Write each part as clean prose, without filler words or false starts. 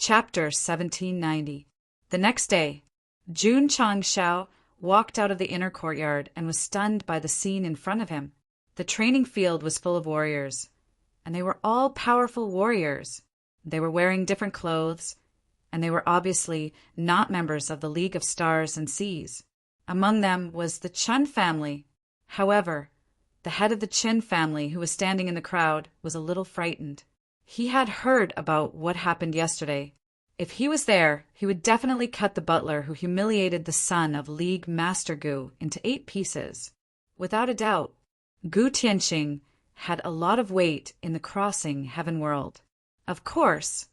Chapter 1790. The next day, Jun Changshao walked out of the inner courtyard and was stunned by the scene in front of him. The training field was full of warriors, and they were all powerful warriors. They were wearing different clothes, and they were obviously not members of the League of Stars and Seas. Among them was the Chun family. However, the head of the Chin family, who was standing in the crowd, was a little frightened. He had heard about what happened yesterday. If he was there, he would definitely cut the butler who humiliated the son of League Master Gu into 8 pieces. Without a doubt, Gu Tianxing had a lot of weight in the crossing heaven world. Of course,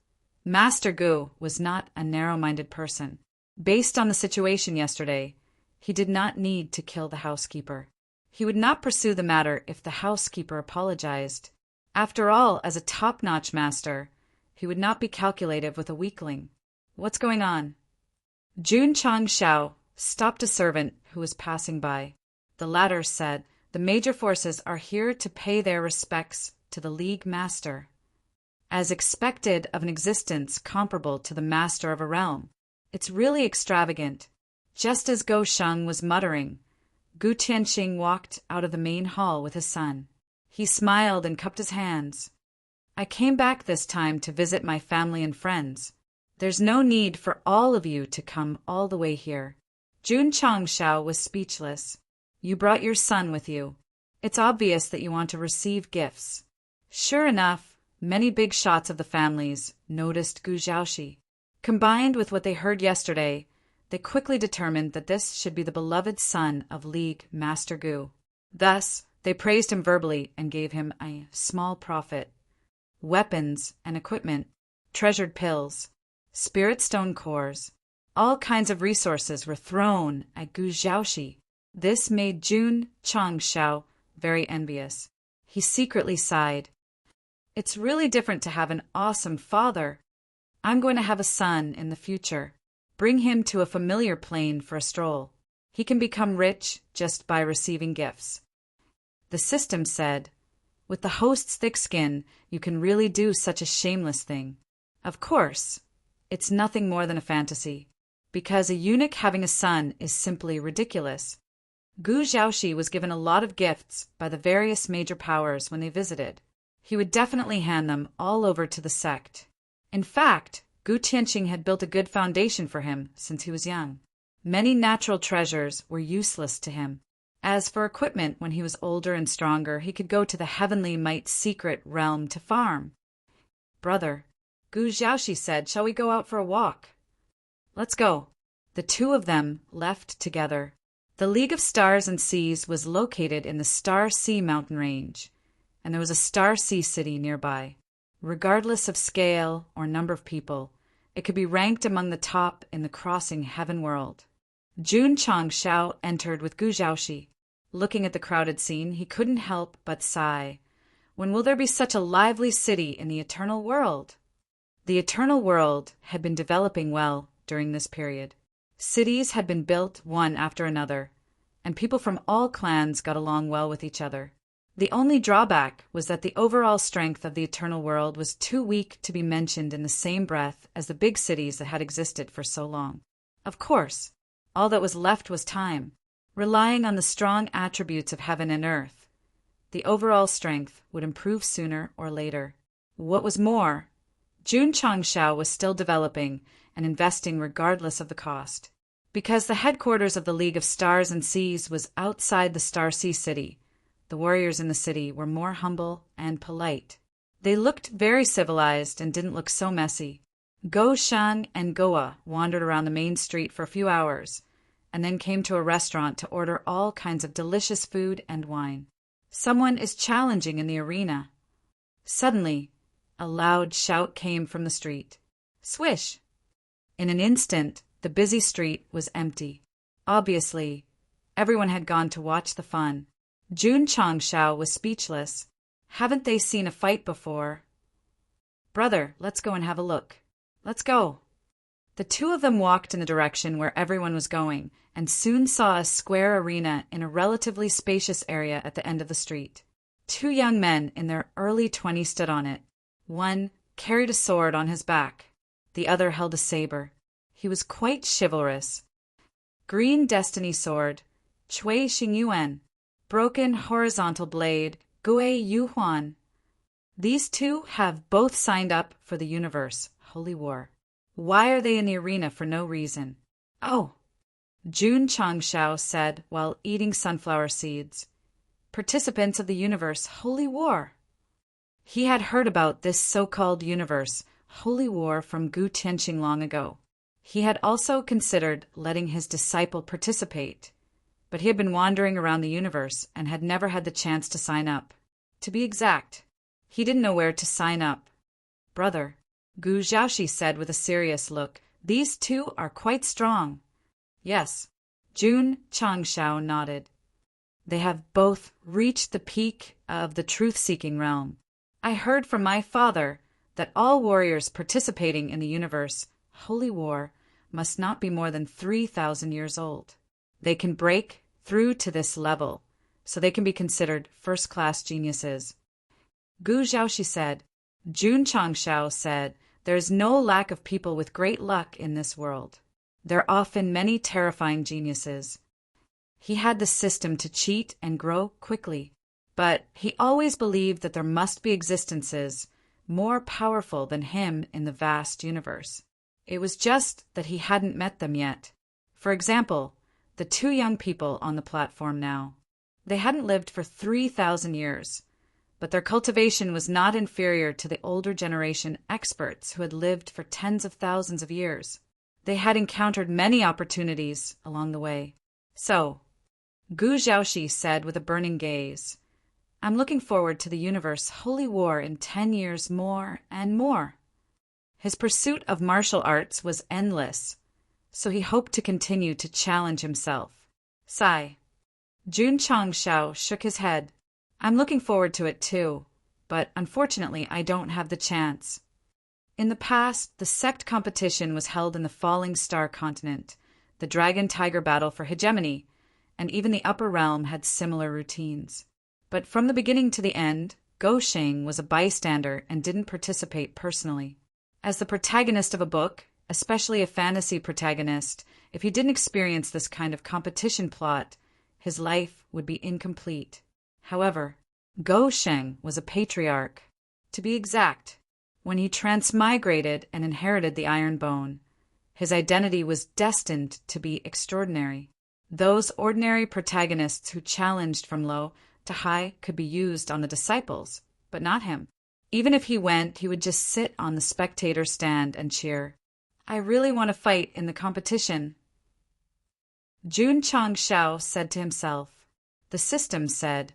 Master Gu was not a narrow-minded person. Based on the situation yesterday, he did not need to kill the housekeeper. He would not pursue the matter if the housekeeper apologized. After all, as a top-notch master, he would not be calculative with a weakling. What's going on? Jun Changshao stopped a servant who was passing by. The latter said, "The major forces are here to pay their respects to the League Master, as expected of an existence comparable to the master of a realm. It's really extravagant." Just as Go Sheng was muttering, Gu Tianxing walked out of the main hall with his son. He smiled and cupped his hands. "I came back this time to visit my family and friends. There's no need for all of you to come all the way here." Jun Changshao was speechless. "You brought your son with you. It's obvious that you want to receive gifts." Sure enough, many big shots of the families noticed Gu Zhaoxi. Combined with what they heard yesterday, they quickly determined that this should be the beloved son of League Master Gu. Thus, they praised him verbally and gave him a small profit. Weapons and equipment, treasured pills, spirit stone cores, all kinds of resources were thrown at Gu Zhaoxi. This made Jun Changshao very envious. He secretly sighed. "It's really different to have an awesome father. I'm going to have a son in the future. Bring him to a familiar plane for a stroll. He can become rich just by receiving gifts." The system said, "With the host's thick skin, you can really do such a shameless thing." Of course, it's nothing more than a fantasy, because a eunuch having a son is simply ridiculous. Gu Zhaoxi was given a lot of gifts by the various major powers when they visited. He would definitely hand them all over to the sect. In fact, Gu Tianxing had built a good foundation for him since he was young. Many natural treasures were useless to him. As for equipment, when he was older and stronger, he could go to the heavenly might secret realm to farm. "Brother," Gu Zhaoxi said, "shall we go out for a walk?" "Let's go." The two of them left together. The League of Stars and Seas was located in the Star Sea mountain range, and there was a Star Sea city nearby. Regardless of scale or number of people, it could be ranked among the top in the crossing heaven world. Jun Changshao entered with Gu Zhaoxi. Looking at the crowded scene, he couldn't help but sigh. When will there be such a lively city in the eternal world? The eternal world had been developing well during this period. Cities had been built one after another, and people from all clans got along well with each other. The only drawback was that the overall strength of the eternal world was too weak to be mentioned in the same breath as the big cities that had existed for so long. Of course, all that was left was time. Relying on the strong attributes of heaven and earth, the overall strength would improve sooner or later. What was more, Jun Changshao was still developing and investing regardless of the cost. Because the headquarters of the League of Stars and Seas was outside the Star Sea city, the warriors in the city were more humble and polite. They looked very civilized and didn't look so messy. Go Sheng and Goa wandered around the main street for a few hours, and then came to a restaurant to order all kinds of delicious food and wine. Someone is challenging in the arena. Suddenly, a loud shout came from the street. Swish! In an instant, the busy street was empty. Obviously, everyone had gone to watch the fun. Jun Changshao was speechless. Haven't they seen a fight before? "Brother, let's go and have a look." "Let's go." The two of them walked in the direction where everyone was going, and soon saw a square arena in a relatively spacious area at the end of the street. 2 young men in their early 20s stood on it. One carried a sword on his back. the other held a saber. He was quite chivalrous. Green destiny sword, Chui Xingyuan. Broken horizontal blade, Gui Yuhuan. These two have both signed up for the universe, holy war. Why are they in the arena for no reason? Oh, Jun Changshao said while eating sunflower seeds. Participants of the universe, holy war. He had heard about this so-called universe, holy war, from Gu Tianqing long ago. He had also considered letting his disciple participate, but he had been wandering around the universe and had never had the chance to sign up. To be exact, he didn't know where to sign up. Brother, Gu Zhaoxi said with a serious look, these two are quite strong. Yes, Jun Changshao nodded. They have both reached the peak of the truth-seeking realm. I heard from my father that all warriors participating in the universe, holy war, must not be more than 3,000 years old. They can break through to this level, so they can be considered first-class geniuses. Gu Zhaoxi said. Jun Changshao said, there is no lack of people with great luck in this world. There are often many terrifying geniuses. He had the system to cheat and grow quickly, but he always believed that there must be existences more powerful than him in the vast universe. It was just that he hadn't met them yet. For example, the two young people on the platform now. They hadn't lived for 3,000 years, but their cultivation was not inferior to the older generation experts who had lived for tens of thousands of years. They had encountered many opportunities along the way. So, Gu Zhaoxi said with a burning gaze, I'm looking forward to the universe holy war in 10 years more and more. His pursuit of martial arts was endless, so he hoped to continue to challenge himself. Sigh. Jun Changshao shook his head. I'm looking forward to it too, but unfortunately I don't have the chance. In the past, the Sect competition was held in the Falling Star continent, the Dragon-Tiger battle for hegemony, and even the Upper Realm had similar routines. But from the beginning to the end, Gou Sheng was a bystander and didn't participate personally. As the protagonist of a book, especially a fantasy protagonist, if he didn't experience this kind of competition plot, his life would be incomplete. However, Gou Sheng was a patriarch. To be exact, when he transmigrated and inherited the Iron Bone, his identity was destined to be extraordinary. Those ordinary protagonists who challenged from low to high could be used on the disciples, but not him. Even if he went, he would just sit on the spectator stand and cheer. I really want to fight in the competition. Jun Changshao said to himself. The system said,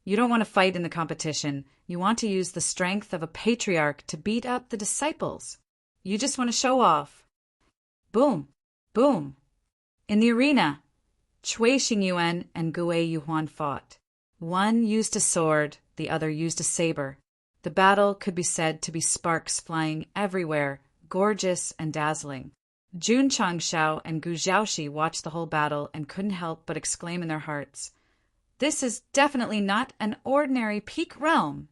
you don't want to fight in the competition. You want to use the strength of a patriarch to beat up the disciples. You just want to show off. Boom, boom. In the arena, Chui Xingyuan and Gui Yuhuan fought. One used a sword, the other used a saber. The battle could be said to be sparks flying everywhere, gorgeous and dazzling. Jun Changshao and Gu Zhaoxi watched the whole battle and couldn't help but exclaim in their hearts, this is definitely not an ordinary peak realm.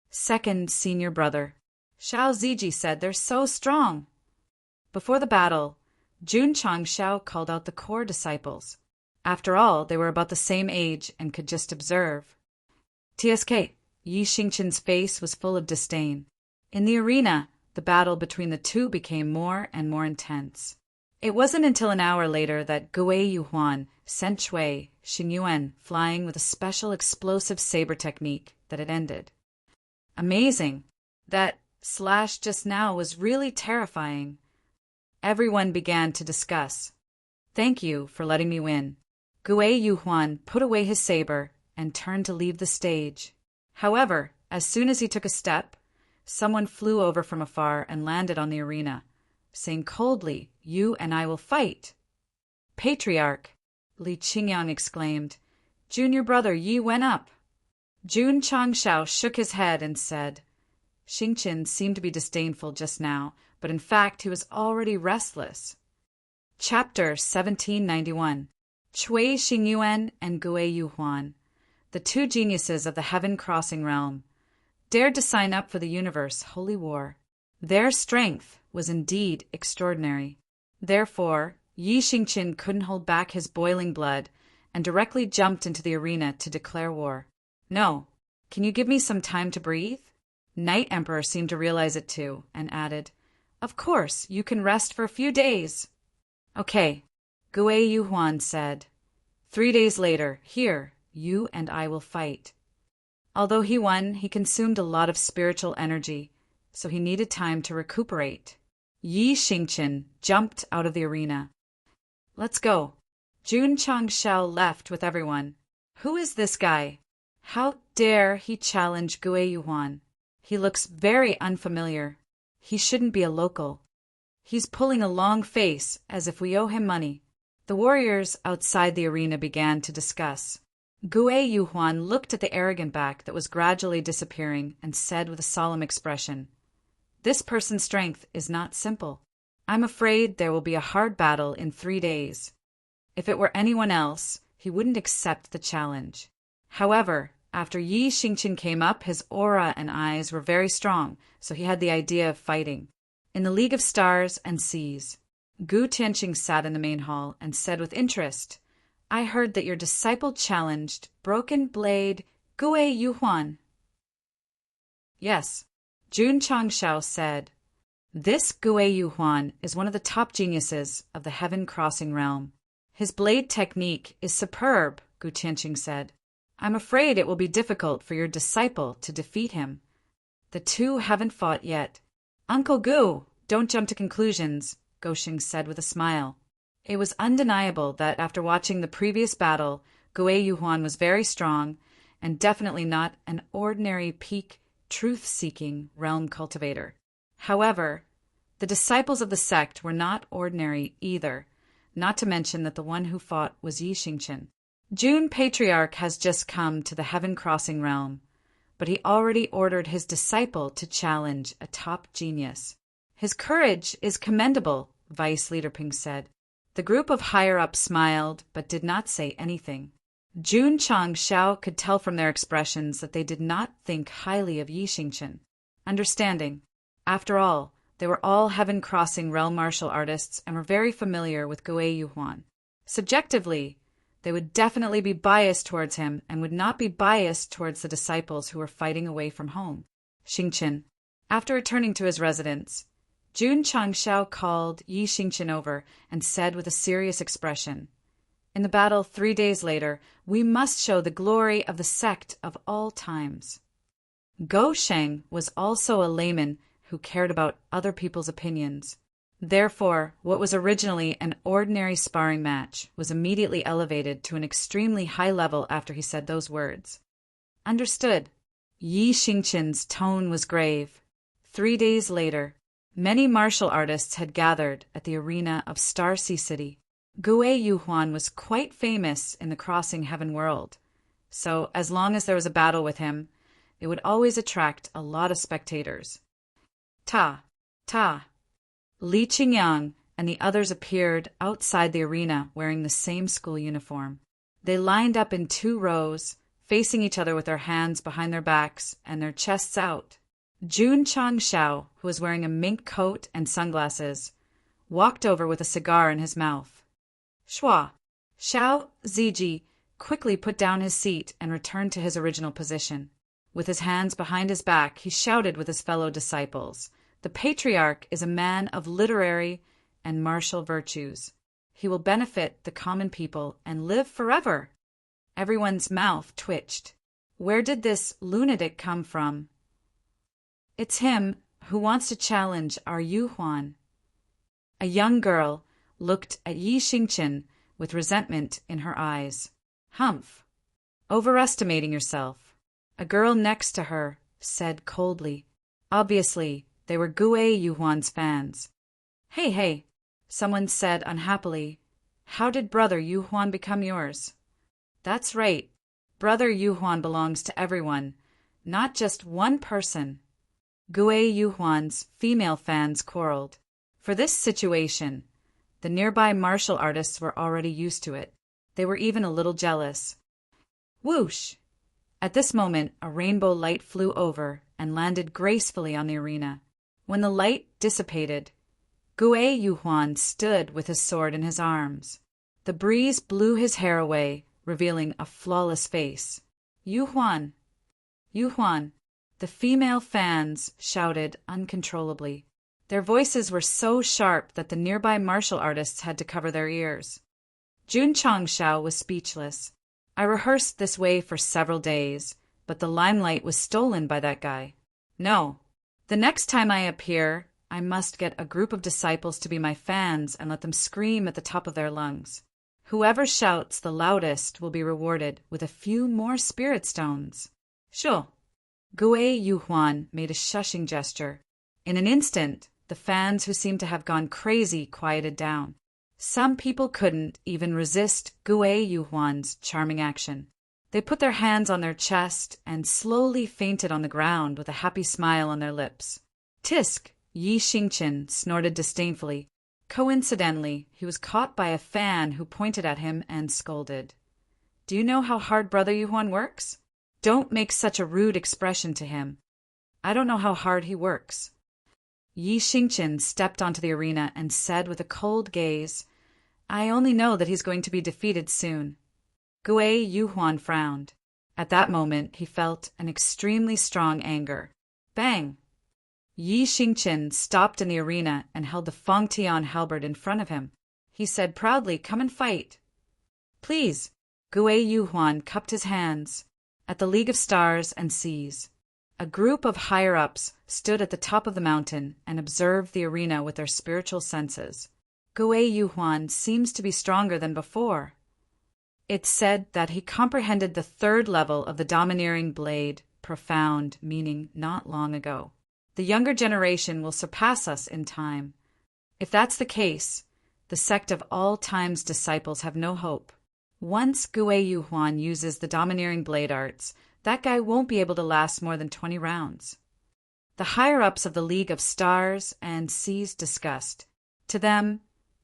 Second senior brother, Xiao Ziji said they're so strong. Before the battle, Jun Changshao called out the core disciples. After all, they were about the same age and could just observe. TSK, Yi Xingqin's face was full of disdain. In the arena, the battle between the two became more and more intense. It wasn't until an hour later that Gui Yuhuan sent Chui Xingyuan flying with a special explosive saber technique that it ended. Amazing. That slash just now was really terrifying. Everyone began to discuss. Thank you for letting me win. Gui Yuhuan put away his saber and turned to leave the stage. However, as soon as he took a step, someone flew over from afar and landed on the arena, saying coldly, you and I will fight. Patriarch, Li Qingyang exclaimed. Junior brother Yi went up. Jun Changshao shook his head and said, Xingqin seemed to be disdainful just now, but in fact he was already restless. Chapter 1791. Chui Xingyuan and Gui Yuhuan, the two geniuses of the heaven-crossing realm, dared to sign up for the universe holy war. Their strength was indeed extraordinary. Therefore, Yi Xingqian couldn't hold back his boiling blood and directly jumped into the arena to declare war. No, can you give me some time to breathe? Night Emperor seemed to realize it too, and added, Of course, you can rest for a few days. Okay, Gui Yuhuan said. 3 days later, here, you and I will fight. Although he won, he consumed a lot of spiritual energy, so he needed time to recuperate. Yi Xingqian jumped out of the arena. Let's go. Jun Changshao left with everyone. Who is this guy? How dare he challenge Gui Yuhuan? He looks very unfamiliar. He shouldn't be a local. He's pulling a long face as if we owe him money. The warriors outside the arena began to discuss. Gui Yuhuan looked at the arrogant back that was gradually disappearing and said with a solemn expression, This person's strength is not simple. I'm afraid there will be a hard battle in 3 days. If it were anyone else, he wouldn't accept the challenge. However, after Yi Xingqian came up, his aura and eyes were very strong, so he had the idea of fighting. In the League of Stars and Seas, Gu Tianqing sat in the main hall and said with interest, I heard that your disciple challenged Broken Blade Gui Yuhuan. Yes, Jun Changshao said. This Gui Yuhuan is one of the top geniuses of the heaven-crossing realm. His blade technique is superb, Gu Tianqing said. I'm afraid it will be difficult for your disciple to defeat him. The two haven't fought yet. Uncle Gu, don't jump to conclusions, Goshing said with a smile. It was undeniable that after watching the previous battle, Gui Yuhuan was very strong and definitely not an ordinary peak truth-seeking realm cultivator. However, the disciples of the sect were not ordinary either, not to mention that the one who fought was Yi Xingqian. Jun Patriarch has just come to the heaven-crossing realm, but he already ordered his disciple to challenge a top genius. His courage is commendable, Vice Leader Ping said. The group of higher-ups smiled, but did not say anything. Jun Changshao could tell from their expressions that they did not think highly of Yi Xingqian. Understanding. After all, they were all heaven-crossing realm martial artists and were very familiar with Gui Yuhuan. Subjectively, they would definitely be biased towards him and would not be biased towards the disciples who were fighting away from home. Xingqian. After returning to his residence, Jun Changshao called Yi Xingqian over and said with a serious expression, In the battle 3 days later, we must show the glory of the sect of all times. Go Sheng was also a layman who cared about other people's opinions. Therefore, what was originally an ordinary sparring match was immediately elevated to an extremely high level after he said those words. Understood. Yi Xingqian's tone was grave. 3 days later, many martial artists had gathered at the arena of Star Sea City. Gui Yuhuan was quite famous in the crossing heaven world, so as long as there was a battle with him, it would always attract a lot of spectators. Ta! Li Qingyang and the others appeared outside the arena wearing the same school uniform. They lined up in 2 rows, facing each other with their hands behind their backs and their chests out. Jun Changshao, who was wearing a mink coat and sunglasses, walked over with a cigar in his mouth. Shua! Xiao Ziji quickly put down his seat and returned to his original position. With his hands behind his back, he shouted with his fellow disciples, The Patriarch is a man of literary and martial virtues. He will benefit the common people and live forever. Everyone's mouth twitched. Where did this lunatic come from? It's him who wants to challenge our Yuhuan. A young girl looked at Yi Xingqian with resentment in her eyes. Humph! Overestimating yourself. A girl next to her said coldly. Obviously, they were Gui Yuhuan's fans. Hey, someone said unhappily. How did Brother Yuhuan become yours? That's right. Brother Yuhuan belongs to everyone, not just one person. Gui Yuhuan's female fans quarreled. For this situation, the nearby martial artists were already used to it. They were even a little jealous. Whoosh! At this moment, a rainbow light flew over and landed gracefully on the arena. When the light dissipated, Gue Yuhuan stood with his sword in his arms. The breeze blew his hair away, revealing a flawless face. Yuhuan! Yuhuan! The female fans shouted uncontrollably. Their voices were so sharp that the nearby martial artists had to cover their ears. Jun Changshao was speechless. I rehearsed this way for several days, but the limelight was stolen by that guy. No. The next time I appear, I must get a group of disciples to be my fans and let them scream at the top of their lungs. Whoever shouts the loudest will be rewarded with a few more spirit stones. Sure. Gue Yuhuan made a shushing gesture. In an instant, the fans who seemed to have gone crazy quieted down. Some people couldn't even resist Gue Yuhuan's charming action. They put their hands on their chest and slowly fainted on the ground with a happy smile on their lips. Tisk! Yi Xingqian snorted disdainfully. Coincidentally, he was caught by a fan who pointed at him and scolded. Do you know how hard Brother Yuhuan works? Don't make such a rude expression to him. I don't know how hard he works. Yi Xingqian stepped onto the arena and said with a cold gaze, I only know that he's going to be defeated soon. Gue Yuhuan frowned. At that moment, he felt an extremely strong anger. Bang! Yi Xingqian stopped in the arena and held the Fengtian halberd in front of him. He said proudly, Come and fight. Please. Gue Yuhuan cupped his hands. At the League of Stars and Seas, a group of higher-ups stood at the top of the mountain and observed the arena with their spiritual senses. Gue Yuhuan seems to be stronger than before. It's said that he comprehended the third level of the domineering blade, profound, meaning not long ago. The younger generation will surpass us in time. If that's the case, the Sect of all time's disciples have no hope. Once Gue Yuhuan uses the domineering blade arts, that guy won't be able to last more than 20 rounds. The higher-ups of the League of Stars and Seas discussed. To them,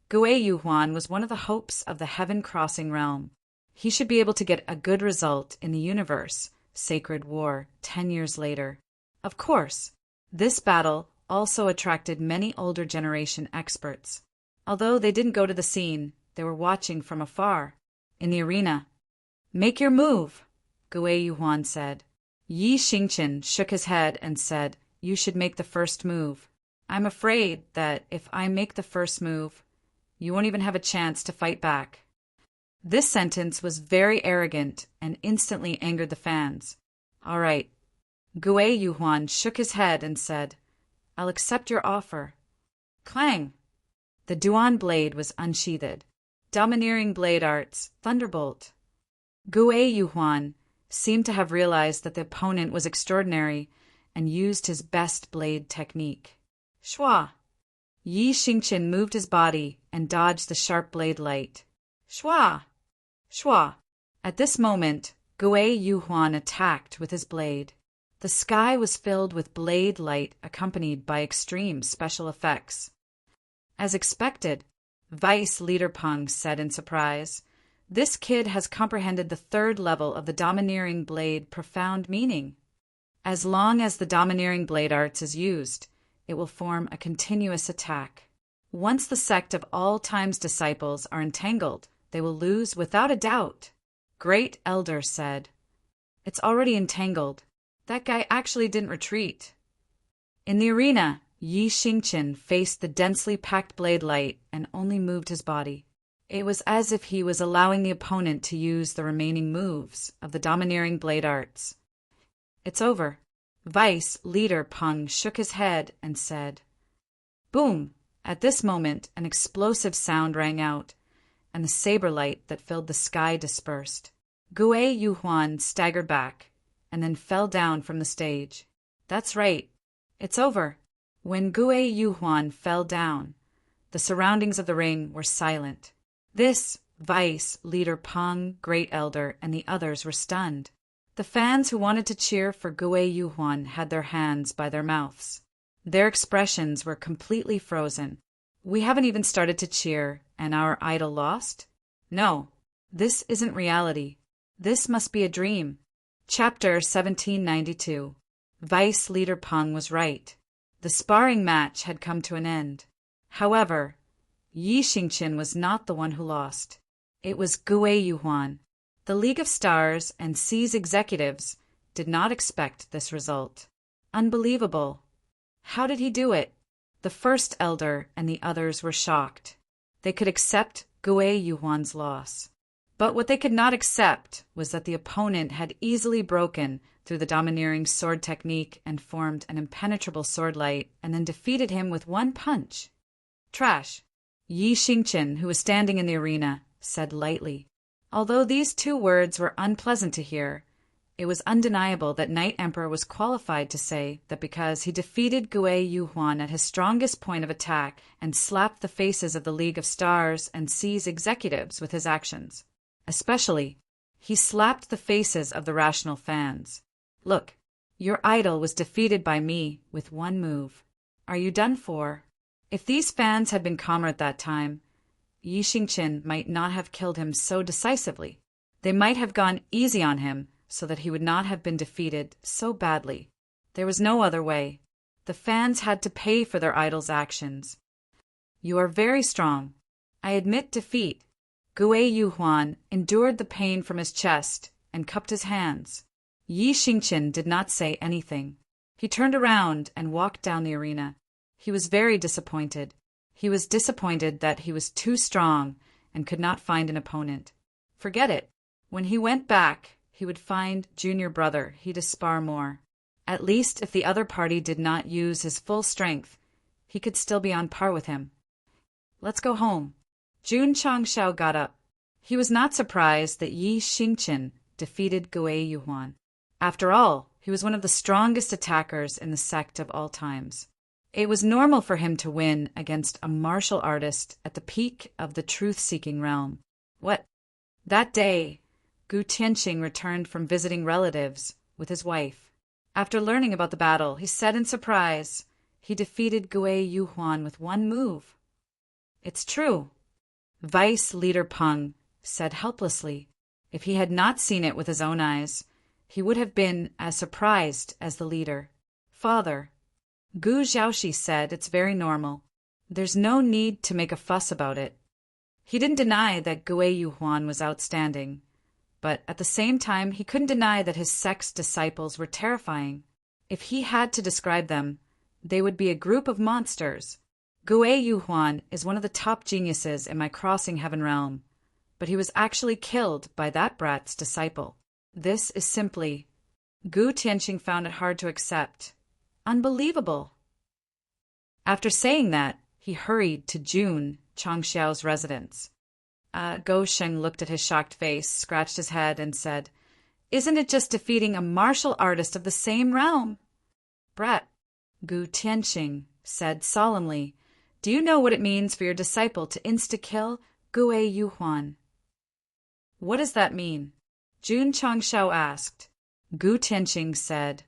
Gue Yuhuan was one of the hopes of the heaven-crossing realm. He should be able to get a good result in the universe, Sacred War, 10 years later. Of course, this battle also attracted many older generation experts. Although they didn't go to the scene, they were watching from afar. In the arena, Make your move, Gue Yuhuan said. Yi Xingqian shook his head and said, You should make the first move. I'm afraid that if I make the first move, you won't even have a chance to fight back. This sentence was very arrogant and instantly angered the fans. All right. Gue Yuhuan shook his head and said, I'll accept your offer. Clang! The Duan blade was unsheathed. Domineering blade arts, thunderbolt. Gue Yuhuan seemed to have realized that the opponent was extraordinary and used his best blade technique. Shua! Yi Xingqian moved his body and dodged the sharp blade light. Shua! Shua! At this moment, Gue Yuhuan attacked with his blade. The sky was filled with blade light accompanied by extreme special effects. As expected, Vice Leader Peng said in surprise, This kid has comprehended the third level of the domineering blade profound meaning. As long as the domineering blade arts is used, it will form a continuous attack. Once the Sect of all time's disciples are entangled, they will lose without a doubt. Great Elder said, It's already entangled. That guy actually didn't retreat. In the arena, Yi Xingqian faced the densely packed blade light and only moved his body. It was as if he was allowing the opponent to use the remaining moves of the domineering blade arts. It's over. Vice Leader Peng shook his head and said, Boom! At this moment, an explosive sound rang out, and the saber light that filled the sky dispersed. Gue Yuhuan staggered back, and then fell down from the stage. That's right. It's over. When Gue Yuhuan fell down, the surroundings of the ring were silent. This, Vice, Leader Peng, Great Elder, and the others were stunned. The fans who wanted to cheer for Gue Yuhuan had their hands by their mouths. Their expressions were completely frozen. We haven't even started to cheer, and our idol lost? No, this isn't reality. This must be a dream. Chapter 1792. Vice Leader Peng was right. The sparring match had come to an end. However, Yi Xingqian was not the one who lost. It was Gue Yuhuan. The League of Stars and Sea's executives did not expect this result. Unbelievable. How did he do it? The first elder and the others were shocked. They could accept Gue Yuhuan's loss. But what they could not accept was that the opponent had easily broken through the domineering sword technique and formed an impenetrable sword light and then defeated him with one punch. Trash. Yi Xingqian, who was standing in the arena, said lightly. Although these two words were unpleasant to hear, it was undeniable that Knight Emperor was qualified to say that because he defeated Gue Yuhuan at his strongest point of attack and slapped the faces of the League of Stars and Sea's executives with his actions. Especially, he slapped the faces of the rational fans. Look, your idol was defeated by me with one move. Are you done for? If these fans had been calmer at that time, Yi Xingqian might not have killed him so decisively. They might have gone easy on him so that he would not have been defeated so badly. There was no other way. The fans had to pay for their idol's actions. You are very strong. I admit defeat. Gue Yuhuan endured the pain from his chest and cupped his hands. Yi Xingqian did not say anything. He turned around and walked down the arena. He was very disappointed. He was disappointed that he was too strong and could not find an opponent. Forget it. When he went back, he would find junior brother he to spar more. At least if the other party did not use his full strength, he could still be on par with him. Let's go home. Jun Changshao got up. He was not surprised that Yi Xingqian defeated Gue Yuhuan. After all, he was one of the strongest attackers in the sect of all times. It was normal for him to win against a martial artist at the peak of the truth-seeking realm. What? That day, Gu Tianqing returned from visiting relatives with his wife. After learning about the battle, he said in surprise, he defeated Gue Yuhuan with one move. It's true. Vice Leader Peng said helplessly. If he had not seen it with his own eyes, he would have been as surprised as the leader. Father, Gu Xiaoxi said it's very normal. There's no need to make a fuss about it. He didn't deny that Gue Yuhuan was outstanding, but at the same time he couldn't deny that his sect's disciples were terrifying. If he had to describe them, they would be a group of monsters. Gue Yuhuan is one of the top geniuses in my crossing heaven realm, but he was actually killed by that brat's disciple. This is simply... Gu Tianqing found it hard to accept. Unbelievable. After saying that, he hurried to Jun Changxiao's residence. Go Sheng looked at his shocked face, scratched his head, and said, Isn't it just defeating a martial artist of the same realm? Brat, Gu Tianqing said solemnly, Do you know what it means for your disciple to insta-kill Gue Yuhuan? What does that mean? Jun Changxiao asked. Gu Tianqing said,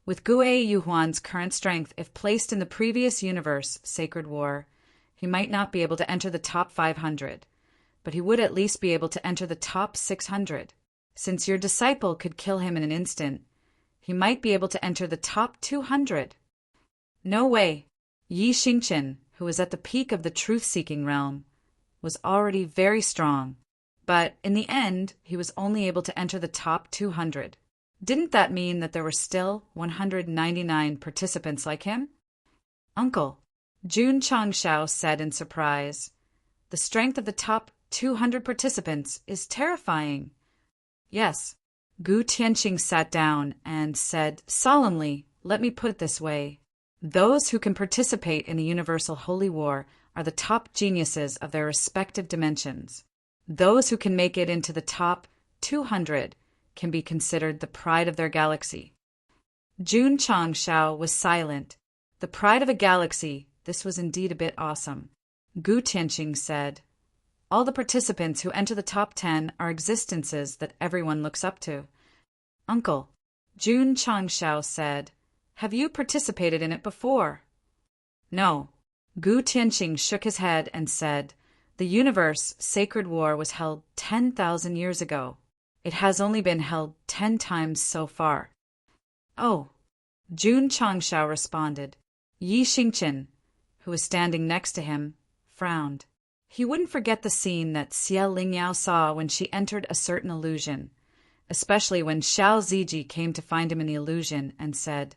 With Gue Yuhuan's current strength, if placed in the previous universe, Sacred War, he might not be able to enter the top 500, but he would at least be able to enter the top 600. Since your disciple could kill him in an instant, he might be able to enter the top 200. No way. Yi Xingqian, who was at the peak of the truth-seeking realm, was already very strong, but in the end, he was only able to enter the top 200. Didn't that mean that there were still 199 participants like him? Uncle, Jun Changxiao said in surprise, the strength of the top 200 participants is terrifying. Yes. Gu Tianqing sat down and said solemnly, Let me put it this way. Those who can participate in the Universal Holy War are the top geniuses of their respective dimensions. Those who can make it into the top 200 can be considered the pride of their galaxy. Jun Changxiao was silent. The pride of a galaxy, this was indeed a bit awesome. Gu Tianqing said, All the participants who enter the top 10 are existences that everyone looks up to. Uncle, Jun Changxiao said, Have you participated in it before? No. Gu Tianqing shook his head and said, The universe Sacred War was held 10,000 years ago. It has only been held 10 times so far. Oh, Jun Changxiao responded. Yi Xingqian, who was standing next to him, frowned. He wouldn't forget the scene that Xie Lingyao saw when she entered a certain illusion, especially when Xiao Ziji came to find him in the illusion and said,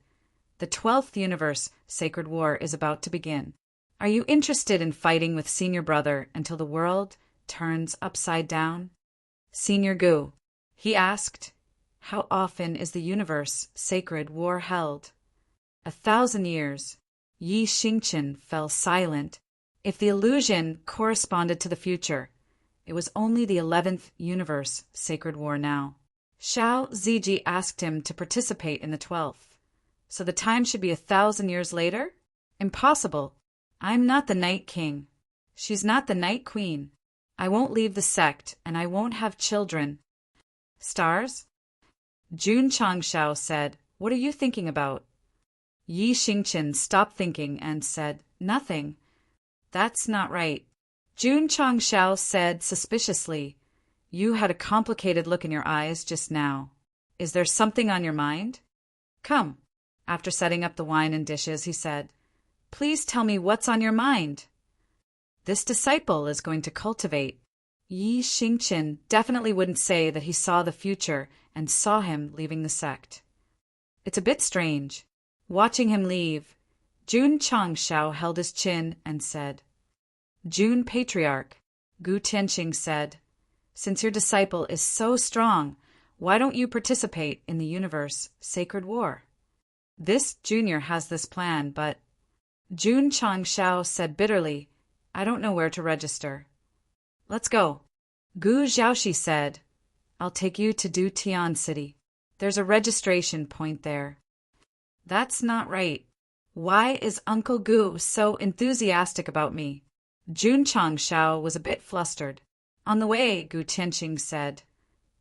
"The 12th universe, Sacred War, is about to begin. Are you interested in fighting with Senior Brother until the world turns upside down?" "Senior Gu," he asked, "how often is the universe Sacred War held?" 1,000 years. Yi Xingqian fell silent. If the illusion corresponded to the future, it was only the 11th universe Sacred War now. Xiao Ziji asked him to participate in the 12th. So the time should be 1,000 years later? Impossible. I'm not the Night King. She's not the Night Queen. I won't leave the sect, and I won't have children. Stars? Jun Changshao said, "What are you thinking about?" Yi Xingqian stopped thinking and said, "Nothing." "That's not right." Jun Changshao said suspiciously, "You had a complicated look in your eyes just now. Is there something on your mind? Come." After setting up the wine and dishes, he said, "Please tell me what's on your mind." "This disciple is going to cultivate." Yi Xingqian definitely wouldn't say that he saw the future and saw him leaving the sect. It's a bit strange. Watching him leave, Jun Changshao held his chin and said, "Jun Patriarch," Gu Tianqing said, "since your disciple is so strong, why don't you participate in the universe Sacred War?" "This junior has this plan, but—" Jun Changshao said bitterly, "I don't know where to register." "Let's go." Gu Xiaoxi said, "I'll take you to Du Tian City. There's a registration point there." "That's not right. Why is Uncle Gu so enthusiastic about me?" Jun Changshao was a bit flustered. On the way, Gu Tianqing said,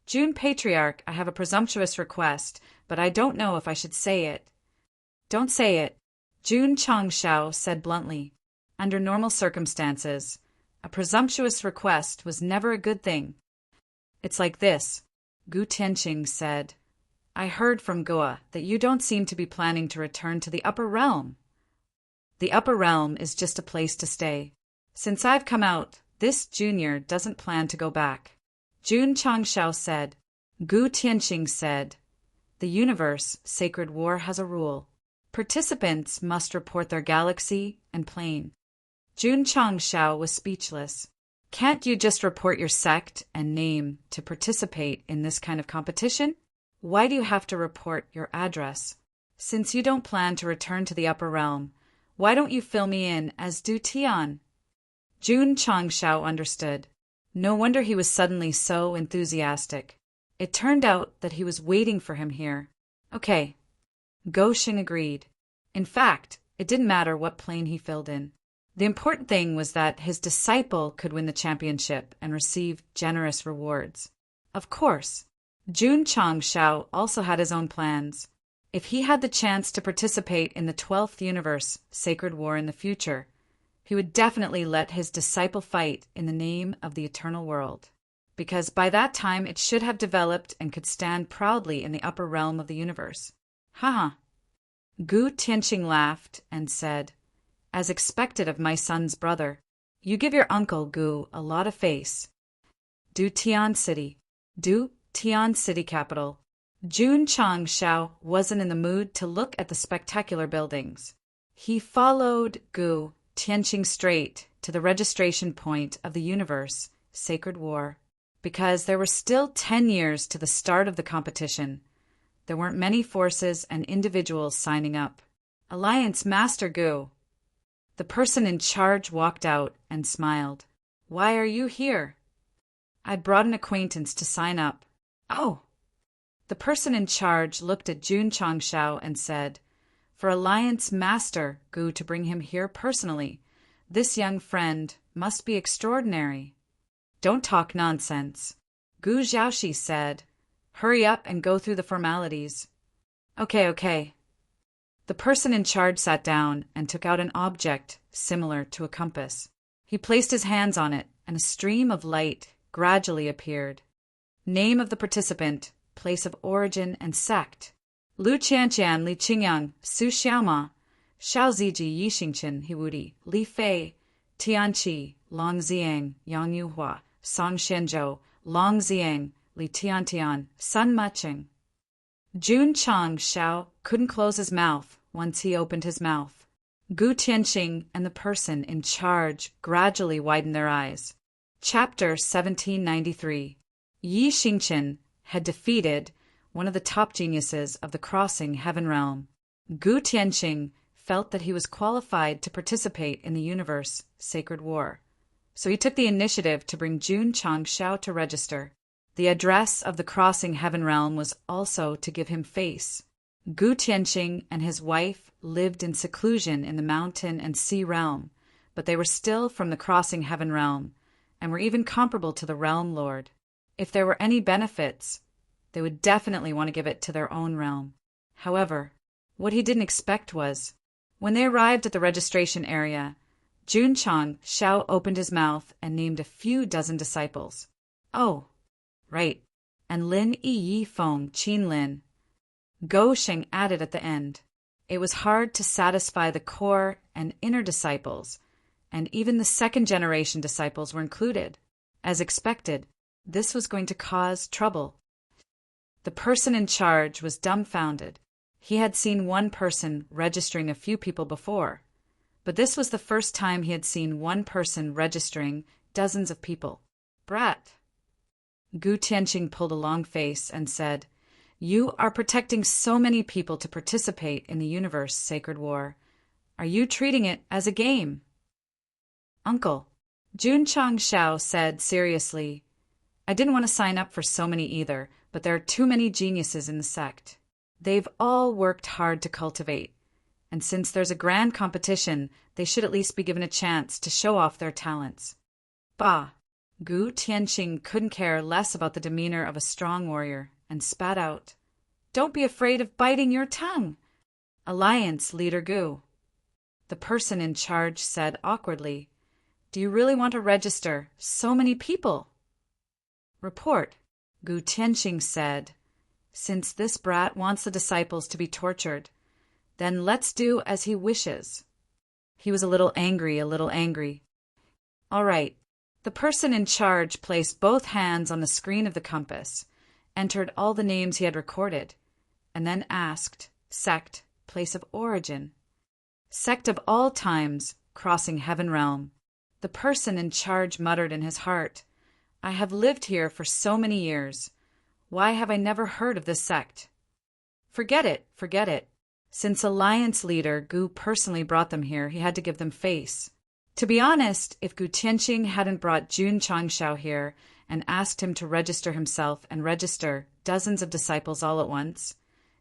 "Jun Patriarch, I have a presumptuous request, but I don't know if I should say it." "Don't say it," Jun Changshao said bluntly. Under normal circumstances, a presumptuous request was never a good thing. "It's like this," Gu Tianqing said. "I heard from Goa that you don't seem to be planning to return to the Upper Realm." "The Upper Realm is just a place to stay. Since I've come out, this junior doesn't plan to go back." Jun Changshao said. Gu Tianqing said, "The universe Sacred War has a rule. Participants must report their galaxy and plane." Jun Changshao was speechless. "Can't you just report your sect and name to participate in this kind of competition? Why do you have to report your address? Since you don't plan to return to the Upper Realm, why don't you fill me in as Du Tian?" Jun Changshao understood. No wonder he was suddenly so enthusiastic. It turned out that he was waiting for him here. Okay. Go Xing agreed. In fact, it didn't matter what plane he filled in. The important thing was that his disciple could win the championship and receive generous rewards. Of course, Jun Changshao also had his own plans. If he had the chance to participate in the 12th universe Sacred War in the future, he would definitely let his disciple fight in the name of the eternal world, because by that time it should have developed and could stand proudly in the upper realm of the universe. Haha. Gu Tianqing laughed and said, "As expected of my son's brother, you give your uncle Gu a lot of face." Du Tian City. Du Tian City capital. Jun Changshao wasn't in the mood to look at the spectacular buildings. He followed Gu Tianqing straight to the registration point of the universe Sacred War, because there were still 10 years to the start of the competition. There weren't many forces and individuals signing up. Alliance Master Gu. The person in charge walked out and smiled. "Why are you here?" "I brought an acquaintance to sign up." "Oh." The person in charge looked at Jun Changshao and said, "For Alliance Master Gu to bring him here personally, this young friend must be extraordinary." "Don't talk nonsense," Gu Xiaoxi said. "Hurry up and go through the formalities." Okay. The person in charge sat down and took out an object similar to a compass. He placed his hands on it, and a stream of light gradually appeared. Name of the participant, place of origin and sect: Lu Qianqian, Li Qingyang, Su Xiaoma, Xiao Ziji Yixingchen Hiwudi, Li Fei, Tianqi, Long Ziang, Yang Yuhua, Song Shenzhou, Long Ziang, Li Tiantian, Sun Muching. Jun Chang Xiao couldn't close his mouth once he opened his mouth. Gu Tianqing and the person in charge gradually widened their eyes. Chapter 1793. Yi Xingchen had defeated one of the top geniuses of the Crossing Heaven Realm. Gu Tianqing felt that he was qualified to participate in the universe sacred war, so he took the initiative to bring Jun Chang Xiao to register. The address of the Crossing Heaven Realm was also to give him face. Gu Tianqing and his wife lived in seclusion in the mountain and sea realm, but they were still from the Crossing Heaven Realm, and were even comparable to the Realm Lord. If there were any benefits, they would definitely want to give it to their own realm. However, what he didn't expect was, when they arrived at the registration area, Jun Chang Xiao opened his mouth and named a few dozen disciples. Oh, right, and Lin Yi Feng Qin Lin. Go Sheng added at the end. It was hard to satisfy the core and inner disciples, and even the second-generation disciples were included. As expected, this was going to cause trouble. The person in charge was dumbfounded. He had seen one person registering a few people before, but this was the first time he had seen one person registering dozens of people. Brat. Gu Tianqing pulled a long face and said, "You are protecting so many people to participate in the universe sacred war. Are you treating it as a game?" "Uncle," Jun Chang Xiao said seriously, "I didn't want to sign up for so many either, but there are too many geniuses in the sect. They've all worked hard to cultivate, and since there's a grand competition, they should at least be given a chance to show off their talents." Bah! Gu Tianqing couldn't care less about the demeanor of a strong warrior, and spat out, "Don't be afraid of biting your tongue, Alliance Leader Gu." The person in charge said awkwardly, "Do you really want to register so many people?" "Report," Gu Tianqing said. "Since this brat wants the disciples to be tortured, then let's do as he wishes." He was a little angry. "All right." The person in charge placed both hands on the screen of the compass, entered all the names he had recorded, and then asked, "Sect, place of origin." "Sect of all times, Crossing Heaven Realm." The person in charge muttered in his heart, "I have lived here for so many years. Why have I never heard of this sect?" Forget it. Since Alliance Leader Gu personally brought them here, he had to give them face. To be honest, if Gu Tianqing hadn't brought Jun Chang Xiao here and asked him to register himself and register dozens of disciples all at once,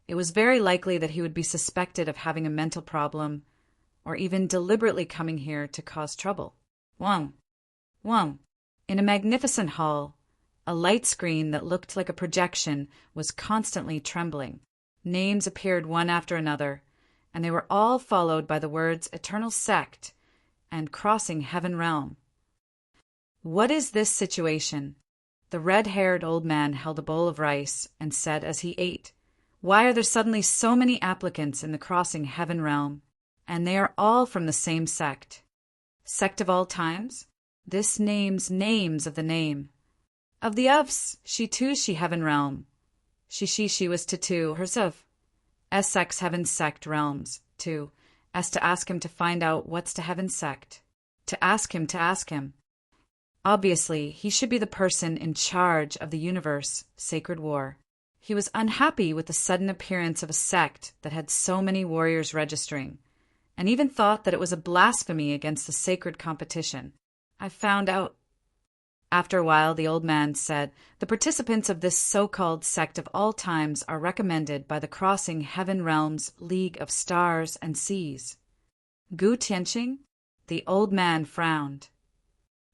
it was very likely that he would be suspected of having a mental problem, or even deliberately coming here to cause trouble. Wang. In a magnificent hall, a light screen that looked like a projection was constantly trembling. Names appeared one after another, and they were all followed by the words Eternal Sect and Crossing Heaven Realm. "What is this situation?" The red-haired old man held a bowl of rice and said as he ate, "Why are there suddenly so many applicants in the Crossing Heaven Realm? And they are all from the same sect. Sect of all times? This names of the name. Of the Ufs, she Heaven Realm. She was to herself. Essex Heaven Sect Realms, too, as to ask him to find out what's to Heaven Sect. To ask him. Obviously, he should be the person in charge of the universe sacred war. He was unhappy with the sudden appearance of a sect that had so many warriors registering, and even thought that it was a blasphemy against the sacred competition. "I found out." After a while, the old man said, "The participants of this so-called sect of all times are recommended by the Crossing Heaven Realms League of Stars and Seas." Gu Tianqing? The old man frowned.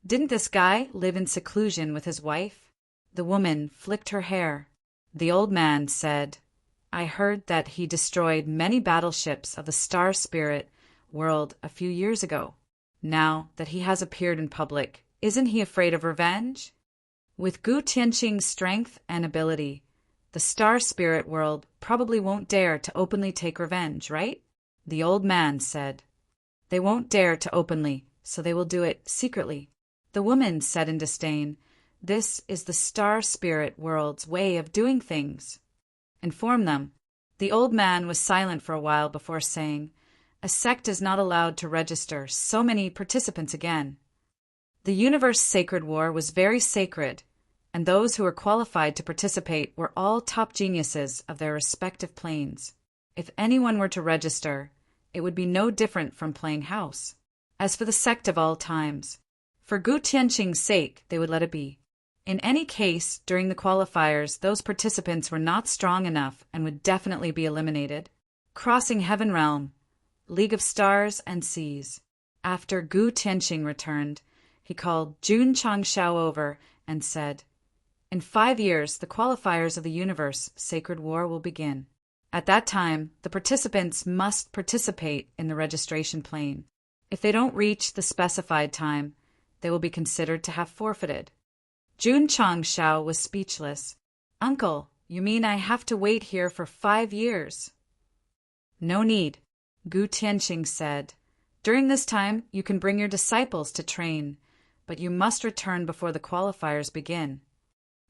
"Didn't this guy live in seclusion with his wife?" The woman flicked her hair. The old man said, "I heard that he destroyed many battleships of the Star Spirit world a few years ago. Now that he has appeared in public, isn't he afraid of revenge? With Gu Tianqing's strength and ability, the Star Spirit world probably won't dare to openly take revenge, right?" The old man said. They won't dare to openly, so they will do it secretly. The woman said in disdain, This is the star spirit world's way of doing things. Inform them. The old man was silent for a while before saying, A sect is not allowed to register so many participants again. The universe sacred war was very sacred, and those who were qualified to participate were all top geniuses of their respective planes. If anyone were to register, it would be no different from playing house. As for the sect of all times, for Gu Tianqing's sake, they would let it be. In any case, during the qualifiers, those participants were not strong enough and would definitely be eliminated. Crossing Heaven Realm, League of Stars and Seas. After Gu Tianqing returned, he called Jun Changshao over and said, In 5 years, the qualifiers of the universe sacred war will begin. At that time, the participants must participate in the registration plane. If they don't reach the specified time, they will be considered to have forfeited. Jun Changshao was speechless. Uncle, you mean I have to wait here for 5 years? No need, Gu Tianqing said. During this time, you can bring your disciples to train, but you must return before the qualifiers begin.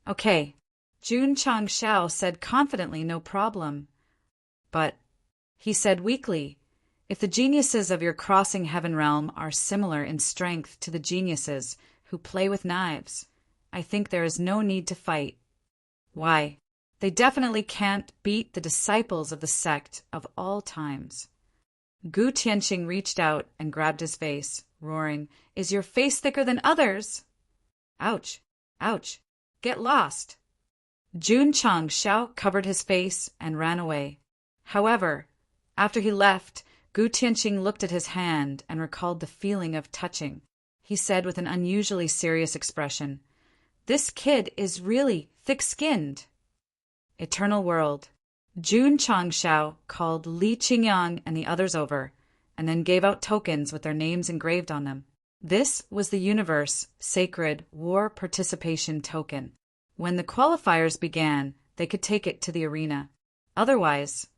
Okay, Jun Changshao said confidently, no problem. But, he said weakly, if the geniuses of your crossing heaven realm are similar in strength to the geniuses who play with knives, I think there is no need to fight. Why, they definitely can't beat the disciples of the sect of all times. Gu Tianqing reached out and grabbed his face, roaring, Is your face thicker than others? Ouch, ouch, get lost. Jun Changshao covered his face and ran away. However, after he left, Gu Tianqing looked at his hand and recalled the feeling of touching. He said with an unusually serious expression, This kid is really thick-skinned. Eternal World. Jun Changshao called Li Qingyang and the others over, and then gave out tokens with their names engraved on them. This was the Universe Sacred War Participation Token. When the qualifiers began, they could take it to the arena. Otherwise,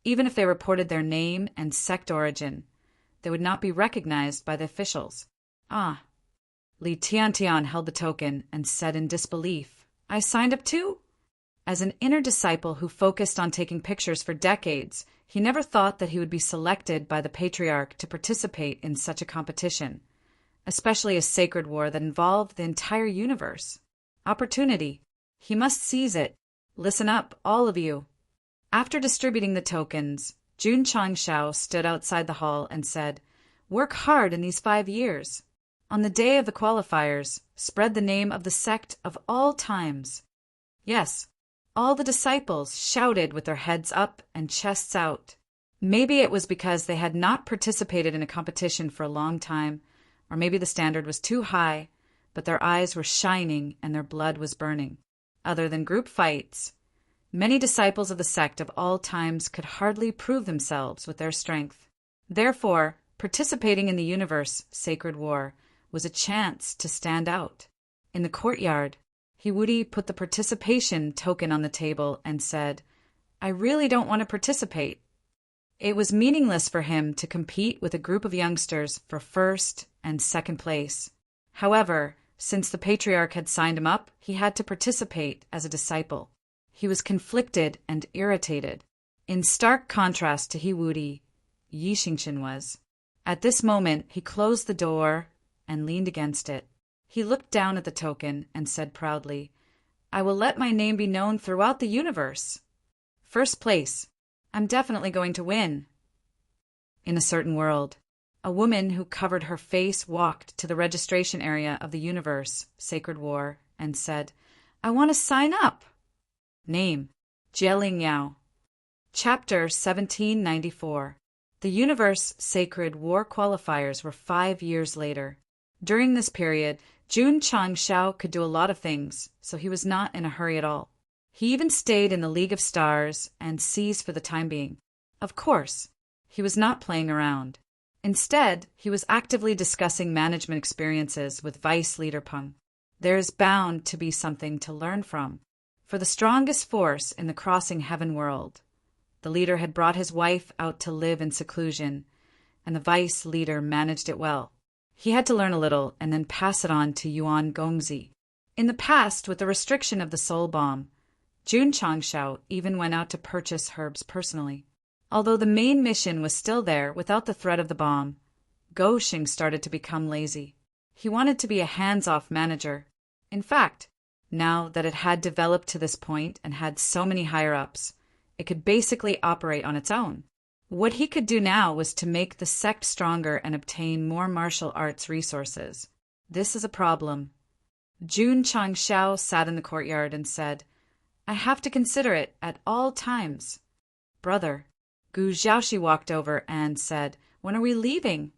even if they reported their name and sect origin, they would not be recognized by the officials. Ah. Li Tiantian held the token and said in disbelief, I signed up too? As an inner disciple who focused on taking pictures for decades, he never thought that he would be selected by the patriarch to participate in such a competition, especially a sacred war that involved the entire universe. Opportunity. He must seize it. Listen up, all of you. After distributing the tokens, Jun Changshao stood outside the hall and said, Work hard in these 5 years. On the day of the qualifiers, spread the name of the sect of all times. Yes, all the disciples shouted with their heads up and chests out. Maybe it was because they had not participated in a competition for a long time, or maybe the standard was too high, but their eyes were shining and their blood was burning. Other than group fights, many disciples of the sect of all times could hardly prove themselves with their strength. Therefore, participating in the universe sacred war was a chance to stand out. In the courtyard, Hiwudi put the participation token on the table and said, I really don't want to participate. It was meaningless for him to compete with a group of youngsters for first and second place. However, since the patriarch had signed him up, he had to participate as a disciple. He was conflicted and irritated. In stark contrast to Hiwudi, Yi Xingchen was. At this moment, he closed the door and leaned against it. He looked down at the token and said proudly, I will let my name be known throughout the universe. First place. I'm definitely going to win. In a certain world, a woman who covered her face walked to the registration area of the universe, Sacred War, and said, I want to sign up. Name, Jieling Yao. Chapter 1794. The universe Sacred War qualifiers were 5 years later. During this period, Jun Changshao could do a lot of things, so he was not in a hurry at all. He even stayed in the League of Stars and Seas for the time being. Of course, he was not playing around. Instead, he was actively discussing management experiences with Vice Leader Peng. There is bound to be something to learn from. For the strongest force in the crossing heaven world The leader had brought his wife out to live in seclusion, and the vice leader managed it well. He had to learn a little and then pass it on to Yuan Gongzi. In the past, with the restriction of the soul bomb, Jun Changshao even went out to purchase herbs personally. Although the main mission was still there without the threat of the bomb, Go Xing started to become lazy. He wanted to be a hands-off manager. In fact, now that it had developed to this point and had so many higher-ups, it could basically operate on its own. What he could do now was to make the sect stronger and obtain more martial arts resources. This is a problem. Jun Changshao sat in the courtyard and said, "I have to consider it at all times." "Brother," Gu Xiaoxi walked over and said, "When are we leaving?"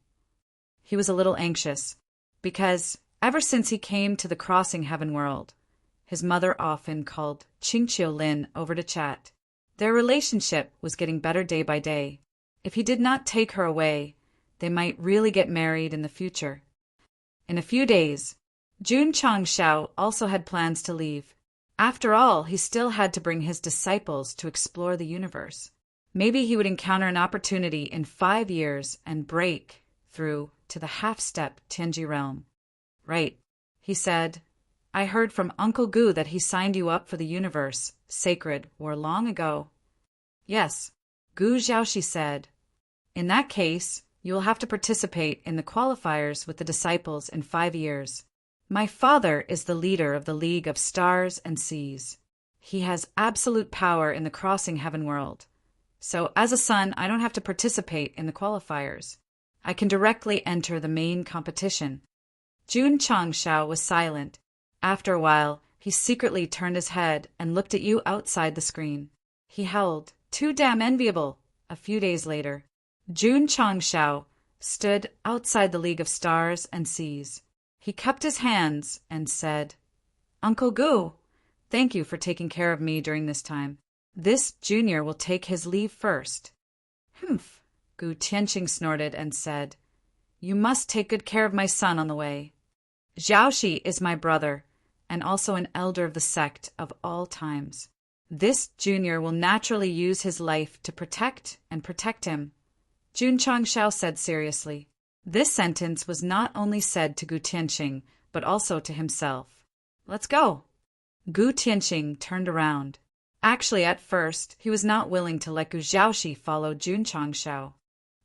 He was a little anxious, because ever since he came to the crossing heaven world, his mother often called Qingqiu Lin over to chat. Their relationship was getting better day by day. If he did not take her away, they might really get married in the future. In a few days, Jun Changshao also had plans to leave. After all, he still had to bring his disciples to explore the universe. Maybe he would encounter an opportunity in 5 years and break through to the half-step Tianji realm. "Right," he said. "I heard from Uncle Gu that he signed you up for the universe, sacred war long ago." "Yes," Gu Xiaoxi said. "In that case, you will have to participate in the qualifiers with the disciples in 5 years. My father is the leader of the League of Stars and Seas. He has absolute power in the crossing heaven world. So as a son, I don't have to participate in the qualifiers. I can directly enter the main competition." Jun Changshao was silent. After a while, he secretly turned his head and looked at you outside the screen. He howled, "Too damn enviable." A few days later, Jun Changshao stood outside the League of Stars and Seas. He cupped his hands and said, "Uncle Gu, thank you for taking care of me during this time. This junior will take his leave first." "Humph," Gu Tianqing snorted and said, "You must take good care of my son on the way. Xiaoxi is my brother, and also an elder of the sect of all times. This junior will naturally use his life to protect him." Jun Changshao said seriously. This sentence was not only said to Gu Tianqing, but also to himself. "Let's go." Gu Tianqing turned around. Actually, at first, he was not willing to let Gu Xiaoxi follow Jun Changshao.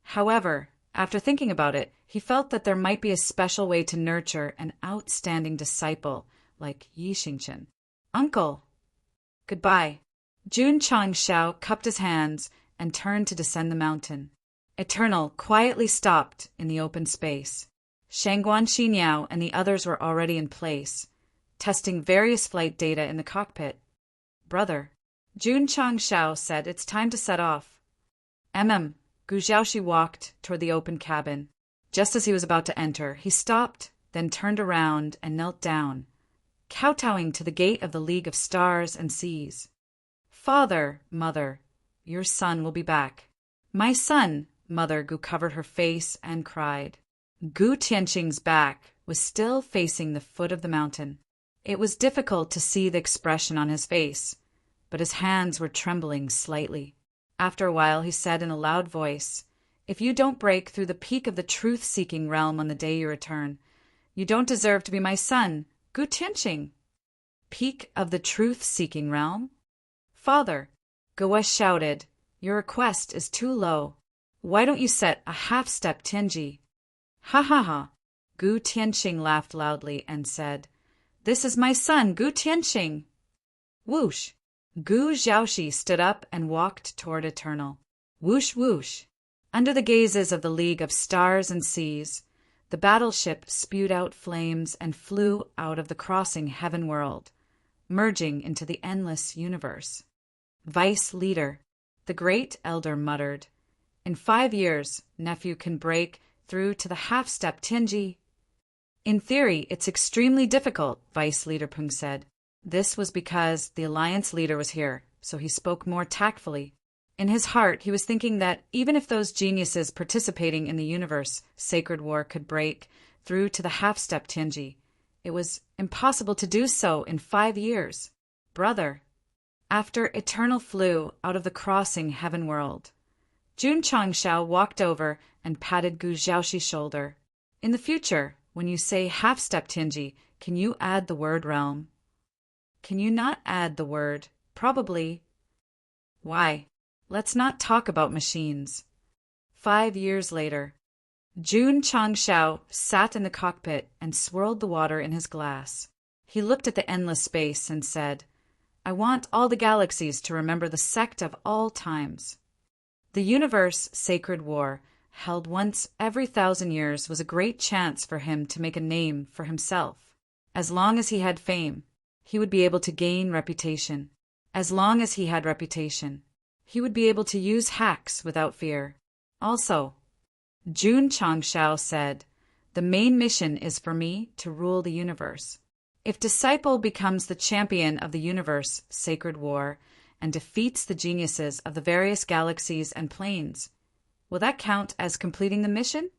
However, after thinking about it, he felt that there might be a special way to nurture an outstanding disciple like Yi Xingchen. "Uncle." "Goodbye." Jun Changshao cupped his hands and turned to descend the mountain. Eternal quietly stopped in the open space. Shangguan Xiniao and the others were already in place, testing various flight data in the cockpit. "Brother," Jun Changshao said, "it's time to set off." Gu Xiaoxi walked toward the open cabin. Just as he was about to enter, he stopped, then turned around and knelt down, kowtowing to the gate of the League of Stars and Seas. "Father, Mother, your son will be back." "My son," Mother Gu covered her face and cried. Gu Tianqing's back was still facing the foot of the mountain. It was difficult to see the expression on his face, but his hands were trembling slightly. After a while, he said in a loud voice, "If you don't break through the peak of the truth-seeking realm on the day you return, you don't deserve to be my son, Gu Tianqing." "Peak of the truth-seeking realm?" "Father," Gu shouted, "your request is too low. Why don't you set a half-step Tianji?" "Ha ha ha!" Gu Tianqing laughed loudly and said, "This is my son, Gu Tianqing." Whoosh! Gu Xiaoxi stood up and walked toward Eternal. Whoosh whoosh! Under the gazes of the League of Stars and Seas, the battleship spewed out flames and flew out of the crossing heaven world, merging into the endless universe. "Vice leader," the great elder muttered. "In 5 years, nephew can break through to the half-step Tianji." "In theory, it's extremely difficult," Vice Leader Peng said. This was because the Alliance leader was here, so he spoke more tactfully. In his heart, he was thinking that even if those geniuses participating in the universe sacred war could break through to the half-step Tianji, it was impossible to do so in 5 years. "Brother." After Eternal flew out of the crossing heaven world, Jun Changshao walked over and patted Gu Xiaoxi's shoulder. In the future, when you say half-step Tianji, can you add the word realm? Can you not add the word probably? Why? Let's not talk about machines. 5 years later, Jun Changshao sat in the cockpit and swirled the water in his glass. He looked at the endless space and said, I want all the galaxies to remember the Sect of all times. The universe sacred war, held once every 1,000 years, was a great chance for him to make a name for himself. As long as he had fame, he would be able to gain reputation. As long as he had reputation, he would be able to use hacks without fear. Also, Jun Changshao said, the main mission is for me to rule the universe. If Disciple becomes the champion of the universe sacred war and defeats the geniuses of the various galaxies and planes, will that count as completing the mission?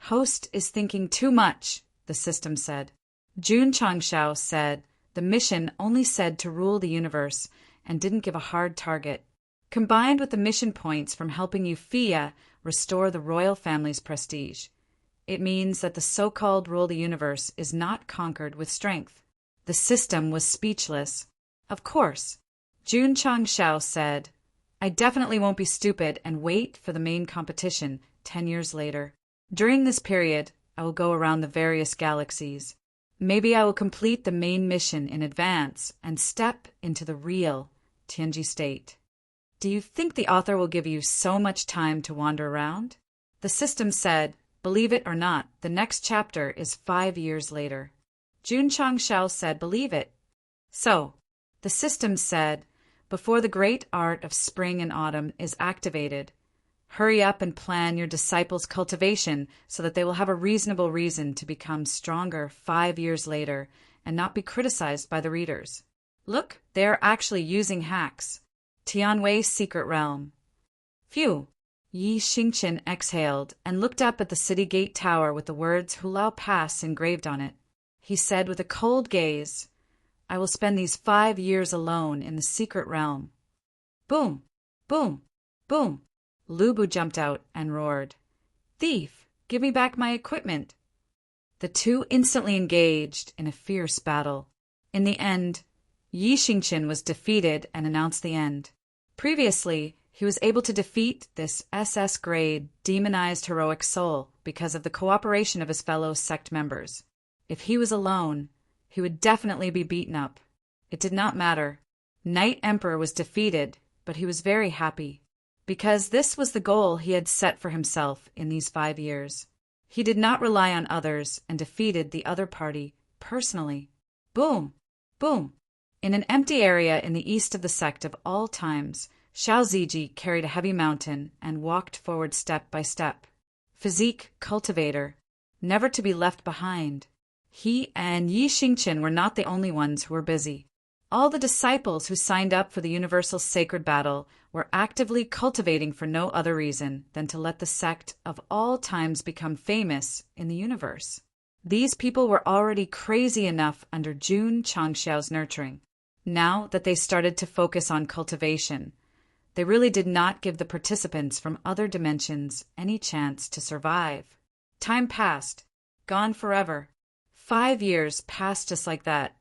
Host is thinking too much, the system said. Jun Changshao said the mission only said to rule the universe and didn't give a hard target. Combined with the mission points from helping Euphia restore the royal family's prestige, it means that the so-called rule the universe is not conquered with strength. The system was speechless. Of course, Jun Changshao said, I definitely won't be stupid and wait for the main competition 10 years later. During this period, I will go around the various galaxies. Maybe I will complete the main mission in advance and step into the real Tianji state. Do you think the author will give you so much time to wander around? The system said, believe it or not, the next chapter is 5 years later. Jun Changshao said, believe it. So, the system said, before the great art of spring and autumn is activated, hurry up and plan your disciples' cultivation so that they will have a reasonable reason to become stronger 5 years later and not be criticized by the readers. Look, they are actually using hacks. Tianwei's secret realm. Phew! Yi Xingqian exhaled and looked up at the city gate tower with the words Hulao Pass engraved on it. He said with a cold gaze, I will spend these 5 years alone in the secret realm. Boom! Boom! Boom! Lubu jumped out and roared, Thief! Give me back my equipment! The two instantly engaged in a fierce battle. In the end, Yi Xingqian was defeated and announced the end. Previously, he was able to defeat this SS-grade, demonized heroic soul because of the cooperation of his fellow sect members. If he was alone, he would definitely be beaten up. It did not matter. Night Emperor was defeated, but he was very happy, because this was the goal he had set for himself in these 5 years. He did not rely on others and defeated the other party personally. Boom! Boom! In an empty area in the east of the Sect of all times, Xiao Ziji carried a heavy mountain and walked forward step by step. Physique cultivator, never to be left behind. He and Yi Xingqian were not the only ones who were busy. All the disciples who signed up for the universal sacred battle were actively cultivating for no other reason than to let the Sect of all times become famous in the universe. These people were already crazy enough under Jun Changshao's nurturing. Now that they started to focus on cultivation, they really did not give the participants from other dimensions any chance to survive. Time passed, gone forever. 5 years passed just like that.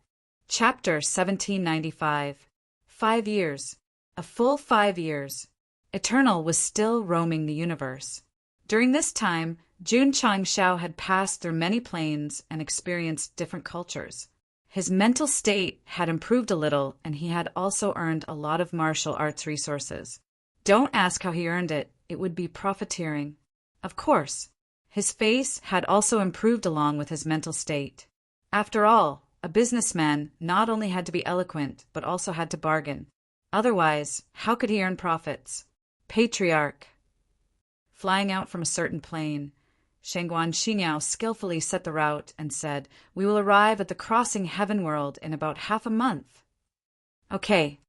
Chapter 1795. 5 years. A full 5 years. Eternal was still roaming the universe. During this time, Jun Changshao had passed through many planes and experienced different cultures. His mental state had improved a little, and he had also earned a lot of martial arts resources. Don't ask how he earned it. It would be profiteering. Of course, his face had also improved along with his mental state. After all, a businessman not only had to be eloquent, but also had to bargain. Otherwise, how could he earn profits? Patriarch. Flying out from a certain plane, Shengguan Xiniao skillfully set the route and said, We will arrive at the crossing heaven world in about half a month. Okay.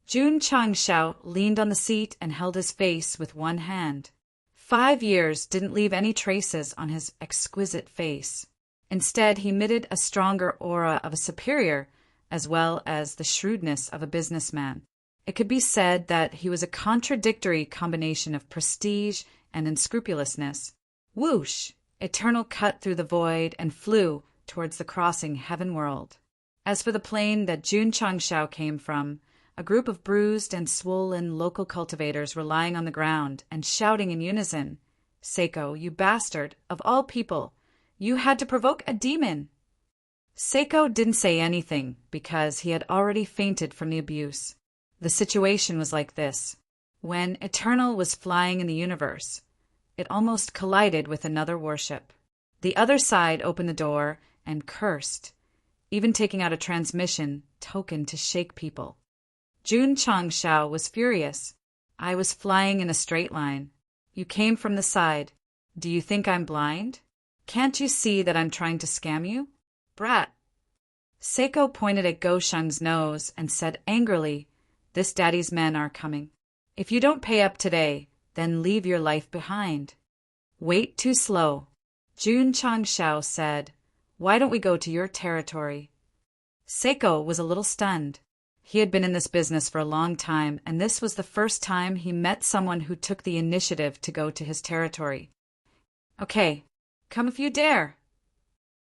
Jun Changshao leaned on the seat and held his face with one hand. 5 years didn't leave any traces on his exquisite face. Instead, he emitted a stronger aura of a superior, as well as the shrewdness of a businessman. It could be said that he was a contradictory combination of prestige and unscrupulousness. Whoosh! Eternal cut through the void and flew towards the crossing heaven world. As for the plane that Jun Changshao came from, a group of bruised and swollen local cultivators were lying on the ground and shouting in unison, "Seiko, you bastard, of all people, you had to provoke a demon!" Seiko didn't say anything because he had already fainted from the abuse. The situation was like this. When Eternal was flying in the universe, it almost collided with another warship. The other side opened the door and cursed, even taking out a transmission token to shake people. Jun Changshao was furious. "I was flying in a straight line. You came from the side. Do you think I'm blind? Can't you see that I'm trying to scam you? Brat!" Seiko pointed at Go Sheng's nose and said angrily, "This daddy's men are coming. If you don't pay up today, then leave your life behind." "Wait too slow." Jun Changshao said, "Why don't we go to your territory?" Seiko was a little stunned. He had been in this business for a long time, and this was the first time he met someone who took the initiative to go to his territory. "Okay, come if you dare."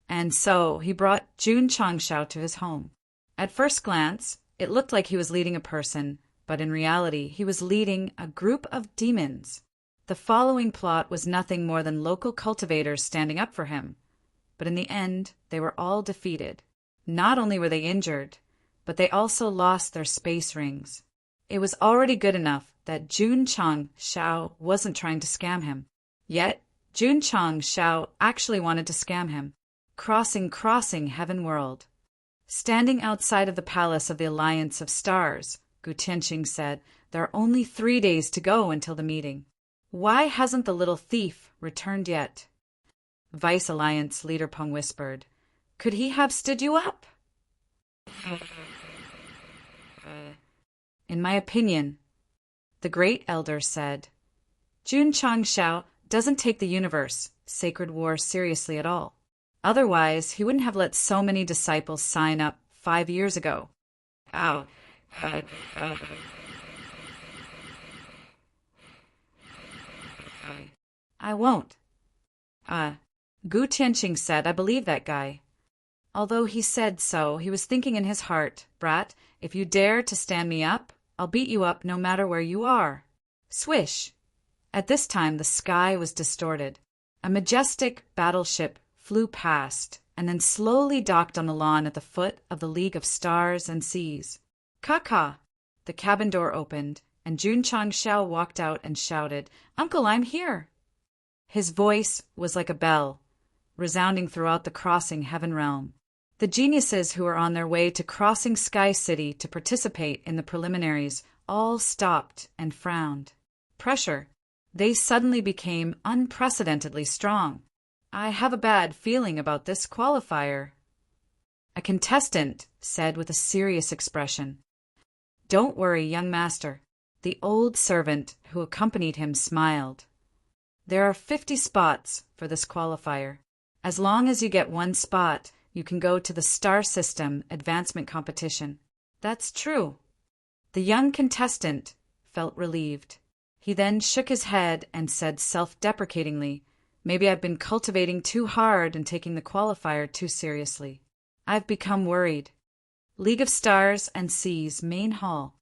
And so he brought Jun Changshao to his home. At first glance, it looked like he was leading a person, but in reality, he was leading a group of demons. The following plot was nothing more than local cultivators standing up for him. But in the end, they were all defeated. Not only were they injured, but they also lost their space rings. It was already good enough that Jun Changshao wasn't trying to scam him. Yet, Jun Changshao actually wanted to scam him. Crossing heaven world. Standing outside of the palace of the Alliance of Stars, Gu Tianqing said, "There are only 3 days to go until the meeting. Why hasn't the little thief returned yet?" Vice Alliance leader Peng whispered, "Could he have stood you up?" "In my opinion," the great elder said, "Jun Changshao doesn't take the universe, sacred war, seriously at all. Otherwise, he wouldn't have let so many disciples sign up 5 years ago." Ow. "I won't." Gu Tianqing said, "I believe that guy." Although he said so, he was thinking in his heart, "Brat, if you dare to stand me up, I'll beat you up no matter where you are." Swish! At this time, the sky was distorted. A majestic battleship flew past and then slowly docked on the lawn at the foot of the League of Stars and Seas. "Kaka!" The cabin door opened, and Jun Changshao walked out and shouted, "Uncle, I'm here!" His voice was like a bell, resounding throughout the crossing heaven realm. The geniuses who were on their way to Crossing Sky City to participate in the preliminaries all stopped and frowned. Pressure. They suddenly became unprecedentedly strong. "I have a bad feeling about this qualifier," a contestant said with a serious expression. "Don't worry, young master." The old servant who accompanied him smiled. "There are 50 spots for this qualifier. As long as you get 1 spot, you can go to the Star System Advancement Competition." "That's true." The young contestant felt relieved. He then shook his head and said self-deprecatingly, "Maybe I've been cultivating too hard and taking the qualifier too seriously. I've become worried." League of Stars and Seas main hall.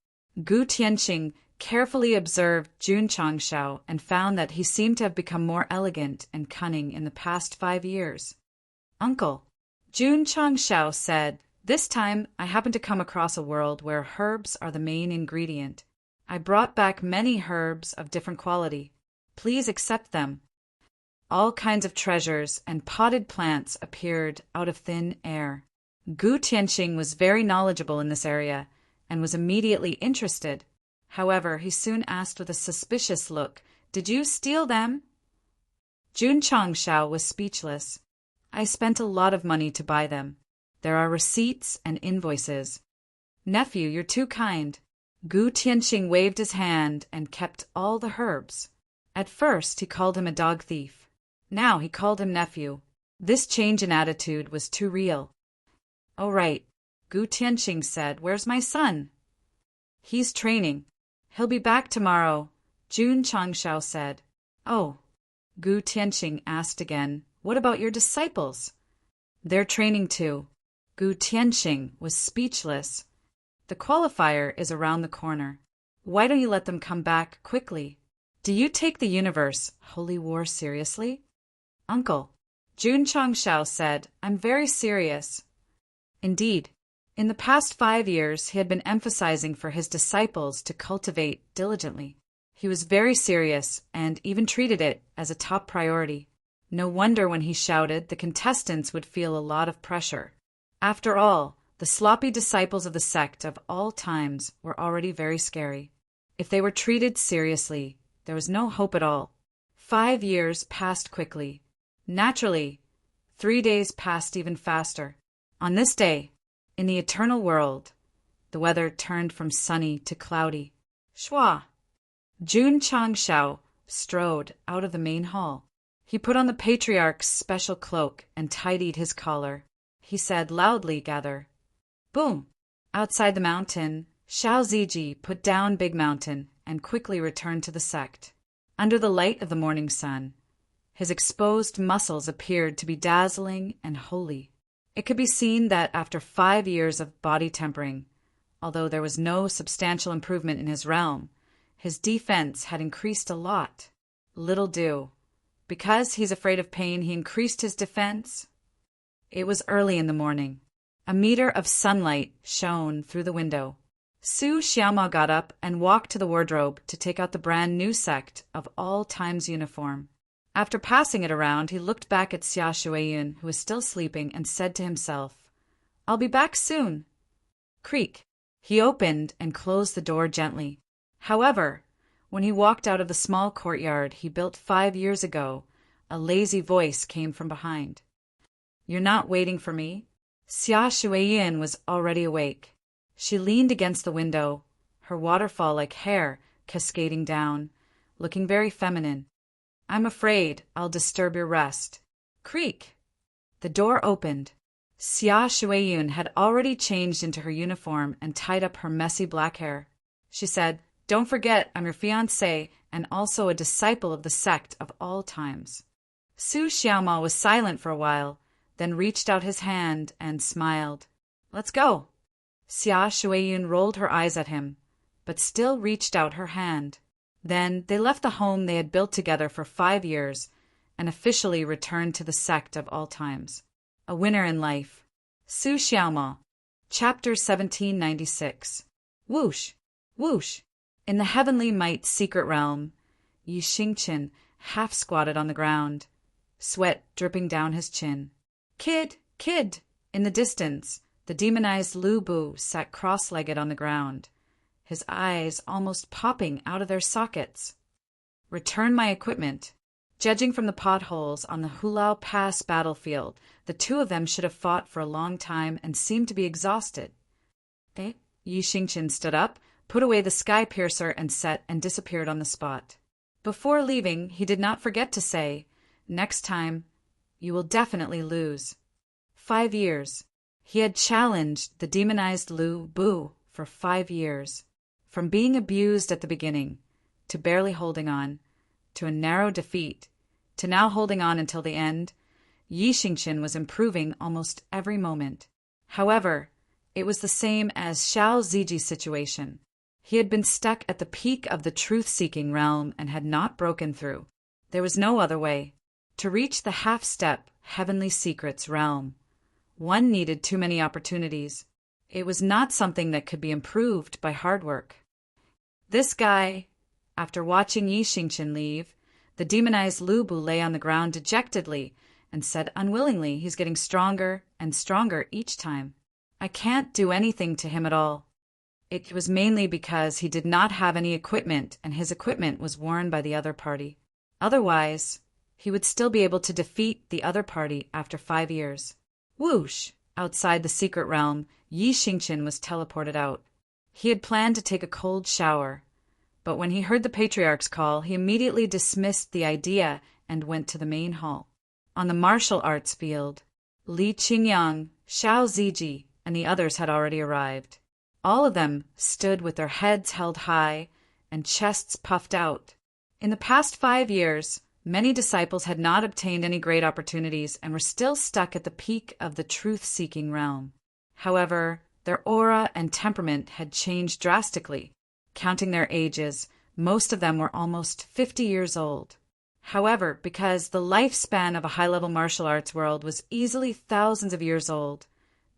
Gu Tianqing carefully observed Jun Changshao and found that he seemed to have become more elegant and cunning in the past 5 years. "Uncle," Jun Changshao said, "this time I happened to come across a world where herbs are the main ingredient. I brought back many herbs of different quality. Please accept them." All kinds of treasures and potted plants appeared out of thin air. Gu Tianqing was very knowledgeable in this area and was immediately interested. However, he soon asked with a suspicious look, "Did you steal them?" Jun Changshao was speechless. "I spent a lot of money to buy them. There are receipts and invoices." "Nephew, you're too kind." Gu Tianqing waved his hand and kept all the herbs. At first, he called him a dog thief. Now he called him nephew. This change in attitude was too real. "Oh, right," Gu Tianqing said. "Where's my son?" He's training. He'll be back tomorrow, Jun Changshao said. Oh, Gu Tianqing asked again. What about your disciples? They're training too. Gu Tianqing was speechless. The qualifier is around the corner. Why don't you let them come back quickly? Do you take the universe, holy war, seriously? Uncle, Jun Changshao said, I'm very serious. Indeed, in the past 5 years he had been emphasizing for his disciples to cultivate diligently. He was very serious and even treated it as a top priority. No wonder when he shouted, the contestants would feel a lot of pressure. After all, the sloppy disciples of the sect of all times were already very scary. If they were treated seriously, there was no hope at all. 5 years passed quickly. Naturally, 3 days passed even faster. On this day, in the eternal world, the weather turned from sunny to cloudy. Shwa! Jun Changshao strode out of the main hall. He put on the patriarch's special cloak and tidied his collar. He said loudly, gather. Boom! Outside the mountain, Xiao Ziji put down Big Mountain and quickly returned to the sect. Under the light of the morning sun, his exposed muscles appeared to be dazzling and holy. It could be seen that after 5 years of body tempering, although there was no substantial improvement in his realm, his defense had increased a lot. Little do. Because he's afraid of pain, he increased his defense. It was early in the morning. A meter of sunlight shone through the window. Su Xiaoma got up and walked to the wardrobe to take out the brand new Sect of all times uniform. After passing it around, he looked back at Xia Shuiyun, who was still sleeping, and said to himself, I'll be back soon. Creak. He opened and closed the door gently. However, when he walked out of the small courtyard he built 5 years ago, a lazy voice came from behind. You're not waiting for me? Xia Shuiyun was already awake. She leaned against the window, her waterfall-like hair cascading down, looking very feminine. I'm afraid I'll disturb your rest. Creak! The door opened. Xia Shuiyun had already changed into her uniform and tied up her messy black hair. She said, Don't forget I'm your fiancé and also a disciple of the sect of all times. Su Xiaoma was silent for a while, then reached out his hand and smiled. Let's go. Xia Shuiyun rolled her eyes at him, but still reached out her hand. Then they left the home they had built together for 5 years and officially returned to the sect of all times. A winner in life. Su Xiaoma. Chapter 1796. Whoosh! Whoosh! In the heavenly might's secret realm, Yi Xingqian half squatted on the ground, sweat dripping down his chin. Kid! Kid! In the distance, the demonized Lu Bu sat cross-legged on the ground, his eyes almost popping out of their sockets. Return my equipment. Judging from the potholes on the Hulao Pass battlefield, the two of them should have fought for a long time and seemed to be exhausted. Yi Xingqian stood up, put away the sky piercer and disappeared on the spot. Before leaving, he did not forget to say, Next time, you will definitely lose. 5 years. He had challenged the demonized Lu Bu for 5 years. From being abused at the beginning, to barely holding on, to a narrow defeat, to now holding on until the end, Yi Xingqian was improving almost every moment. However, it was the same as Xiao Ziji's situation. He had been stuck at the peak of the truth-seeking realm and had not broken through. There was no other way. To reach the half-step Heavenly Secrets realm, one needed too many opportunities. It was not something that could be improved by hard work. This guy, after watching Yi Xingqian leave, the demonized Lu Bu lay on the ground dejectedly and said unwillingly, he's getting stronger and stronger each time. I can't do anything to him at all. It was mainly because he did not have any equipment and his equipment was worn by the other party. Otherwise, he would still be able to defeat the other party after 5 years. Whoosh! Outside the secret realm, Yi Xingqian was teleported out. He had planned to take a cold shower, but when he heard the patriarch's call, he immediately dismissed the idea and went to the main hall. On the martial arts field, Li Qingyang, Xiao Ziji, and the others had already arrived. All of them stood with their heads held high and chests puffed out. In the past 5 years, many disciples had not obtained any great opportunities and were still stuck at the peak of the truth-seeking realm. However, their aura and temperament had changed drastically. Counting their ages, most of them were almost 50 years old. However, because the lifespan of a high-level martial arts world was easily thousands of years old,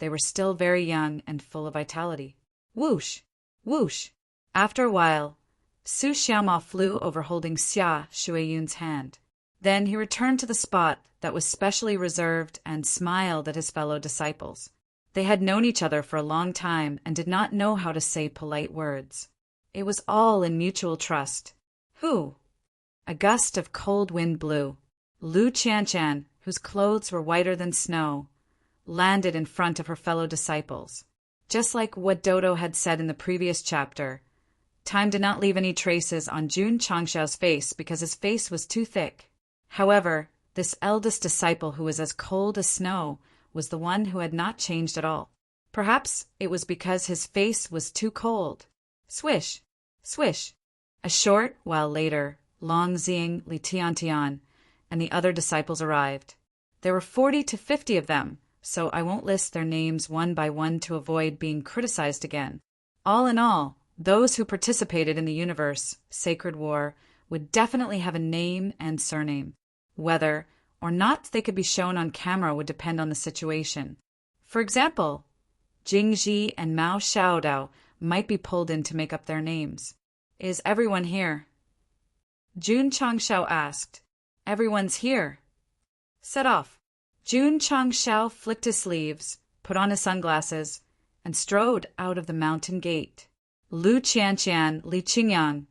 they were still very young and full of vitality. Whoosh! Whoosh! After a while, Su Xiaomao flew over holding Xia Shuiyun's hand. Then he returned to the spot that was specially reserved and smiled at his fellow disciples. They had known each other for a long time and did not know how to say polite words. It was all in mutual trust. Who? A gust of cold wind blew. Lu Qianchan, whose clothes were whiter than snow, landed in front of her fellow disciples. Just like what Dodo had said in the previous chapter, time did not leave any traces on Jun Changshao's face because his face was too thick. However, this eldest disciple who was as cold as snow was the one who had not changed at all. Perhaps it was because his face was too cold. Swish! Swish! A short while later, Long Xing, Li Tiantian, and the other disciples arrived. There were 40 to 50 of them, so I won't list their names one by one to avoid being criticized again. All in all, those who participated in the universe, Sacred War, would definitely have a name and surname. Whether or not they could be shown on camera would depend on the situation. For example, Jing Ji and Mao Xiaodao might be pulled in to make up their names. Is everyone here? Jun Changshao asked. Everyone's here. Set off. Jun Changshao flicked his sleeves, put on his sunglasses, and strode out of the mountain gate. Lu Qianqian, Li Qingyang,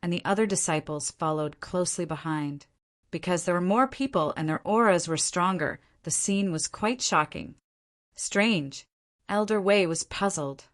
and the other disciples followed closely behind. Because there were more people and their auras were stronger, the scene was quite shocking. Strange. Elder Wei was puzzled.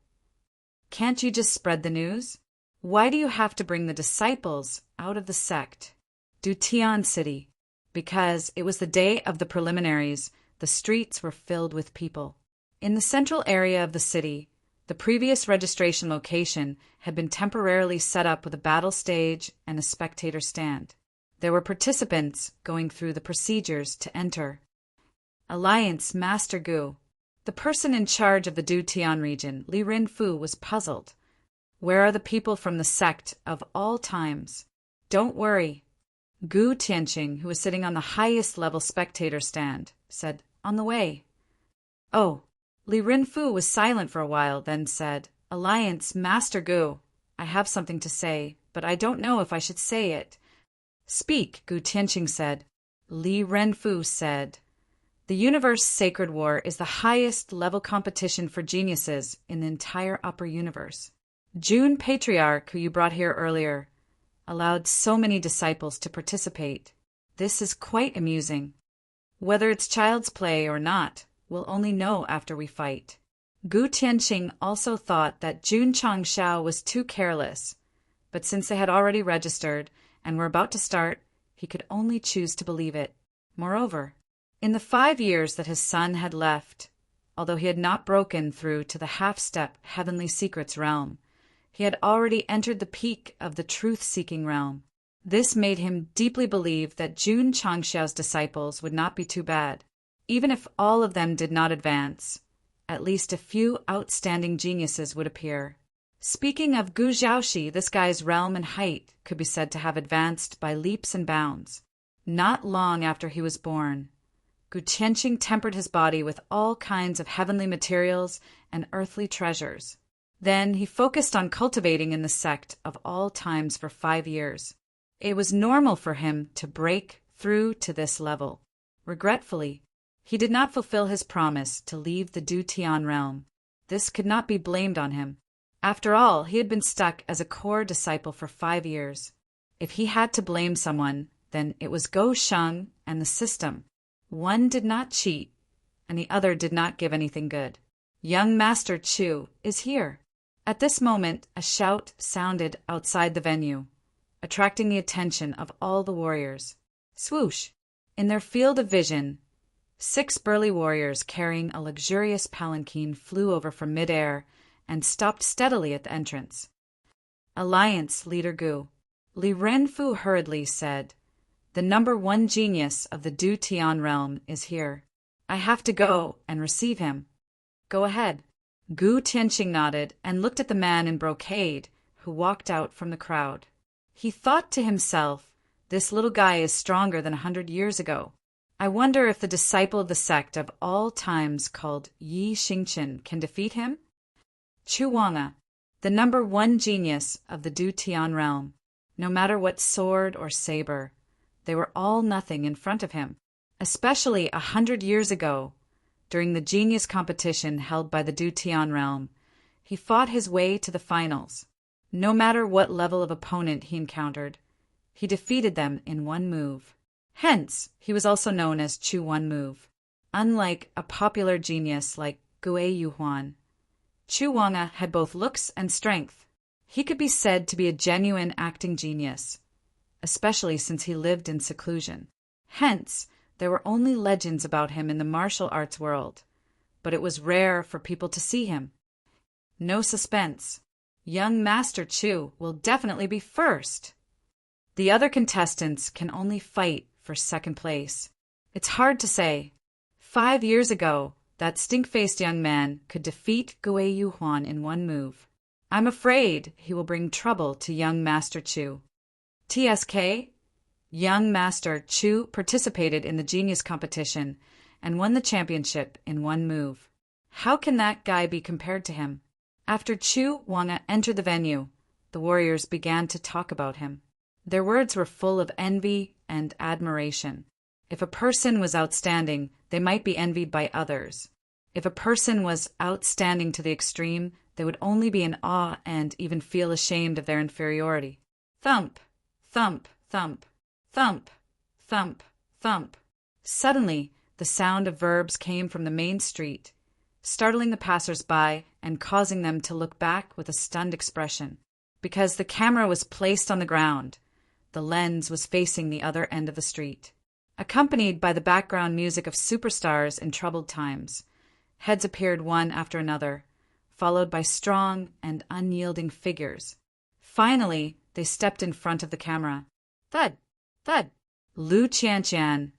Can't you just spread the news? Why do you have to bring the disciples out of the sect? Dutian City. Because it was the day of the preliminaries, the streets were filled with people. In the central area of the city, the previous registration location had been temporarily set up with a battle stage and a spectator stand. There were participants going through the procedures to enter. Alliance Master Gu. The person in charge of the Dutian region, Li Rinfu, was puzzled. Where are the people from the sect of all times? Don't worry. Gu Tianqing, who was sitting on the highest level spectator stand, said, On the way. Oh, Li Rinfu was silent for a while, then said, Alliance Master Gu, I have something to say, but I don't know if I should say it. Speak, Gu Tianqing said. Li Renfu said, The Universe Sacred War is the highest level competition for geniuses in the entire upper universe. June Patriarch, who you brought here earlier, allowed so many disciples to participate. This is quite amusing. Whether it's child's play or not, we'll only know after we fight. Gu Tianqing also thought that Jun Changshao was too careless, but since they had already registered and were about to start, he could only choose to believe it. Moreover, in the 5 years that his son had left, although he had not broken through to the half-step Heavenly Secrets realm, he had already entered the peak of the truth-seeking realm. This made him deeply believe that Jun Changshao's disciples would not be too bad. Even if all of them did not advance, at least a few outstanding geniuses would appear. Speaking of Gu Zhaoxi, this guy's realm and height could be said to have advanced by leaps and bounds. Not long after he was born, Gu Tianqing tempered his body with all kinds of heavenly materials and earthly treasures. Then he focused on cultivating in the sect of all times for 5 years. It was normal for him to break through to this level. Regretfully, he did not fulfill his promise to leave the Dutian realm. This could not be blamed on him. After all, he had been stuck as a core disciple for 5 years. If he had to blame someone, then it was Go Sheng and the system. One did not cheat, and the other did not give anything good. Young Master Chu is here. At this moment, a shout sounded outside the venue, attracting the attention of all the warriors. Swoosh! In their field of vision, 6 burly warriors carrying a luxurious palanquin flew over from midair and stopped steadily at the entrance. Alliance Leader Gu. Li Renfu hurriedly said, "The #1 genius of the Du Tian realm is here. I have to go and receive him." "Go ahead." Gu Tianqing nodded and looked at the man in brocade who walked out from the crowd. He thought to himself, this little guy is stronger than 100 years ago. I wonder if the disciple of the sect of all times called Yi Xingchen can defeat him? Chu Wanga, the #1 genius of the Du Tian realm. No matter what sword or saber, they were all nothing in front of him, especially 100 years ago. During the genius competition held by the Du Tian realm, he fought his way to the finals. No matter what level of opponent he encountered, he defeated them in one move. Hence, he was also known as Chu One Move. Unlike a popular genius like Gue Yuhuan, Chu Wanga had both looks and strength. He could be said to be a genuine acting genius, especially since he lived in seclusion. Hence, there were only legends about him in the martial arts world, but it was rare for people to see him. No suspense. Young Master Chu will definitely be first. The other contestants can only fight for second place. It's hard to say. 5 years ago, that stink-faced young man could defeat Gue Yuhuan in one move. I'm afraid he will bring trouble to young Master Chu. TSK? Young Master Chu participated in the genius competition and won the championship in one move. How can that guy be compared to him? After Chu Wanga entered the venue, the warriors began to talk about him. Their words were full of envy and admiration. If a person was outstanding, they might be envied by others. If a person was outstanding to the extreme, they would only be in awe and even feel ashamed of their inferiority. Thump, thump, thump. Thump, thump, thump. Suddenly, the sound of verbs came from the main street, startling the passers-by and causing them to look back with a stunned expression. Because the camera was placed on the ground, the lens was facing the other end of the street. Accompanied by the background music of superstars in troubled times, heads appeared one after another, followed by strong and unyielding figures. Finally, they stepped in front of the camera. Thud! Thud! Lu Qianqian,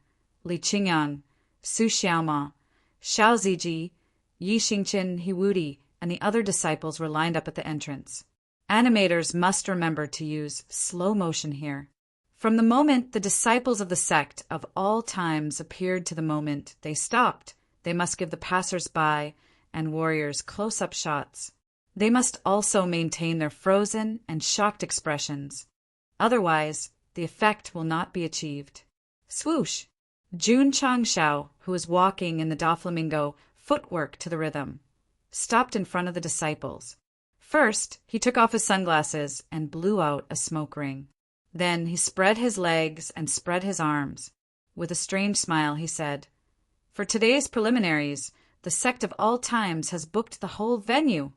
Li Qingyang, Su Xiaoma, Xiao Ziji, Yi Xingchen Hiwudi, and the other disciples were lined up at the entrance. Animators must remember to use slow motion here. From the moment the disciples of the sect of all times appeared to the moment they stopped, they must give the passers-by and warriors close-up shots. They must also maintain their frozen and shocked expressions. Otherwise, the effect will not be achieved. Swoosh! Jun Changshao, who was walking in the Doflamingo footwork to the rhythm, stopped in front of the disciples. First, he took off his sunglasses and blew out a smoke ring. Then he spread his legs and spread his arms. With a strange smile, he said, "For today's preliminaries, the sect of all times has booked the whole venue."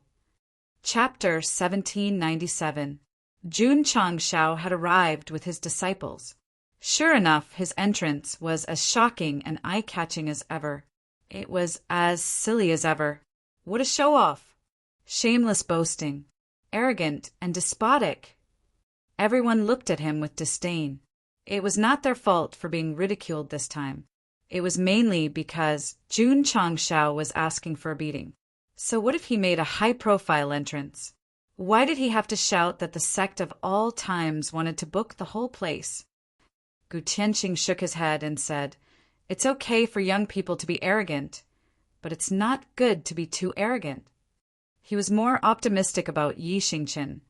Chapter 1797. Jun Changshao had arrived with his disciples. Sure enough, his entrance was as shocking and eye-catching as ever. It was as silly as ever. What a show-off! Shameless boasting, arrogant and despotic. Everyone looked at him with disdain. It was not their fault for being ridiculed this time. It was mainly because Jun Changshao was asking for a beating. So what if he made a high-profile entrance? Why did he have to shout that the sect of all times wanted to book the whole place? Gu Tianqing shook his head and said, "It's okay for young people to be arrogant, but it's not good to be too arrogant." He was more optimistic about Yi Xingchen,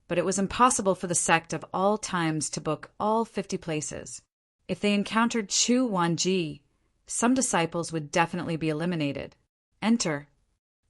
but it was impossible for the sect of all times to book all 50 places. If they encountered Chu Wanji, some disciples would definitely be eliminated. Enter.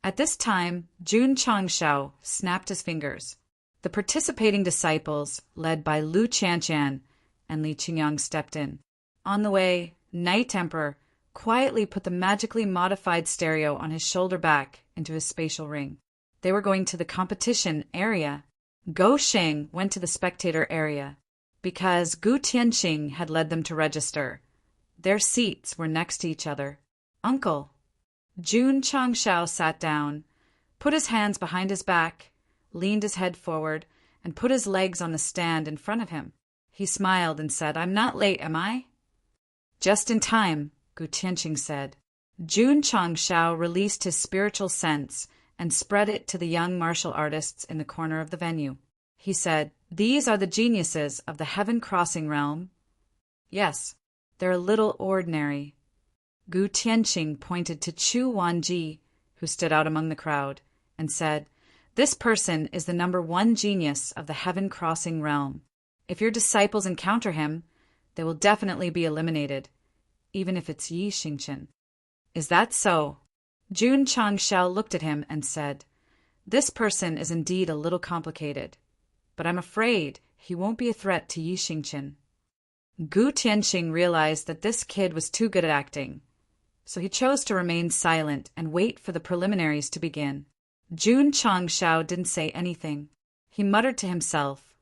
At this time, Jun Changshao snapped his fingers. The participating disciples, led by Lu Qianqian and Li Qingyang, stepped in. On the way, Night Emperor quietly put the magically modified stereo on his shoulder back into his spatial ring. They were going to the competition area. Go Sheng went to the spectator area. Because Gu Tianqing had led them to register, their seats were next to each other. "Uncle." Jun Changshao sat down, put his hands behind his back, leaned his head forward, and put his legs on the stand in front of him. He smiled and said, "I'm not late, am I?" "Just in time," Gu Tianqing said. Jun Changshao released his spiritual sense and spread it to the young martial artists in the corner of the venue. He said, "These are the geniuses of the heaven-crossing realm." "Yes, they're a little ordinary." Gu Tianqing pointed to Chu Wanji, who stood out among the crowd, and said, "This person is the #1 genius of the heaven-crossing realm. If your disciples encounter him, they will definitely be eliminated, even if it's Yi Xingchen." "Is that so?" Jun Changshao looked at him and said, "This person is indeed a little complicated, but I'm afraid he won't be a threat to Yi Xingchen." Gu Tianqing realized that this kid was too good at acting, so he chose to remain silent and wait for the preliminaries to begin. Jun Changshao didn't say anything. He muttered to himself,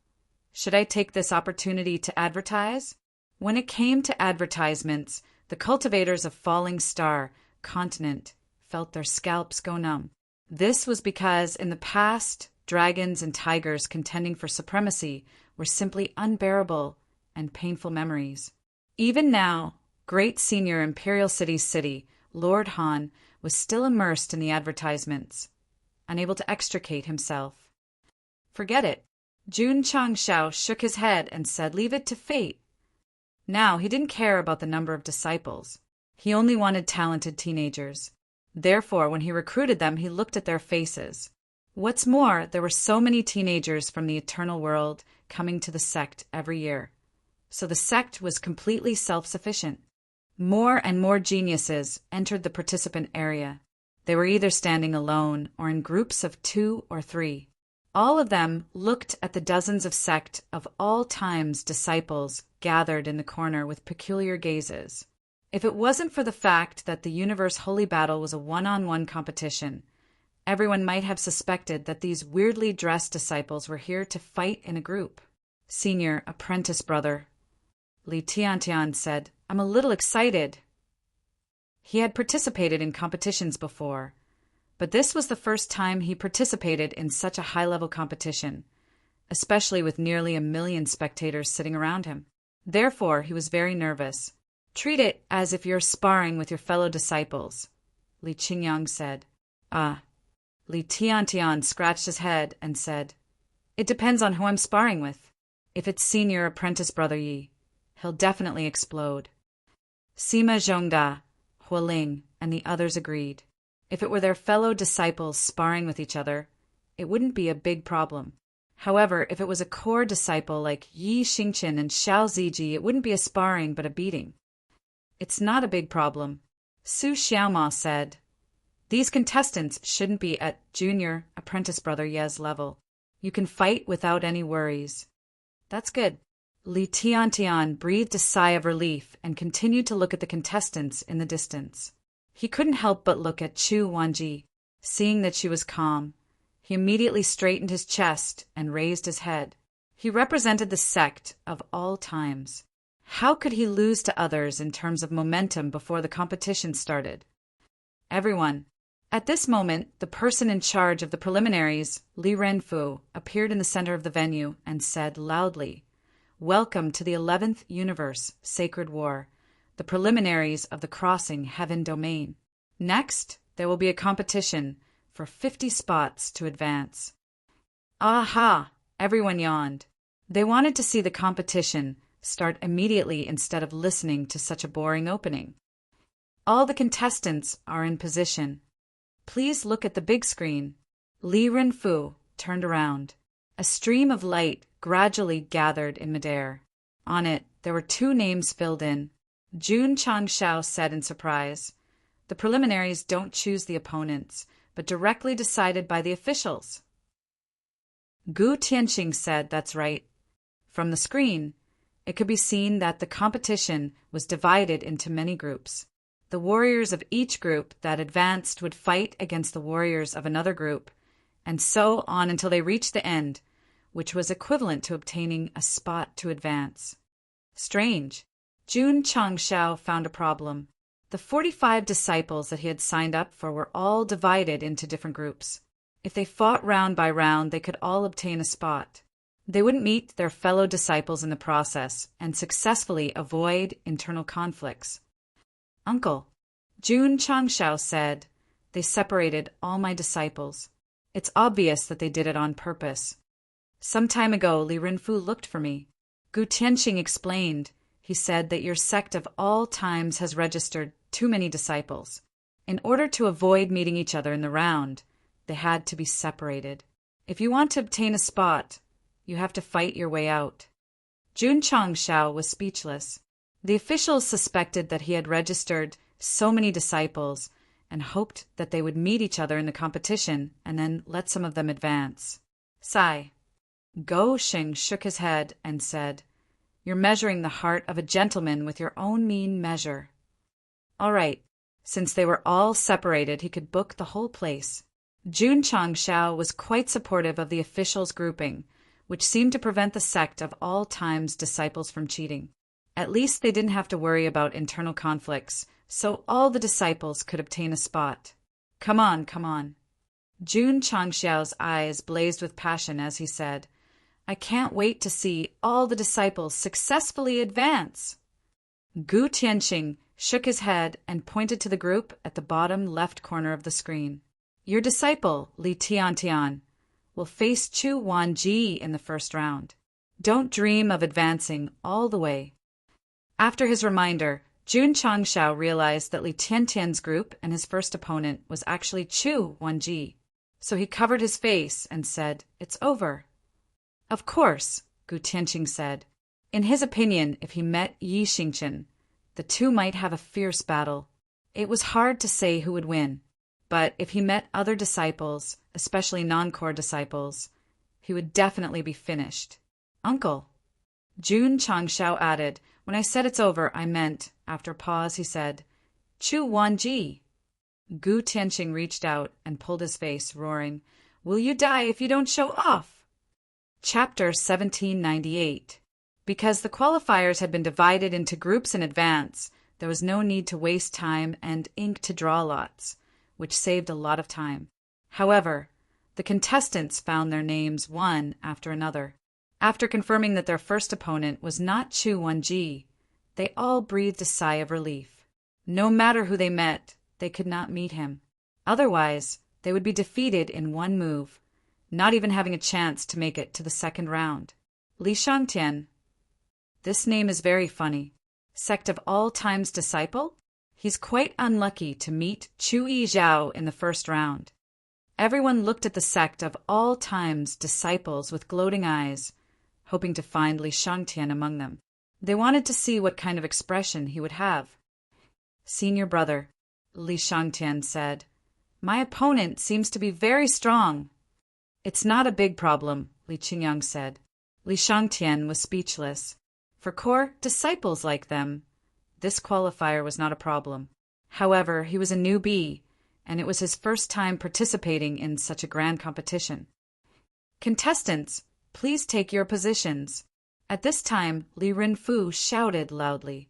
"Should I take this opportunity to advertise?" When it came to advertisements, the cultivators of Falling Star Continent felt their scalps go numb. This was because in the past, dragons and tigers contending for supremacy were simply unbearable and painful memories. Even now, great senior Imperial City's city, Lord Han, was still immersed in the advertisements, unable to extricate himself. "Forget it." Jun Changshao shook his head and said, "Leave it to fate." Now, he didn't care about the number of disciples. He only wanted talented teenagers. Therefore, when he recruited them, he looked at their faces. What's more, there were so many teenagers from the eternal world coming to the sect every year. So the sect was completely self-sufficient. More and more geniuses entered the participant area. They were either standing alone or in groups of 2 or 3. All of them looked at the dozens of sect of all times disciples gathered in the corner with peculiar gazes. If it wasn't for the fact that the Universe Holy Battle was a one-on-one competition, everyone might have suspected that these weirdly dressed disciples were here to fight in a group. "Senior apprentice brother," Li Tiantian said, "I'm a little excited." He had participated in competitions before, but this was the first time he participated in such a high-level competition, especially with nearly 1 million spectators sitting around him. Therefore, he was very nervous. "Treat it as if you're sparring with your fellow disciples," Li Qingyang said. "Ah." Li Tiantian scratched his head and said, "It depends on who I'm sparring with. If it's senior apprentice brother Yi, he'll definitely explode." Sima Zhongda, Hualing, and the others agreed. If it were their fellow disciples sparring with each other, it wouldn't be a big problem. However, if it was a core disciple like Yi Xingchen and Xiao Ziji, it wouldn't be a sparring but a beating. "It's not a big problem," Su Xiaoma said. "These contestants shouldn't be at junior apprentice brother Ye's level. You can fight without any worries." "That's good." Li Tiantian breathed a sigh of relief and continued to look at the contestants in the distance. He couldn't help but look at Chu Wanji. Seeing that she was calm, he immediately straightened his chest and raised his head. He represented the sect of all times. How could he lose to others in terms of momentum before the competition started? "Everyone." At this moment, the person in charge of the preliminaries, Li Renfu, appeared in the center of the venue and said loudly, "Welcome to the 11th Universe, Sacred War, the preliminaries of the Crossing Heaven Domain. Next, there will be a competition for 50 spots to advance." Aha! Everyone yawned. They wanted to see the competition start immediately instead of listening to such a boring opening. "All the contestants are in position. Please look at the big screen." Li Renfu turned around. A stream of light gradually gathered in midair. On it, there were 2 names filled in. Jun Changshao said in surprise, "The preliminaries don't choose the opponents, but directly decided by the officials." Gu Tianqing said, "That's right." From the screen, it could be seen that the competition was divided into many groups. The warriors of each group that advanced would fight against the warriors of another group, and so on until they reached the end, which was equivalent to obtaining a spot to advance. Strange. Jun Changshao found a problem. The 45 disciples that he had signed up for were all divided into different groups. If they fought round by round, they could all obtain a spot. They wouldn't meet their fellow disciples in the process and successfully avoid internal conflicts. Uncle, Jun Changshao said, they separated all my disciples. It's obvious that they did it on purpose. Some time ago, Li Rinfu looked for me. Gu Tianxing explained. He said that your sect of all times has registered too many disciples. In order to avoid meeting each other in the round, they had to be separated. If you want to obtain a spot, you have to fight your way out. Jun Changshao was speechless. The officials suspected that he had registered so many disciples and hoped that they would meet each other in the competition and then let some of them advance. Sigh. Go Shing shook his head and said, You're measuring the heart of a gentleman with your own mean measure. All right. Since they were all separated, he could book the whole place. Jun Changshao was quite supportive of the officials' grouping, which seemed to prevent the sect of all times disciples from cheating. At least they didn't have to worry about internal conflicts, so all the disciples could obtain a spot. Come on, come on. Jun Changshao's eyes blazed with passion as he said, I can't wait to see all the disciples successfully advance. Gu Tianxing shook his head and pointed to the group at the bottom left corner of the screen. Your disciple, Li Tiantian, will face Chu Wanji in the first round. Don't dream of advancing all the way. After his reminder, Jun Changshao realized that Li Tiantian's group and his first opponent was actually Chu Wanji. So he covered his face and said, It's over. Of course, Gu Tianxing said. In his opinion, if he met Yi Xingchen, the two might have a fierce battle. It was hard to say who would win, but if he met other disciples, especially non-core disciples, he would definitely be finished. Uncle, Jun Changshao added, when I said it's over, I meant, after a pause, he said, Chu Wanji. Gu Tianxing reached out and pulled his face, roaring, Will you die if you don't show off? Chapter 1798. Because the qualifiers had been divided into groups in advance, there was no need to waste time and ink to draw lots, which saved a lot of time. However, the contestants found their names one after another. After confirming that their first opponent was not Chu Wanji, they all breathed a sigh of relief. No matter who they met, they could not meet him. Otherwise, they would be defeated in one move, not even having a chance to make it to the second round. Li Shangtian. This name is very funny. Sect of all times disciple? He's quite unlucky to meet Chu Yizhao in the first round. Everyone looked at the sect of all times disciples with gloating eyes, hoping to find Li Shangtian among them. They wanted to see what kind of expression he would have. Senior brother, Li Shangtian said, My opponent seems to be very strong. It's not a big problem, Li Qingyang said. Li Shangtian was speechless. For core disciples like them, this qualifier was not a problem. However, he was a newbie, and it was his first time participating in such a grand competition. Contestants, please take your positions. At this time, Li Rinfu shouted loudly.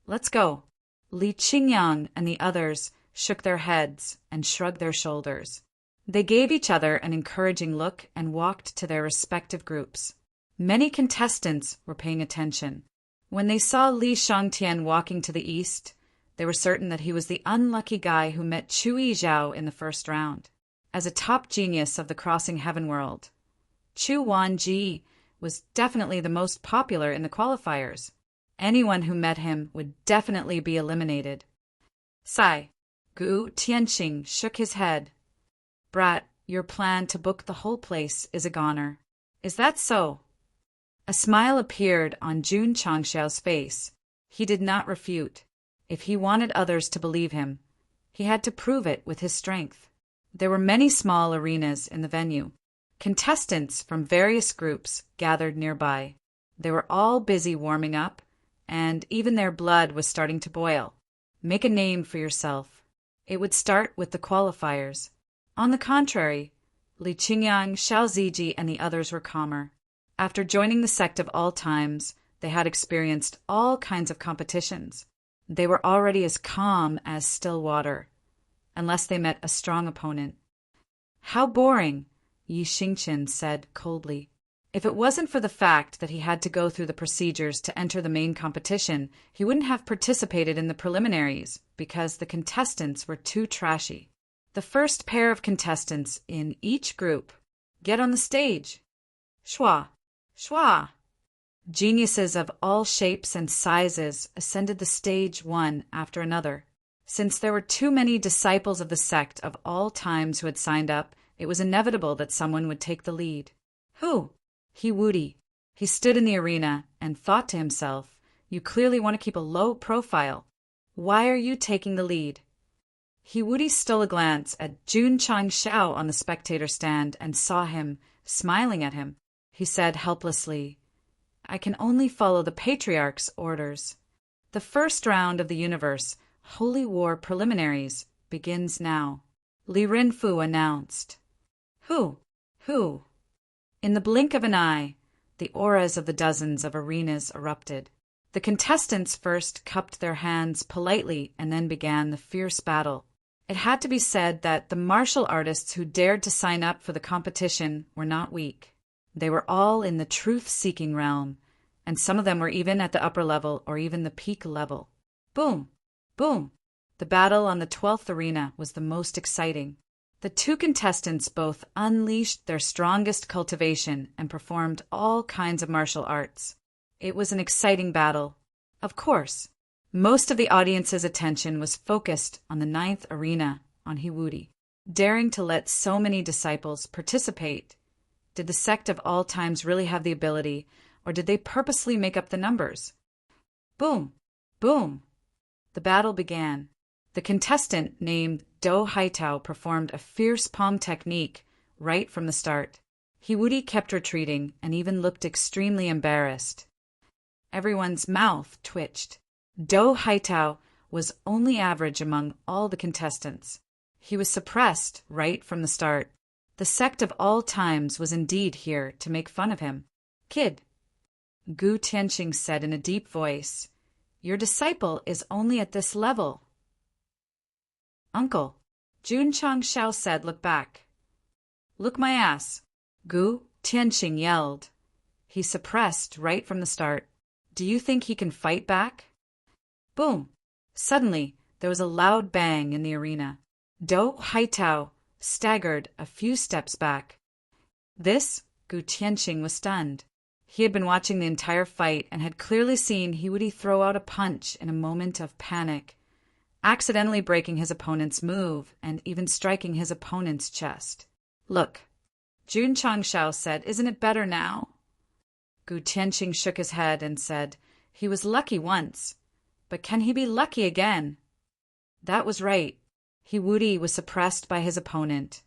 Let's go. Li Qingyang and the others shook their heads and shrugged their shoulders. They gave each other an encouraging look and walked to their respective groups. Many contestants were paying attention. When they saw Li Shangtian walking to the east, they were certain that he was the unlucky guy who met Chu Yizhao in the first round. As a top genius of the crossing heaven world, Chu Wanji was definitely the most popular in the qualifiers. Anyone who met him would definitely be eliminated. Sigh. Gu Tianxing shook his head. Brat, your plan to book the whole place is a goner. Is that so? A smile appeared on Jun Changshao's face. He did not refute. If he wanted others to believe him, he had to prove it with his strength. There were many small arenas in the venue. Contestants from various groups gathered nearby. They were all busy warming up, and even their blood was starting to boil. Make a name for yourself. It would start with the qualifiers. On the contrary, Li Qingyang, Xiao Ziji, and the others were calmer. After joining the sect of all times, they had experienced all kinds of competitions. They were already as calm as still water, unless they met a strong opponent. How boring, Yi Xingqian said coldly. If it wasn't for the fact that he had to go through the procedures to enter the main competition, he wouldn't have participated in the preliminaries because the contestants were too trashy. The first pair of contestants in each group, get on the stage. Shwa, shwa. Geniuses of all shapes and sizes ascended the stage one after another. Since there were too many disciples of the sect of all times who had signed up, it was inevitable that someone would take the lead. Who? He Woody. He stood in the arena and thought to himself, "You clearly want to keep a low profile. Why are you taking the lead?" He Woody stole a glance at Jun Changshao on the spectator stand and saw him, smiling at him. He said helplessly, "I can only follow the Patriarch's orders. The first round of the universe, Holy War Preliminaries, begins now," Li Renfu announced. Who? In the blink of an eye, the auras of the dozens of arenas erupted. The contestants first cupped their hands politely and then began the fierce battle. It had to be said that the martial artists who dared to sign up for the competition were not weak. They were all in the truth-seeking realm, and some of them were even at the upper level or even the peak level. Boom! Boom! The battle on the 12th arena was the most exciting. The two contestants both unleashed their strongest cultivation and performed all kinds of martial arts. It was an exciting battle. Of course, most of the audience's attention was focused on the 9th arena, on Hiwudi. Daring to let so many disciples participate. Did the sect of all times really have the ability, or did they purposely make up the numbers? Boom! Boom! The battle began. The contestant named Do Haitao performed a fierce palm technique right from the start. Hiwudi kept retreating and even looked extremely embarrassed. Everyone's mouth twitched. Do Haitao was only average among all the contestants. He was suppressed right from the start. The sect of all times was indeed here to make fun of him. "Kid," Gu Tianqing said in a deep voice, "your disciple is only at this level." "Uncle," Jun Changshao said, "look back." "Look my ass," Gu Tianqing yelled. He suppressed right from the start. "Do you think he can fight back?" Boom! Suddenly, there was a loud bang in the arena. Do Haitao staggered a few steps back. This, Gu Tianqing was stunned. He had been watching the entire fight and had clearly seen Hiwudi throw out a punch in a moment of panic, accidentally breaking his opponent's move and even striking his opponent's chest. "Look," Jun Changshao said, "isn't it better now?" Gu Tianqing shook his head and said, "He was lucky once, but can he be lucky again?" That was right. Hiwudi was suppressed by his opponent,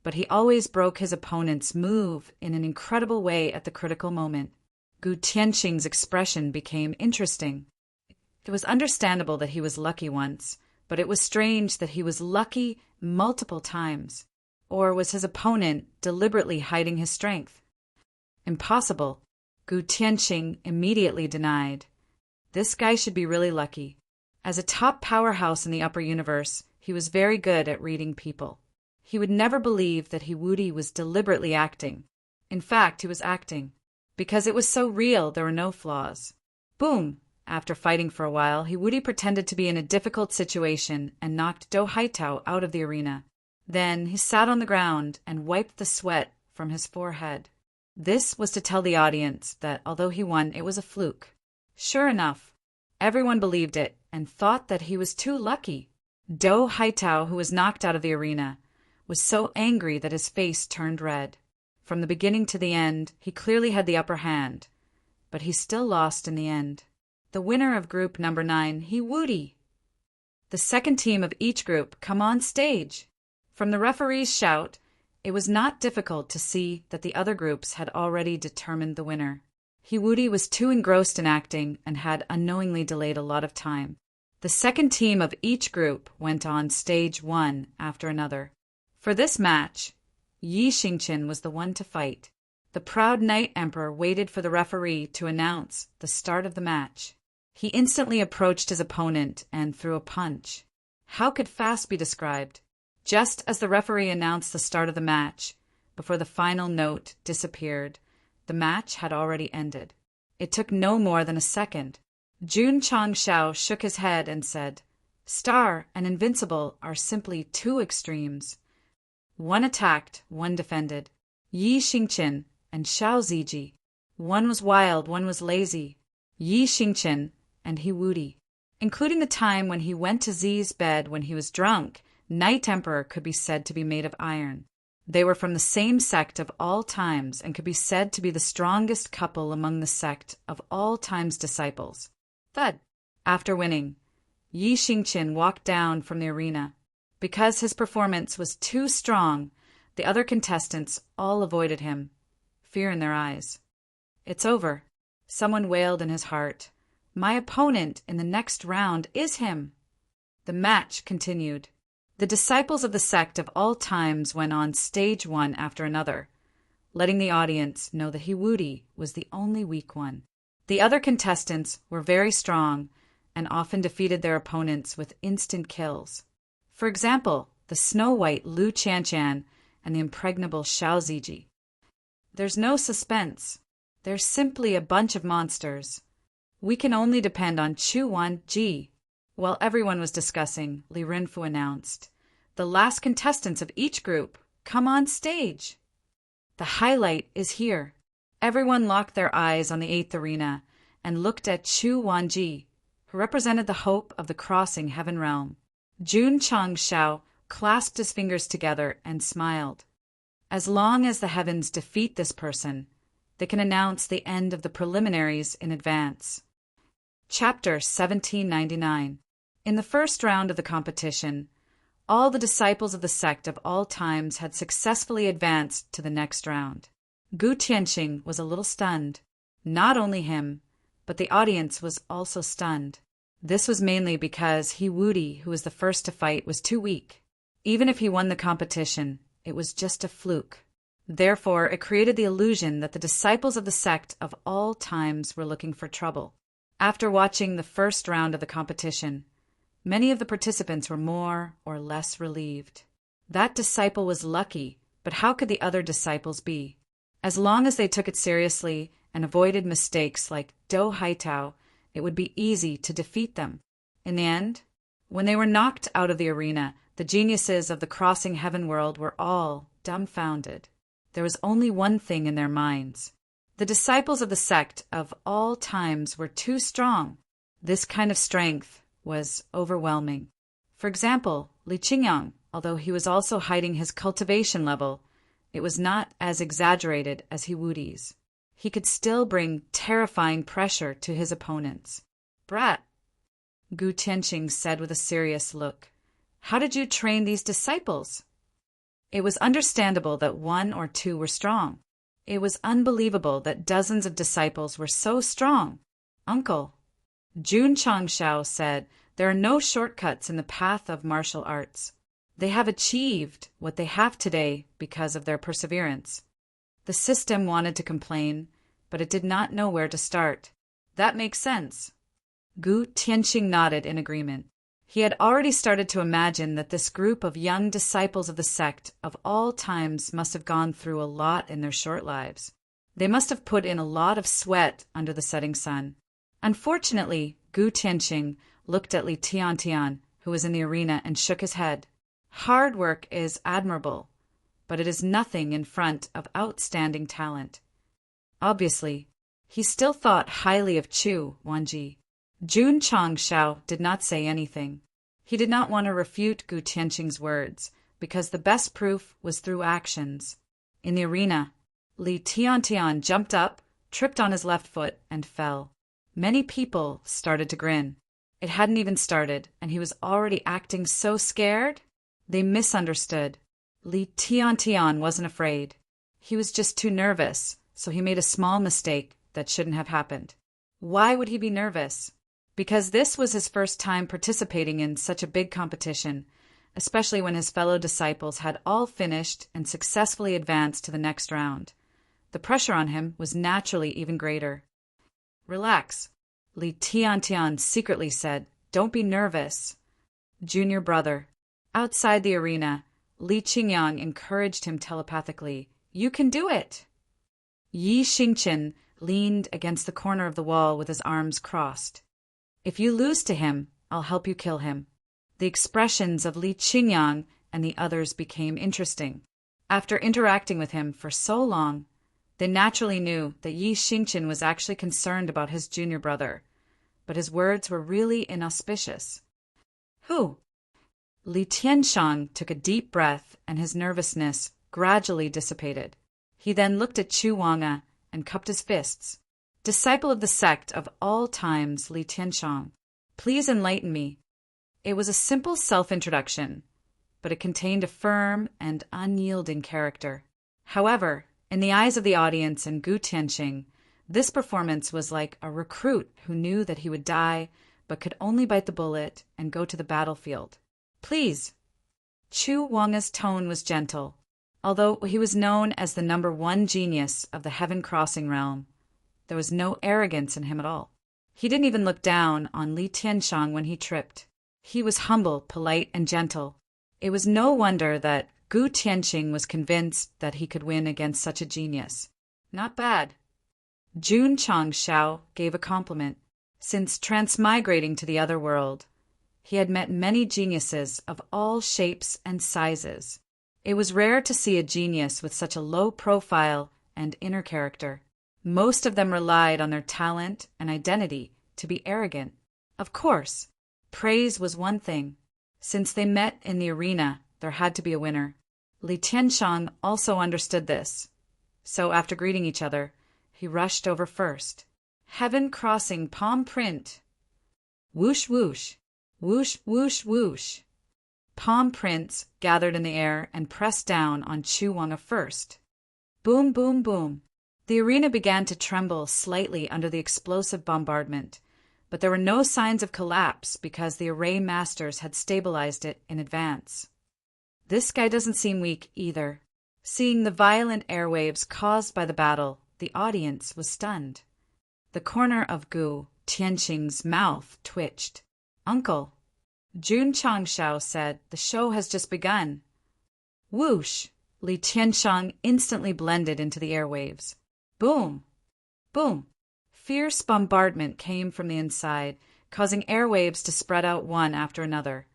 but he always broke his opponent's move in an incredible way at the critical moment. Gu Tianqing's expression became interesting. It was understandable that he was lucky once, but it was strange that he was lucky multiple times. Or was his opponent deliberately hiding his strength? Impossible. Gu Tianqing immediately denied. This guy should be really lucky. As a top powerhouse in the upper universe, he was very good at reading people. He would never believe that Hiwudi was deliberately acting. In fact, he was acting. Because it was so real, there were no flaws. Boom! After fighting for a while, Hiwudi pretended to be in a difficult situation and knocked Do Haitao out of the arena. Then he sat on the ground and wiped the sweat from his forehead. This was to tell the audience that although he won, it was a fluke. Sure enough, everyone believed it and thought that he was too lucky. Do Haitao, who was knocked out of the arena, was so angry that his face turned red. From the beginning to the end, he clearly had the upper hand, but he still lost in the end. The winner of group number 9, Hiwudi. The second team of each group come on stage. From the referee's shout, it was not difficult to see that the other groups had already determined the winner. Hiwudi was too engrossed in acting and had unknowingly delayed a lot of time. The second team of each group went on stage one after another. For this match, Yi Xingqian was the one to fight. The proud Knight Emperor waited for the referee to announce the start of the match. He instantly approached his opponent and threw a punch. How could fast be described? Just as the referee announced the start of the match, before the final note disappeared, the match had already ended. It took no more than a second. Jun Changshao shook his head and said, "Star and Invincible are simply two extremes. One attacked, one defended. Yi Xingqian and Xiao Ziji. One was wild, one was lazy. Yi Xingqian and He Wuti." Including the time when he went to Zi's bed when he was drunk, Night Emperor could be said to be made of iron. They were from the same sect of all times and could be said to be the strongest couple among the sect of all time's disciples. Thud. After winning, Yi Xingqian walked down from the arena. Because his performance was too strong, the other contestants all avoided him, fear in their eyes. "It's over," someone wailed in his heart. "My opponent in the next round is him." The match continued. The disciples of the sect of all times went on stage one after another, letting the audience know that He Wuti was the only weak one. The other contestants were very strong and often defeated their opponents with instant kills. For example, the snow-white Lu Qianshan and the impregnable Xiao Ziji. There's no suspense. They're simply a bunch of monsters. We can only depend on Chu Wan Ji. While everyone was discussing, Li Renfu announced, "The last contestants of each group, come on stage." The highlight is here. Everyone locked their eyes on the 8th arena and looked at Chu Wanji, who represented the hope of the crossing heaven realm. Jun Changshao clasped his fingers together and smiled. As long as the heavens defeat this person, they can announce the end of the preliminaries in advance. Chapter 1799. In the first round of the competition, all the disciples of the sect of all times had successfully advanced to the next round. Gu Tianxing was a little stunned. Not only him, but the audience was also stunned. This was mainly because He Wuti, who was the first to fight, was too weak. Even if he won the competition, it was just a fluke. Therefore, it created the illusion that the disciples of the sect of all times were looking for trouble. After watching the first round of the competition, many of the participants were more or less relieved. That disciple was lucky, but how could the other disciples be? As long as they took it seriously and avoided mistakes like Do Haitao, it would be easy to defeat them. In the end, when they were knocked out of the arena, the geniuses of the crossing heaven world were all dumbfounded. There was only one thing in their minds. The disciples of the sect of all times were too strong. This kind of strength was overwhelming. For example, Li Qingyang, although he was also hiding his cultivation level, it was not as exaggerated as He Wuti's. He could still bring terrifying pressure to his opponents. "Brat," Gu Tianxing said with a serious look, "how did you train these disciples?" It was understandable that one or two were strong. It was unbelievable that dozens of disciples were so strong. "Uncle," Jun Changshao said, "there are no shortcuts in the path of martial arts. They have achieved what they have today because of their perseverance." The system wanted to complain, but it did not know where to start. "That makes sense." Gu Tianxing nodded in agreement. He had already started to imagine that this group of young disciples of the sect of all times must have gone through a lot in their short lives. They must have put in a lot of sweat under the setting sun. Unfortunately, Gu Tianxing looked at Li Tiantian, who was in the arena, and shook his head. Hard work is admirable, but it is nothing in front of outstanding talent. Obviously, he still thought highly of Chu Wanji. Jun Changshao did not say anything. He did not want to refute Gu Tianxing's words, because the best proof was through actions. In the arena, Li Tiantian jumped up, tripped on his left foot, and fell. Many people started to grin. It hadn't even started, and he was already acting so scared. They misunderstood. Li Tiantian wasn't afraid. He was just too nervous, so he made a small mistake that shouldn't have happened. Why would he be nervous? Because this was his first time participating in such a big competition, especially when his fellow disciples had all finished and successfully advanced to the next round. The pressure on him was naturally even greater. "Relax," Li Tiantian secretly said. "Don't be nervous." "Junior brother." Outside the arena, Li Qingyang encouraged him telepathically. You can do it! Yi Xingqian leaned against the corner of the wall with his arms crossed. If you lose to him, I'll help you kill him. The expressions of Li Qingyang and the others became interesting. After interacting with him for so long, they naturally knew that Yi Xingqian was actually concerned about his junior brother, but his words were really inauspicious. Who? Li Tianshang took a deep breath and his nervousness gradually dissipated. He then looked at Chu Wangge and cupped his fists. Disciple of the sect of all times, Li Tianshang, please enlighten me. It was a simple self-introduction, but it contained a firm and unyielding character. However, in the eyes of the audience and Gu Tianxing, this performance was like a recruit who knew that he would die but could only bite the bullet and go to the battlefield. Please. Chu Wangge's tone was gentle. Although he was known as the #1 genius of the heaven-crossing realm, there was no arrogance in him at all. He didn't even look down on Li Tianshang when he tripped. He was humble, polite, and gentle. It was no wonder that Gu Tianxing was convinced that he could win against such a genius. Not bad. Jun Changshao gave a compliment. Since transmigrating to the other world, he had met many geniuses of all shapes and sizes. It was rare to see a genius with such a low profile and inner character. Most of them relied on their talent and identity to be arrogant. Of course, praise was one thing. Since they met in the arena, there had to be a winner. Li Tianshang also understood this. So after greeting each other, he rushed over first. Heaven-crossing palm print. Whoosh, whoosh. Whoosh, whoosh, whoosh. Palm prints gathered in the air and pressed down on Chu Wangge first. Boom, boom, boom. The arena began to tremble slightly under the explosive bombardment, but there were no signs of collapse because the array masters had stabilized it in advance. This guy doesn't seem weak either. Seeing the violent airwaves caused by the battle, the audience was stunned. The corner of Gu Tianxing's mouth twitched. Uncle, Jun Changshao said, the show has just begun. Whoosh! Li Tianshang instantly blended into the airwaves. Boom! Boom! Fierce bombardment came from the inside, causing airwaves to spread out one after another,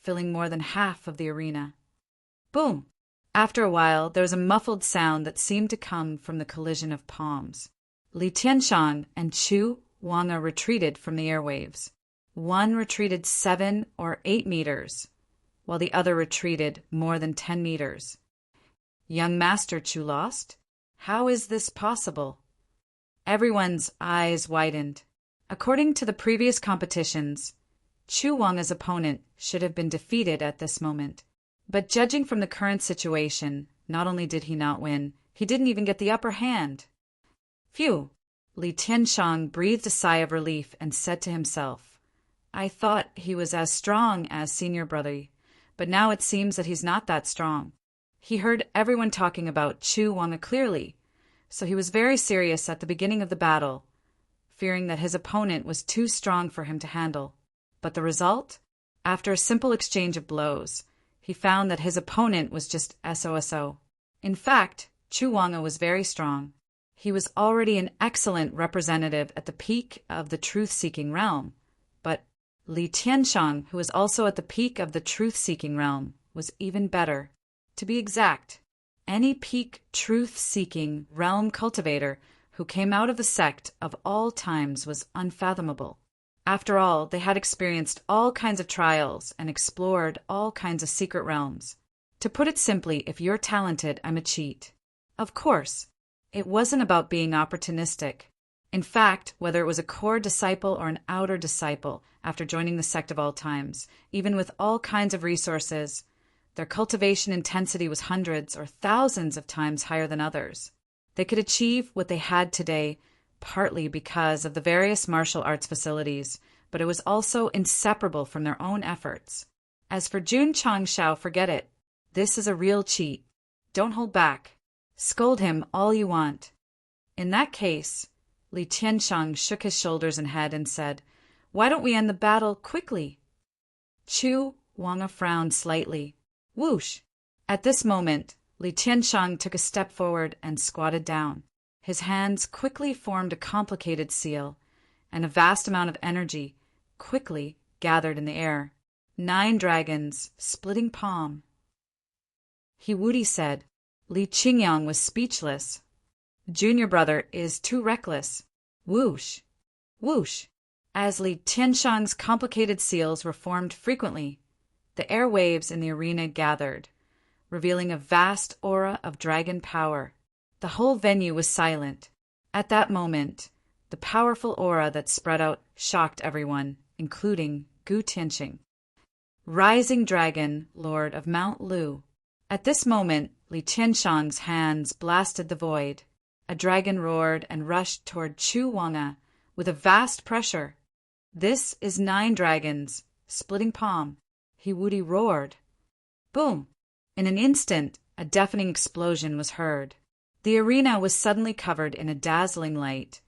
filling more than half of the arena. Boom! After a while, there was a muffled sound that seemed to come from the collision of palms. Li Tianshang and Chu Wangge retreated from the airwaves. One retreated 7 or 8 meters, while the other retreated more than 10 meters. Young Master Chu lost? How is this possible? Everyone's eyes widened. According to the previous competitions, Chu Wangge's opponent should have been defeated at this moment. But judging from the current situation, not only did he not win, he didn't even get the upper hand. Phew! Li Tianshang breathed a sigh of relief and said to himself, I thought he was as strong as senior brother, but now it seems that he's not that strong. He heard everyone talking about Chu Wangge clearly, so he was very serious at the beginning of the battle, fearing that his opponent was too strong for him to handle. But the result? After a simple exchange of blows, he found that his opponent was just SOSO. In fact, Chu Wangge was very strong. He was already an excellent representative at the peak of the truth-seeking realm, but Li Tianshang, who was also at the peak of the truth-seeking realm, was even better. To be exact, any peak truth-seeking realm cultivator who came out of the sect of all times was unfathomable. After all, they had experienced all kinds of trials and explored all kinds of secret realms. To put it simply, if you're talented, I'm a cheat. Of course, it wasn't about being opportunistic. In fact, whether it was a core disciple or an outer disciple, after joining the sect of all times, even with all kinds of resources, their cultivation intensity was hundreds or thousands of times higher than others. They could achieve what they had today partly because of the various martial arts facilities, but it was also inseparable from their own efforts. As for Jun Changshao, forget it. This is a real cheat. Don't hold back. Scold him all you want. In that case, Li Tianshang shook his shoulders and head and said, Why don't we end the battle quickly? Chu Wangge frowned slightly. Whoosh! At this moment, Li Tianshang took a step forward and squatted down. His hands quickly formed a complicated seal, and a vast amount of energy quickly gathered in the air. 9 dragons, splitting palm. He Wudi said. Li Qingyang was speechless. Junior brother is too reckless. Whoosh! Whoosh! As Li Tianshang's complicated seals were formed frequently, the airwaves in the arena gathered, revealing a vast aura of dragon power. The whole venue was silent. At that moment, the powerful aura that spread out shocked everyone, including Gu Tianxing. Rising Dragon, Lord of Mount Lu. At this moment, Li Tianshang's hands blasted the void. A dragon roared and rushed toward Chu Wanga with a vast pressure. This is 9 dragons, splitting palm. He Wudi roared. Boom! In an instant, a deafening explosion was heard. The arena was suddenly covered in a dazzling light,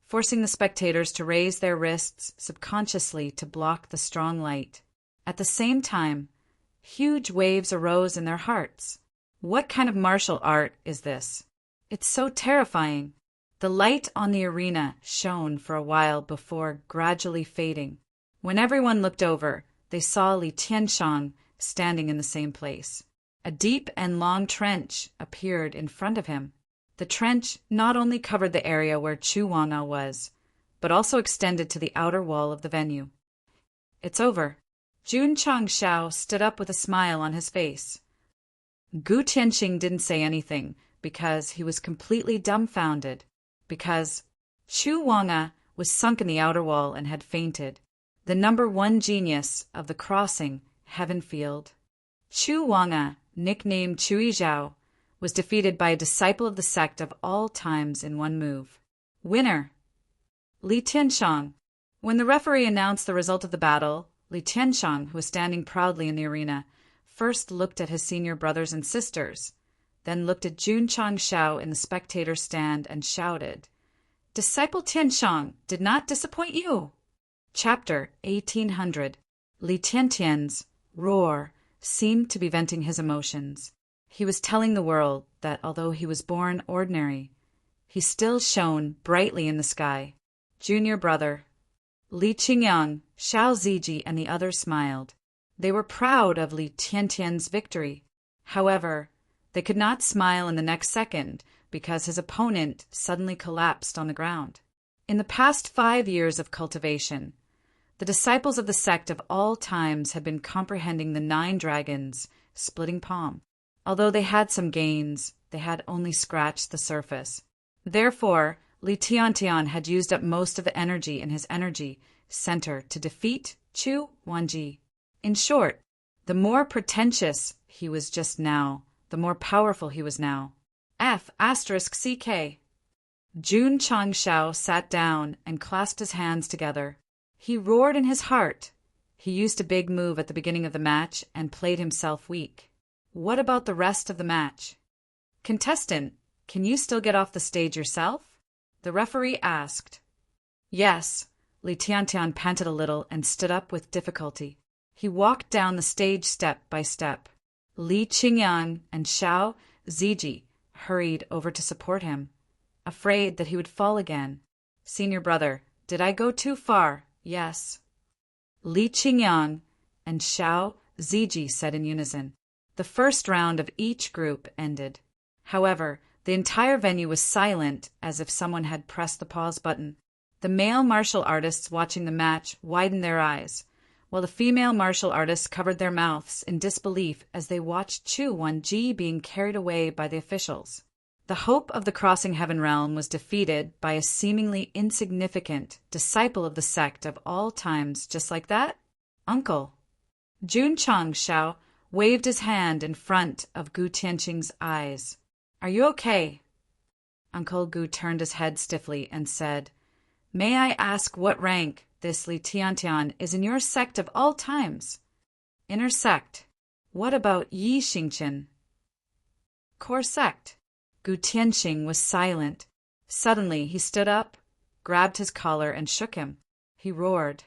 forcing the spectators to raise their wrists subconsciously to block the strong light. At the same time, huge waves arose in their hearts. What kind of martial art is this? It's so terrifying. The light on the arena shone for a while before gradually fading. When everyone looked over, they saw Li Tianshang standing in the same place. A deep and long trench appeared in front of him. The trench not only covered the area where Chu Wanga was, but also extended to the outer wall of the venue. It's over. Jun Changshao stood up with a smile on his face. Gu Tianxing didn't say anything because he was completely dumbfounded, because Chu Wanga was sunk in the outer wall and had fainted. The number 1 genius of the crossing, Heaven Field. Chu Wanga, nicknamed Chui Zhao, was defeated by a disciple of the sect of all times in one move. Winner! Li Tianshang. When the referee announced the result of the battle, Li Tianshang, who was standing proudly in the arena, first looked at his senior brothers and sisters, then looked at Jun Changshao in the spectator stand and shouted, "Disciple Tianshang did not disappoint you." Chapter 1800. Li Tiantian's roar seemed to be venting his emotions. He was telling the world that although he was born ordinary, he still shone brightly in the sky. Junior brother. Li Qingyang, Xiao Ziji, and the others smiled. They were proud of Li Tiantian's victory. However, they could not smile in the next second because his opponent suddenly collapsed on the ground. In the past 5 years of cultivation, the disciples of the sect of all times had been comprehending the 9 dragons, splitting palm. Although they had some gains, they had only scratched the surface. Therefore, Li Tiantian had used up most of the energy in his energy center to defeat Chu Wanji. In short, the more pretentious he was just now, the more powerful he was now. F***CK. Jun Changshao sat down and clasped his hands together. He roared in his heart. He used a big move at the beginning of the match and played himself weak. What about the rest of the match? Contestant, can you still get off the stage yourself? The referee asked. Yes. Li Tiantian panted a little and stood up with difficulty. He walked down the stage step by step. Li Qingyang and Xiao Ziji hurried over to support him, afraid that he would fall again. Senior brother, did I go too far? Yes. Li Qingyang and Xiao Ziji said in unison. The first round of each group ended. However, the entire venue was silent, as if someone had pressed the pause button. The male martial artists watching the match widened their eyes, while the female martial artists covered their mouths in disbelief as they watched Chu Wanji being carried away by the officials. The hope of the Crossing Heaven realm was defeated by a seemingly insignificant disciple of the sect of all times, just like that. Uncle. Jun Changshao waved his hand in front of Gu Tianxing's eyes. Are you okay? Uncle Gu turned his head stiffly and said, May I ask what rank this Li Tiantian is in your sect of all times? Inner sect. What about Yi Xingqian? Core sect. Gu Tianxing was silent. Suddenly he stood up, grabbed his collar and shook him. He roared,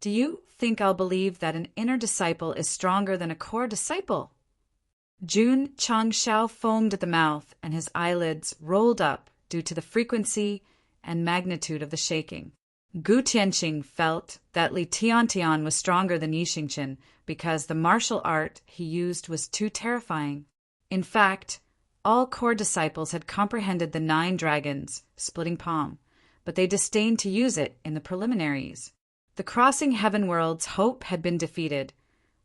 Do you think I'll believe that an inner disciple is stronger than a core disciple? Jun Changshao foamed at the mouth and his eyelids rolled up due to the frequency and magnitude of the shaking. Gu Tianqing felt that Li Tiantian was stronger than Yi Xingqian because the martial art he used was too terrifying. In fact, all core disciples had comprehended the 9 dragons, splitting palm, but they disdained to use it in the preliminaries. The crossing heaven world's hope had been defeated,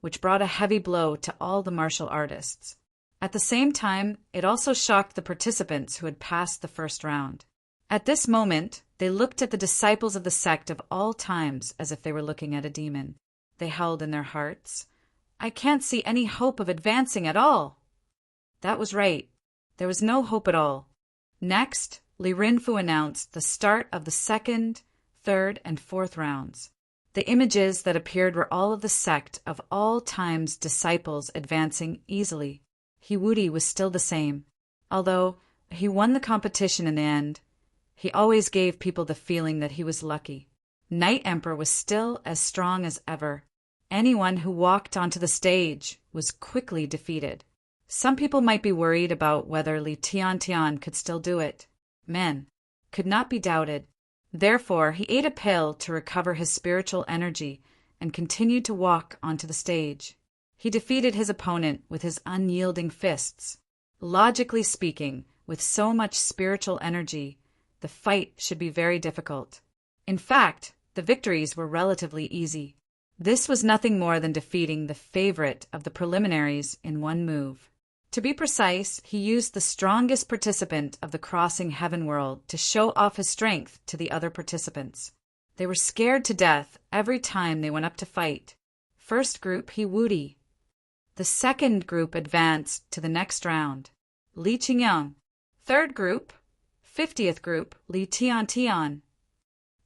which brought a heavy blow to all the martial artists. At the same time, it also shocked the participants who had passed the first round. At this moment, they looked at the disciples of the sect of all times as if they were looking at a demon. They held in their hearts, "I can't see any hope of advancing at all." That was right. There was no hope at all. Next, Li Rinfu announced the start of the 2nd, 3rd, and 4th rounds. The images that appeared were all of the sect of all times disciples advancing easily. He Wudi was still the same. Although he won the competition in the end, he always gave people the feeling that he was lucky. Night Emperor was still as strong as ever. Anyone who walked onto the stage was quickly defeated. Some people might be worried about whether Li Tiantian could still do it. Men could not be doubted. Therefore, he ate a pill to recover his spiritual energy and continued to walk onto the stage. He defeated his opponent with his unyielding fists. Logically speaking, with so much spiritual energy, the fight should be very difficult. In fact, the victories were relatively easy. This was nothing more than defeating the favorite of the preliminaries in one move. To be precise, he used the strongest participant of the crossing heaven world to show off his strength to the other participants. They were scared to death every time they went up to fight. First group, he Wudi. The second group advanced to the next round. Li Qingyang. Third group, 50th group, Li Tiantian.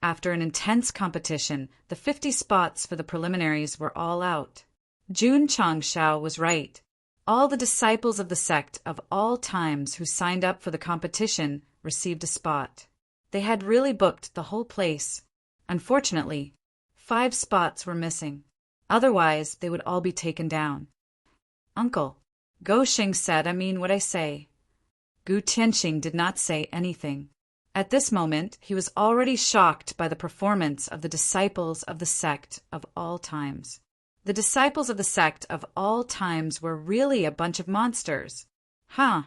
After an intense competition, the 50 spots for the preliminaries were all out. Jun Changshao was right. All the disciples of the sect of all times who signed up for the competition received a spot. They had really booked the whole place. Unfortunately, 5 spots were missing. Otherwise, they would all be taken down. "Uncle," Go Xing said, "I mean what I say." Gu Tianqing did not say anything. At this moment, he was already shocked by the performance of the disciples of the sect of all times. The disciples of the sect of all times were really a bunch of monsters. Huh.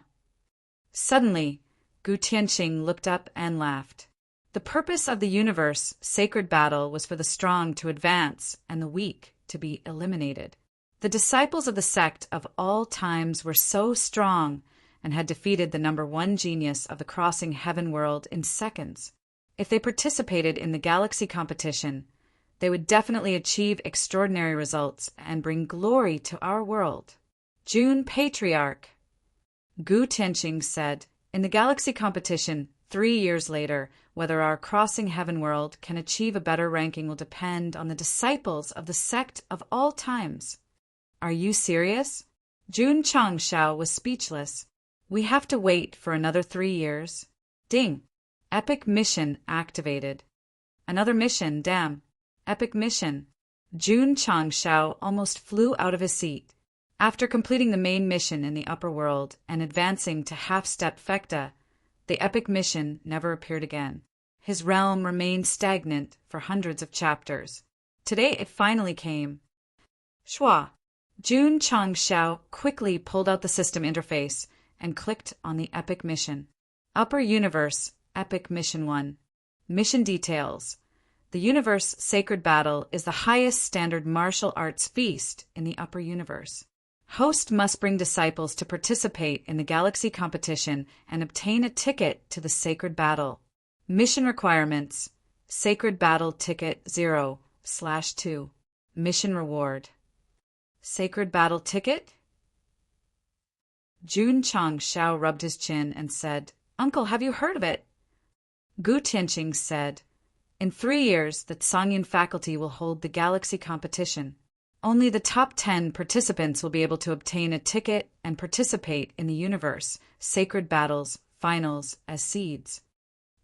Suddenly, Gu Tianqing looked up and laughed. The purpose of the universe, sacred battle, was for the strong to advance and the weak to be eliminated. The disciples of the sect of all times were so strong and had defeated the number 1 genius of the crossing heaven world in seconds. If they participated in the galaxy competition, they would definitely achieve extraordinary results and bring glory to our world. Jun Patriarch. Gu Tianqing said, "In the galaxy competition, 3 years later, whether our crossing heaven world can achieve a better ranking will depend on the disciples of the sect of all times." Are you serious? Jun Changshao was speechless. We have to wait for another 3 years. Ding. Epic mission activated. Another mission, damn. Epic mission. Jun Changshao almost flew out of his seat. After completing the main mission in the upper world and advancing to half-step Fecta, the epic mission never appeared again. His realm remained stagnant for hundreds of chapters. Today it finally came. Shua. Jun Changshao quickly pulled out the system interface and clicked on the epic mission. Upper Universe, Epic Mission 1. Mission details. The Universe Sacred Battle is the highest standard martial arts feast in the upper universe. Host must bring disciples to participate in the galaxy competition and obtain a ticket to the Sacred Battle. Mission requirements. Sacred Battle Ticket 0/2. Mission reward. Sacred Battle Ticket? Jun Changshao rubbed his chin and said, "Uncle, have you heard of it?" Gu Tianqing said, "In 3 years, the Sangyin faculty will hold the galaxy competition. Only the top 10 participants will be able to obtain a ticket and participate in the universe, sacred battles, finals, as seeds.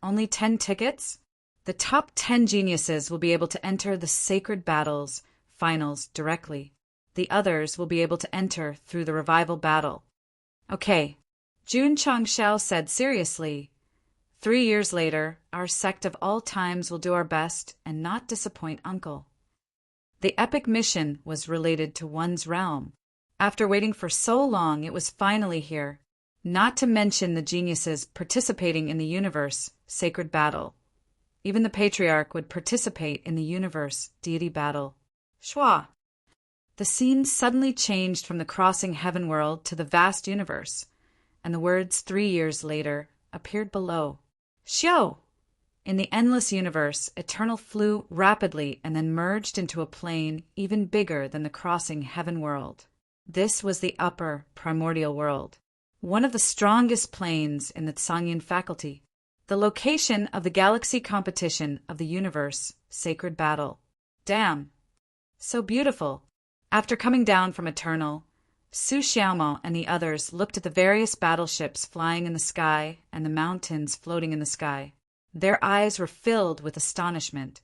Only 10 tickets? The top 10 geniuses will be able to enter the sacred battles, finals directly. The others will be able to enter through the revival battle. Okay, Jun Changshao said seriously. 3 years later, our sect of all times will do our best and not disappoint Uncle. The epic mission was related to one's realm. After waiting for so long, it was finally here. Not to mention the geniuses participating in the universe sacred battle. Even the patriarch would participate in the universe deity battle. Shwa! The scene suddenly changed from the crossing heaven world to the vast universe, and the words 3 years later appeared below. Xiao! In the endless universe, Eternal flew rapidly and then merged into a plane even bigger than the crossing heaven world. This was the upper primordial world, one of the strongest planes in the Tsangyin faculty, the location of the galaxy competition of the universe sacred battle. Damn! So beautiful! After coming down from Eternal, Su Xiaomao and the others looked at the various battleships flying in the sky and the mountains floating in the sky. Their eyes were filled with astonishment.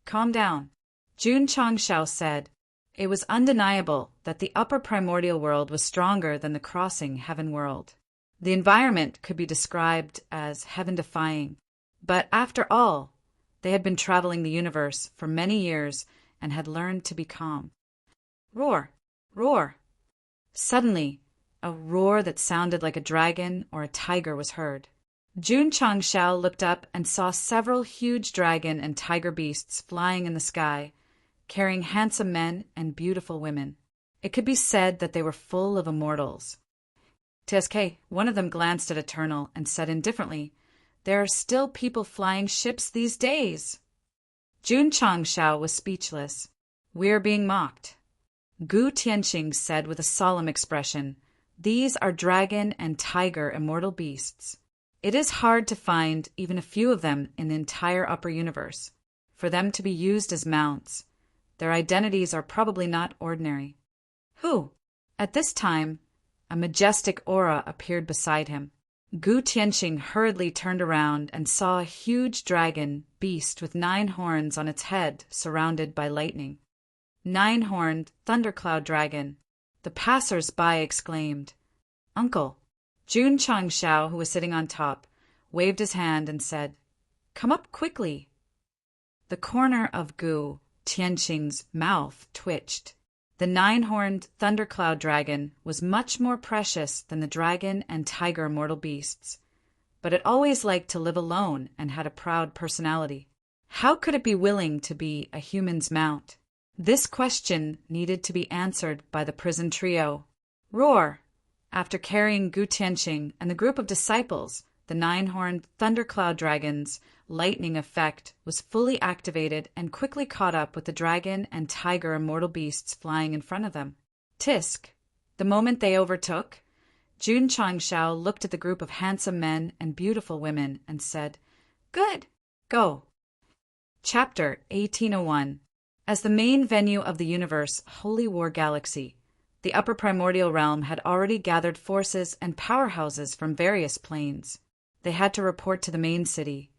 Calm down, Jun Changshao said. It was undeniable that the upper primordial world was stronger than the crossing heaven world. The environment could be described as heaven-defying. But after all, they had been traveling the universe for many years and had learned to be calm. Roar! Roar! Suddenly, a roar that sounded like a dragon or a tiger was heard. Jun Changshao looked up and saw several huge dragon and tiger beasts flying in the sky, carrying handsome men and beautiful women. It could be said that they were full of immortals. TSK, one of them glanced at Eternal and said indifferently, "There are still people flying ships these days." Jun Changshao was speechless. "We're being mocked." Gu Tianxing said with a solemn expression, "These are dragon and tiger immortal beasts. It is hard to find even a few of them in the entire upper universe. For them to be used as mounts, their identities are probably not ordinary." Who? At this time, a majestic aura appeared beside him. Gu Tianxing hurriedly turned around and saw a huge dragon beast with 9 horns on its head surrounded by lightning. 9-horned thundercloud dragon. The passers-by exclaimed, "Uncle!" Jun Changshao, who was sitting on top, waved his hand and said, "Come up quickly." The corner of Gu Tianxing's mouth twitched. The 9-horned thundercloud dragon was much more precious than the dragon and tiger immortal beasts, but it always liked to live alone and had a proud personality. How could it be willing to be a human's mount? This question needed to be answered by the prison trio. Roar! After carrying Gu Tianxing and the group of disciples, the 9-horned thundercloud dragon's lightning effect was fully activated and quickly caught up with the dragon and tiger immortal beasts flying in front of them. Tisk! The moment they overtook, Jun Changshao looked at the group of handsome men and beautiful women and said, "Good! Go!" Chapter 1801. As the main venue of the universe Holy War Galaxy, the upper primordial realm had already gathered forces and powerhouses from various planes. They had to report to the main city,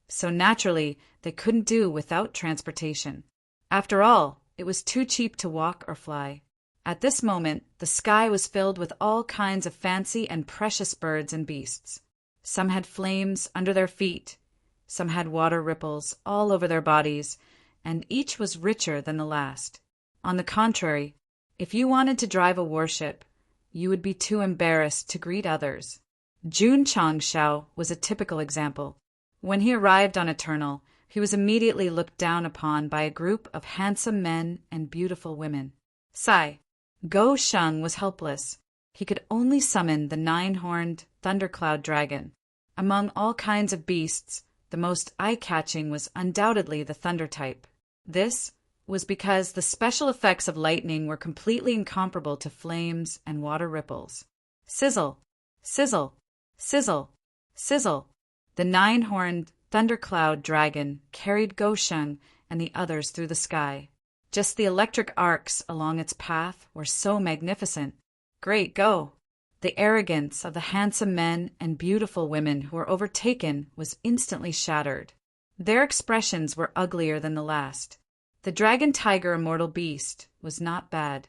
so naturally they couldn't do without transportation. After all, it was too cheap to walk or fly. At this moment, the sky was filled with all kinds of fancy and precious birds and beasts. Some had flames under their feet, some had water ripples all over their bodies, and each was richer than the last. On the contrary, if you wanted to drive a warship, you would be too embarrassed to greet others. Jun Changshao was a typical example. When he arrived on Eternal, he was immediately looked down upon by a group of handsome men and beautiful women. Sigh. Go Sheng was helpless. He could only summon the 9-horned thundercloud dragon. Among all kinds of beasts, the most eye-catching was undoubtedly the thunder type. This was because the special effects of lightning were completely incomparable to flames and water ripples. Sizzle, sizzle, sizzle, sizzle. The 9-horned thundercloud dragon carried Gosheng and the others through the sky. Just the electric arcs along its path were so magnificent. Great go! The arrogance of the handsome men and beautiful women who were overtaken was instantly shattered. Their expressions were uglier than the last. The dragon tiger immortal beast was not bad.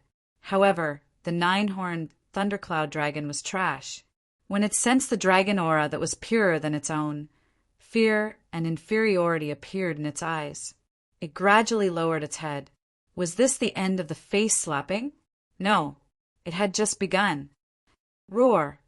However, the nine-horned thundercloud dragon was trash. When it sensed the dragon aura that was purer than its own, fear and inferiority appeared in its eyes. It gradually lowered its head. Was this the end of the face-slapping? No, it had just begun. Roar!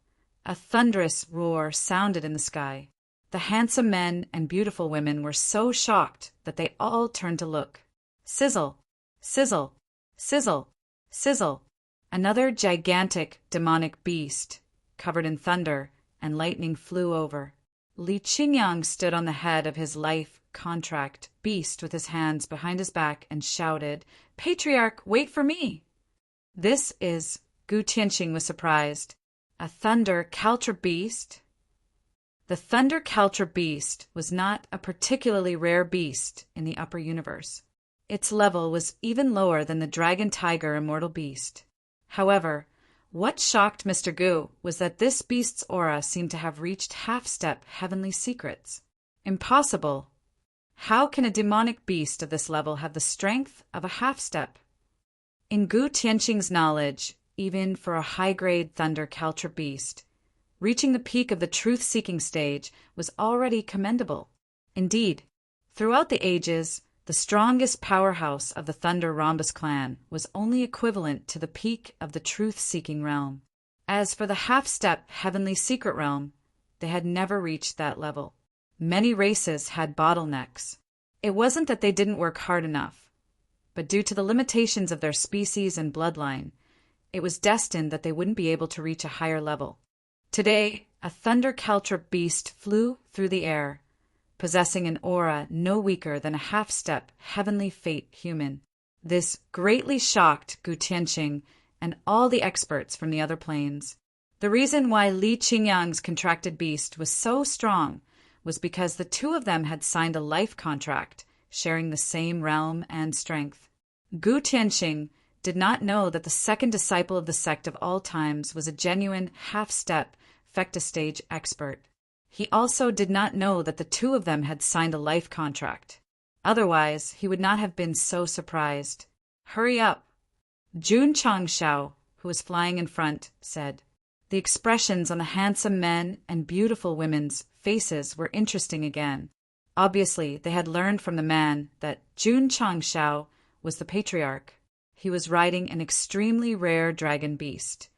A thunderous roar sounded in the sky. The handsome men and beautiful women were so shocked that they all turned to look. Sizzle! Sizzle! Sizzle! Sizzle! Another gigantic demonic beast, covered in thunder and lightning, flew over. Li Qingyang stood on the head of his life contract beast with his hands behind his back and shouted, "Patriarch, wait for me!" This is, Gu Tianqing was surprised, a thunder Kaltra beast? The thunder Kaltra beast was not a particularly rare beast in the upper universe. Its level was even lower than the dragon tiger immortal beast. However, what shocked Mr. Gu was that this beast's aura seemed to have reached half-step heavenly secrets. Impossible. How can a demonic beast of this level have the strength of a half-step? In Gu Tianqing's knowledge, even for a high-grade thunder Kaltra beast, reaching the peak of the truth-seeking stage was already commendable. Indeed, throughout the ages, the strongest powerhouse of the Thunder Rhombus clan was only equivalent to the peak of the truth-seeking realm. As for the half-step heavenly secret realm, they had never reached that level. Many races had bottlenecks. It wasn't that they didn't work hard enough, but due to the limitations of their species and bloodline, it was destined that they wouldn't be able to reach a higher level. Today, a Thunder Kaltra beast flew through the air, possessing an aura no weaker than a half-step heavenly fate human. This greatly shocked Gu Tianqing and all the experts from the other planes. The reason why Li Qingyang's contracted beast was so strong was because the two of them had signed a life contract, sharing the same realm and strength. Gu Tianqing did not know that the second disciple of the sect of all times was a genuine half-step fecta-stage expert. He also did not know that the two of them had signed a life contract. Otherwise, he would not have been so surprised. "Hurry up!" Jun Changshao, who was flying in front, said. The expressions on the handsome men and beautiful women's faces were interesting again. Obviously, they had learned from the man that Jun Changshao was the patriarch. He was riding an extremely rare dragon beast,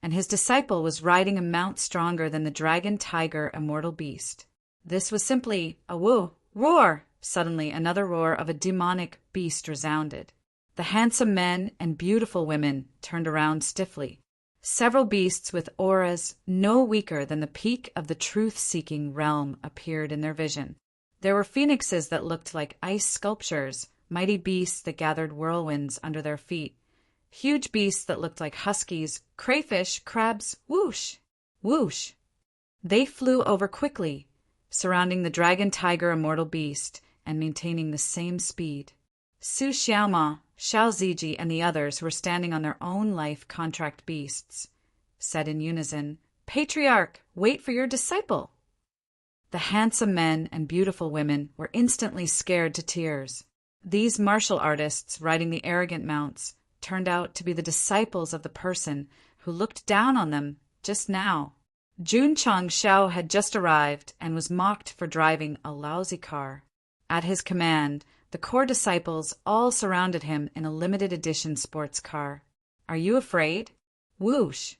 and his disciple was riding a mount stronger than the dragon tiger immortal beast. This was simply a woo roar. Suddenly, another roar of a demonic beast resounded. The handsome men and beautiful women turned around stiffly. Several beasts with auras no weaker than the peak of the truth-seeking realm appeared in their vision. There were phoenixes that looked like ice sculptures, mighty beasts that gathered whirlwinds under their feet, huge beasts that looked like huskies, crayfish, crabs, whoosh, whoosh. They flew over quickly, surrounding the dragon tiger immortal beast and maintaining the same speed. Su Xiaoma, Xiao Ziji, and the others who were standing on their own life contract beasts said in unison, "Patriarch, wait for your disciple." The handsome men and beautiful women were instantly scared to tears. These martial artists riding the arrogant mounts turned out to be the disciples of the person who looked down on them just now. Jun Changshao had just arrived and was mocked for driving a lousy car. At his command, the core disciples all surrounded him in a limited edition sports car. "Are you afraid?" Whoosh!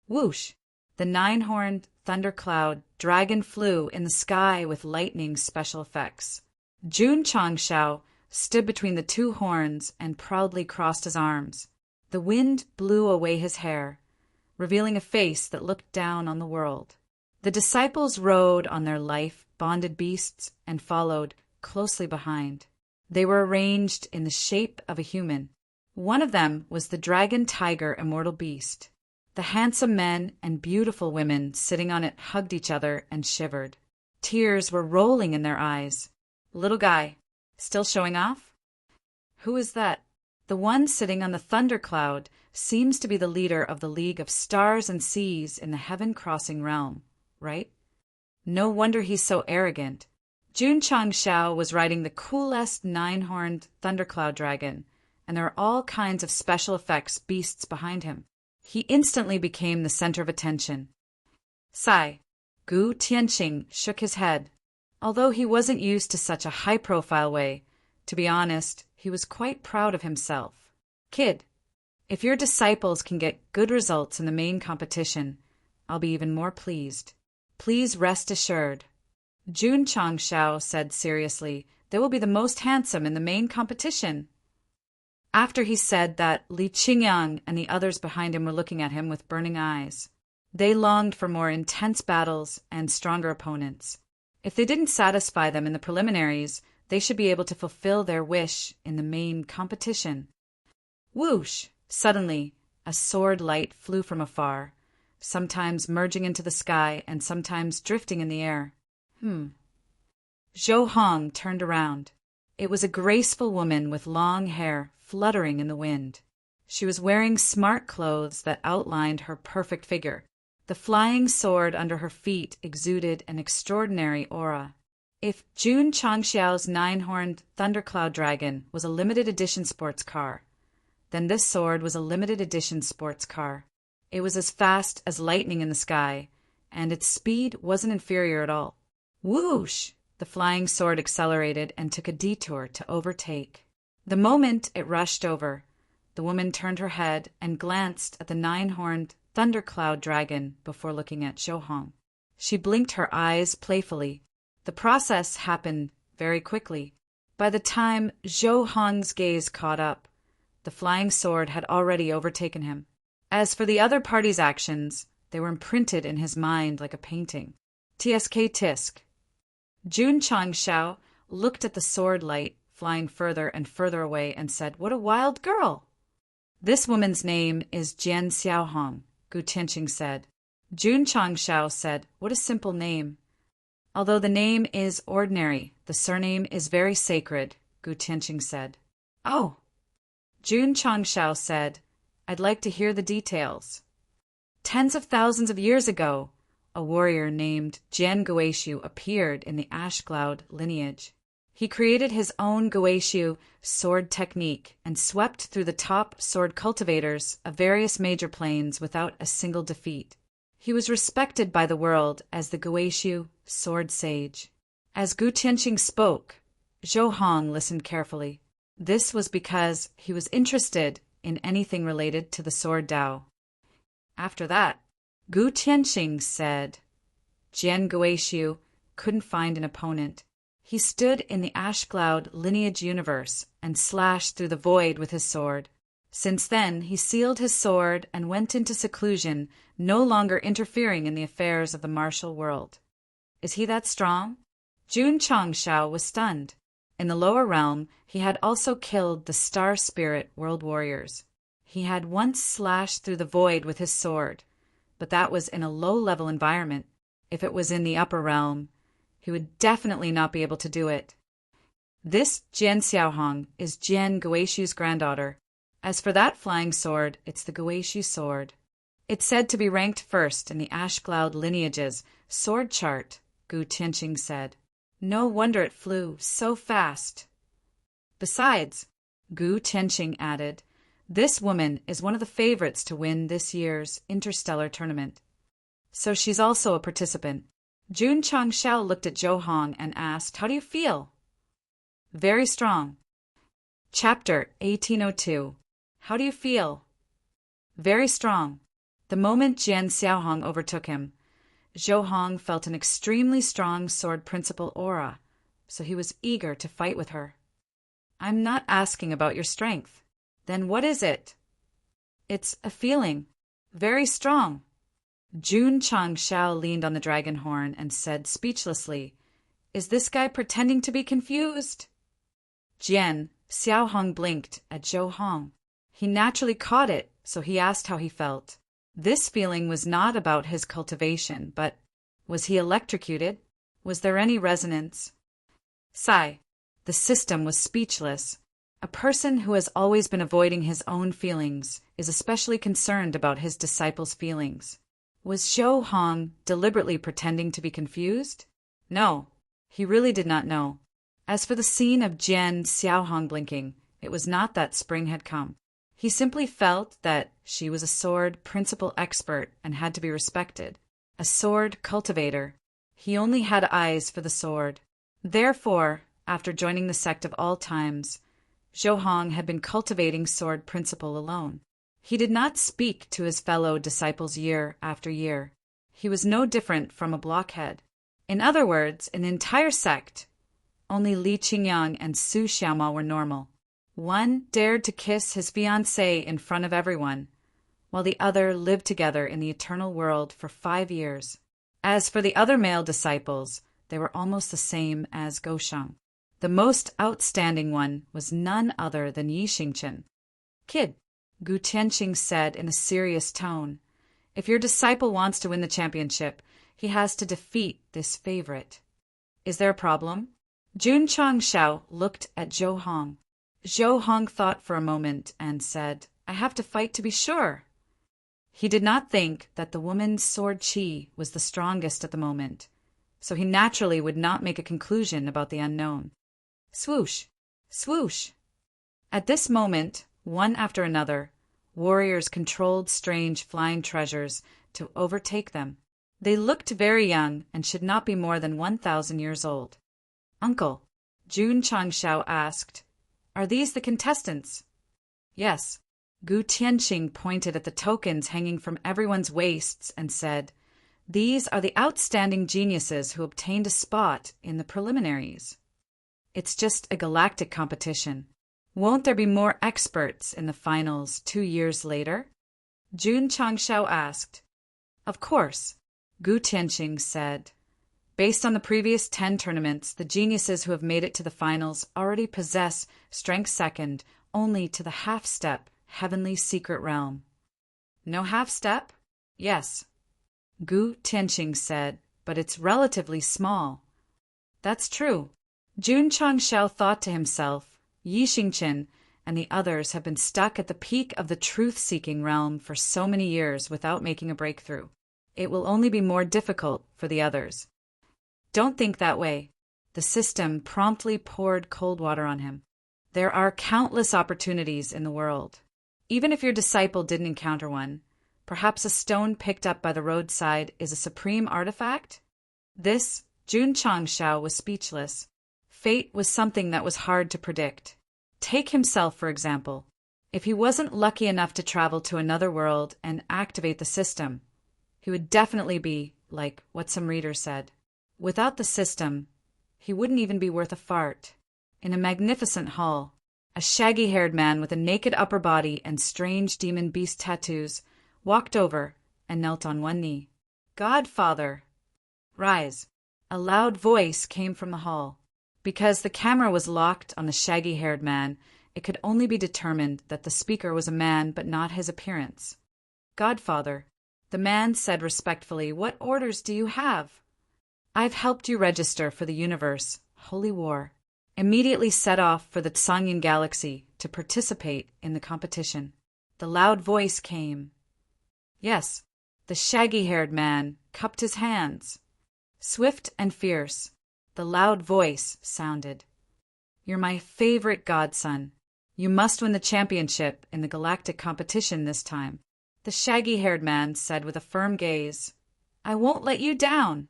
Whoosh! The nine-horned thundercloud dragon flew in the sky with lightning special effects. Jun Changshao stood between the two horns and proudly crossed his arms. The wind blew away his hair, revealing a face that looked down on the world. The disciples rode on their life-bonded beasts and followed closely behind. They were arranged in the shape of a human. One of them was the dragon tiger immortal beast. The handsome men and beautiful women sitting on it hugged each other and shivered. Tears were rolling in their eyes. "Little guy, still showing off?" "Who is that?" "The one sitting on the thundercloud seems to be the leader of the League of Stars and Seas in the heaven-crossing realm, right? No wonder he's so arrogant." Jun Changshao was riding the coolest nine-horned thundercloud dragon, and there are all kinds of special effects beasts behind him. He instantly became the center of attention. Sigh. Gu Tianqing shook his head. Although he wasn't used to such a high-profile way, to be honest, he was quite proud of himself. Kid, if your disciples can get good results in the main competition, I'll be even more pleased. Please rest assured. Jun Changshao said seriously, they will be the most handsome in the main competition. After he said that, Li Qingyang and the others behind him were looking at him with burning eyes. They longed for more intense battles and stronger opponents. If they didn't satisfy them in the preliminaries, they should be able to fulfill their wish in the main competition. Whoosh! Suddenly, a sword light flew from afar, sometimes merging into the sky and sometimes drifting in the air. Zhou Hong turned around. It was a graceful woman with long hair fluttering in the wind. She was wearing smart clothes that outlined her perfect figure. The flying sword under her feet exuded an extraordinary aura. If Jun Changxiao's 9-horned thundercloud dragon was a limited edition sports car, then this sword was a limited edition sports car. It was as fast as lightning in the sky, and its speed wasn't inferior at all. Whoosh! The flying sword accelerated and took a detour to overtake. The moment it rushed over, the woman turned her head and glanced at the 9-horned thundercloud dragon before looking at Zhou Hong. She blinked her eyes playfully. The process happened very quickly. By the time Zhou Hong's gaze caught up, the flying sword had already overtaken him. As for the other party's actions, they were imprinted in his mind like a painting. TSK Tisk. Jun Changshao looked at the sword light flying further and further away and said, "What a wild girl!" "This woman's name is Jian Xiaohong," Gu Tianqing said. Jun Changshao said, "What a simple name." "Although the name is ordinary, the surname is very sacred," Gu Tianqing said. "Oh!" Jun Changshao said, "I'd like to hear the details." Tens of thousands of years ago, a warrior named Jian Guishu appeared in the Ash Cloud lineage. He created his own Guishu sword technique and swept through the top sword cultivators of various major planes without a single defeat. He was respected by the world as the Guishu sword sage. As Gu Tianqing spoke, Zhou Hong listened carefully. This was because he was interested in anything related to the sword Dao. After that, Gu Tianqing said, Jian Guishu couldn't find an opponent. He stood in the Ash Cloud lineage universe and slashed through the void with his sword. Since then, he sealed his sword and went into seclusion, no longer interfering in the affairs of the martial world. Is he that strong? Jun Changshao was stunned. In the lower realm, he had also killed the Star Spirit World Warriors. He had once slashed through the void with his sword, but that was in a low-level environment. If it was in the upper realm, he would definitely not be able to do it. This Jian Xiaohong is Jian Guishu's granddaughter. As for that flying sword, it's the Guishu sword. It's said to be ranked first in the Ash Cloud lineage's sword chart, Gu Tianqing said. No wonder it flew so fast. Besides, Gu Tianqing added, this woman is one of the favorites to win this year's interstellar tournament. So she's also a participant. Jun Changshao looked at Zhou Hong and asked, "How do you feel?" "Very strong." Chapter 1802. How do you feel? Very strong. The moment Jian Xiaohong overtook him, Zhou Hong felt an extremely strong sword principle aura, so he was eager to fight with her. "I'm not asking about your strength." "Then what is it?" "It's a feeling. Very strong." Jun Changshao leaned on the dragon horn and said speechlessly, "Is this guy pretending to be confused?" Jian Xiaohong blinked at Zhou Hong. He naturally caught it, so he asked how he felt. This feeling was not about his cultivation, but was he electrocuted? Was there any resonance? Sigh. The system was speechless. A person who has always been avoiding his own feelings is especially concerned about his disciples' feelings. Was Zhou Hong deliberately pretending to be confused? No, he really did not know. As for the scene of Jian Xiaohong blinking, It was not that spring had come. He simply felt that she was a sword principle expert and had to be respected. A sword cultivator. He only had eyes for the sword. Therefore, after joining the sect of all times, Zhou Hong had been cultivating sword principle alone. He did not speak to his fellow disciples year after year. He was no different from a blockhead. In other words, in the entire sect, only Li Qingyang and Su Xiaomao were normal. One dared to kiss his fiancée in front of everyone, while the other lived together in the eternal world for 5 years. As for the other male disciples, they were almost the same as Gosheng. The most outstanding one was none other than Yi Xingchen. "Kid," Gu Tianqing said in a serious tone, "if your disciple wants to win the championship, he has to defeat this favorite. Is there a problem?" Jun Changshao looked at Zhou Hong. Zhou Hong thought for a moment and said, "I have to fight to be sure." He did not think that the woman's sword chi was the strongest at the moment, so he naturally would not make a conclusion about the unknown. Swoosh! Swoosh! At this moment, one after another, warriors controlled strange flying treasures to overtake them. They looked very young and should not be more than 1,000 years old. "Uncle," Jun Changshao asked, "are these the contestants?" "Yes." Gu Tianqing pointed at the tokens hanging from everyone's waists and said, "These are the outstanding geniuses who obtained a spot in the preliminaries. It's just a galactic competition. Won't there be more experts in the finals 2 years later?" Jun Changshao asked. "Of course," Gu Tianqing said. "Based on the previous 10 tournaments, the geniuses who have made it to the finals already possess strength second only to the half-step heavenly secret realm." "No half-step?" "Yes," Gu Tianqing said, "but it's relatively small." "That's true." Jun Changshao thought to himself, Yi Xingchen and the others have been stuck at the peak of the truth-seeking realm for so many years without making a breakthrough. It will only be more difficult for the others. Don't think that way. The system promptly poured cold water on him. There are countless opportunities in the world. Even if your disciple didn't encounter one, perhaps a stone picked up by the roadside is a supreme artifact? This, Jun Changshao was speechless. Fate was something that was hard to predict. Take himself, for example. If he wasn't lucky enough to travel to another world and activate the system, he would definitely be like what some readers said. Without the system, he wouldn't even be worth a fart. In a magnificent hall, a shaggy-haired man with a naked upper body and strange demon beast tattoos walked over and knelt on one knee. "Godfather, rise." A loud voice came from the hall. Because the camera was locked on the shaggy-haired man, it could only be determined that the speaker was a man but not his appearance. "Godfather," the man said respectfully, "what orders do you have?" "I've helped you register for the universe, Holy War. Immediately set off for the Tsangyan Galaxy to participate in the competition." The loud voice came. Yes, the shaggy-haired man cupped his hands. Swift and fierce, the loud voice sounded. "You're my favorite godson. You must win the championship in the galactic competition this time." The shaggy-haired man said with a firm gaze, "I won't let you down."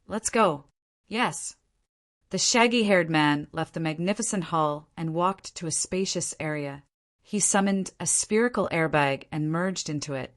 "Let's go." "Yes." The shaggy-haired man left the magnificent hall and walked to a spacious area. He summoned a spherical airbag and merged into it.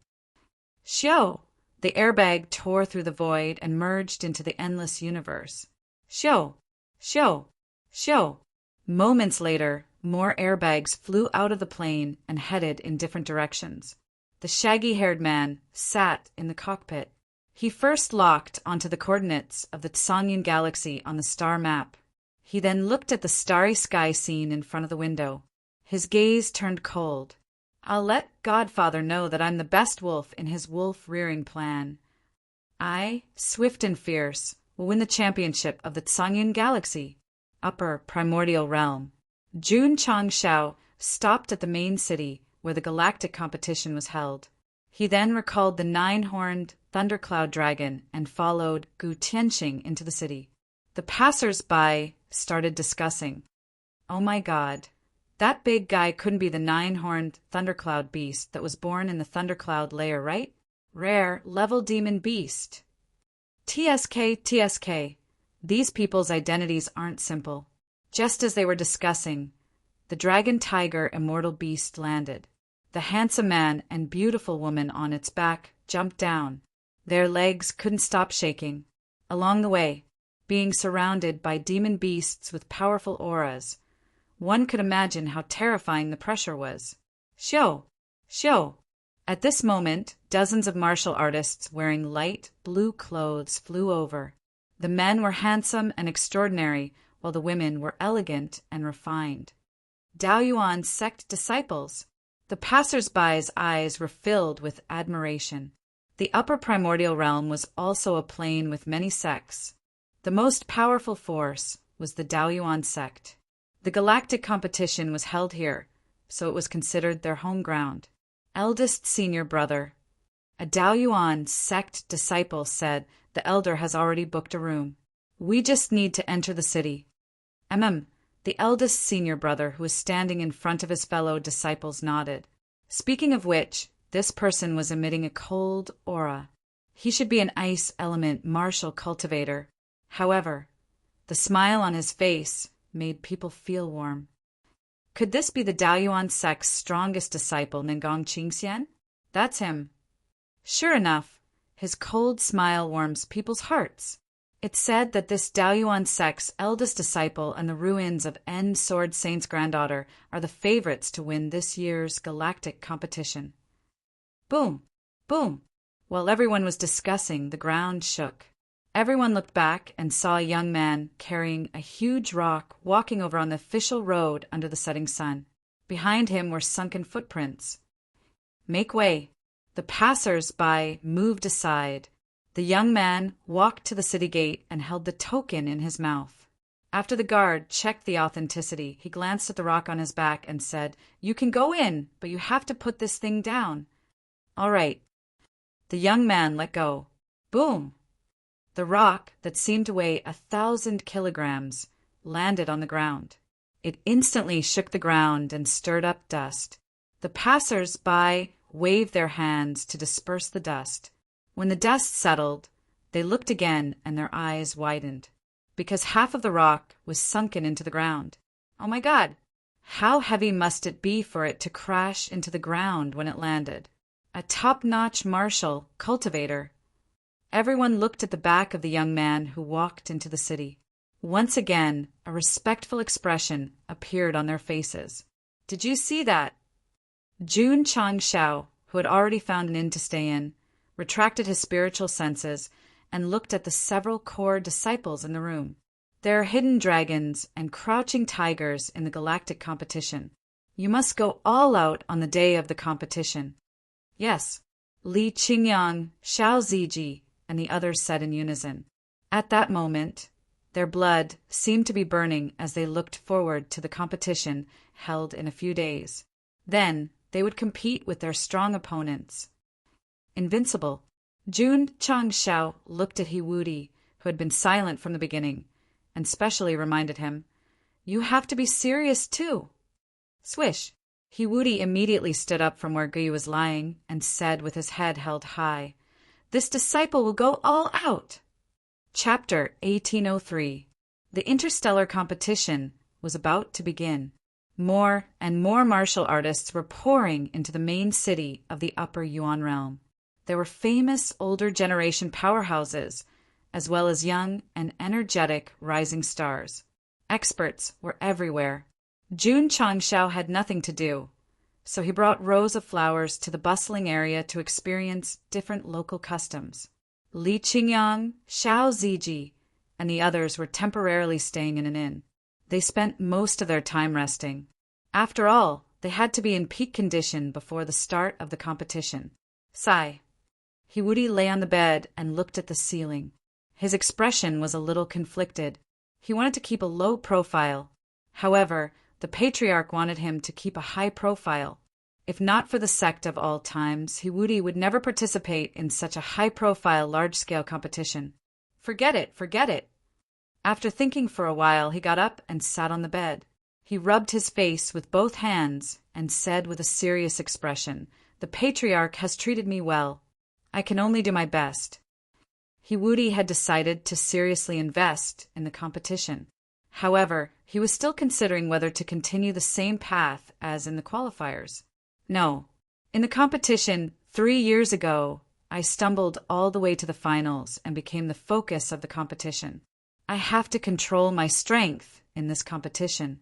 Xiao! The airbag tore through the void and merged into the endless universe. Xiao! Xiao! Xiao! Moments later, more airbags flew out of the plane and headed in different directions. The shaggy-haired man sat in the cockpit. He first locked onto the coordinates of the Tsangyan Galaxy on the star map. He then looked at the starry sky scene in front of the window. His gaze turned cold. "I'll let Godfather know that I'm the best wolf in his wolf-rearing plan. I, swift and fierce, will win the championship of the Tsangyan Galaxy, upper primordial realm." Jun Changshao stopped at the main city where the galactic competition was held. He then recalled the 9-horned thundercloud dragon and followed Gu Tianqing into the city. The passers-by started discussing. "Oh my God, That big guy couldn't be the nine-horned thundercloud beast that was born in the thundercloud layer, right? Rare, level demon beast. TSK. These people's identities aren't simple. Just as they were discussing, the dragon tiger immortal beast landed. The handsome man and beautiful woman on its back jumped down. Their legs couldn't stop shaking. Along the way, being surrounded by demon beasts with powerful auras, one could imagine how terrifying the pressure was. Show! At this moment, dozens of martial artists wearing light blue clothes flew over. The men were handsome and extraordinary, while the women were elegant and refined. Daoyuan's sect disciples. The passers-by's eyes were filled with admiration. The upper primordial realm was also a plane with many sects. The most powerful force was the Daoyuan sect. The galactic competition was held here, so it was considered their home ground. Eldest senior brother. A Daoyuan sect disciple said the elder has already booked a room. We just need to enter the city. The eldest senior brother who was standing in front of his fellow disciples nodded. Speaking of which, this person was emitting a cold aura. He should be an ice element martial cultivator. However, the smile on his face made people feel warm. Could this be the Daoyuan sect's strongest disciple, Ningong Qingxian? That's him. Sure enough, his cold smile warms people's hearts. It's said that this Daoyuan sect's eldest disciple and the ruins of N Sword Saint's granddaughter are the favorites to win this year's galactic competition. Boom! While everyone was discussing, the ground shook. Everyone looked back and saw a young man carrying a huge rock walking over on the official road under the setting sun. Behind him were sunken footprints. Make way. The passers-by moved aside. The young man walked to the city gate and held the token in his mouth. After the guard checked the authenticity, he glanced at the rock on his back and said, "You can go in, but you have to put this thing down." "All right." The young man let go. Boom! The rock, that seemed to weigh 1,000 kilograms, landed on the ground. It instantly shook the ground and stirred up dust. The passers-by waved their hands to disperse the dust. When the dust settled, they looked again and their eyes widened, because half of the rock was sunken into the ground. Oh my God! How heavy must it be for it to crash into the ground when it landed? A top-notch martial cultivator. Everyone looked at the back of the young man who walked into the city. Once again, a respectful expression appeared on their faces. Did you see that? Jun Changshao, who had already found an inn to stay in, retracted his spiritual senses and looked at the several core disciples in the room. There are hidden dragons and crouching tigers in the galactic competition. You must go all out on the day of the competition. Yes, Li Qingyang, Xiao Ziji, and the others said in unison. At that moment, their blood seemed to be burning as they looked forward to the competition held in a few days. Then they would compete with their strong opponents. Invincible. Jun Changshao looked at Hiwudi, who had been silent from the beginning, and specially reminded him, "You have to be serious too." Swish! Hiwudi immediately stood up from where Gui was lying and said with his head held high, "This disciple will go all out." Chapter 1803. The interstellar competition was about to begin. More and more martial artists were pouring into the main city of the Upper Yuan realm. There were famous older generation powerhouses, as well as young and energetic rising stars. Experts were everywhere. Jun Changshao had nothing to do, so he brought rows of flowers to the bustling area to experience different local customs. Li Qingyang, Xiao Ziji, and the others were temporarily staying in an inn. They spent most of their time resting. After all, they had to be in peak condition before the start of the competition. Sigh. Hiwudi lay on the bed and looked at the ceiling. His expression was a little conflicted. He wanted to keep a low profile. However, the patriarch wanted him to keep a high profile. If not for the sect of all times, Hiwudi would never participate in such a high-profile, large-scale competition. Forget it. After thinking for a while, he got up and sat on the bed. He rubbed his face with both hands and said with a serious expression, "The patriarch has treated me well. I can only do my best." Hiwudi had decided to seriously invest in the competition. However, he was still considering whether to continue the same path as in the qualifiers. "No. In the competition 3 years ago, I stumbled all the way to the finals and became the focus of the competition. I have to control my strength in this competition."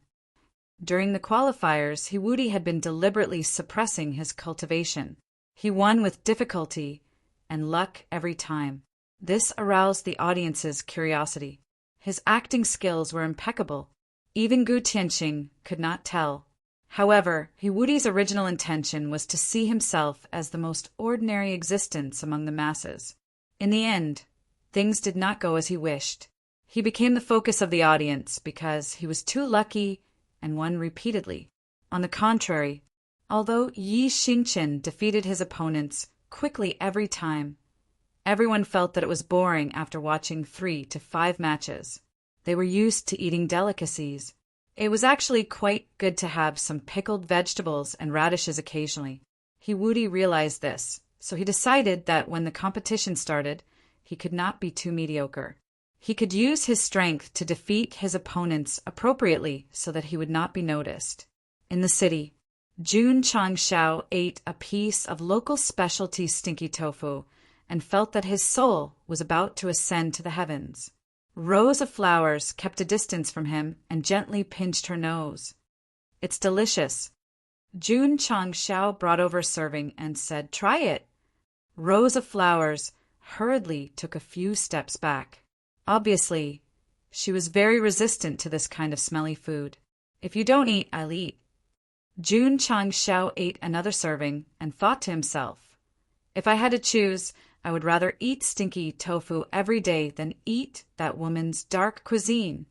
During the qualifiers, Hiwudi had been deliberately suppressing his cultivation. He won with difficulty and luck every time. This aroused the audience's curiosity. His acting skills were impeccable. Even Gu Tianqing could not tell. However, Hiwudi's original intention was to see himself as the most ordinary existence among the masses. In the end, things did not go as he wished. He became the focus of the audience because he was too lucky and won repeatedly. On the contrary, although Yi Xingchen defeated his opponents quickly every time, everyone felt that it was boring after watching 3 to 5 matches. They were used to eating delicacies. It was actually quite good to have some pickled vegetables and radishes occasionally. Hiwudi realized this, so he decided that when the competition started, he could not be too mediocre. He could use his strength to defeat his opponents appropriately so that he would not be noticed. In the city, Jun Changshao ate a piece of local specialty stinky tofu and felt that his soul was about to ascend to the heavens. Rows of Flowers kept a distance from him and gently pinched her nose. "It's delicious." Jun Changshao brought over a serving and said, "Try it." Rows of Flowers hurriedly took a few steps back. Obviously, she was very resistant to this kind of smelly food. "If you don't eat, I'll eat." Jun Changshao ate another serving and thought to himself, "If I had to choose, I would rather eat stinky tofu every day than eat that woman's dark cuisine."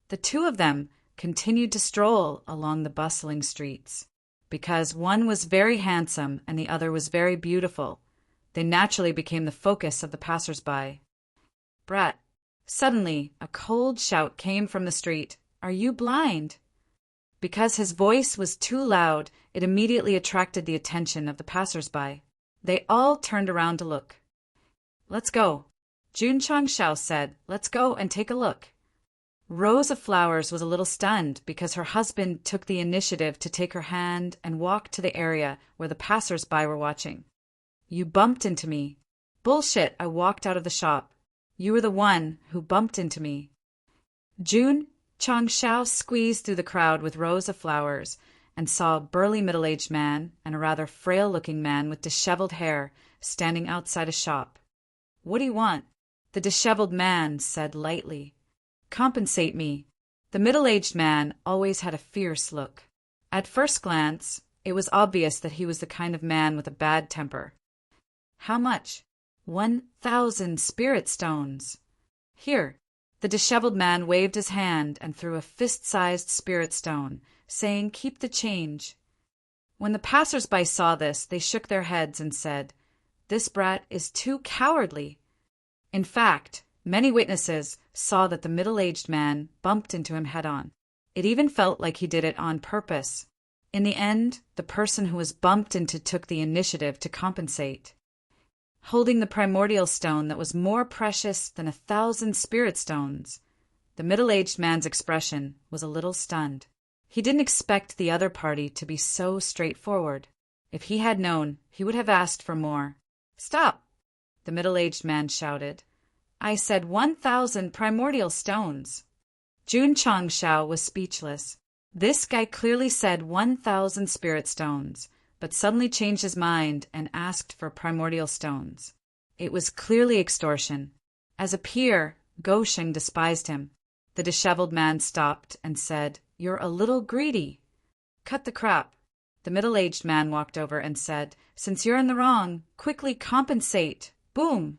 The two of them continued to stroll along the bustling streets. Because one was very handsome and the other was very beautiful, they naturally became the focus of the passers-by. "Brat!" Suddenly, a cold shout came from the street. "Are you blind?" Because his voice was too loud, it immediately attracted the attention of the passers-by. They all turned around to look. "Let's go," Jun Changshao said. "Let's go and take a look." Rose of Flowers was a little stunned because her husband took the initiative to take her hand and walk to the area where the passers-by were watching. "You bumped into me." "Bullshit, I walked out of the shop." "You were the one who bumped into me." Jun Changshao squeezed through the crowd with Rose of Flowers and saw a burly middle-aged man and a rather frail-looking man with disheveled hair standing outside a shop. "What do you want?" The disheveled man said lightly, "Compensate me." The middle-aged man always had a fierce look. At first glance, it was obvious that he was the kind of man with a bad temper. "How much?" 1,000 spirit stones. "Here." The disheveled man waved his hand and threw a fist-sized spirit stone, saying, "Keep the change." When the passers-by saw this, they shook their heads and said, "This brat is too cowardly." In fact, many witnesses saw that the middle-aged man bumped into him head-on. It even felt like he did it on purpose. In the end, the person who was bumped into took the initiative to compensate. Holding the primordial stone that was more precious than 1,000 spirit stones, the middle-aged man's expression was a little stunned. He didn't expect the other party to be so straightforward. If he had known, he would have asked for more. "Stop!" the middle-aged man shouted. "I said 1,000 primordial stones." Jun Changshao was speechless. This guy clearly said 1,000 spirit stones, but suddenly changed his mind and asked for primordial stones. It was clearly extortion. As a peer, Gosheng despised him. The disheveled man stopped and said, "You're a little greedy." "Cut the crap." The middle-aged man walked over and said, "Since you're in the wrong, quickly compensate." Boom!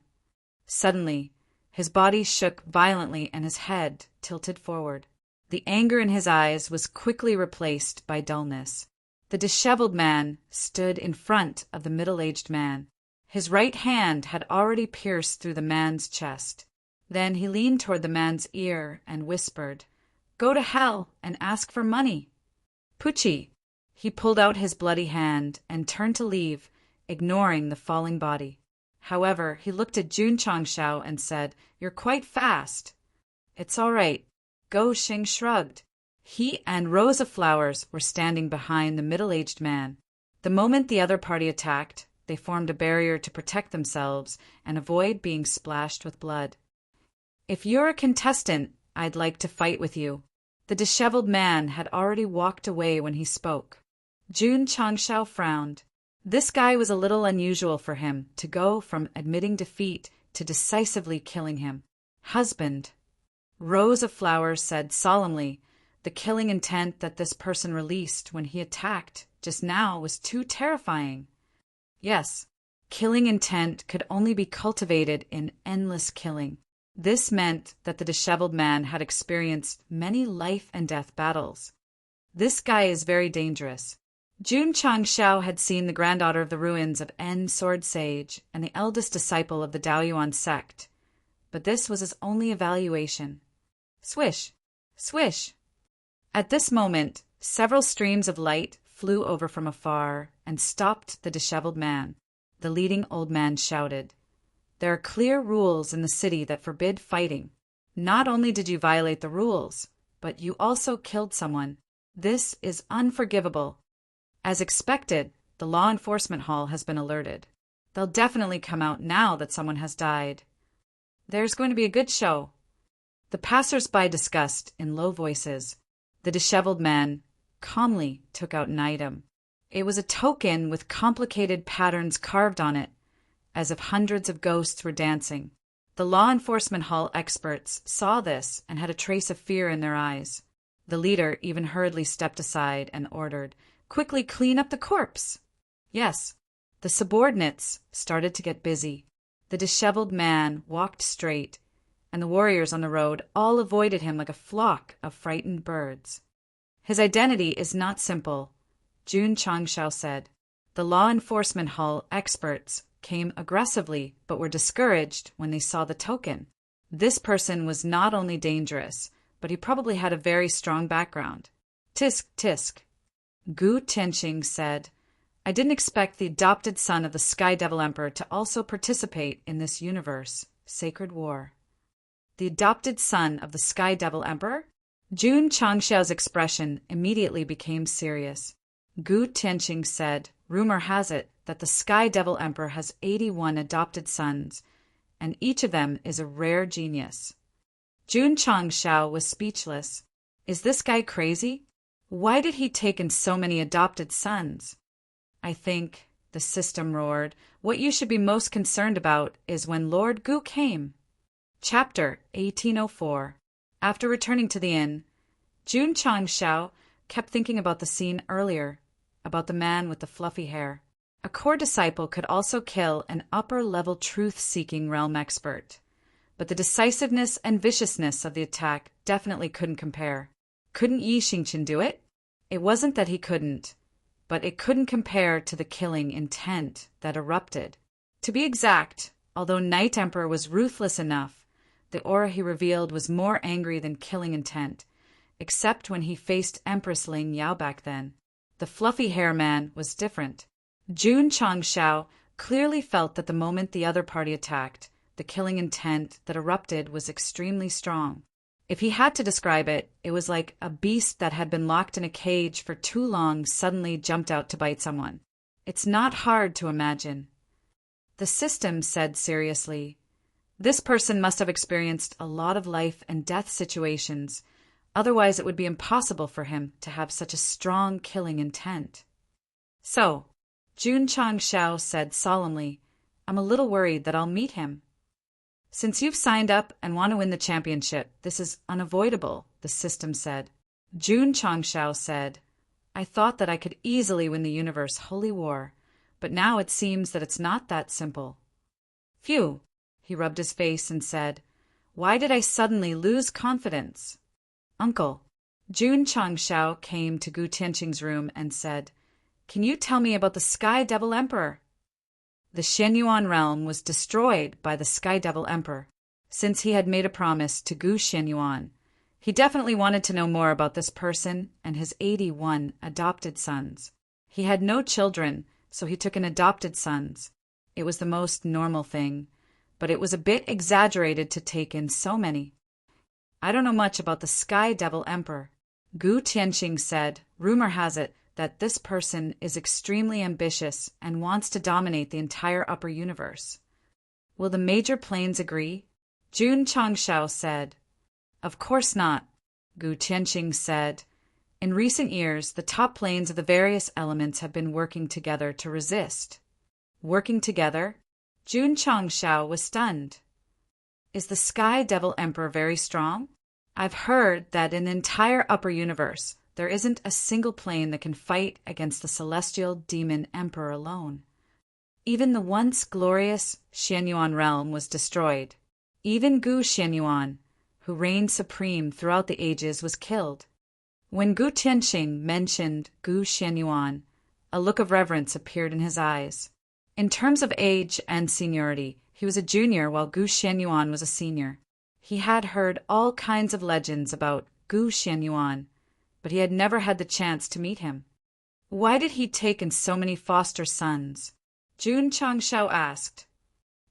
Suddenly, his body shook violently and his head tilted forward. The anger in his eyes was quickly replaced by dullness. The disheveled man stood in front of the middle-aged man. His right hand had already pierced through the man's chest. Then he leaned toward the man's ear and whispered, "Go to hell and ask for money." Pucci! He pulled out his bloody hand and turned to leave, ignoring the falling body. However, he looked at Jun Changshao and said, "You're quite fast." "It's all right." Go Xing shrugged. He and Rows of Flowers were standing behind the middle-aged man. The moment the other party attacked, they formed a barrier to protect themselves and avoid being splashed with blood. "If you're a contestant, I'd like to fight with you." The disheveled man had already walked away when he spoke. Jun Changshao frowned. This guy was a little unusual for him to go from admitting defeat to decisively killing him. "Husband," Rows of Flowers said solemnly, the killing intent that this person released when he attacked just now was too terrifying. Yes, killing intent could only be cultivated in endless killing. This meant that the disheveled man had experienced many life-and-death battles. This guy is very dangerous. Jun Changshao had seen the granddaughter of the ruins of En Sword Sage and the eldest disciple of the Daoyuan Sect, but this was his only evaluation. Swish! Swish! At this moment, several streams of light flew over from afar and stopped the disheveled man. The leading old man shouted, "There are clear rules in the city that forbid fighting. Not only did you violate the rules, but you also killed someone. This is unforgivable." As expected, the law enforcement hall has been alerted. They'll definitely come out now that someone has died. There's going to be a good show. The passers-by discussed in low voices. The disheveled man calmly took out an item. It was a token with complicated patterns carved on it, as if hundreds of ghosts were dancing. The law enforcement hall experts saw this and had a trace of fear in their eyes. The leader even hurriedly stepped aside and ordered, "Quickly clean up the corpse." Yes, the subordinates started to get busy. The disheveled man walked straight, and the warriors on the road all avoided him like a flock of frightened birds. "His identity is not simple," Jun Changshao said. The law enforcement hall experts came aggressively but were discouraged when they saw the token. This person was not only dangerous, but he probably had a very strong background. "Tisk, tisk." Gu Tianqing said, "I didn't expect the adopted son of the Sky Devil Emperor to also participate in this universe, sacred war." The adopted son of the Sky Devil Emperor? Jun Changshao's expression immediately became serious. Gu Tianqing said, "Rumor has it that the Sky Devil Emperor has 81 adopted sons, and each of them is a rare genius." Jun Changshao was speechless. Is this guy crazy? Why did he take in so many adopted sons? "I think," the system roared, "what you should be most concerned about is when Lord Gu came." Chapter 1804. After returning to the inn, Jun Changshao kept thinking about the scene earlier, about the man with the fluffy hair. A core disciple could also kill an upper-level truth-seeking realm expert, but the decisiveness and viciousness of the attack definitely couldn't compare. Couldn't Yi Xingqian do it? It wasn't that he couldn't, but it couldn't compare to the killing intent that erupted. To be exact, although Night Emperor was ruthless enough, the aura he revealed was more angry than killing intent, except when he faced Empress Ling Yao back then. The fluffy hair man was different. Jun Changshao clearly felt that the moment the other party attacked, the killing intent that erupted was extremely strong. If he had to describe it, it was like a beast that had been locked in a cage for too long suddenly jumped out to bite someone. It's not hard to imagine. The system said seriously, "This person must have experienced a lot of life and death situations, otherwise it would be impossible for him to have such a strong killing intent." "So," Jun Changshao said solemnly, "I'm a little worried that I'll meet him." "Since you've signed up and want to win the championship, this is unavoidable," the system said. Jun Changshao said, "I thought that I could easily win the universe holy war, but now it seems that it's not that simple." "Phew," he rubbed his face and said, "Why did I suddenly lose confidence?" "Uncle," Jun Changshao came to Gu Tianqing's room and said, "Can you tell me about the Sky Devil Emperor?" The Shenyuan realm was destroyed by the Sky Devil Emperor. Since he had made a promise to Gu Shenyuan, He definitely wanted to know more about this person and his 81 adopted sons. He had no children, so he took an adopted sons. It was the most normal thing, but it was a bit exaggerated to take in so many. I don't know much about the Sky Devil Emperor. Gu Tianqing said, rumor has it that this person is extremely ambitious and wants to dominate the entire upper universe. Will the major planes agree? Jun Changshao said. Of course not, Gu Tianqing said. In recent years, the top planes of the various elements have been working together to resist. Working together? Jun Changshao was stunned. Is the Sky Devil Emperor very strong? I've heard that in the entire upper universe, there isn't a single plane that can fight against the celestial demon emperor alone. Even the once glorious Xianyuan realm was destroyed. Even Gu Xianyuan, who reigned supreme throughout the ages, was killed. When Gu Tianqing mentioned Gu Xianyuan, a look of reverence appeared in his eyes. In terms of age and seniority, he was a junior while Gu Xianyuan was a senior. He had heard all kinds of legends about Gu Xianyuan, but he had never had the chance to meet him. Why did he take in so many foster sons? Jun Changshao asked.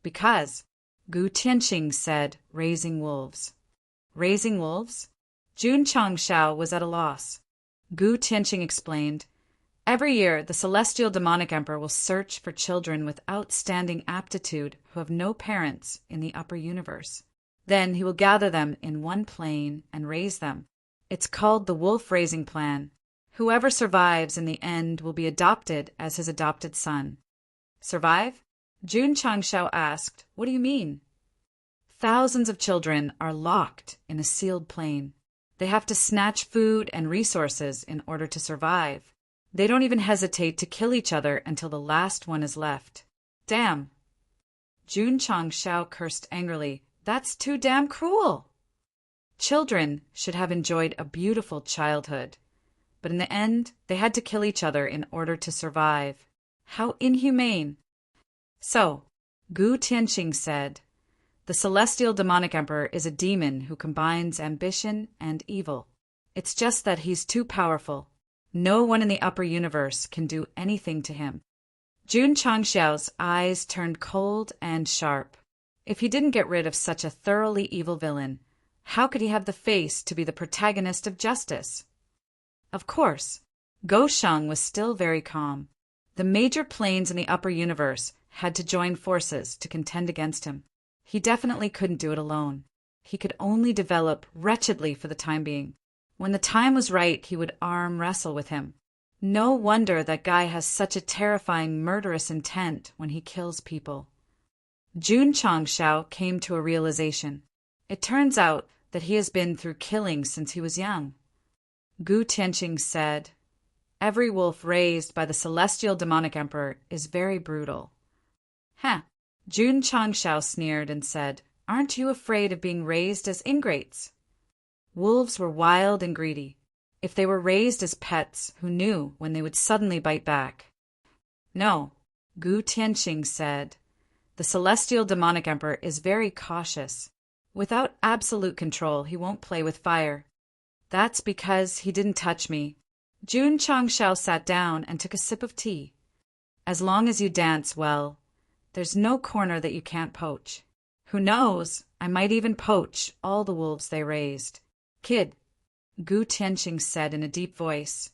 Because, Gu Tianqing said, raising wolves. Raising wolves? Jun Changshao was at a loss. Gu Tianqing explained, every year the celestial demonic emperor will search for children with outstanding aptitude who have no parents in the upper universe. Then he will gather them in one plane and raise them. It's called the wolf raising plan. Whoever survives in the end will be adopted as his adopted son. Survive? Jun Changshao asked, what do you mean? Thousands of children are locked in a sealed plane. They have to snatch food and resources in order to survive. They don't even hesitate to kill each other until the last one is left. Damn. Jun Changshao cursed angrily. That's too damn cruel. Children should have enjoyed a beautiful childhood, but in the end, they had to kill each other in order to survive. How inhumane. So, Gu Tianqing said, the celestial demonic emperor is a demon who combines ambition and evil. It's just that he's too powerful. No one in the upper universe can do anything to him. Jun Changshao's eyes turned cold and sharp. If he didn't get rid of such a thoroughly evil villain, how could he have the face to be the protagonist of justice? Of course, Go Sheng was still very calm. The major planes in the upper universe had to join forces to contend against him. He definitely couldn't do it alone. He could only develop wretchedly for the time being. When the time was right, he would arm wrestle with him. No wonder that guy has such a terrifying murderous intent when he kills people. Jun Changshao came to a realization. It turns out that he has been through killing since he was young. Gu Tianqing said, every wolf raised by the celestial demonic emperor is very brutal. Huh. Jun Changshao sneered and said, aren't you afraid of being raised as ingrates? Wolves were wild and greedy. If they were raised as pets, who knew when they would suddenly bite back? No, Gu Tianqing said. The celestial demonic emperor is very cautious. Without absolute control, he won't play with fire. That's because he didn't touch me. Jun Changshao sat down and took a sip of tea. As long as you dance well, there's no corner that you can't poach. Who knows, I might even poach all the wolves they raised. Kid, Gu Tianqing said in a deep voice,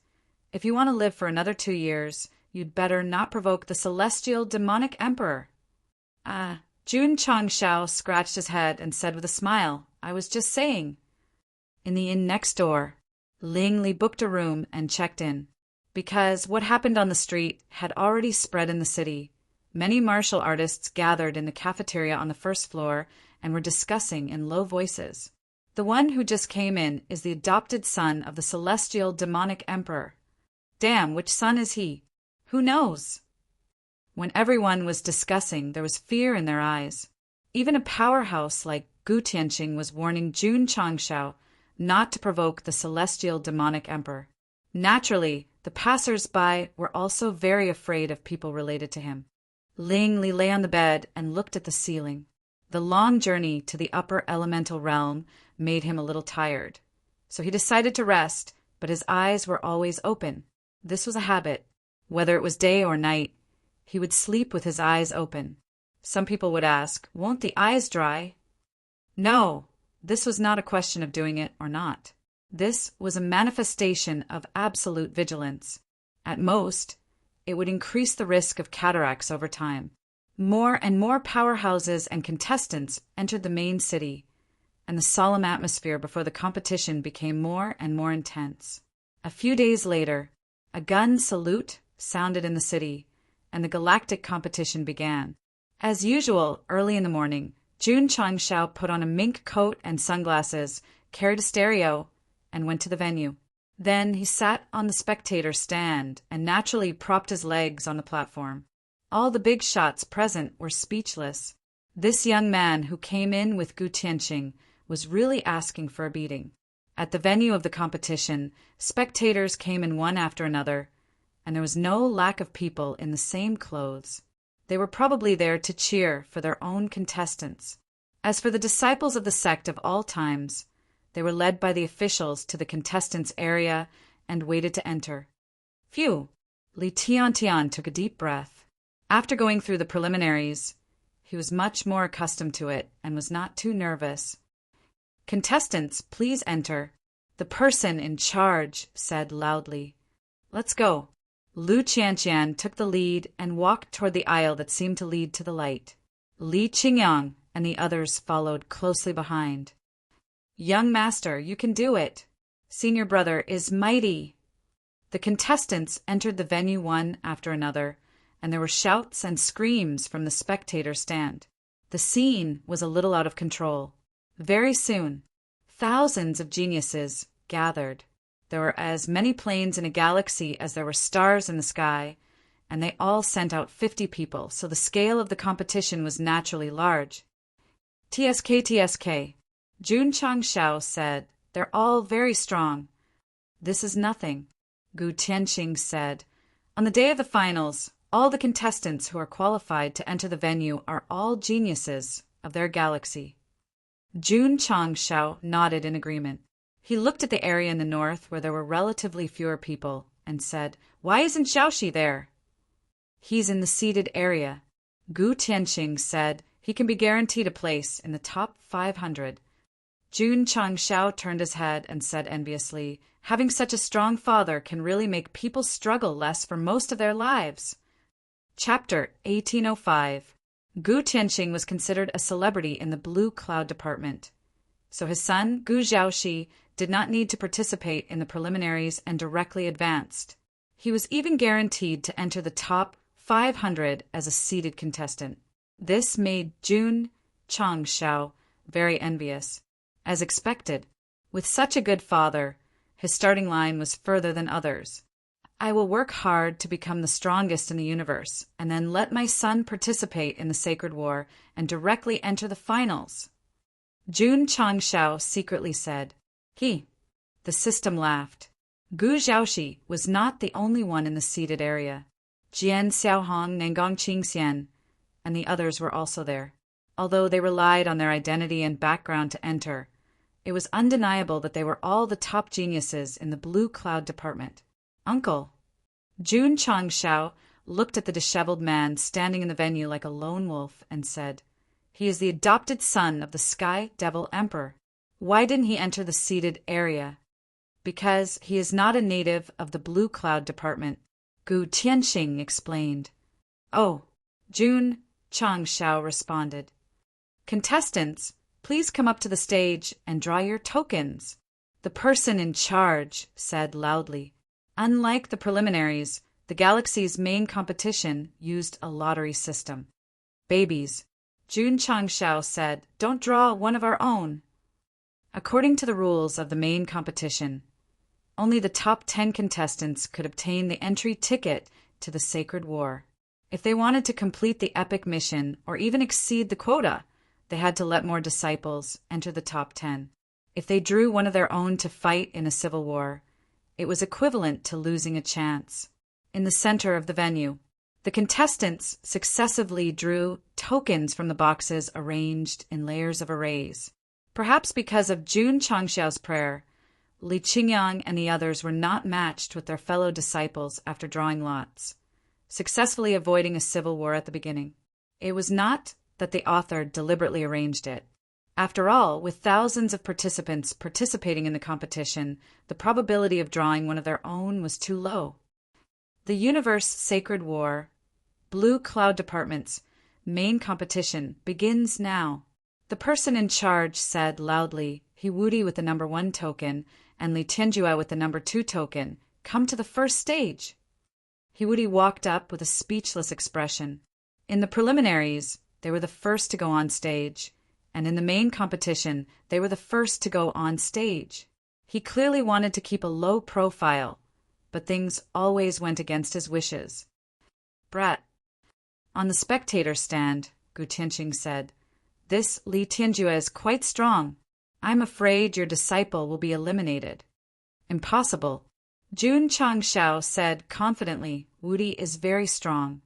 if you want to live for another 2 years, you'd better not provoke the celestial demonic emperor. Jun Changshao scratched his head and said with a smile, I was just saying. In the inn next door, Ling Li booked a room and checked in. Because what happened on the street had already spread in the city, many martial artists gathered in the cafeteria on the first floor and were discussing in low voices. The one who just came in is the adopted son of the celestial demonic emperor. Damn, which son is he? Who knows? When everyone was discussing, there was fear in their eyes. Even a powerhouse like Gu Tianqing was warning Jun Changshao not to provoke the celestial demonic emperor. Naturally, the passers-by were also very afraid of people related to him. Ling Li lay on the bed and looked at the ceiling. The long journey to the upper elemental realm made him a little tired. So he decided to rest, but his eyes were always open. This was a habit. Whether it was day or night, he would sleep with his eyes open. Some people would ask, "Won't the eyes dry?" No, this was not a question of doing it or not. This was a manifestation of absolute vigilance. At most, it would increase the risk of cataracts over time. More and more powerhouses and contestants entered the main city, and the solemn atmosphere before the competition became more and more intense. A few days later, a gun salute sounded in the city, and the galactic competition began. As usual, early in the morning, Jun Changshao put on a mink coat and sunglasses, carried a stereo, and went to the venue. Then he sat on the spectator stand and naturally propped his legs on the platform. All the big shots present were speechless. This young man who came in with Gu Tianqing was really asking for a beating. At the venue of the competition, spectators came in one after another, and there was no lack of people in the same clothes. They were probably there to cheer for their own contestants. As for the disciples of the sect of all times, they were led by the officials to the contestants' area and waited to enter. Phew! Li Tiantian took a deep breath. After going through the preliminaries, he was much more accustomed to it and was not too nervous. "Contestants, please enter," the person in charge said loudly. "Let's go." Lu Qianqian took the lead and walked toward the aisle that seemed to lead to the light. Li Qingyang and the others followed closely behind. "Young master, you can do it. Senior brother is mighty." The contestants entered the venue one after another, and there were shouts and screams from the spectator stand. The scene was a little out of control. Very soon, thousands of geniuses gathered. There were as many planes in a galaxy as there were stars in the sky, and they all sent out 50 people, so the scale of the competition was naturally large. TSK, Jun Changshao said, "They're all very strong." "This is nothing," Gu Tianqing said. "On the day of the finals, all the contestants who are qualified to enter the venue are all geniuses of their galaxy." Jun Changshao nodded in agreement. He looked at the area in the north where there were relatively fewer people and said, "Why isn't Xiaoxi there?" "He's in the seated area." Gu Tianqing said he can be guaranteed a place in the top 500. Jun Changshao turned his head and said enviously, "Having such a strong father can really make people struggle less for most of their lives." Chapter 1805. Gu Tianqing was considered a celebrity in the Blue Cloud department, so his son, Gu Xiaoxi, did not need to participate in the preliminaries and directly advanced. He was even guaranteed to enter the top 500 as a seeded contestant. This made Jun Changshao very envious. As expected, with such a good father, his starting line was further than others. "I will work hard to become the strongest in the universe, and then let my son participate in the Sacred War and directly enter the finals," Jun Changshao secretly said. The system laughed. Gu Xiaoxi was not the only one in the seated area. Jian Xiaohong, Nengong Qingxian, and the others were also there. Although they relied on their identity and background to enter, it was undeniable that they were all the top geniuses in the Blue Cloud department. "Uncle." Jun Changshao looked at the disheveled man standing in the venue like a lone wolf and said, "He is the adopted son of the Sky Devil Emperor. Why didn't he enter the seated area?" "Because he is not a native of the Blue Cloud department," Gu Tianqing explained. "Oh," Jun Changshao responded. "Contestants, please come up to the stage and draw your tokens," the person in charge said loudly. Unlike the preliminaries, the galaxy's main competition used a lottery system. "Babies," Jun Changshao said, "don't draw one of our own." According to the rules of the main competition, only the top 10 contestants could obtain the entry ticket to the Sacred War. If they wanted to complete the epic mission or even exceed the quota, they had to let more disciples enter the top 10. If they drew one of their own to fight in a civil war, it was equivalent to losing a chance. In the center of the venue, the contestants successively drew tokens from the boxes arranged in layers of arrays. Perhaps because of Jun Changshao's prayer, Li Qingyang and the others were not matched with their fellow disciples after drawing lots, successfully avoiding a civil war at the beginning. It was not that the author deliberately arranged it. After all, with thousands of participants participating in the competition, the probability of drawing one of their own was too low. The Universe Sacred War, Blue Cloud Department's main competition begins now. The person in charge said loudly, Hiwudi with the number 1 token and Li Tianjue with the number 2 token, come to the first stage. Hiwudi walked up with a speechless expression. In the preliminaries, they were the first to go on stage, and in the main competition, they were the first to go on stage. He clearly wanted to keep a low profile, but things always went against his wishes. Brat. On the spectator stand, Gu Tianqing said, this Li Tianjue is quite strong. I'm afraid your disciple will be eliminated. Impossible. Jun Changshao said confidently, Wudi is very strong.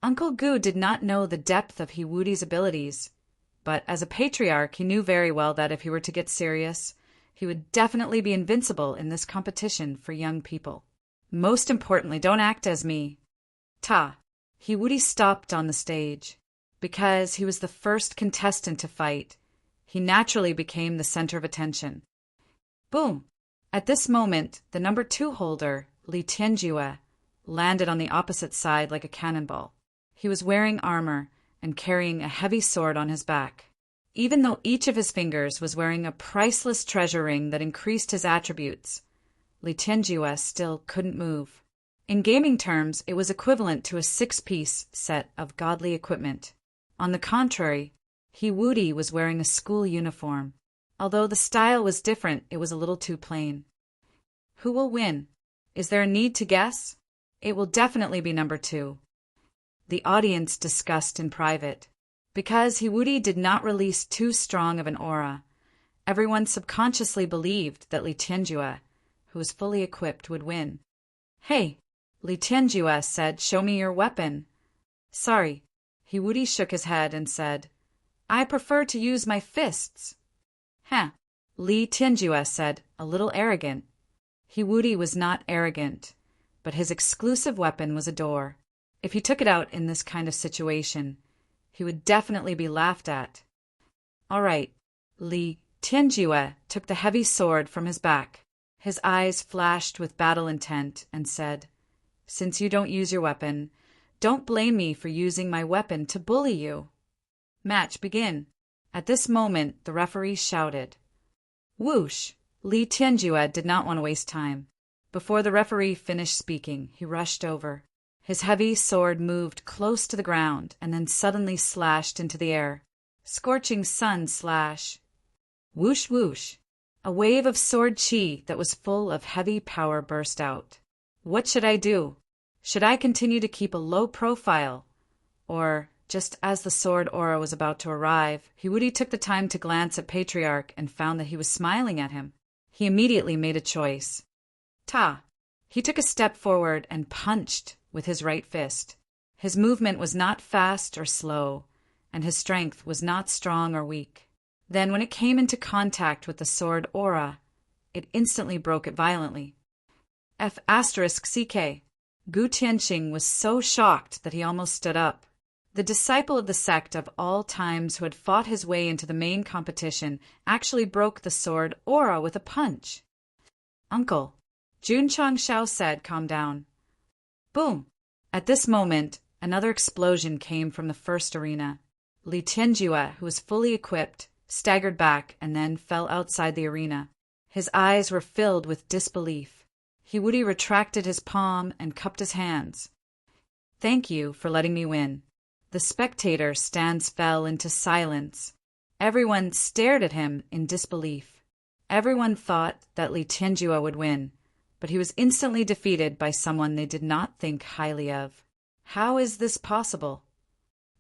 Uncle Gu did not know the depth of Hiwudi's abilities, but as a patriarch he knew very well that if he were to get serious, he would definitely be invincible in this competition for young people. Most importantly, don't act as me. Ta. Hiwudi stopped on the stage. Because he was the first contestant to fight, he naturally became the center of attention. Boom! At this moment, the number 2 holder, Li Tianjue, landed on the opposite side like a cannonball. He was wearing armor and carrying a heavy sword on his back. Even though each of his fingers was wearing a priceless treasure ring that increased his attributes, Li Tianjue still couldn't move. In gaming terms, it was equivalent to a 6-piece set of godly equipment. On the contrary, Hiwudi was wearing a school uniform. Although the style was different, it was a little too plain. Who will win? Is there a need to guess? It will definitely be number 2. The audience discussed in private. Because Hiwudi did not release too strong of an aura, everyone subconsciously believed that Li Tianjue, who was fully equipped, would win. Hey, Li Tianjue said, show me your weapon. Sorry. Hiwudi shook his head and said, I prefer to use my fists. Huh. Li Tianjue said, a little arrogant. Hiwudi was not arrogant, but his exclusive weapon was a door. If he took it out in this kind of situation, he would definitely be laughed at. All right. Li Tianjue took the heavy sword from his back. His eyes flashed with battle intent and said, since you don't use your weapon, don't blame me for using my weapon to bully you. Match begin. At this moment, the referee shouted. Whoosh! Li Tianjue did not want to waste time. Before the referee finished speaking, he rushed over. His heavy sword moved close to the ground and then suddenly slashed into the air. Scorching sun slash. Whoosh whoosh. A wave of sword chi that was full of heavy power burst out. What should I do? Should I continue to keep a low profile? Or, just as the sword aura was about to arrive, Hiwudi took the time to glance at Patriarch and found that he was smiling at him. He immediately made a choice. Ta! He took a step forward and punched with his right fist. His movement was not fast or slow, and his strength was not strong or weak. Then when it came into contact with the sword aura, it instantly broke it violently. F***CK. Gu Tianqing was so shocked that he almost stood up. The disciple of the sect of all times who had fought his way into the main competition actually broke the sword aura with a punch. Uncle, Jun Changshao said, calm down. Boom! At this moment, another explosion came from the first arena. Li Tianjue, who was fully equipped, staggered back and then fell outside the arena. His eyes were filled with disbelief. Hiwudi retracted his palm and cupped his hands. Thank you for letting me win. The spectator stands fell into silence. Everyone stared at him in disbelief. Everyone thought that Li Tianjue would win, but he was instantly defeated by someone they did not think highly of. How is this possible?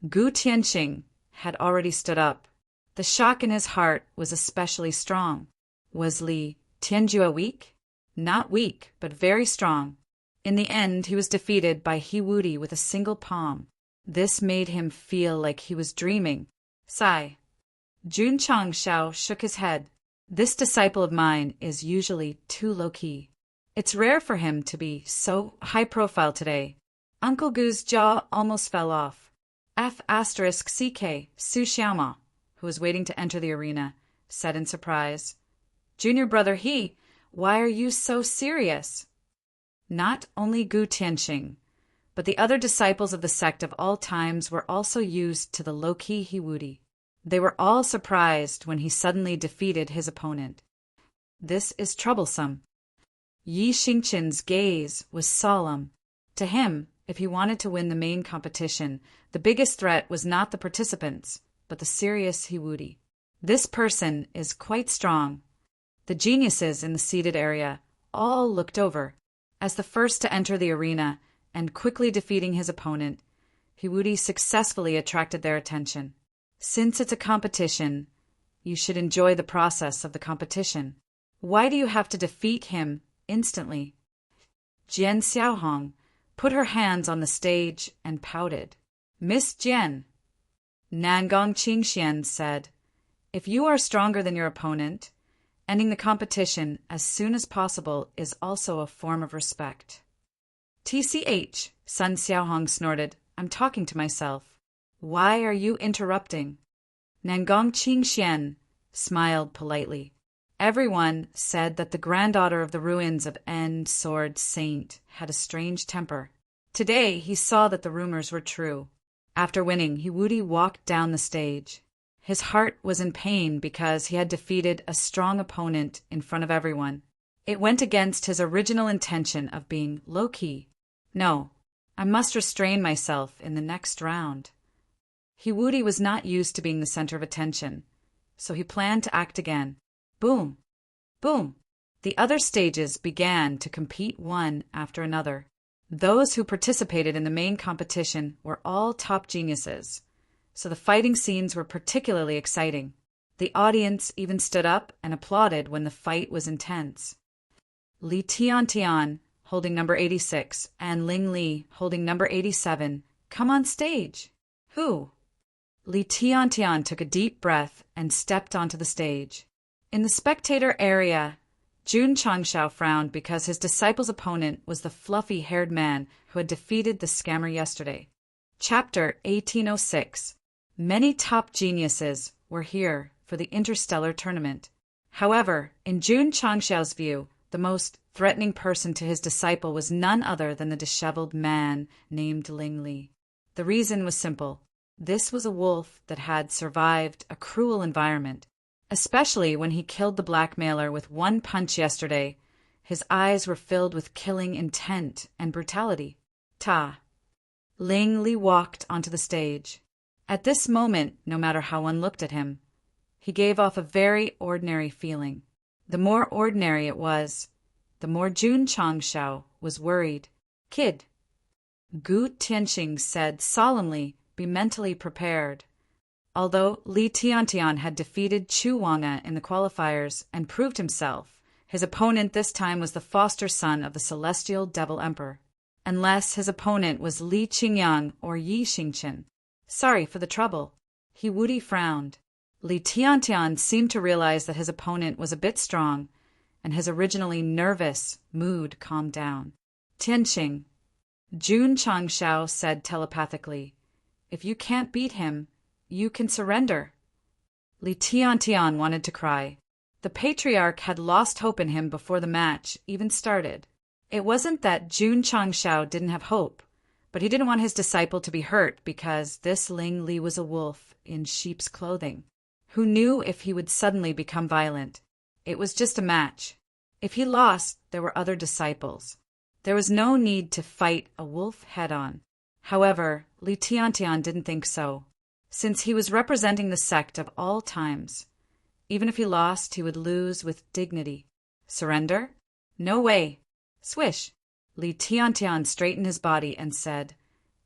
Gu Tianqing had already stood up. The shock in his heart was especially strong. Was Li Tianjue weak? Not weak, but very strong. In the end, he was defeated by Hiwudi with a single palm. This made him feel like he was dreaming. Sigh. Jun Changshao shook his head. This disciple of mine is usually too low-key. It's rare for him to be so high-profile today. Uncle Gu's jaw almost fell off. F***CK Su Xiaoma, who was waiting to enter the arena, said in surprise. Junior brother He, why are you so serious? Not only Gu Tianxing, but the other disciples of the sect of all times were also used to the low-key Hiwudi. They were all surprised when he suddenly defeated his opponent. This is troublesome. Yi Xingqin's gaze was solemn. To him, if he wanted to win the main competition, the biggest threat was not the participants, but the serious Hiwudi. This person is quite strong. The geniuses in the seated area all looked over. As the first to enter the arena and quickly defeating his opponent, Hiwudi successfully attracted their attention. Since it's a competition, you should enjoy the process of the competition. Why do you have to defeat him instantly? Jian Xiaohong put her hands on the stage and pouted. Miss Jian, Nangong Qingxian said, if you are stronger than your opponent, ending the competition as soon as possible is also a form of respect. TCH, Sun Xiaohong snorted, I'm talking to myself. Why are you interrupting? Nangong Qingxian smiled politely. Everyone said that the granddaughter of the ruins of End Sword Saint had a strange temper. Today he saw that the rumors were true. After winning, Hiwudi walked down the stage. His heart was in pain because he had defeated a strong opponent in front of everyone. It went against his original intention of being low-key. No, I must restrain myself in the next round. Hiwudi was not used to being the center of attention, so he planned to act again. Boom! Boom! The other stages began to compete one after another. Those who participated in the main competition were all top geniuses, so the fighting scenes were particularly exciting. The audience even stood up and applauded when the fight was intense. Li Tiantian, holding number 86, and Ling Li, holding number 87, come on stage. Who? Li Tiantian took a deep breath and stepped onto the stage. In the spectator area, Jun Changshao frowned because his disciple's opponent was the fluffy-haired man who had defeated the scammer yesterday. Chapter 1806. Many top geniuses were here for the interstellar tournament. However, in Jun Changshao's view, the most threatening person to his disciple was none other than the disheveled man named Ling Li. The reason was simple. This was a wolf that had survived a cruel environment. Especially when he killed the blackmailer with one punch yesterday, his eyes were filled with killing intent and brutality. Ta. Ling Li walked onto the stage. At this moment, no matter how one looked at him, he gave off a very ordinary feeling. The more ordinary it was, the more Jun Changshao was worried. Kid, Gu Tianxing said solemnly, be mentally prepared. Although Li Tiantian had defeated Chu Wanga in the qualifiers and proved himself, his opponent this time was the foster son of the celestial devil emperor. Unless his opponent was Li Qingyang or Yi Xingqin. Sorry for the trouble. Hiwudi frowned. Li Tiantian seemed to realize that his opponent was a bit strong, and his originally nervous mood calmed down. Tianxing, Jun Changshao said telepathically, if you can't beat him, you can surrender. Li Tiantian wanted to cry. The patriarch had lost hope in him before the match even started. It wasn't that Jun Changshao didn't have hope, but he didn't want his disciple to be hurt because this Ling Li was a wolf in sheep's clothing. Who knew if he would suddenly become violent? It was just a match. If he lost, there were other disciples. There was no need to fight a wolf head-on. However, Li Tiantian didn't think so. Since he was representing the sect of all times, even if he lost, he would lose with dignity. Surrender? No way. Swish. Li Tiantian straightened his body and said,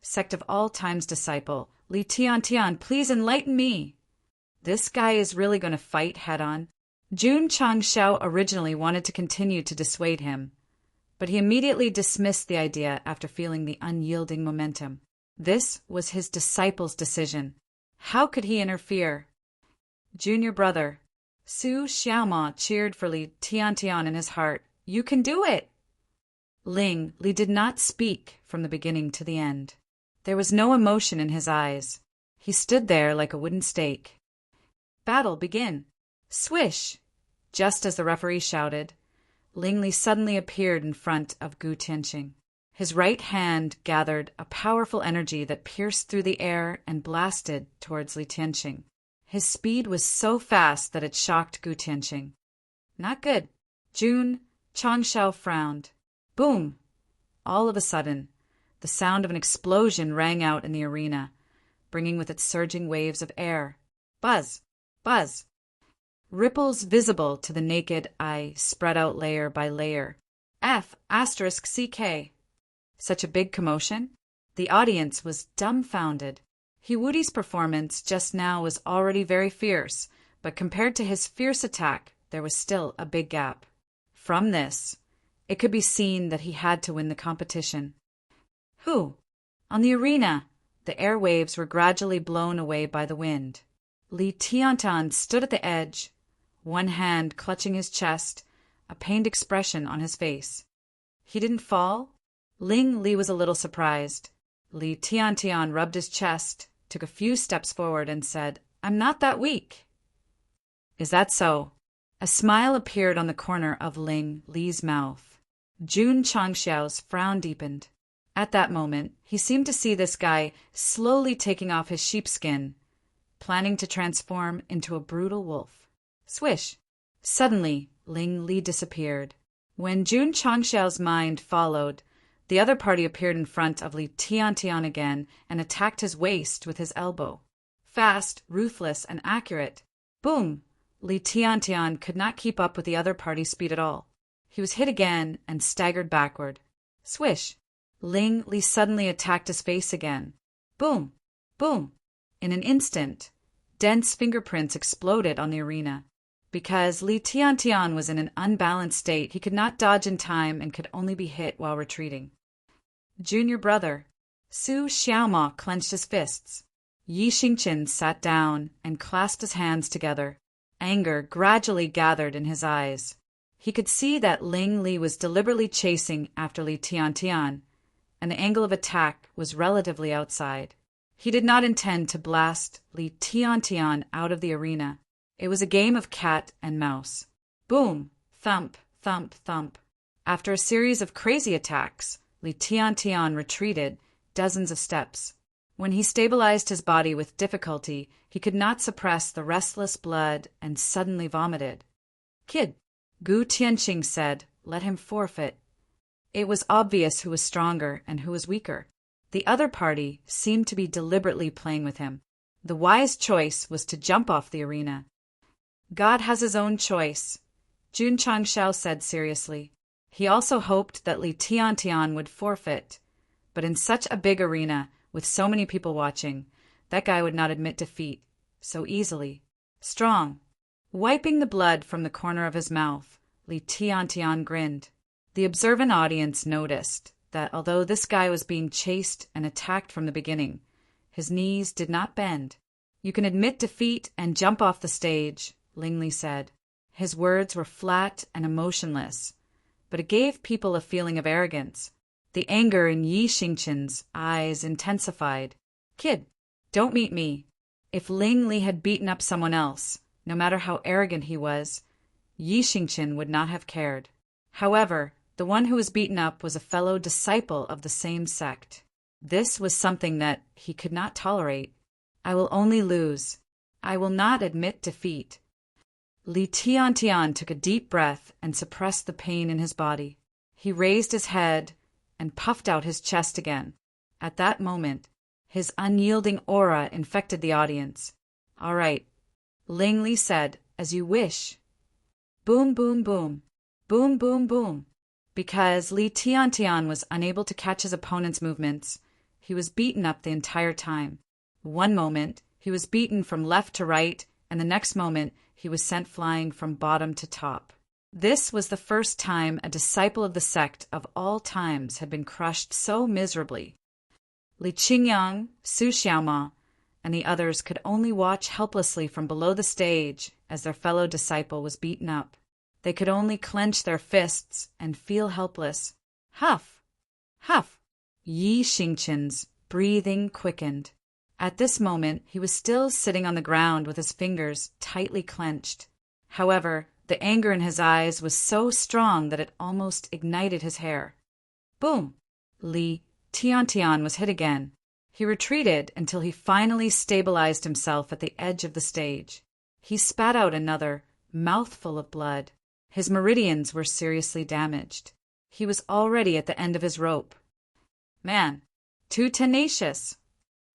Sect of all times disciple, Li Tiantian, please enlighten me. This guy is really going to fight head-on? Jun Changshao originally wanted to continue to dissuade him, but he immediately dismissed the idea after feeling the unyielding momentum. This was his disciple's decision. How could he interfere? Junior brother, Su Xiaoma cheered for Li Tiantian in his heart. You can do it! Li did not speak from the beginning to the end. There was no emotion in his eyes. He stood there like a wooden stake. Battle begin. Swish! Just as the referee shouted, Li suddenly appeared in front of Gu Tianqing. His right hand gathered a powerful energy that pierced through the air and blasted towards Li Tianqing. His speed was so fast that it shocked Gu Tianqing. Not good. Jun Changshao frowned. Boom! All of a sudden, the sound of an explosion rang out in the arena, bringing with it surging waves of air. Buzz! Buzz! Ripples visible to the naked eye spread out layer by layer. F***CK. Such a big commotion? The audience was dumbfounded. Hiwudi's performance just now was already very fierce, but compared to his fierce attack, there was still a big gap. From this, it could be seen that he had to win the competition. On the arena, the airwaves were gradually blown away by the wind. Li Tiantian stood at the edge, one hand clutching his chest, a pained expression on his face. He didn't fall? Li was a little surprised. Li Tiantian rubbed his chest, took a few steps forward, and said, I'm not that weak. Is that so? A smile appeared on the corner of Li's mouth. Jun Changxiao's frown deepened. At that moment, he seemed to see this guy slowly taking off his sheepskin, planning to transform into a brutal wolf. Swish! Suddenly, Li disappeared. When Jun Changxiao's mind followed, the other party appeared in front of Li Tiantian again and attacked his waist with his elbow. Fast, ruthless, and accurate. Boom! Li Tiantian could not keep up with the other party's speed at all. He was hit again and staggered backward. Swish! Li suddenly attacked his face again. Boom! Boom! In an instant, dense fingerprints exploded on the arena. Because Li Tiantian was in an unbalanced state, he could not dodge in time and could only be hit while retreating. Junior brother, Su Xiaoma clenched his fists. Yi Xingqian sat down and clasped his hands together. Anger gradually gathered in his eyes. He could see that Li was deliberately chasing after Li Tiantian, and the angle of attack was relatively outside. He did not intend to blast Li Tiantian out of the arena. It was a game of cat and mouse. Boom! Thump! Thump! Thump! After a series of crazy attacks, Li Tiantian retreated dozens of steps. When he stabilized his body with difficulty, he could not suppress the restless blood and suddenly vomited. Kid, Gu Tianqing said, let him forfeit. It was obvious who was stronger and who was weaker. The other party seemed to be deliberately playing with him. The wise choice was to jump off the arena. God has his own choice, Jun Changshao said seriously. He also hoped that Li Tiantian would forfeit, but in such a big arena, with so many people watching, that guy would not admit defeat so easily. Strong. Wiping the blood from the corner of his mouth, Li Tiantian grinned. The observant audience noticed that although this guy was being chased and attacked from the beginning, his knees did not bend. You can admit defeat and jump off the stage, Li said. His words were flat and emotionless, but it gave people a feeling of arrogance. The anger in Yi Xingqian's eyes intensified. Kid, don't meet me. If Li had beaten up someone else, no matter how arrogant he was, Yi Xingqian would not have cared. However, the one who was beaten up was a fellow disciple of the same sect. This was something that he could not tolerate. I will only lose. I will not admit defeat. Li Tiantian took a deep breath and suppressed the pain in his body. He raised his head and puffed out his chest again. At that moment, his unyielding aura infected the audience. All right, Li said, as you wish. Boom, boom, boom. Boom, boom, boom. Because Li Tiantian was unable to catch his opponent's movements, he was beaten up the entire time. One moment, he was beaten from left to right, and the next moment, he was sent flying from bottom to top. This was the first time a disciple of the sect of all times had been crushed so miserably. Li Qingyang, Su Xiaoma, and the others could only watch helplessly from below the stage as their fellow disciple was beaten up. They could only clench their fists and feel helpless. Huff! Huff! Yi Xingqian's breathing quickened. At this moment, he was still sitting on the ground with his fingers tightly clenched. However, the anger in his eyes was so strong that it almost ignited his hair. Boom! Li Tiantian was hit again. He retreated until he finally stabilized himself at the edge of the stage. He spat out another mouthful of blood. His meridians were seriously damaged. He was already at the end of his rope. Man, too tenacious.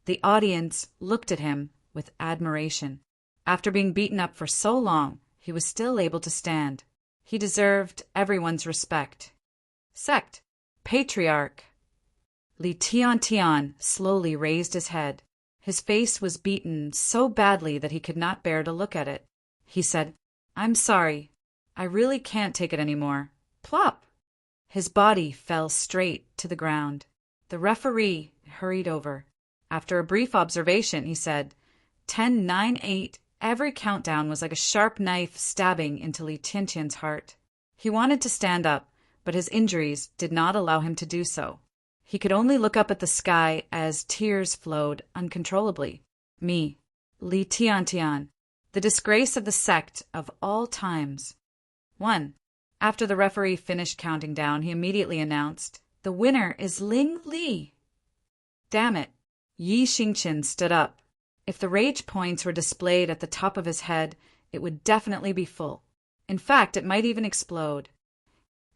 The audience looked at him with admiration. After being beaten up for so long, he was still able to stand. He deserved everyone's respect. Sect, Patriarch. Li Tiantian slowly raised his head. His face was beaten so badly that he could not bear to look at it. He said, "I'm sorry. I really can't take it anymore." Plop! His body fell straight to the ground. The referee hurried over. After a brief observation, he said, 10, 9, 8. Every countdown was like a sharp knife stabbing into Li Tiantian's heart. He wanted to stand up, but his injuries did not allow him to do so. He could only look up at the sky as tears flowed uncontrollably. Me, Li Tiantian, the disgrace of the sect of all times. 1. After the referee finished counting down, he immediately announced, "The winner is Ling Li." Damn it. Yi Xingqian stood up. If the rage points were displayed at the top of his head, it would definitely be full. In fact, it might even explode.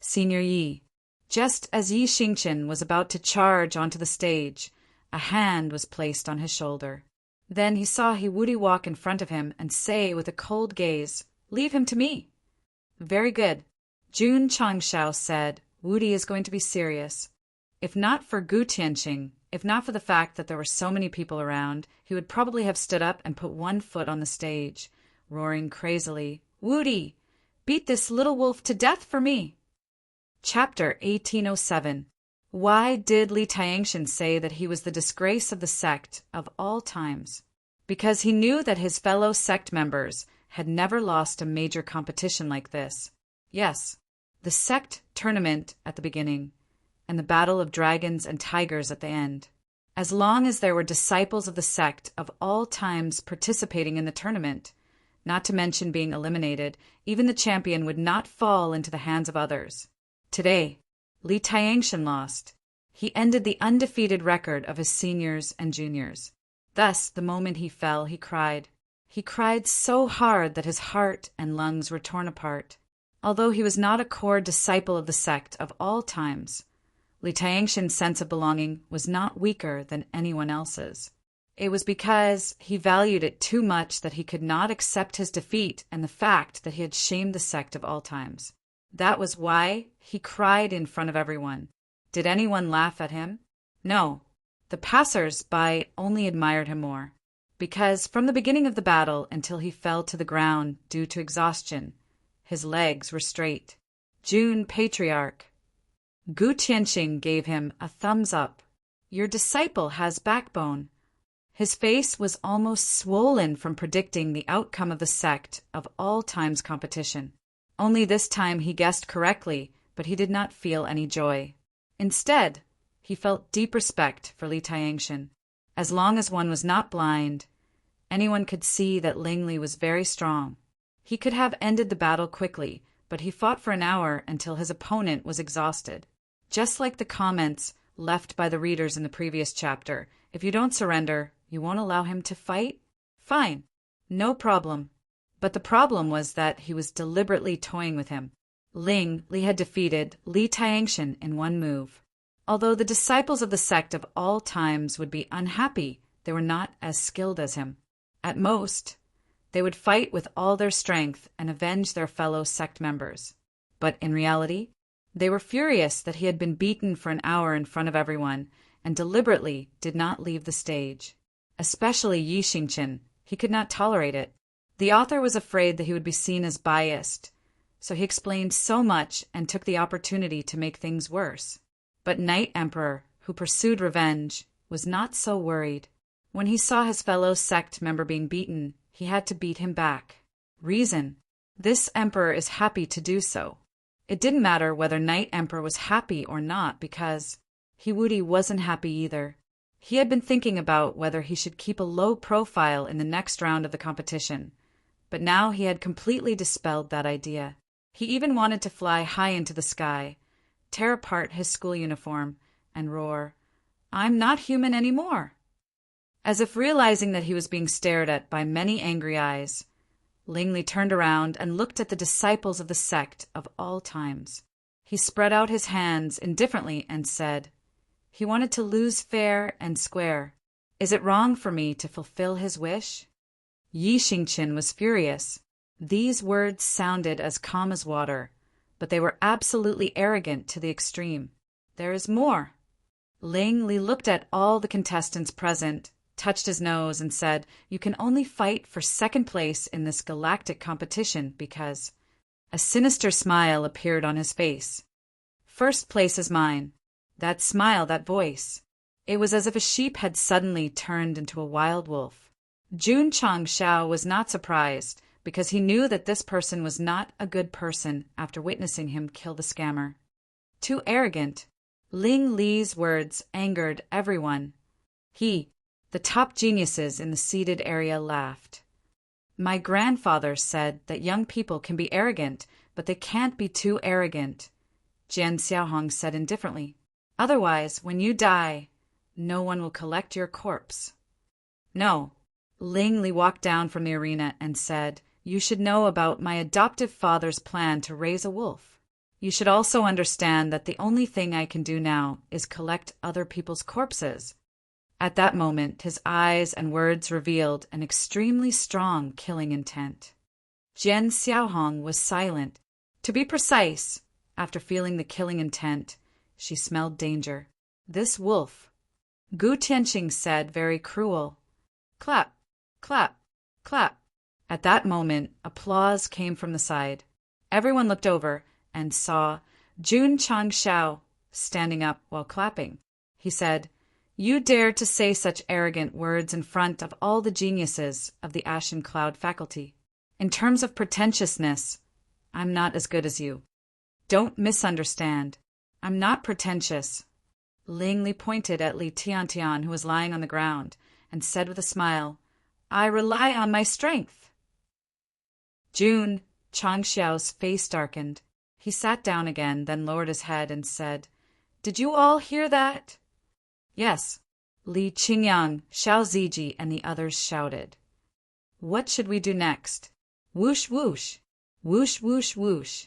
Senior Yi. Just as Yi Xingqian was about to charge onto the stage, a hand was placed on his shoulder. Then he saw He Wudi walk in front of him and say with a cold gaze, "Leave him to me." Very good. Jun Changshao said, "Wudi is going to be serious." If not for Gu Tianxing, if not for the fact that there were so many people around, he would probably have stood up and put one foot on the stage, roaring crazily, "Wudi, beat this little wolf to death for me." Chapter 1807. Why did Li Tianxian say that he was the disgrace of the sect of all times? Because he knew that his fellow sect members had never lost a major competition like this. Yes, the sect tournament at the beginning, and the battle of dragons and tigers at the end. As long as there were disciples of the sect of all times participating in the tournament, not to mention being eliminated, even the champion would not fall into the hands of others. Today, Li Tianxian lost. He ended the undefeated record of his seniors and juniors. Thus, the moment he fell, he cried. He cried so hard that his heart and lungs were torn apart. Although he was not a core disciple of the sect of all times, Li Tianxian's sense of belonging was not weaker than anyone else's. It was because he valued it too much that he could not accept his defeat and the fact that he had shamed the sect of all times. That was why he cried in front of everyone. Did anyone laugh at him? No. The passers-by only admired him more. Because from the beginning of the battle until he fell to the ground due to exhaustion, his legs were straight. Jun Patriarch. Gu Tianxing gave him a thumbs up. Your disciple has backbone. His face was almost swollen from predicting the outcome of the sect of all times competition. Only this time he guessed correctly, but he did not feel any joy. Instead, he felt deep respect for Li Tianxian. As long as one was not blind, anyone could see that Ling Li was very strong. He could have ended the battle quickly, but he fought for an hour until his opponent was exhausted. Just like the comments left by the readers in the previous chapter, if you don't surrender, you won't allow him to fight? Fine, no problem. But the problem was that he was deliberately toying with him. Ling Li had defeated Li Tianxian in one move. Although the disciples of the sect of all times would be unhappy, they were not as skilled as him. At most, they would fight with all their strength and avenge their fellow sect members. But in reality, they were furious that he had been beaten for an hour in front of everyone and deliberately did not leave the stage. Especially Yi Xingqian, he could not tolerate it. The author was afraid that he would be seen as biased, so he explained so much and took the opportunity to make things worse. But Night Emperor, who pursued revenge, was not so worried. When he saw his fellow sect member being beaten, he had to beat him back. Reason: this emperor is happy to do so. It didn't matter whether Knight Emperor was happy or not, because Hiwudi wasn't happy either. He had been thinking about whether he should keep a low profile in the next round of the competition, but now he had completely dispelled that idea. He even wanted to fly high into the sky, tear apart his school uniform, and roar, "I'm not human anymore!" As if realizing that he was being stared at by many angry eyes, Lingli turned around and looked at the disciples of the sect of all times. He spread out his hands indifferently and said, he wanted to lose fair and square. Is it wrong for me to fulfill his wish? Yi Xingqian was furious. These words sounded as calm as water, but they were absolutely arrogant to the extreme. There is more. Ling Li looked at all the contestants present, touched his nose, and said, "You can only fight for second place in this galactic competition because—" A sinister smile appeared on his face. "First place is mine." That smile, that voice. It was as if a sheep had suddenly turned into a wild wolf. Jun Changshao was not surprised, because he knew that this person was not a good person after witnessing him kill the scammer. Too arrogant. Ling Li's words angered everyone. The top geniuses in the seated area laughed. "My grandfather said that young people can be arrogant, but they can't be too arrogant," Jian Xiaohong said indifferently. "Otherwise, when you die, no one will collect your corpse." "No." Ling Li walked down from the arena and said, "You should know about my adoptive father's plan to raise a wolf. You should also understand that the only thing I can do now is collect other people's corpses." At that moment, his eyes and words revealed an extremely strong killing intent. Jian Xiaohong was silent. To be precise, after feeling the killing intent, she smelled danger. This wolf, Gu Tianqing said, very cruel. Clap, clap, clap. At that moment, applause came from the side. Everyone looked over and saw Jun Changshao standing up while clapping. He said, "You dare to say such arrogant words in front of all the geniuses of the Ashen Cloud faculty. In terms of pretentiousness, I'm not as good as you. Don't misunderstand. I'm not pretentious." Ling Li pointed at Li Tiantian, who was lying on the ground, and said with a smile, "I rely on my strength." Jun Changxiao's face darkened. He sat down again, then lowered his head and said, "Did you all hear that?" "Yes." Li Qingyang, Xiao Ziji, and the others shouted. "What should we do next?" Whoosh, whoosh. Whoosh, whoosh, whoosh.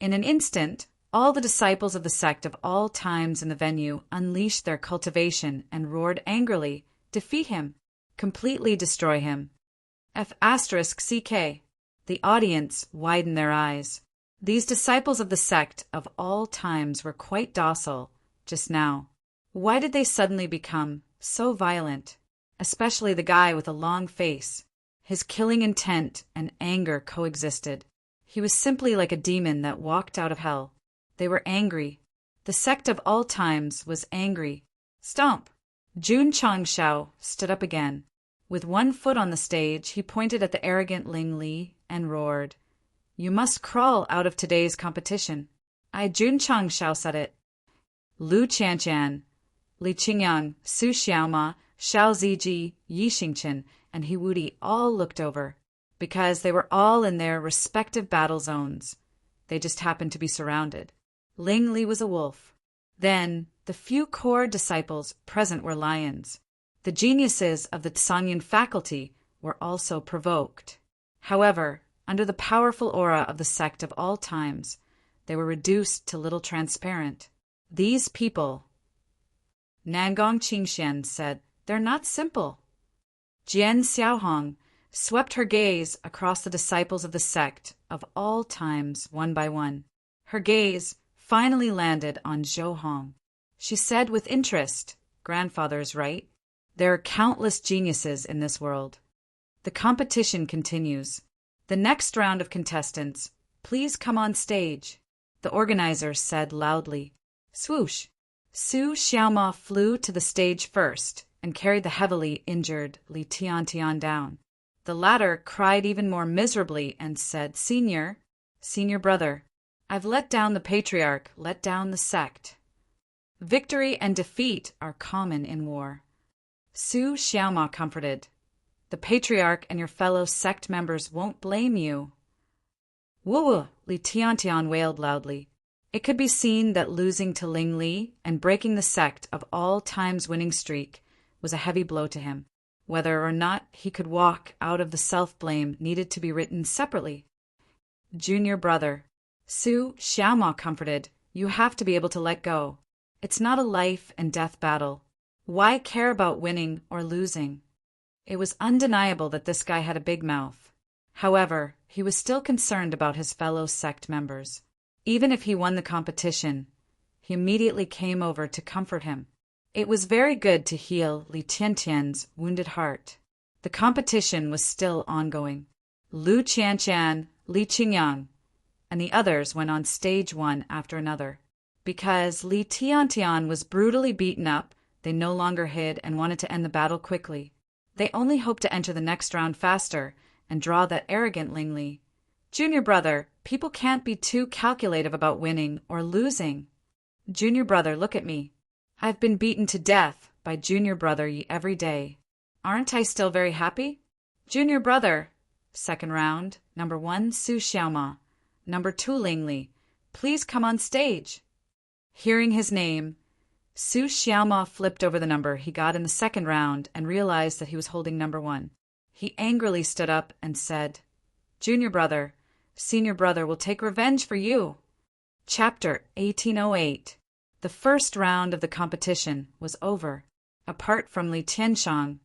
In an instant, all the disciples of the sect of all times in the venue unleashed their cultivation and roared angrily, "Defeat him! Completely destroy him!" F***CK. The audience widened their eyes. These disciples of the sect of all times were quite docile just now. Why did they suddenly become so violent? Especially the guy with a long face. His killing intent and anger coexisted. He was simply like a demon that walked out of hell. They were angry. The sect of all times was angry. Stomp! Jun Changshao stood up again. With one foot on the stage, he pointed at the arrogant Ling Li and roared, "You must crawl out of today's competition." Jun Changshao said it. Lu Qianqian, Li Qingyang, Su Xiaoma, Xiao Ziji, Yi Xingqian, and Hiwudi all looked over, because they were all in their respective battle zones. They just happened to be surrounded. Ling Li was a wolf. Then, the few core disciples present were lions. The geniuses of the Sanyan faculty were also provoked. However, under the powerful aura of the sect of all times, they were reduced to little transparent. These people, Nangong Qingxian said, "They're not simple." Jian Xiaohong swept her gaze across the disciples of the sect of all times one by one. Her gaze finally landed on Zhou Hong. She said with interest, "Grandfather is right. There are countless geniuses in this world." The competition continues. The next round of contestants, please come on stage, the organizer said loudly. Swoosh! Su Xiaoma flew to the stage first, and carried the heavily injured Li Tiantian down. The latter cried even more miserably and said, Senior brother, I've let down the patriarch, let down the sect. Victory and defeat are common in war. Su Xiaoma comforted. The patriarch and your fellow sect members won't blame you. Woo! Li Tiantian wailed loudly. It could be seen that losing to Ling Li and breaking the sect of all times winning streak was a heavy blow to him. Whether or not he could walk out of the self-blame needed to be written separately. Junior brother, Su Xiaoma comforted, you have to be able to let go. It's not a life and death battle. Why care about winning or losing? It was undeniable that this guy had a big mouth. However, he was still concerned about his fellow sect members. Even if he won the competition, he immediately came over to comfort him. It was very good to heal Li Tiantian's wounded heart. The competition was still ongoing. Lu Qianqian, Li Qingyang, and the others went on stage one after another. Because Li Tiantian was brutally beaten up, they no longer hid and wanted to end the battle quickly. They only hoped to enter the next round faster and draw that arrogant Ling Li. Junior brother, people can't be too calculative about winning or losing. Junior brother, look at me. I've been beaten to death by junior brother every day. Aren't I still very happy? Junior brother. Second round. Number 1, Su Xiaoma. Number 2, Ling Li. Please come on stage. Hearing his name, Su Xiaoma flipped over the number he got in the second round and realized that he was holding number 1. He angrily stood up and said, Junior brother, senior brother will take revenge for you. Chapter 1808. The first round of the competition was over. Apart from Li Tianshang,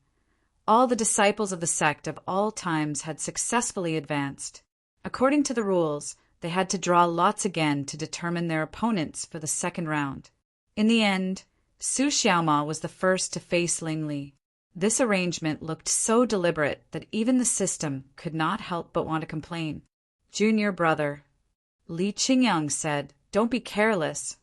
all the disciples of the sect of all times had successfully advanced. According to the rules, they had to draw lots again to determine their opponents for the second round. In the end, Su Xiaoma was the first to face Ling Li. This arrangement looked so deliberate that even the system could not help but want to complain. Junior brother, Li Qingyang said, don't be careless.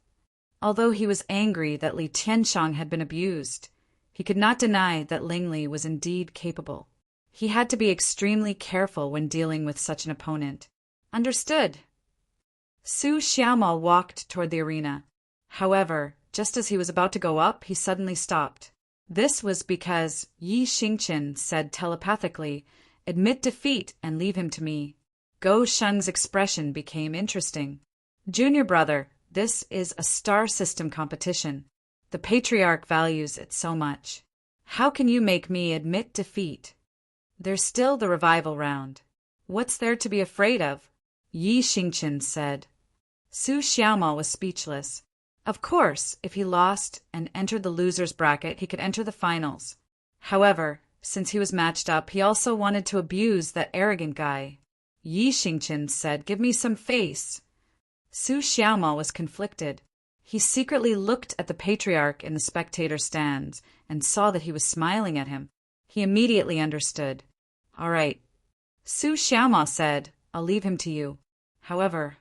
Although he was angry that Li Tianshang had been abused, he could not deny that Ling Li was indeed capable. He had to be extremely careful when dealing with such an opponent. Understood. Su Xiaoma walked toward the arena. However, just as he was about to go up, he suddenly stopped. This was because Yi Xingqian said telepathically, admit defeat and leave him to me. Go Sheng's expression became interesting. Junior brother, this is a star system competition. The patriarch values it so much. How can you make me admit defeat? There's still the revival round. What's there to be afraid of? Yi Xingqian said. Su Xiaoma was speechless. Of course, if he lost and entered the loser's bracket, he could enter the finals. However, since he was matched up, he also wanted to abuse that arrogant guy. Yi Xingqian said, give me some face. Su Xiaoma was conflicted. He secretly looked at the patriarch in the spectator stands and saw that he was smiling at him. He immediately understood. All right. Su Xiaoma said, I'll leave him to you. However,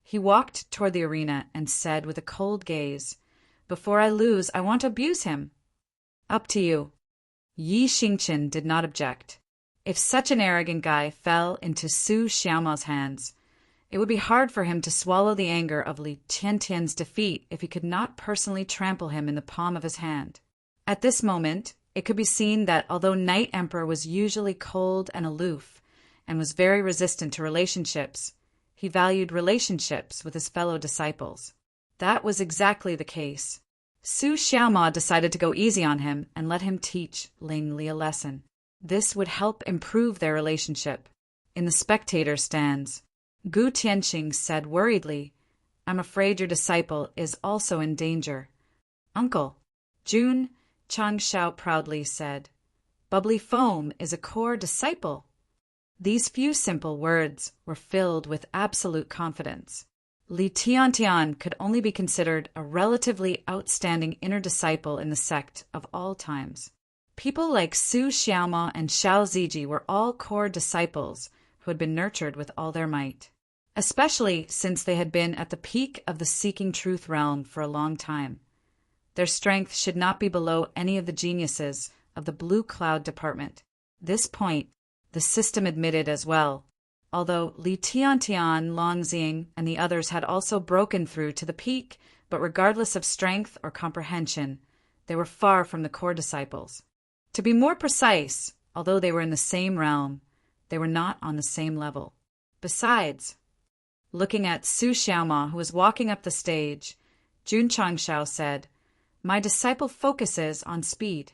he walked toward the arena and said with a cold gaze, before I lose, I want to abuse him. Up to you. Yi Xingqian did not object. If such an arrogant guy fell into Su Xiaoma's hands, it would be hard for him to swallow the anger of Li Tiantian's defeat if he could not personally trample him in the palm of his hand. At this moment, it could be seen that although Knight Emperor was usually cold and aloof and was very resistant to relationships, he valued relationships with his fellow disciples. That was exactly the case. Su Xiaoma decided to go easy on him and let him teach Ling Li a lesson. This would help improve their relationship. In the spectator stands, Gu Tianxing said worriedly, I'm afraid your disciple is also in danger. Uncle, Jun Changshao proudly said, Bubbly Foam is a core disciple. These few simple words were filled with absolute confidence. Li Tiantian could only be considered a relatively outstanding inner disciple in the sect of all times. People like Su Xiaoma and Xiao Ziji were all core disciples who had been nurtured with all their might, especially since they had been at the peak of the seeking truth realm for a long time. Their strength should not be below any of the geniuses of the Blue Cloud Department. This point the system admitted as well, although Li Tiantian, Longxing, and the others had also broken through to the peak, but regardless of strength or comprehension, they were far from the core disciples. To be more precise, although they were in the same realm, they were not on the same level. Besides, looking at Su Xiaoma, who was walking up the stage, Jun Changshao said, "My disciple focuses on speed."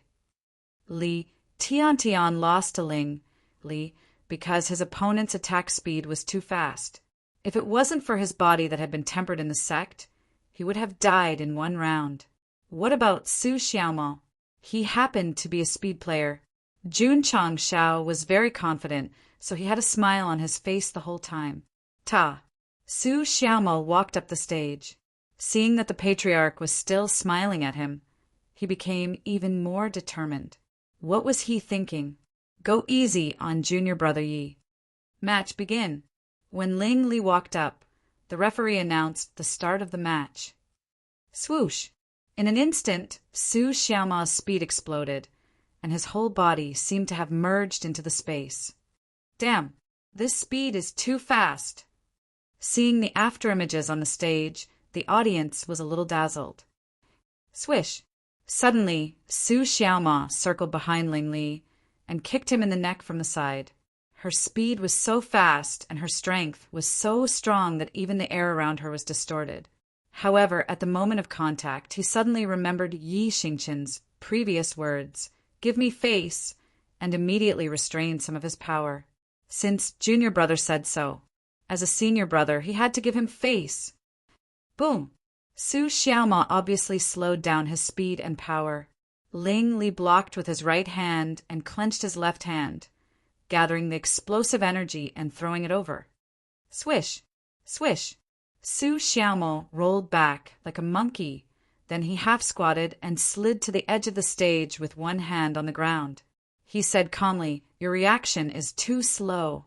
Li Tiantian lost to Ling Li because his opponent's attack speed was too fast. If it wasn't for his body that had been tempered in the sect, he would have died in one round. What about Su Xiaoma? He happened to be a speed player. Jun Changshao was very confident, so he had a smile on his face the whole time. Su Xiaoma walked up the stage. Seeing that the patriarch was still smiling at him, he became even more determined. What was he thinking? Go easy on junior brother Yi. Match begin. When Ling Li walked up, the referee announced the start of the match. Swoosh! In an instant, Su Xiaoma's speed exploded, and his whole body seemed to have merged into the space. Damn, this speed is too fast. Seeing the afterimages on the stage, the audience was a little dazzled. Swish! Suddenly, Su Xiaoma circled behind Ling Li and kicked him in the neck from the side. Her speed was so fast and her strength was so strong that even the air around her was distorted. However, at the moment of contact, he suddenly remembered Yi Xingqian's previous words, "Give me face," and immediately restrained some of his power. Since junior brother said so, as a senior brother, he had to give him face. Boom! Su Xiaoma obviously slowed down his speed and power. Ling Li blocked with his right hand and clenched his left hand, gathering the explosive energy and throwing it over. Swish! Swish! Su Xiaoma rolled back like a monkey, then he half-squatted and slid to the edge of the stage with one hand on the ground. He said calmly, "Your reaction is too slow."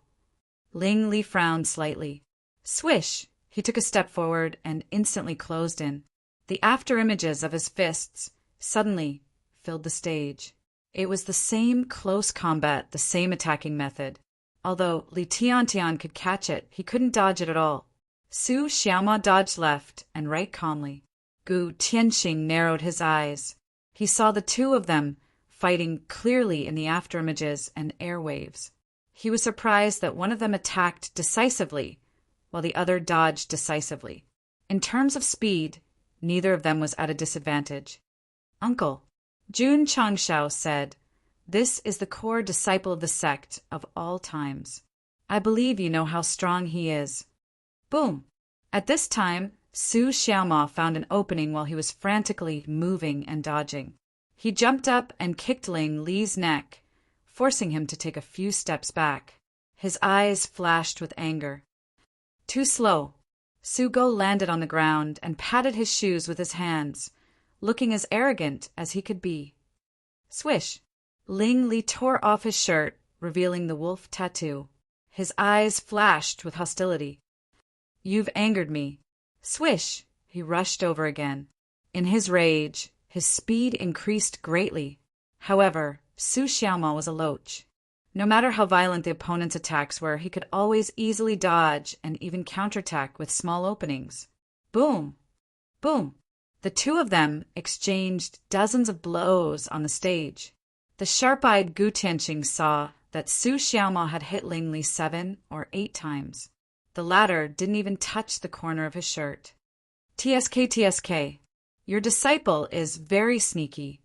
Ling Li frowned slightly. Swish! He took a step forward and instantly closed in. The afterimages of his fists suddenly filled the stage. It was the same close combat, the same attacking method. Although Li Tiantian could catch it, he couldn't dodge it at all. Su Xiaoma dodged left and right calmly. Gu Tianxing narrowed his eyes. He saw the two of them fighting clearly in the afterimages and airwaves. He was surprised that one of them attacked decisively, while the other dodged decisively. In terms of speed, neither of them was at a disadvantage. "Uncle," Jun Changshao said, "this is the core disciple of the sect of all times. I believe you know how strong he is." Boom! At this time, Su Xiaoma found an opening while he was frantically moving and dodging. He jumped up and kicked Ling Li's neck, forcing him to take a few steps back. His eyes flashed with anger. Too slow. Su Go landed on the ground and patted his shoes with his hands, looking as arrogant as he could be. Swish! Ling Li tore off his shirt, revealing the wolf tattoo. His eyes flashed with hostility. "You've angered me." Swish! He rushed over again. In his rage, his speed increased greatly. However, Su Xiaoma was a loach. No matter how violent the opponent's attacks were, he could always easily dodge and even counterattack with small openings. Boom! Boom! The two of them exchanged dozens of blows on the stage. The sharp-eyed Gu Tianxing saw that Su Xiaoma had hit Ling Li 7 or 8 times. The latter didn't even touch the corner of his shirt. TSK, your disciple is very sneaky.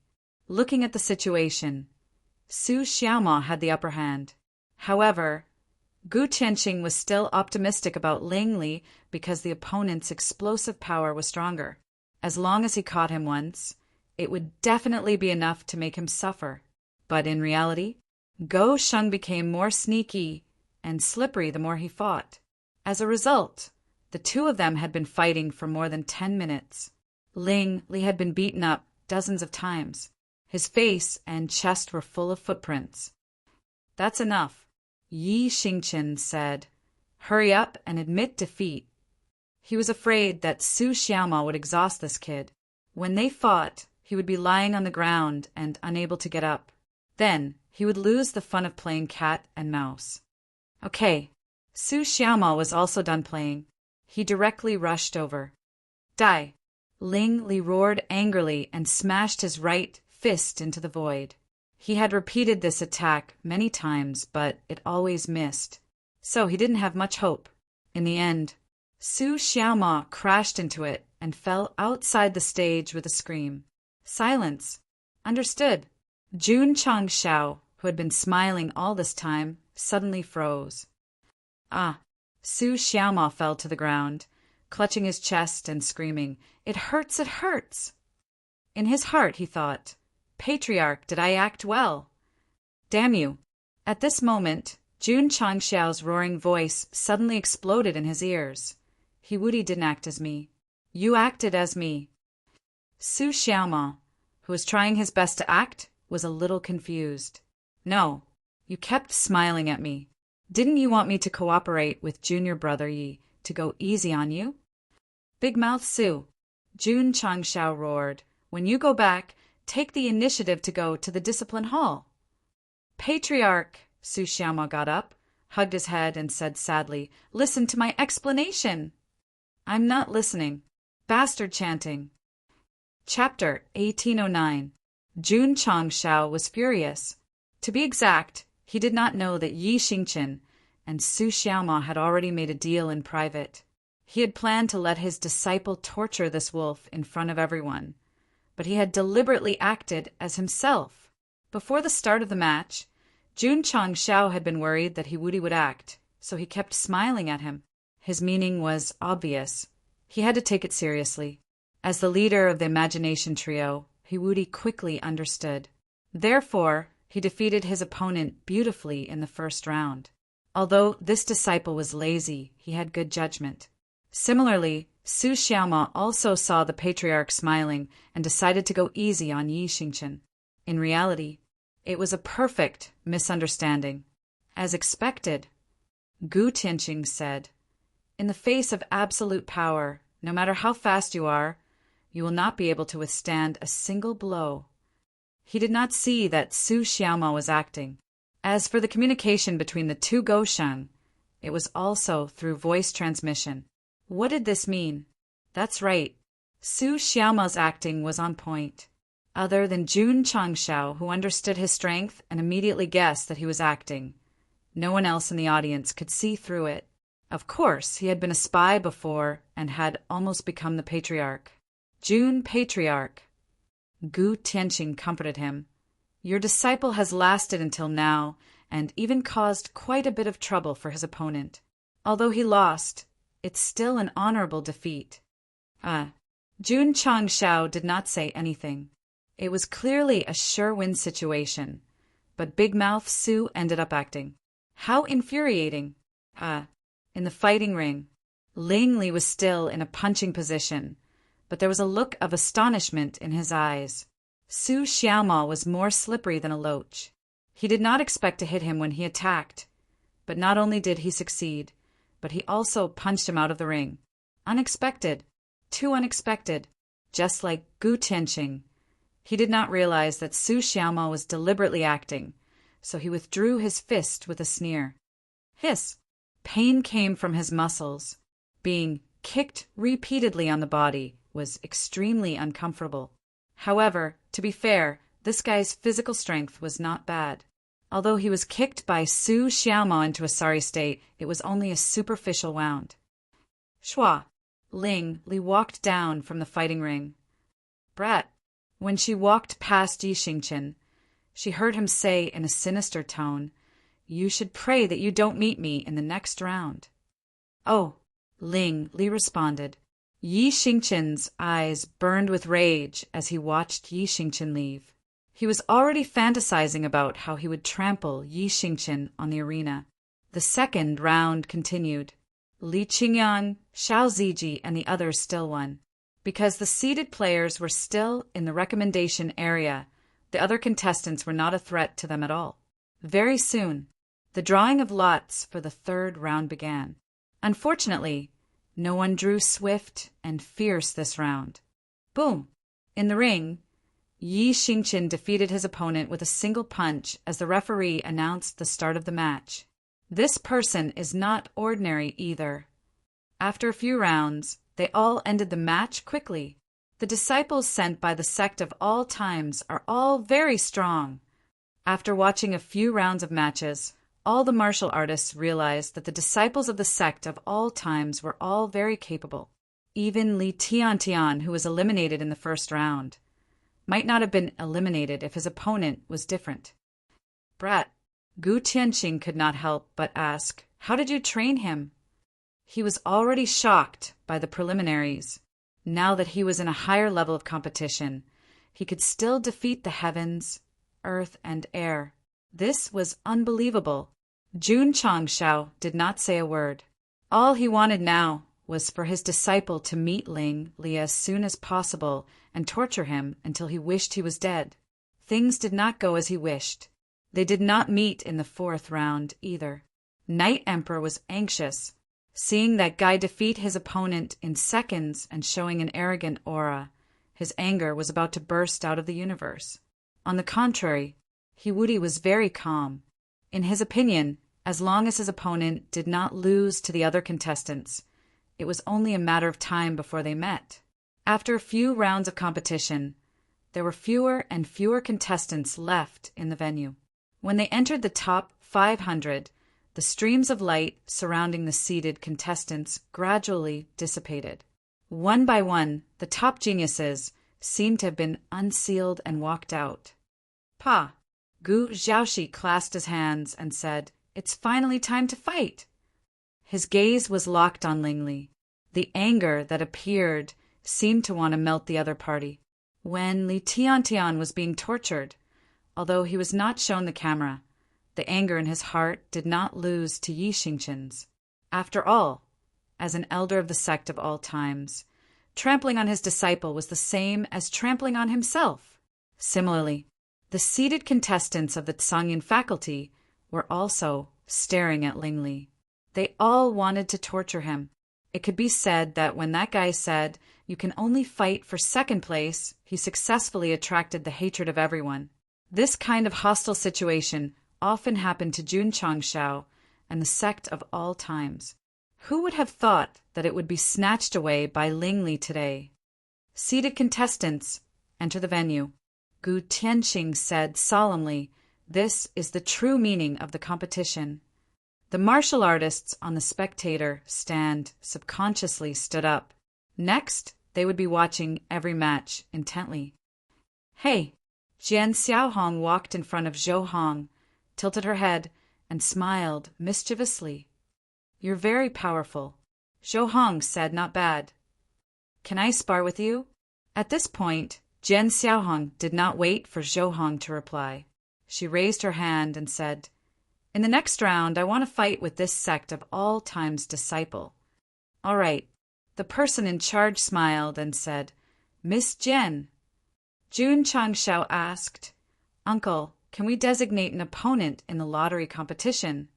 Looking at the situation, Su Xiaoma had the upper hand. However, Gu Tianxing was still optimistic about Ling Li because the opponent's explosive power was stronger. As long as he caught him once, it would definitely be enough to make him suffer. But in reality, Go Sheng became more sneaky and slippery the more he fought. As a result, the two of them had been fighting for more than 10 minutes. Ling Li had been beaten up dozens of times. His face and chest were full of footprints. "That's enough," Yi Xingqian said. "Hurry up and admit defeat." He was afraid that Su Xiaoma would exhaust this kid. When they fought, he would be lying on the ground and unable to get up. Then he would lose the fun of playing cat and mouse. Okay, Su Xiaoma was also done playing. He directly rushed over. Die! Ling Li roared angrily and smashed his right fist into the void. He had repeated this attack many times, but it always missed. So he didn't have much hope. In the end, Su Xiaoma crashed into it and fell outside the stage with a scream. Silence. Understood. Jun Changshao, who had been smiling all this time, suddenly froze. Su Xiaoma fell to the ground, clutching his chest and screaming, "It hurts, it hurts!" In his heart he thought, "Patriarch, did I act well? Damn you!" At this moment, Jun Changshao's roaring voice suddenly exploded in his ears. "He Wudi didn't act as me. You acted as me." Su Xiaoma, who was trying his best to act, was a little confused. "No, you kept smiling at me. Didn't you want me to cooperate with junior brother Yi to go easy on you?" "Big Mouth Su," Jun Changshao roared, "when you go back, take the initiative to go to the discipline hall." "Patriarch," Su Xiaoma got up, hugged his head, and said sadly, "Listen to my explanation." "I'm not listening." Bastard chanting. Chapter 1809. Jun Changshao was furious. To be exact, he did not know that Yi Xingqian and Su Xiaoma had already made a deal in private. He had planned to let his disciple torture this wolf in front of everyone, but he had deliberately acted as himself. Before the start of the match, Jun Changshao had been worried that He Wudi would act, so he kept smiling at him. His meaning was obvious. He had to take it seriously. As the leader of the imagination trio, He Wudi quickly understood. Therefore, he defeated his opponent beautifully in the first round. Although this disciple was lazy, he had good judgment. Similarly, Su Xiaoma also saw the patriarch smiling and decided to go easy on Yi Xingqian. In reality, it was a perfect misunderstanding. As expected, Gu Tianqing said, "In the face of absolute power, no matter how fast you are, you will not be able to withstand a single blow." He did not see that Su Xiaoma was acting. As for the communication between the two Goshan, it was also through voice transmission. What did this mean? That's right. Su Xiaoma's acting was on point. Other than Jun Changshao, who understood his strength and immediately guessed that he was acting, no one else in the audience could see through it. Of course, he had been a spy before and had almost become the patriarch. "Jun Patriarch," Gu Tianqing comforted him. "Your disciple has lasted until now and even caused quite a bit of trouble for his opponent. Although he lost, it's still an honorable defeat." Jun Changshao did not say anything. It was clearly a sure-win situation, but Big Mouth Su ended up acting. How infuriating! In the fighting ring, Ling Li was still in a punching position, but there was a look of astonishment in his eyes. Su Xiaoma was more slippery than a loach. He did not expect to hit him when he attacked, but not only did he succeed, but he also punched him out of the ring. Unexpected. Too unexpected. Just like Gu Tianqing. He did not realize that Su Xiaoma was deliberately acting, so he withdrew his fist with a sneer. Hiss! Pain came from his muscles. Being kicked repeatedly on the body was extremely uncomfortable. However, to be fair, this guy's physical strength was not bad. Although he was kicked by Su Xiaoma into a sorry state, it was only a superficial wound. Shua! Ling Li walked down from the fighting ring. "Brat!" When she walked past Yi Xingqian, she heard him say in a sinister tone, "You should pray that you don't meet me in the next round." "Oh," Ling Li responded. Yi Xingqian's eyes burned with rage as he watched Yi Xingqian leave. He was already fantasizing about how he would trample Yi Xingqian on the arena. The second round continued. Li Qingyan, Xiao Ziji, and the others still won. Because the seeded players were still in the recommendation area, the other contestants were not a threat to them at all. Very soon, the drawing of lots for the third round began. Unfortunately, no one drew swift and fierce this round. Boom! In the ring, Yi Xingqian defeated his opponent with a single punch as the referee announced the start of the match. This person is not ordinary either. After a few rounds, they all ended the match quickly. The disciples sent by the Sect of all times are all very strong. After watching a few rounds of matches, all the martial artists realized that the disciples of the Sect of all times were all very capable. Even Li Tiantian, who was eliminated in the first round, might not have been eliminated if his opponent was different. Brat, Gu Tianqing could not help but ask, "How did you train him?" He was already shocked by the preliminaries. Now that he was in a higher level of competition, he could still defeat the heavens, earth, and air. This was unbelievable. Jun Changshao did not say a word. All he wanted now was for his disciple to meet Ling Li as soon as possible and torture him until he wished he was dead. Things did not go as he wished. They did not meet in the fourth round either. Night Emperor was anxious. Seeing that guy defeat his opponent in seconds and showing an arrogant aura, his anger was about to burst out of the universe. On the contrary, Hiwudi was very calm. In his opinion, as long as his opponent did not lose to the other contestants, it was only a matter of time before they met. After a few rounds of competition, there were fewer and fewer contestants left in the venue. When they entered the top 500, the streams of light surrounding the seated contestants gradually dissipated. One by one, the top geniuses seemed to have been unsealed and walked out. Pa! Gu Xiaoxi clasped his hands and said, "It's finally time to fight." His gaze was locked on Ling Li. The anger that appeared seemed to want to melt the other party. When Li Tiantian was being tortured, although he was not shown the camera, the anger in his heart did not lose to Yi Xingqian's. After all, as an elder of the Sect of all times, trampling on his disciple was the same as trampling on himself. Similarly, the seated contestants of the Sangyin faculty were also staring at Ling Li. They all wanted to torture him. It could be said that when that guy said, "You can only fight for second place," he successfully attracted the hatred of everyone. This kind of hostile situation often happened to Jun Changshao and the Sect of all times. Who would have thought that it would be snatched away by Ling Li today? Seated contestants, enter the venue. Gu Tianqing said solemnly, "This is the true meaning of the competition." The martial artists on the spectator stand subconsciously stood up. Next, they would be watching every match intently. "Hey!" Jian Xiaohong walked in front of Zhou Hong, tilted her head, and smiled mischievously. "You're very powerful." Zhou Hong said, "Not bad." "Can I spar with you?" At this point, Jian Xiaohong did not wait for Zhou Hong to reply. She raised her hand and said, "In the next round, I want to fight with this Sect of all times disciple." "All right." The person in charge smiled and said, "Miss Jian." Jun Changshao asked, "Uncle, can we designate an opponent in the lottery competition?"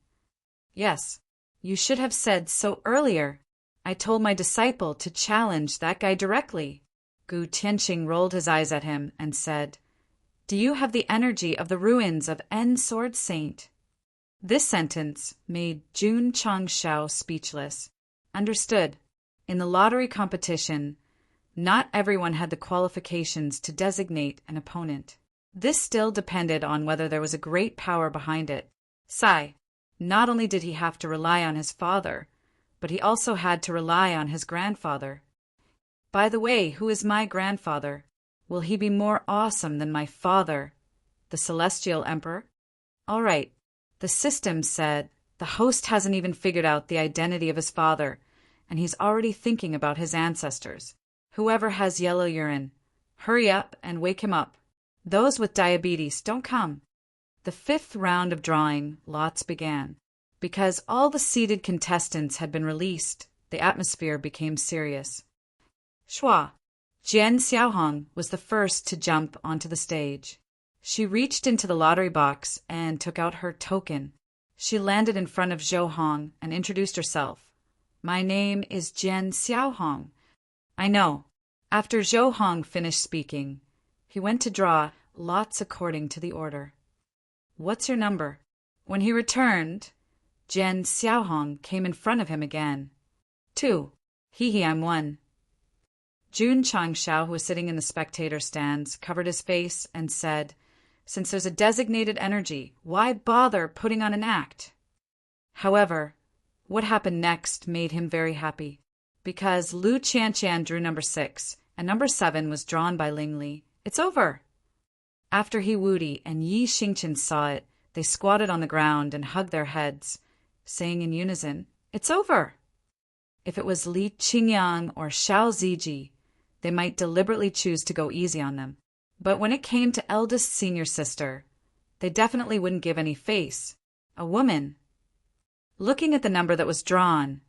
"Yes. You should have said so earlier. I told my disciple to challenge that guy directly." Gu Tianqing rolled his eyes at him and said, "Do you have the energy of the ruins of En Sword Saint?" This sentence made Jun Changshao speechless. Understood. In the lottery competition, not everyone had the qualifications to designate an opponent. This still depended on whether there was a great power behind it. Sai, not only did he have to rely on his father, but he also had to rely on his grandfather. By the way, who is my grandfather? Will he be more awesome than my father, the Celestial Emperor? All right. The system said the host hasn't even figured out the identity of his father, and he's already thinking about his ancestors. Whoever has yellow urine, hurry up and wake him up. Those with diabetes, don't come. The fifth round of drawing lots began. Because all the seated contestants had been released, the atmosphere became serious. Shua, Jian Xiaohong was the first to jump onto the stage. She reached into the lottery box and took out her token. She landed in front of Zhou Hong and introduced herself. "My name is Jian Xiaohong." "I know." After Zhou Hong finished speaking, He went to draw lots according to the order. "What's your number?" When he returned, Jian Xiaohong came in front of him again. "2. He, I'm 1. Jun Changshao, who was sitting in the spectator stands, covered his face and said, "Since there's a designated energy, why bother putting on an act?" However, what happened next made him very happy, because Lu Qianqian drew number 6, and number 7 was drawn by Ling Li. "It's over!" After He Wudi and Yi Xingqian saw it, they squatted on the ground and hugged their heads, saying in unison, "It's over!" If it was Li Qingyang or Xiao Ziji, they might deliberately choose to go easy on them. But when it came to eldest senior sister, they definitely wouldn't give any face. A woman. Looking at the number that was drawn,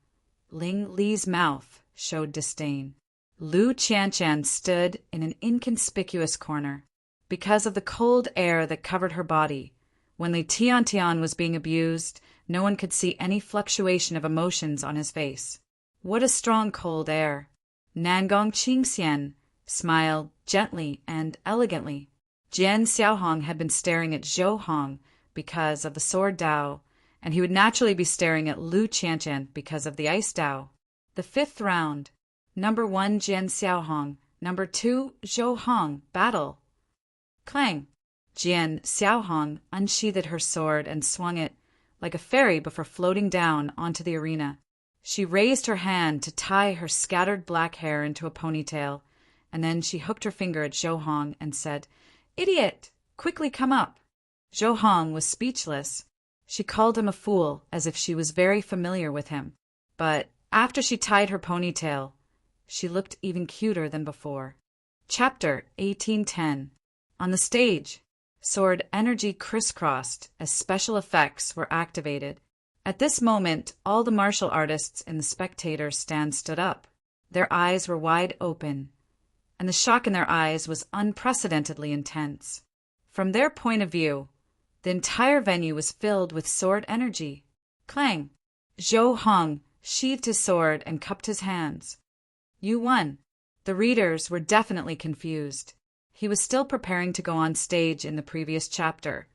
Ling Li's mouth showed disdain. Lu Qianqian stood in an inconspicuous corner. Because of the cold air that covered her body, when Li Tiantian was being abused, no one could see any fluctuation of emotions on his face. What a strong cold air! Nangong Qingxian smiled gently and elegantly. Jian Xiaohong had been staring at Zhou Hong because of the sword Dao, and he would naturally be staring at Lu Qianqian because of the ice Dao. The 5th round. Number 1 Jian Xiaohong, number 2 Zhou Hong, battle. Clang! Jian Xiaohong unsheathed her sword and swung it like a fairy before floating down onto the arena. She raised her hand to tie her scattered black hair into a ponytail, and then she hooked her finger at Zhou Hong and said, "Idiot! Quickly come up!" Zhou Hong was speechless. She called him a fool as if she was very familiar with him. But after she tied her ponytail, she looked even cuter than before. Chapter 1810. On the stage, sword energy crisscrossed as special effects were activated. At this moment, all the martial artists in the spectator stand stood up. Their eyes were wide open, and the shock in their eyes was unprecedentedly intense. From their point of view, the entire venue was filled with sword energy. Clang! Zhou Hong sheathed his sword and cupped his hands. "You won." The readers were definitely confused. He was still preparing to go on stage in the previous chapter.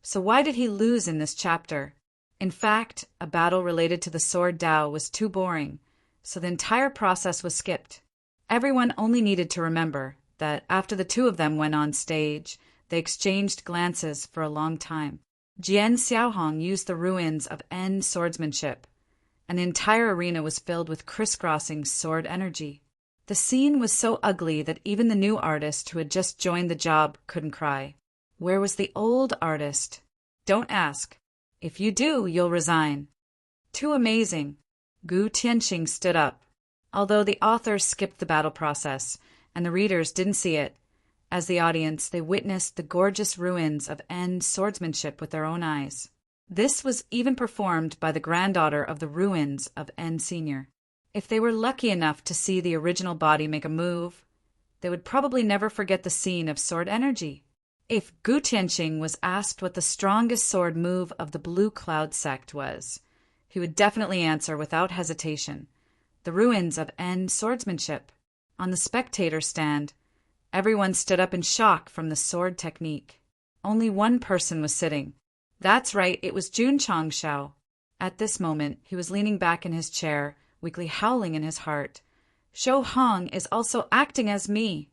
So why did he lose in this chapter? In fact, a battle related to the sword Dao was too boring, so the entire process was skipped. Everyone only needed to remember that after the two of them went on stage, they exchanged glances for a long time. Jian Xiaohong used the ruins of En swordsmanship, and the entire arena was filled with crisscrossing sword energy. The scene was so ugly that even the new artist who had just joined the job couldn't cry. Where was the old artist? Don't ask. If you do, you'll resign. Too amazing. Gu Tianqing stood up. Although the author skipped the battle process, and the readers didn't see it, as the audience they witnessed the gorgeous ruins of En swordsmanship with their own eyes. This was even performed by the granddaughter of the ruins of En Senior. If they were lucky enough to see the original body make a move, they would probably never forget the scene of sword energy. If Gu Tianqing was asked what the strongest sword move of the Blue Cloud Sect was, he would definitely answer without hesitation, the ruins of En swordsmanship. On the spectator stand, everyone stood up in shock from the sword technique. Only one person was sitting. That's right, it was Jun Changshao. At this moment, he was leaning back in his chair, weakly howling in his heart. Zhou Hong is also acting as me.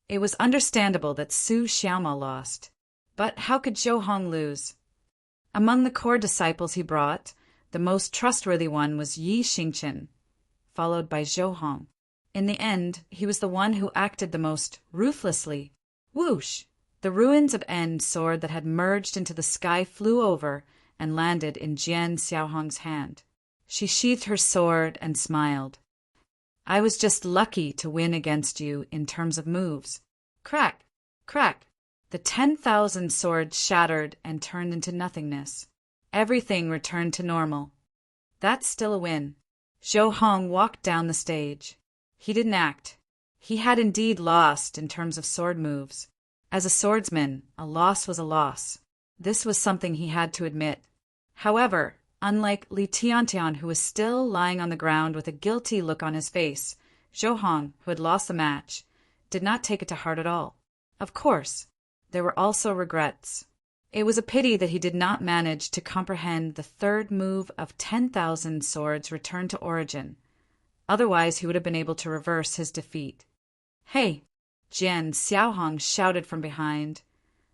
It was understandable that Su Xiaoma lost. But how could Zhou Hong lose? Among the core disciples he brought, the most trustworthy one was Yi Xingqian, followed by Zhou Hong. In the end, he was the one who acted the most ruthlessly. Whoosh! The ruins of En sword that had merged into the sky flew over and landed in Jian Xiaohong's hand. She sheathed her sword and smiled. I was just lucky to win against you in terms of moves. Crack! Crack! The 10,000 swords shattered and turned into nothingness. Everything returned to normal. That's still a win. Zhou Hong walked down the stage. He didn't act. He had indeed lost in terms of sword moves. As a swordsman, a loss was a loss. This was something he had to admit. However, unlike Li Tiantian, who was still lying on the ground with a guilty look on his face, Zhou Hong, who had lost the match, did not take it to heart at all. Of course, there were also regrets. It was a pity that he did not manage to comprehend the third move of 10,000 swords returned to origin. Otherwise, he would have been able to reverse his defeat. "Hey!" Jian Xiaohong shouted from behind.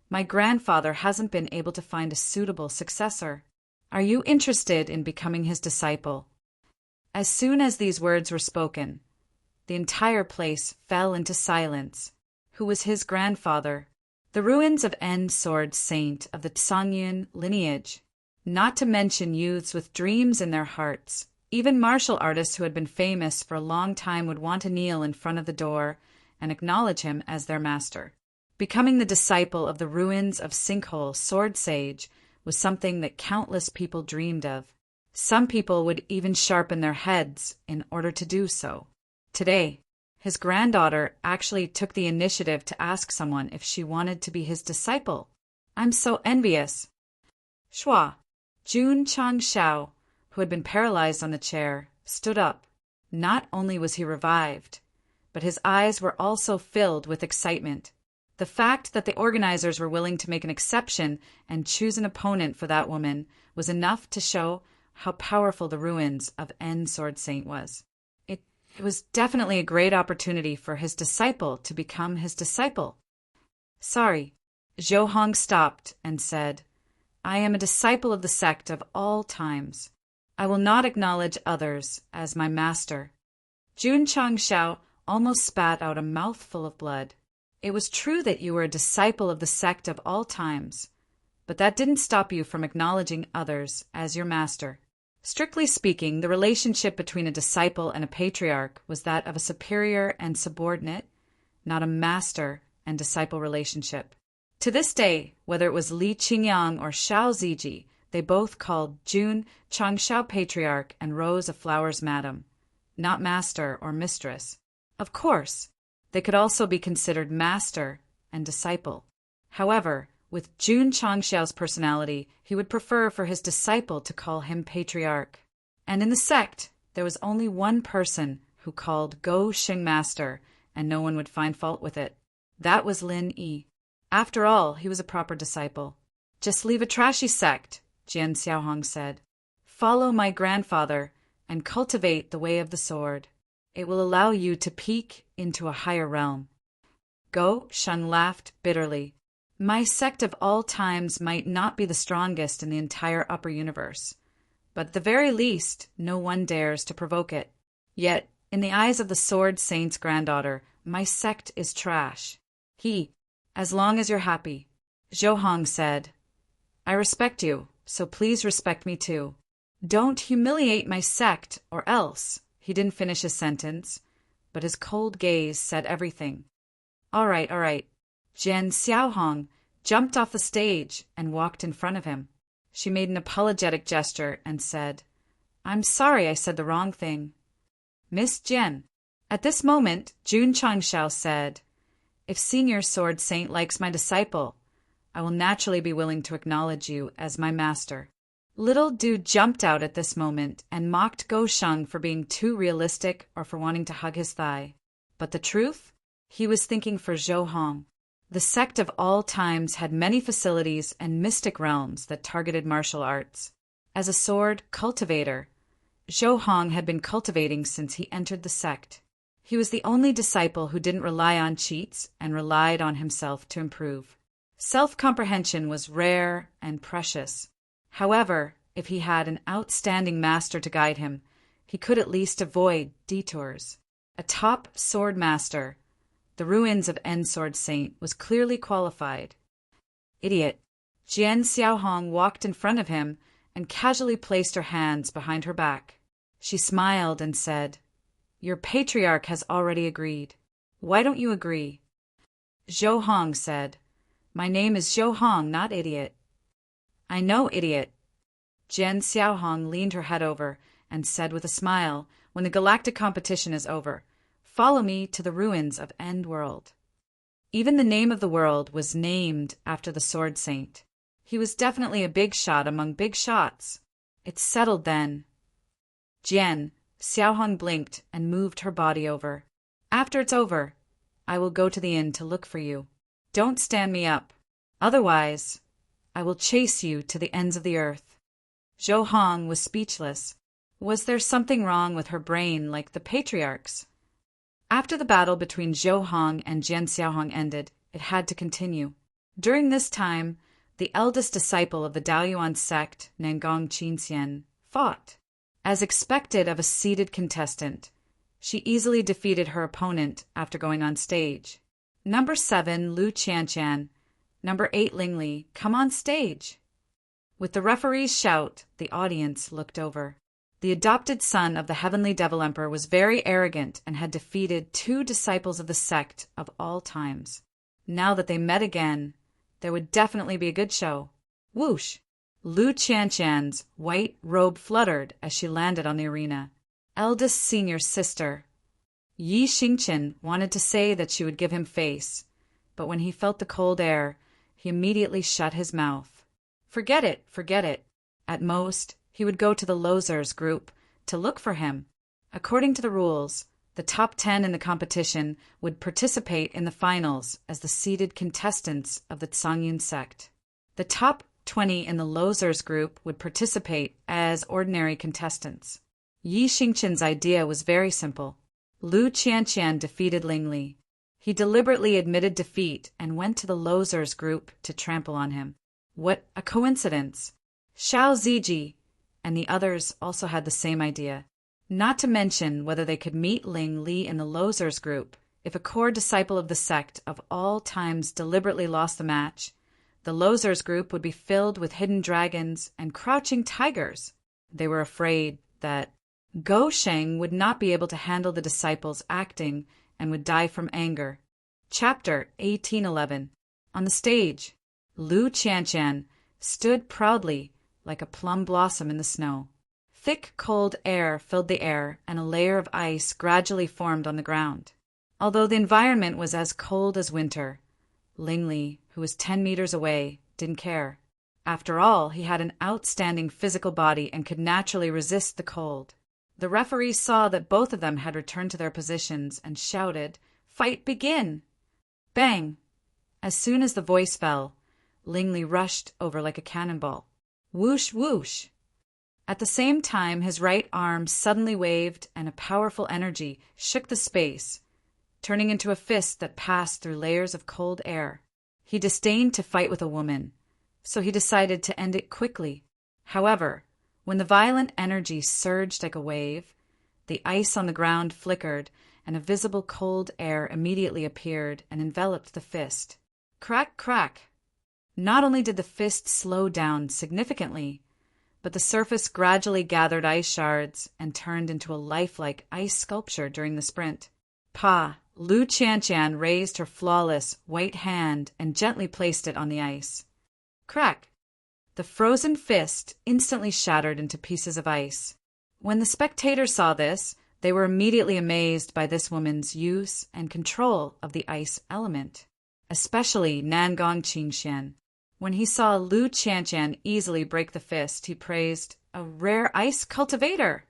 "My grandfather hasn't been able to find a suitable successor. Are you interested in becoming his disciple?" As soon as these words were spoken, the entire place fell into silence. Who was his grandfather? The ruins of End Sword Saint of the Songyun lineage. Not to mention youths with dreams in their hearts. Even martial artists who had been famous for a long time would want to kneel in front of the door and acknowledge him as their master. Becoming the disciple of the ruins of Sinkhole Sword Sage was something that countless people dreamed of. Some people would even sharpen their heads in order to do so. Today, his granddaughter actually took the initiative to ask someone if she wanted to be his disciple. I'm so envious. Shua, Jun Changshao, who had been paralyzed on the chair, stood up. Not only was he revived, but his eyes were also filled with excitement. The fact that the organizers were willing to make an exception and choose an opponent for that woman was enough to show how powerful the ruins of End Sword Saint was. It was definitely a great opportunity for his disciple to become his disciple. Sorry, Zhou Hong stopped and said, I am a disciple of the sect of all times. I will not acknowledge others as my master. Jun Changshao almost spat out a mouthful of blood. It was true that you were a disciple of the sect of all times, but that didn't stop you from acknowledging others as your master. Strictly speaking, the relationship between a disciple and a patriarch was that of a superior and subordinate, not a master and disciple relationship. To this day, whether it was Li Qingyang or Shao Ziji, they both called Jun Changshao patriarch and Rose a Flowers madam, not master or mistress. Of course, they could also be considered master and disciple. However, with Jun Changshao's personality, he would prefer for his disciple to call him patriarch. And in the sect, there was only one person who called Go Xing master, and no one would find fault with it. That was Lin Yi. After all, he was a proper disciple. Just leave a trashy sect, Jian Xiaohong said. Follow my grandfather and cultivate the way of the sword. It will allow you to peek into a higher realm. Go Shun laughed bitterly. My sect of all times might not be the strongest in the entire upper universe, but at the very least, no one dares to provoke it. Yet, in the eyes of the Sword Saint's granddaughter, my sect is trash. As long as you're happy. Zhou Hong said, I respect you, so please respect me too. Don't humiliate my sect, or else. He didn't finish his sentence, but his cold gaze said everything. All right. Jian Xiaohong jumped off the stage and walked in front of him. She made an apologetic gesture and said, I'm sorry I said the wrong thing. Miss Jian. At this moment, Jun Changshao said, If Senior Sword Saint likes my disciple, I will naturally be willing to acknowledge you as my master. Little Du jumped out at this moment and mocked Go Sheng for being too realistic or for wanting to hug his thigh. But the truth? He was thinking for Zhou Hong. The sect of all times had many facilities and mystic realms that targeted martial arts. As a sword cultivator, Zhou Hong had been cultivating since he entered the sect. He was the only disciple who didn't rely on cheats and relied on himself to improve. Self-comprehension was rare and precious. However, if he had an outstanding master to guide him, he could at least avoid detours. A top sword master, the ruins of End Sword Saint, was clearly qualified. Idiot. Jian Xiaohong walked in front of him and casually placed her hands behind her back. She smiled and said, Your patriarch has already agreed. Why don't you agree? Zhou Hong said, My name is Zhou Hong, not idiot. I know, idiot. Jian Xiaohong leaned her head over and said with a smile, When the galactic competition is over, follow me to the ruins of End World. Even the name of the world was named after the Sword Saint. He was definitely a big shot among big shots. It's settled then. Jian Xiaohong blinked and moved her body over. After it's over, I will go to the inn to look for you. Don't stand me up. Otherwise, I will chase you to the ends of the earth. Zhou Hong was speechless. Was there something wrong with her brain like the patriarch's? After the battle between Zhou Hong and Jian Xiaohong ended, it had to continue. During this time, the eldest disciple of the Daoyuan sect, Nangong Qinxian, fought. As expected of a seated contestant, she easily defeated her opponent after going on stage. Number 7, Lu Qianqian. Number 8, Ling Li, come on stage. With the referee's shout, the audience looked over. The adopted son of the Heavenly Devil Emperor was very arrogant and had defeated 2 disciples of the sect of all times. Now that they met again, there would definitely be a good show. Whoosh! Lu Qianqian's white robe fluttered as she landed on the arena. Eldest senior sister. Yi Xingqian wanted to say that she would give him face, but when he felt the cold air, he immediately shut his mouth. Forget it, forget it. At most, he would go to the losers group to look for him. According to the rules, the top 10 in the competition would participate in the finals as the seeded contestants of the Zhangyun sect. The top 20 in the losers group would participate as ordinary contestants. Yi Xingqian's idea was very simple. Lu Qianqian defeated Ling Li. He deliberately admitted defeat and went to the losers group to trample on him. What a coincidence! Xiao Ziji and the others also had the same idea. Not to mention whether they could meet Ling Li in the losers group. If a core disciple of the sect of all times deliberately lost the match, the losers group would be filled with hidden dragons and crouching tigers. They were afraid that Go Sheng would not be able to handle the disciples acting and would die from anger. Chapter 1811. On the stage, Lu Qianqian stood proudly like a plum blossom in the snow. Thick, cold air filled the air, and a layer of ice gradually formed on the ground. Although the environment was as cold as winter, Ling Li, who was 10 meters away, didn't care. After all, he had an outstanding physical body and could naturally resist the cold. The referee saw that both of them had returned to their positions and shouted, "Fight begin!" Bang! As soon as the voice fell, Ling Li rushed over like a cannonball. Whoosh, whoosh! At the same time, his right arm suddenly waved and a powerful energy shook the space, turning into a fist that passed through layers of cold air. He disdained to fight with a woman, so he decided to end it quickly. However, when the violent energy surged like a wave, the ice on the ground flickered and a visible cold air immediately appeared and enveloped the fist. Crack, crack! Not only did the fist slow down significantly, but the surface gradually gathered ice shards and turned into a lifelike ice sculpture during the sprint. Pa! Lu Qianqian raised her flawless white hand and gently placed it on the ice. Crack! The frozen fist instantly shattered into pieces of ice. When the spectators saw this, they were immediately amazed by this woman's use and control of the ice element, especially Nangong Qinxian. When he saw Lu Qianqian easily break the fist, he praised, "A rare ice cultivator!"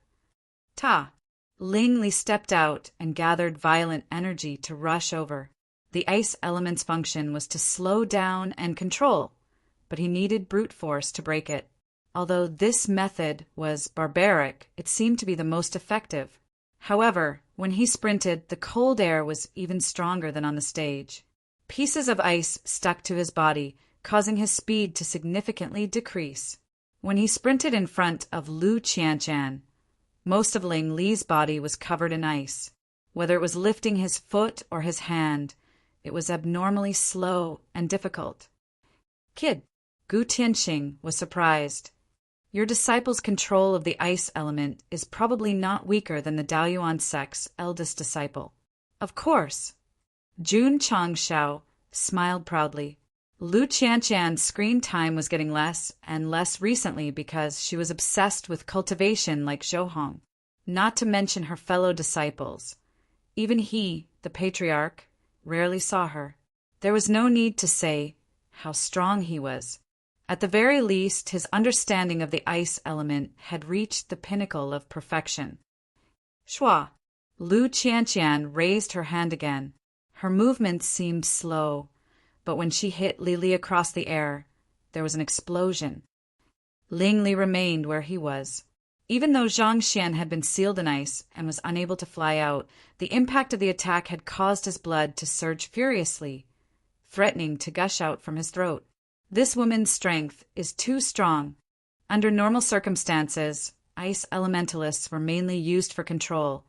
Ta! Ling Li stepped out and gathered violent energy to rush over. The ice element's function was to slow down and control, but he needed brute force to break it. Although this method was barbaric, it seemed to be the most effective. However, when he sprinted, the cold air was even stronger than on the stage. Pieces of ice stuck to his body, causing his speed to significantly decrease. When he sprinted in front of Lu Qianqian, most of Ling Li's body was covered in ice. Whether it was lifting his foot or his hand, it was abnormally slow and difficult. Kid, Gu Tianxing was surprised. Your disciple's control of the ice element is probably not weaker than the Daoyuan sect's eldest disciple. Of course. Jun Changshao smiled proudly. Lu Qianqian's screen time was getting less and less recently because she was obsessed with cultivation like Zhou Hong, not to mention her fellow disciples. Even he, the patriarch, rarely saw her. There was no need to say how strong he was. At the very least, his understanding of the ice element had reached the pinnacle of perfection. Shua! Lu Qianqian raised her hand again. Her movements seemed slow, but when she hit Li Li across the air, there was an explosion. Ling Li remained where he was. Even though Zhang Xian had been sealed in ice and was unable to fly out, the impact of the attack had caused his blood to surge furiously, threatening to gush out from his throat. This woman's strength is too strong. Under normal circumstances, ice elementalists were mainly used for control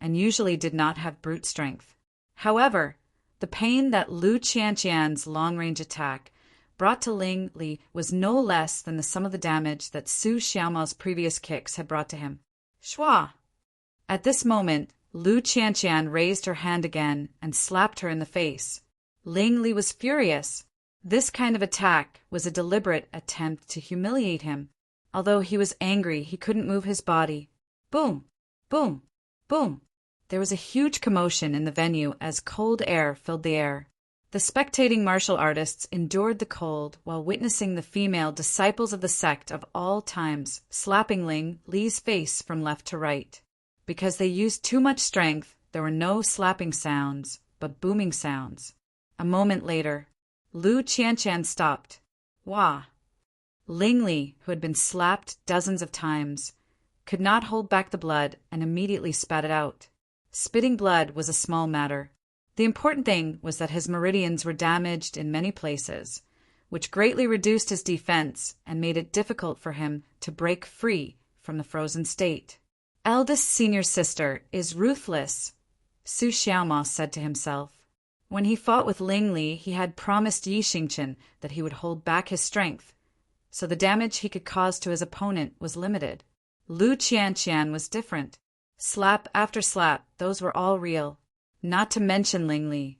and usually did not have brute strength. However, the pain that Lu Qianqian's long-range attack brought to Ling Li was no less than the sum of the damage that Su Xiaomao's previous kicks had brought to him. Shua! At this moment, Lu Qianqian raised her hand again and slapped her in the face. Ling Li was furious. This kind of attack was a deliberate attempt to humiliate him. Although he was angry, he couldn't move his body. Boom! Boom! Boom! There was a huge commotion in the venue as cold air filled the air. The spectating martial artists endured the cold while witnessing the female disciples of the sect of all times slapping Ling Li's face from left to right. Because they used too much strength, there were no slapping sounds, but booming sounds. A moment later, Lu Qianqian stopped. Wah! Ling Li, who had been slapped dozens of times, could not hold back the blood and immediately spat it out. Spitting blood was a small matter. The important thing was that his meridians were damaged in many places, which greatly reduced his defense and made it difficult for him to break free from the frozen state. Eldest senior sister is ruthless, Su Xiaomao said to himself. When he fought with Ling Li, he had promised Yi Xingchen that he would hold back his strength, so the damage he could cause to his opponent was limited. Lu Qianqian was different. Slap after slap, those were all real. Not to mention Ling Li.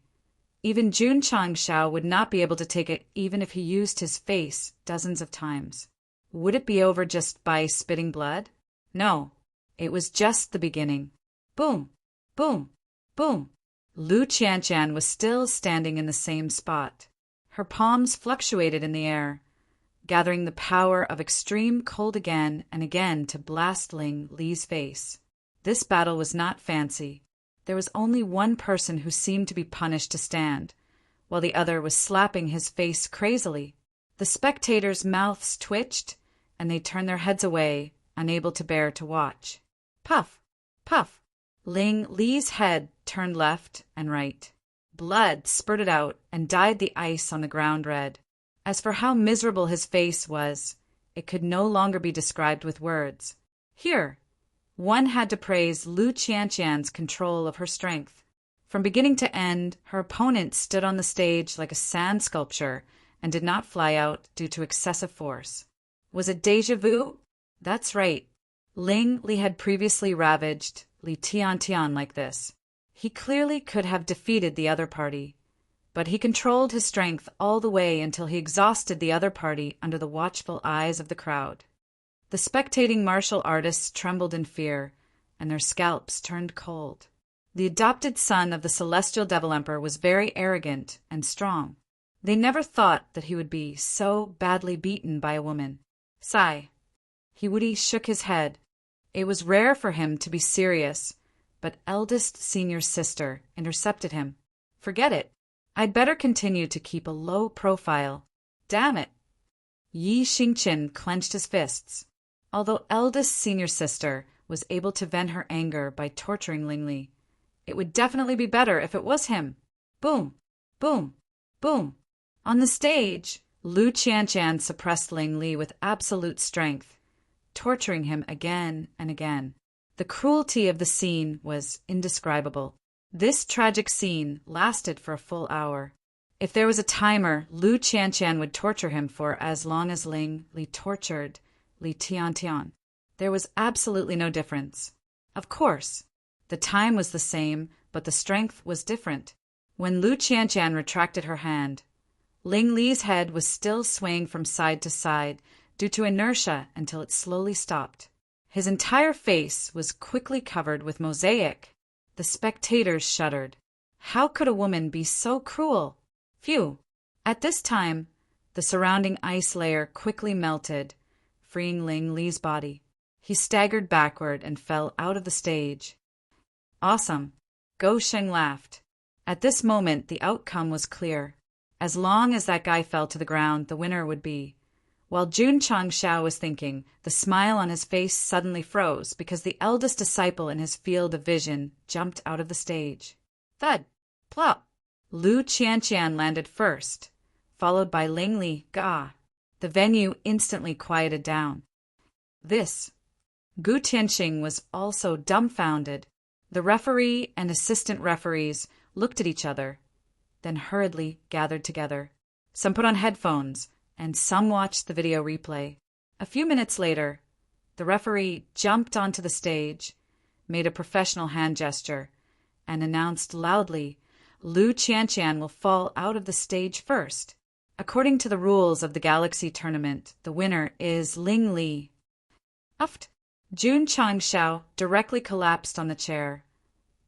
Even Jun Changshao would not be able to take it even if he used his face dozens of times. Would it be over just by spitting blood? No. It was just the beginning. Boom! Boom! Boom! Lu Qianqian was still standing in the same spot. Her palms fluctuated in the air, gathering the power of extreme cold again and again to blast Ling Li's face. This battle was not fancy. There was only one person who seemed to be punished to stand, while the other was slapping his face crazily. The spectators' mouths twitched, and they turned their heads away, unable to bear to watch. Puff! Puff! Ling Li's head turned left and right. Blood spurted out and dyed the ice on the ground red. As for how miserable his face was, it could no longer be described with words. Here, one had to praise Lu Qianqian's control of her strength. From beginning to end, her opponent stood on the stage like a sand sculpture and did not fly out due to excessive force. Was it déjà vu? That's right. Ling Li had previously ravaged Li Tiantian like this. He clearly could have defeated the other party, but he controlled his strength all the way until he exhausted the other party under the watchful eyes of the crowd. The spectating martial artists trembled in fear, and their scalps turned cold. The adopted son of the Celestial Devil Emperor was very arrogant and strong. They never thought that he would be so badly beaten by a woman. Sigh. Hiwudi shook his head. It was rare for him to be serious, but eldest senior sister intercepted him. Forget it. I'd better continue to keep a low profile. Damn it. Yi Xingchen clenched his fists. Although eldest senior sister was able to vent her anger by torturing Ling Li, it would definitely be better if it was him. Boom! Boom! Boom! On the stage, Lu Qianqian suppressed Ling Li with absolute strength, torturing him again and again. The cruelty of the scene was indescribable. This tragic scene lasted for a full hour. If there was a timer, Lu Qianqian would torture him for as long as Ling Li tortured Li Tiantian. There was absolutely no difference. Of course, the time was the same, but the strength was different. When Lu Qianqian retracted her hand, Ling Li's head was still swaying from side to side due to inertia until it slowly stopped. His entire face was quickly covered with mosaic. The spectators shuddered. How could a woman be so cruel? Phew! At this time, the surrounding ice layer quickly melted, freeing Ling Li's body. He staggered backward and fell out of the stage. Awesome! Go Sheng laughed. At this moment, the outcome was clear. As long as that guy fell to the ground, the winner would be. While Jun Changshao was thinking, the smile on his face suddenly froze because the eldest disciple in his field of vision jumped out of the stage. Thud! Plop! Lu Qianqian landed first, followed by Lingli Ga. The venue instantly quieted down. This. Gu Tianxing was also dumbfounded. The referee and assistant referees looked at each other, then hurriedly gathered together. Some put on headphones, and some watched the video replay. A few minutes later, the referee jumped onto the stage, made a professional hand gesture, and announced loudly, Lu Qianqian will fall out of the stage first. According to the rules of the Galaxy Tournament, the winner is Ling Li. Uft! Jun Changshao directly collapsed on the chair,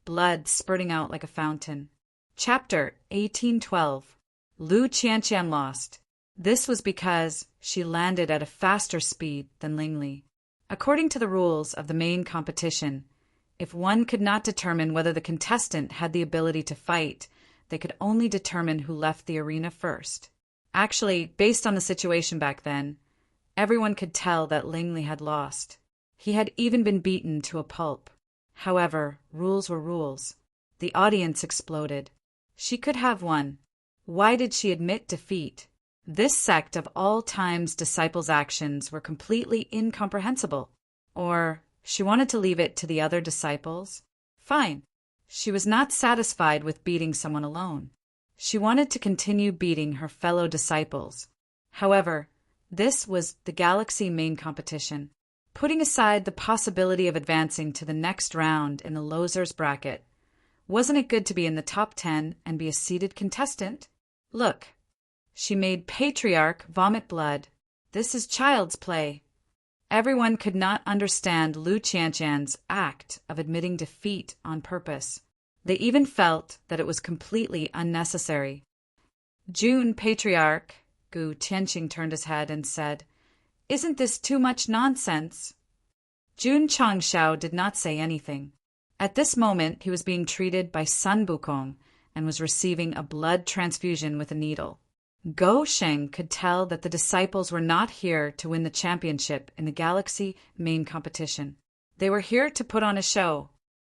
blood spurting out like a fountain. Chapter 1812. Lu Qianqian lost. This was because she landed at a faster speed than Ling Li. According to the rules of the main competition, if one could not determine whether the contestant had the ability to fight, they could only determine who left the arena first. Actually, based on the situation back then, everyone could tell that Ling Li had lost. He had even been beaten to a pulp. However, rules were rules. The audience exploded. She could have won. Why did she admit defeat? This sect of all time's disciples' actions were completely incomprehensible. Or she wanted to leave it to the other disciples? Fine. She was not satisfied with beating someone alone. She wanted to continue beating her fellow disciples. However, this was the Galaxy main competition. Putting aside the possibility of advancing to the next round in the losers bracket, wasn't it good to be in the top 10 and be a seeded contestant? Look. She made Patriarch vomit blood. This is child's play. Everyone could not understand Lu Qianqian's act of admitting defeat on purpose. They even felt that it was completely unnecessary. Jun Patriarch, Gu Tianxing turned his head and said, Isn't this too much nonsense? Jun Changshao did not say anything. At this moment, he was being treated by Sun Bukong and was receiving a blood transfusion with a needle. Go Sheng could tell that the disciples were not here to win the championship in the Galaxy main competition. They were here to put on a show.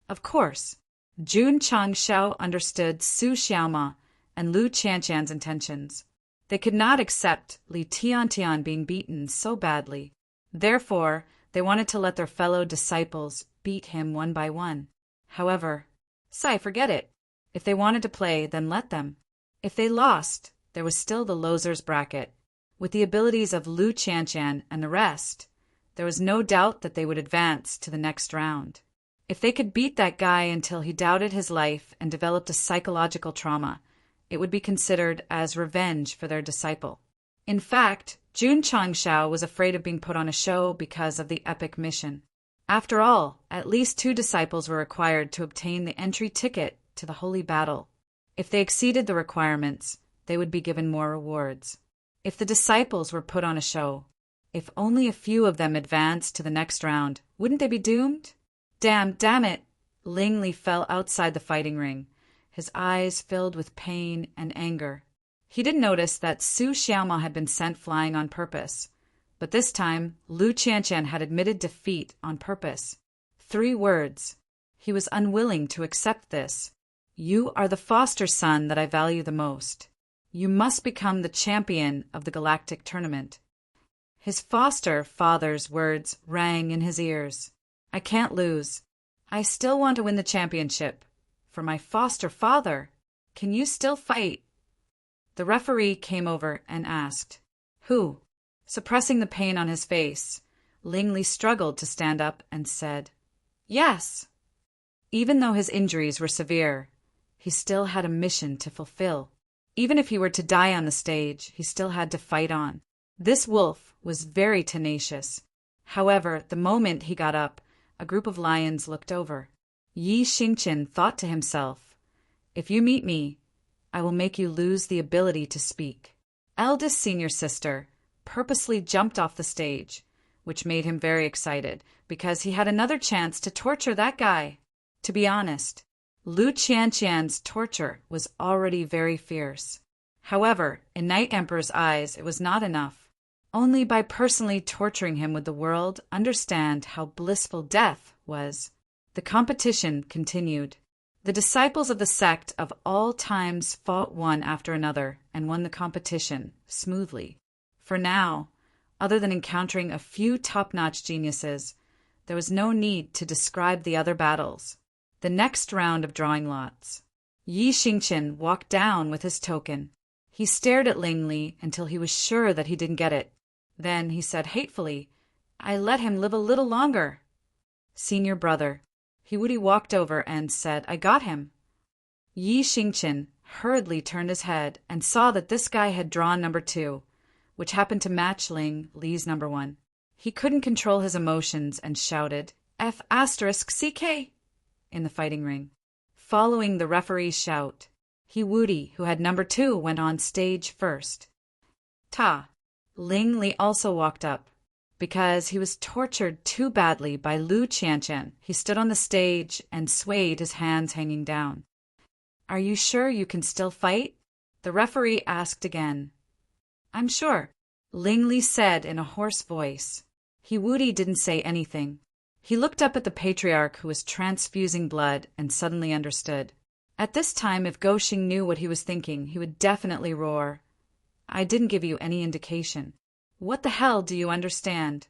Of course, Jun Changshao understood Su Xiaoma and Lu Qianqian's intentions. They could not accept Li Tiantian being beaten so badly. Therefore, they wanted to let their fellow disciples beat him one by one. However, forget it. If they wanted to play, then let them. If they lost, there was still the losers bracket. With the abilities of Lu Qianqian and the rest, there was no doubt that they would advance to the next round. If they could beat that guy until he doubted his life and developed a psychological trauma, it would be considered as revenge for their disciple. In fact, Jun Changshao was afraid of being put on a show because of the epic mission. After all, at least 2 disciples were required to obtain the entry ticket to the holy battle. If they exceeded the requirements, they would be given more rewards. If the disciples were put on a show, if only a few of them advanced to the next round, wouldn't they be doomed? Damn it! Ling Li fell outside the fighting ring, his eyes filled with pain and anger. He didn't notice that Su Xiaoma had been sent flying on purpose, but this time Lu Qianqian had admitted defeat on purpose. 3 words. He was unwilling to accept this. You are the foster son that I value the most. You must become the champion of the galactic tournament. His foster father's words rang in his ears. I can't lose. I still want to win the championship. For my foster father, can you still fight? The referee came over and asked, Who? Suppressing the pain on his face, Ling Li struggled to stand up and said, Yes. Even though his injuries were severe, he still had a mission to fulfill. Even if he were to die on the stage, he still had to fight on. This wolf was very tenacious. However, the moment he got up, a group of lions looked over. Yi Xingqian thought to himself, If you meet me, I will make you lose the ability to speak. Eldest senior sister purposely jumped off the stage, which made him very excited, because he had another chance to torture that guy. To be honest, Lu Qianqian's torture was already very fierce. However, in Night Emperor's eyes, it was not enough. Only by personally torturing him would the world understand how blissful death was. The competition continued. The disciples of the sect of all times fought one after another and won the competition smoothly. For now, other than encountering a few top-notch geniuses, there was no need to describe the other battles. The next round of drawing lots. Yi Xingqian walked down with his token. He stared at Ling Li until he was sure that he didn't get it. Then he said hatefully, "I let him live a little longer." Senior brother. Hiwudi walked over and said, "I got him." Yi Xingqian hurriedly turned his head and saw that this guy had drawn number 2, which happened to match Ling Li's number 1. He couldn't control his emotions and shouted, F***CK, in the fighting ring. Following the referee's shout, Hiwudi, who had number 2, went on stage first. Ling Li also walked up. Because he was tortured too badly by Lu Qianqian, he stood on the stage and swayed, his hands hanging down. "Are you sure you can still fight?" the referee asked again. "I'm sure," Ling Li said in a hoarse voice. Hiwudi didn't say anything. He looked up at the patriarch who was transfusing blood and suddenly understood. At this time, if Goxing knew what he was thinking, he would definitely roar, "I didn't give you any indication. What the hell do you understand?"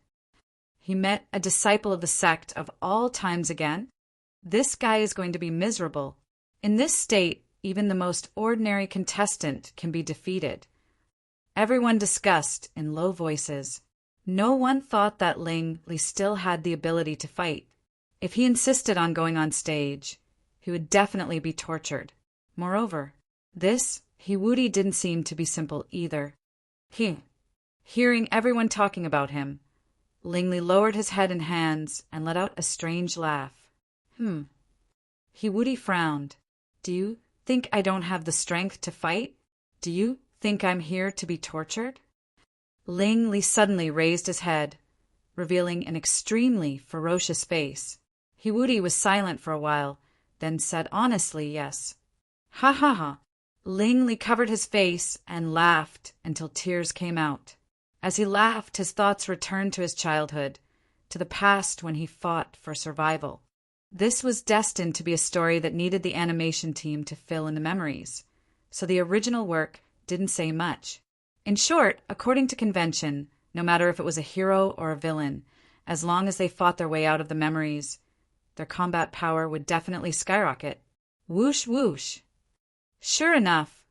He met a disciple of the sect of all times again. This guy is going to be miserable. In this state, even the most ordinary contestant can be defeated. Everyone discussed in low voices. No one thought that Ling Li still had the ability to fight. If he insisted on going on stage, he would definitely be tortured. Moreover, this Hiwudi didn't seem to be simple either. Hearing everyone talking about him, Ling Li lowered his head and hands and let out a strange laugh. Hiwudi frowned. "Do you think I don't have the strength to fight? Do you think I'm here to be tortured?" Ling Li suddenly raised his head, revealing an extremely ferocious face. Hiwudi was silent for a while, then said honestly, "Yes." "Ha ha ha." Ling Li covered his face and laughed until tears came out. As he laughed, his thoughts returned to his childhood, to the past when he fought for survival. This was destined to be a story that needed the animation team to fill in the memories, so the original work didn't say much. In short, according to convention, no matter if it was a hero or a villain, as long as they fought their way out of the memories, their combat power would definitely skyrocket. Whoosh whoosh. Sure enough,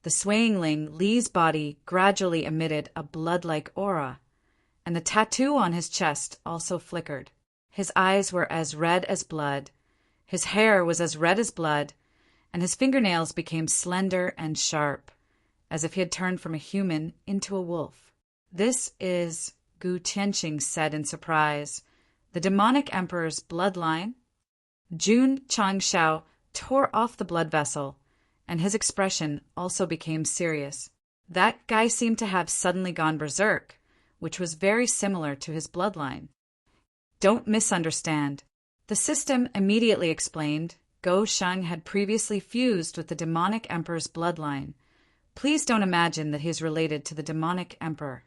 the swaying Ling Li's body gradually emitted a blood-like aura, and the tattoo on his chest also flickered. His eyes were as red as blood, his hair was as red as blood, and his fingernails became slender and sharp, as if he had turned from a human into a wolf. "This is," Gu Tianqing said in surprise, "the demonic emperor's bloodline?" Jun Changshao tore off the blood vessel, and his expression also became serious. That guy seemed to have suddenly gone berserk, which was very similar to his bloodline. "Don't misunderstand." The system immediately explained. Go Sheng had previously fused with the demonic emperor's bloodline. Please don't imagine that he is related to the demonic emperor.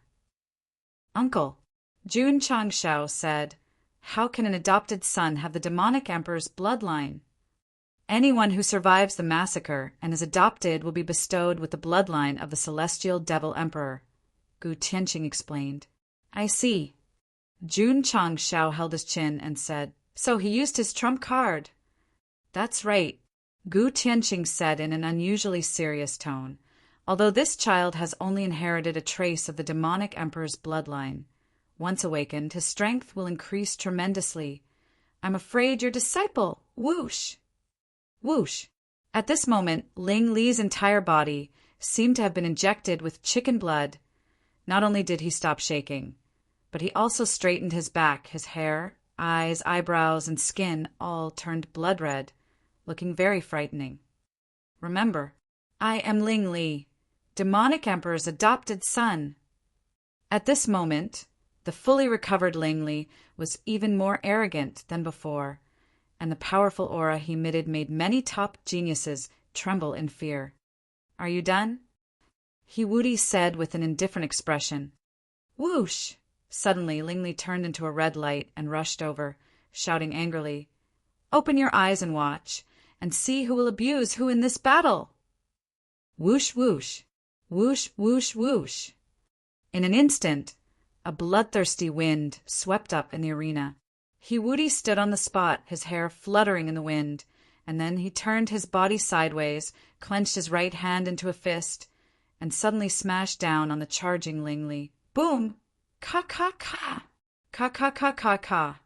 "Uncle," Jun Changshao said, "how can an adopted son have the demonic emperor's bloodline?" "Anyone who survives the massacre and is adopted will be bestowed with the bloodline of the celestial devil emperor," Gu Tianqing explained. "I see." Jun Changshao held his chin and said, "So he used his trump card." "That's right," Gu Tianqing said in an unusually serious tone. "Although this child has only inherited a trace of the demonic emperor's bloodline, once awakened, his strength will increase tremendously. I'm afraid your disciple, whoosh!" Whoosh! At this moment, Ling Li's entire body seemed to have been injected with chicken blood. Not only did he stop shaking, but he also straightened his back, his hair, eyes, eyebrows, and skin all turned blood red, looking very frightening. "Remember, I am Ling Li, demonic emperor's adopted son." At this moment, the fully recovered Ling Li was even more arrogant than before, and the powerful aura he emitted made many top geniuses tremble in fear. "Are you done?" He said with an indifferent expression. Whoosh! Suddenly, Lingli turned into a red light and rushed over, shouting angrily, Open your eyes and watch, and see who will abuse who in this battle! Whoosh, whoosh! Whoosh, whoosh, whoosh! In an instant, a bloodthirsty wind swept up in the arena. He stood on the spot, his hair fluttering in the wind, and then he turned his body sideways, clenched his right hand into a fist, and suddenly smashed down on the charging Lingli. Boom! Ka-ka-ka! Ka-ka-ka-ka-ka!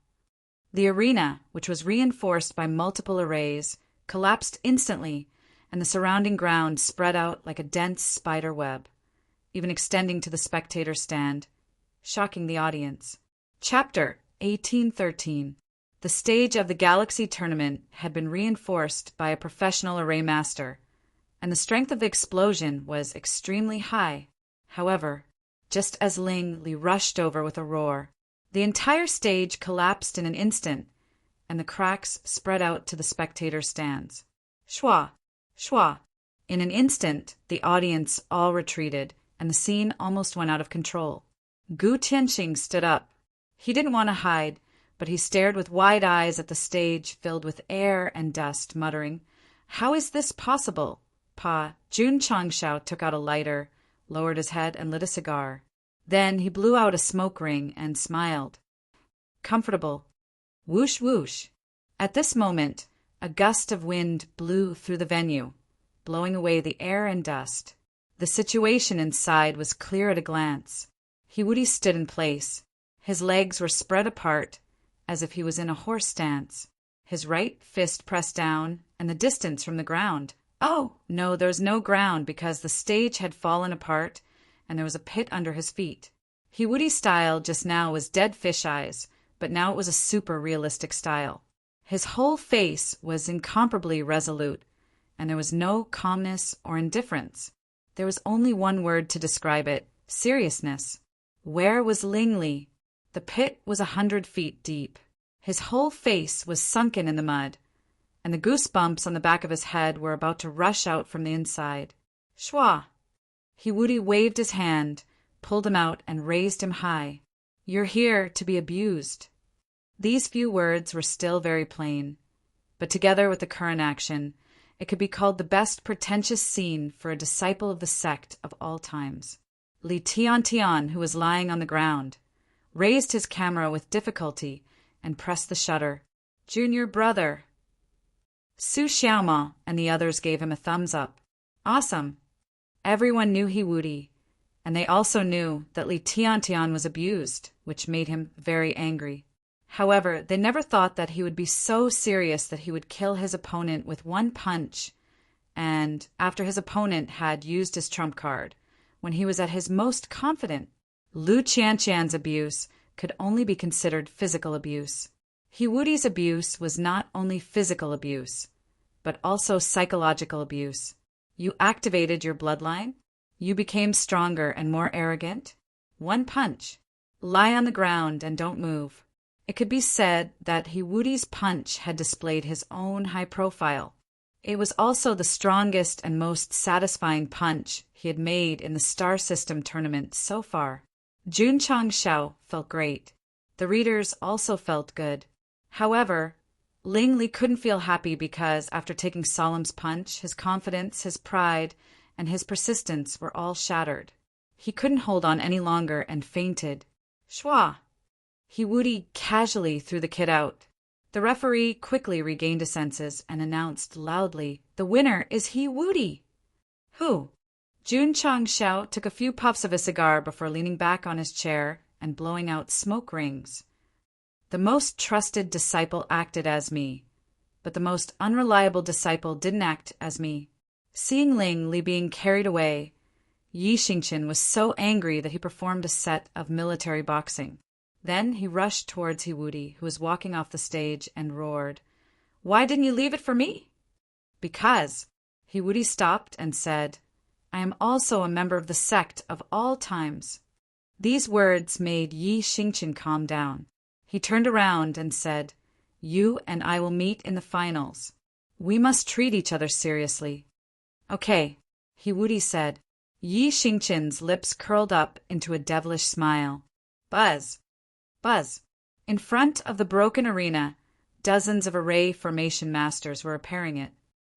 The arena, which was reinforced by multiple arrays, collapsed instantly, and the surrounding ground spread out like a dense spider web, even extending to the spectator stand, shocking the audience. Chapter 1813. The stage of the Galaxy tournament had been reinforced by a professional array master, and the strength of the explosion was extremely high. However, just as Lingli rushed over with a roar, the entire stage collapsed in an instant, and the cracks spread out to the spectator stands. Shwa! Shwa! In an instant, the audience all retreated, and the scene almost went out of control. Gu Tianxing stood up. He didn't want to hide, but he stared with wide eyes at the stage filled with air and dust, muttering, How is this possible? Jun Changshao took out a lighter, lowered his head, and lit a cigar. Then he blew out a smoke ring and smiled. Comfortable. Whoosh, whoosh. At this moment, a gust of wind blew through the venue, blowing away the air and dust. The situation inside was clear at a glance. He stood in place. His legs were spread apart, as if he was in a horse stance, his right fist pressed down, and the distance from the ground. Oh, no, there was no ground because the stage had fallen apart, and there was a pit under his feet. He style just now was dead fish eyes, but now it was a super realistic style. His whole face was incomparably resolute, and there was no calmness or indifference. There was only one word to describe it: seriousness. Where was Lingli? The pit was 100 feet deep. His whole face was sunken in the mud, and the goosebumps on the back of his head were about to rush out from the inside. Shwa! He waved his hand, pulled him out, and raised him high. You're here to be abused. These few words were still very plain, but together with the current action, it could be called the best pretentious scene for a disciple of the sect of all times. Li Tian, who was lying on the ground, raised his camera with difficulty and pressed the shutter. Junior brother. Su Xiaoma and the others gave him a thumbs up. Awesome. Everyone knew He, and they also knew that Li Tian was abused, which made him very angry. However, they never thought that he would be so serious that he would kill his opponent with one punch, and after his opponent had used his trump card, when he was at his most confident. Lu Qianshan's abuse could only be considered physical abuse. He abuse was not only physical abuse, but also psychological abuse. You activated your bloodline. You became stronger and more arrogant. One punch. Lie on the ground and don't move. It could be said that He punch had displayed his own high profile. It was also the strongest and most satisfying punch he had made in the Star System tournament so far. Jun Changshao felt great. The readers also felt good. However, Lingli couldn't feel happy because after taking Solemn's punch, his confidence, his pride, and his persistence were all shattered. He couldn't hold on any longer and fainted. Shwa! He casually threw the kid out. The referee quickly regained his senses and announced loudly, "The winner is He. Who? Jun Changshao took a few puffs of his cigar before leaning back on his chair and blowing out smoke rings. The most trusted disciple acted as me, but the most unreliable disciple didn't act as me. Seeing Lingli being carried away, Yi Xingqian was so angry that he performed a set of military boxing. Then he rushed towards He who was walking off the stage, and roared, "Why didn't you leave it for me?" "Because." He stopped and said, "I am also a member of the sect of all times." These words made Yi Xingqian calm down. He turned around and said, "You and I will meet in the finals. We must treat each other seriously." "Okay," He said. Yi Xingqian's lips curled up into a devilish smile. Buzz! Buzz! In front of the broken arena, dozens of array formation masters were repairing it.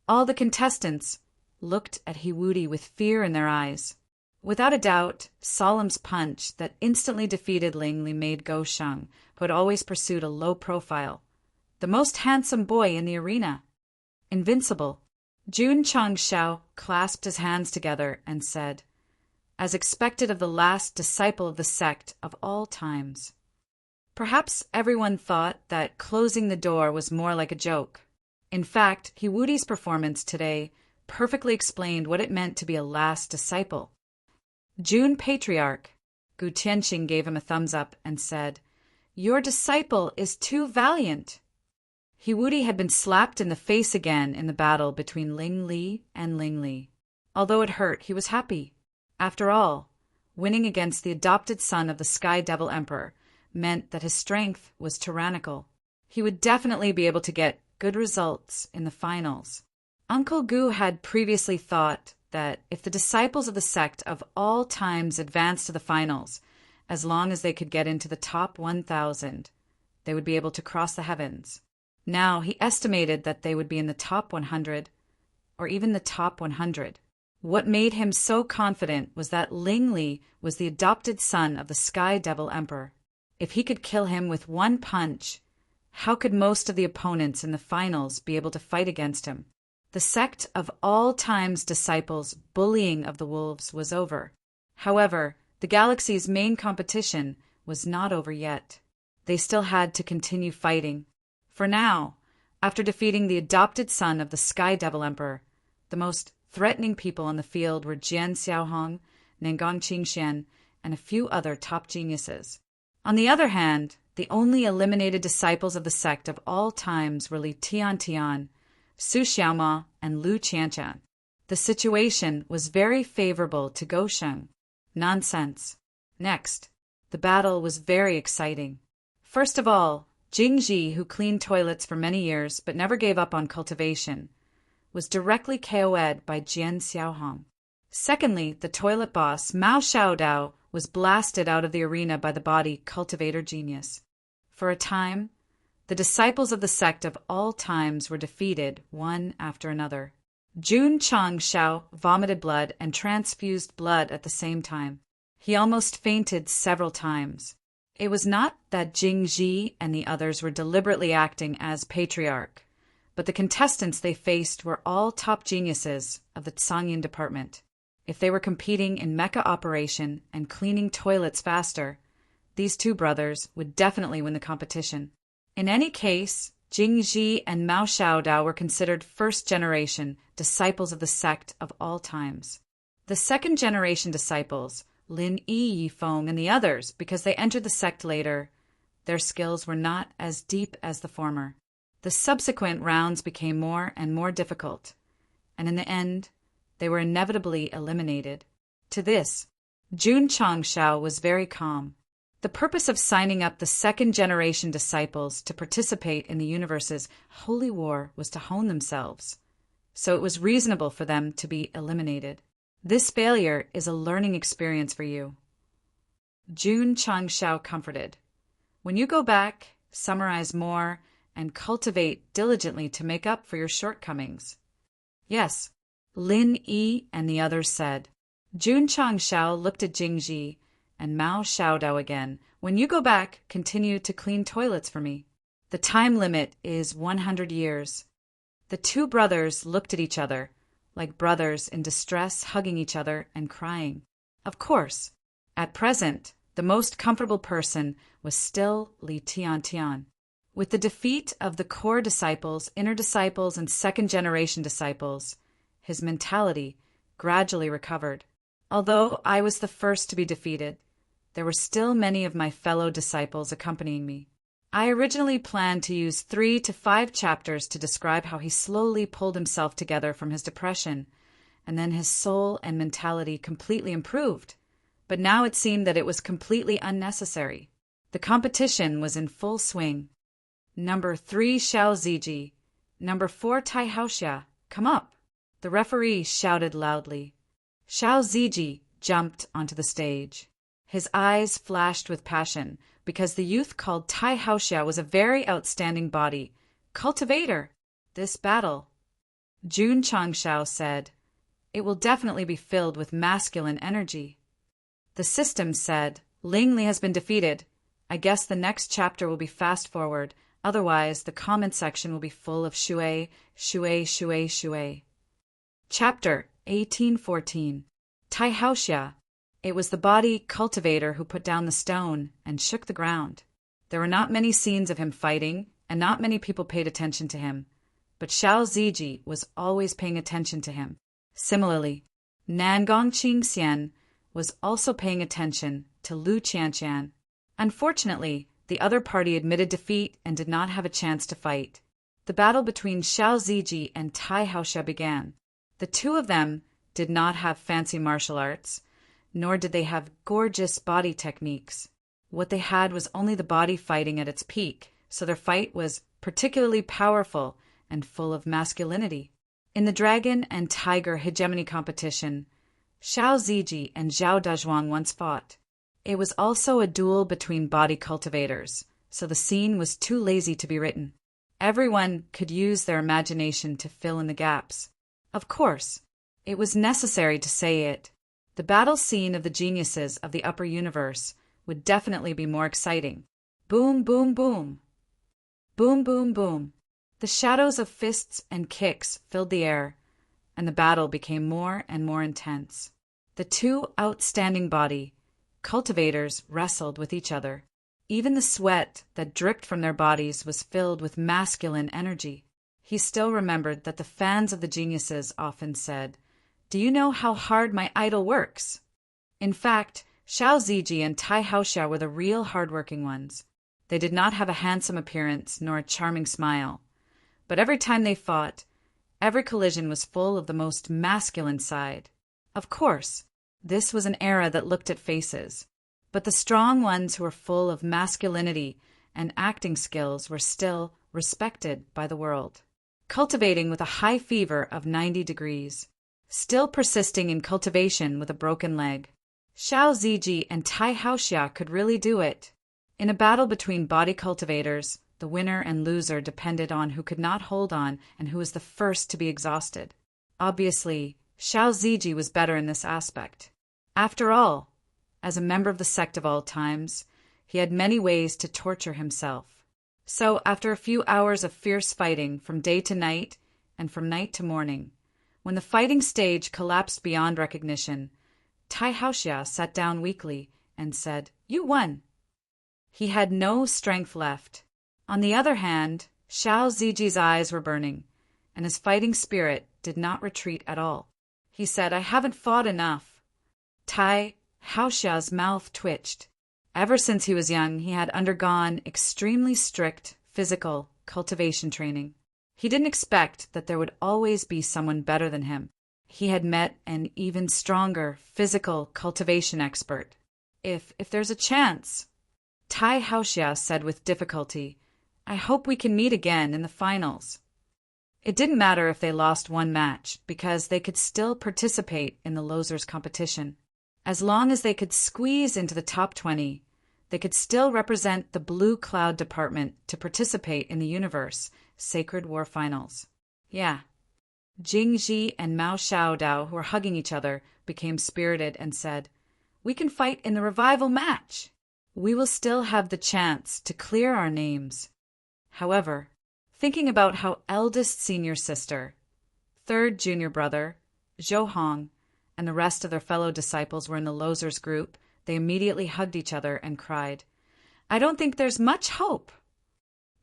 All the contestants looked at Hiwudi with fear in their eyes. Without a doubt, Solemn's punch that instantly defeated Ling Li made Go Sheng, who had always pursued a low profile, the most handsome boy in the arena, invincible. Jun Changshao clasped his hands together and said, as expected of the last disciple of the sect of all times. Perhaps everyone thought that closing the door was more like a joke. In fact, Hiwudi's performance today perfectly explained what it meant to be a last disciple. Jun Patriarch, Gu Tianxing gave him a thumbs up and said, "Your disciple is too valiant." Hiwudi had been slapped in the face again in the battle between Ling Li and Ling Li. Although it hurt, he was happy. After all, winning against the adopted son of the Sky Devil Emperor meant that his strength was tyrannical. He would definitely be able to get good results in the finals. Uncle Gu had previously thought that if the disciples of the sect of all times advanced to the finals, as long as they could get into the top 1,000, they would be able to cross the heavens. Now he estimated that they would be in the top 100, or even the top 100. What made him so confident was that Ling Li was the adopted son of the Sky Devil Emperor. If he could kill him with one punch, how could most of the opponents in the finals be able to fight against him? The sect of all times disciples' bullying of the wolves was over. However, the galaxy's main competition was not over yet. They still had to continue fighting. For now, after defeating the adopted son of the Sky Devil Emperor, the most threatening people on the field were Jian Xiaohong, Nengong Qingxian, and a few other top geniuses. On the other hand, the only eliminated disciples of the sect of all times were Li Tiantian, Su Xiaoma, and Lu Qianqian. The situation was very favorable to Go Sheng. Nonsense. Next, the battle was very exciting. First of all, Jing Ji, who cleaned toilets for many years but never gave up on cultivation, was directly KO'd by Jian Xiaohong. Secondly, the toilet boss, Mao Xiaodao, was blasted out of the arena by the body cultivator genius. For a time, the disciples of the sect of all times were defeated one after another. Jun Changshao vomited blood and transfused blood at the same time. He almost fainted several times. It was not that Jing Ji and the others were deliberately acting as patriarch, but the contestants they faced were all top geniuses of the Tsangyin department. If they were competing in mecha operation and cleaning toilets faster, these two brothers would definitely win the competition. In any case, Jing Ji and Mao Xiaodao were considered first-generation disciples of the sect of all times. The second-generation disciples, Lin Yi Yifeng and the others, because they entered the sect later, their skills were not as deep as the former. The subsequent rounds became more and more difficult, and in the end, they were inevitably eliminated. To this, Jun Changshao was very calm. The purpose of signing up the second-generation disciples to participate in the universe's holy war was to hone themselves, so it was reasonable for them to be eliminated. This failure is a learning experience for you. Jun Changshao comforted. When you go back, summarize more, and cultivate diligently to make up for your shortcomings. Yes, Lin Yi and the others said. Jun Changshao looked at Jing Ji and Mao Xiaodao again. When you go back, continue to clean toilets for me. The time limit is 100 years. The two brothers looked at each other, like brothers in distress, hugging each other and crying. Of course, at present, the most comfortable person was still Li Tiantian. With the defeat of the core disciples, inner disciples, and second-generation disciples, his mentality gradually recovered. Although I was the first to be defeated, there were still many of my fellow disciples accompanying me. I originally planned to use 3 to 5 chapters to describe how he slowly pulled himself together from his depression, and then his soul and mentality completely improved. But now it seemed that it was completely unnecessary. The competition was in full swing. Number 3 Xiao Ziji, Number 4 Tai Haoxia, come up. The referee shouted loudly. Xiao Ziji jumped onto the stage. His eyes flashed with passion because the youth called Tai Haoxia was a very outstanding body cultivator. This battle, Jun Changshao said, it will definitely be filled with masculine energy. The system said, Ling Li has been defeated. I guess the next chapter will be fast forward. Otherwise, the comment section will be full of shui, shui, shui, shui. Chapter 1814. Tai Haoxia. It was the body cultivator who put down the stone and shook the ground. There were not many scenes of him fighting, and not many people paid attention to him. But Xiao Ziji was always paying attention to him. Similarly, Nangong Qingxian was also paying attention to Lu Qianqian. Unfortunately, the other party admitted defeat and did not have a chance to fight. The battle between Xiao Ziji and Tai Haoxia began. The two of them did not have fancy martial arts, nor did they have gorgeous body techniques. What they had was only the body fighting at its peak, so their fight was particularly powerful and full of masculinity. In the dragon and tiger hegemony competition, Xiao Ziji and Zhao Dazhuang once fought. It was also a duel between body cultivators, so the scene was too lazy to be written. Everyone could use their imagination to fill in the gaps. Of course, it was necessary to say it. The battle scene of the geniuses of the upper universe would definitely be more exciting. Boom, boom, boom. Boom, boom, boom. The shadows of fists and kicks filled the air, and the battle became more and more intense. The two outstanding body cultivators wrestled with each other. Even the sweat that dripped from their bodies was filled with masculine energy. He still remembered that the fans of the geniuses often said, "Do you know how hard my idol works?" In fact, Xiao Ziji and Tai Haoxia were the real hardworking ones. They did not have a handsome appearance nor a charming smile. But every time they fought, every collision was full of the most masculine side. Of course, this was an era that looked at faces, but the strong ones who were full of masculinity and acting skills were still respected by the world. Cultivating with a high fever of 90 degrees, still persisting in cultivation with a broken leg. Xiao Ziji and Tai Haoxia could really do it. In a battle between body cultivators, the winner and loser depended on who could not hold on and who was the first to be exhausted. Obviously, Xiao Ziji was better in this aspect. After all, as a member of the Sect of all times, he had many ways to torture himself. So, after a few hours of fierce fighting from day to night and from night to morning, when the fighting stage collapsed beyond recognition, Tai Haoxia sat down weakly and said, "You won." He had no strength left. On the other hand, Xiao Ziji's eyes were burning, and his fighting spirit did not retreat at all. He said, "I haven't fought enough." Tai Haoxia's mouth twitched. Ever since he was young, he had undergone extremely strict physical cultivation training. He didn't expect that there would always be someone better than him. He had met an even stronger physical cultivation expert. If there's a chance," Tai Haoxia said with difficulty, "I hope we can meet again in the finals." It didn't matter if they lost one match, because they could still participate in the losers competition. As long as they could squeeze into the top 20, they could still represent the Blue Cloud Department to participate in the Universe Sacred War Finals. Yeah. Jing Ji and Mao Xiaodao, who were hugging each other, became spirited and said, "We can fight in the revival match. We will still have the chance to clear our names." However, thinking about how eldest senior sister, third junior brother, Zhou Hong, and the rest of their fellow disciples were in the losers group, they immediately hugged each other and cried, "I don't think there's much hope."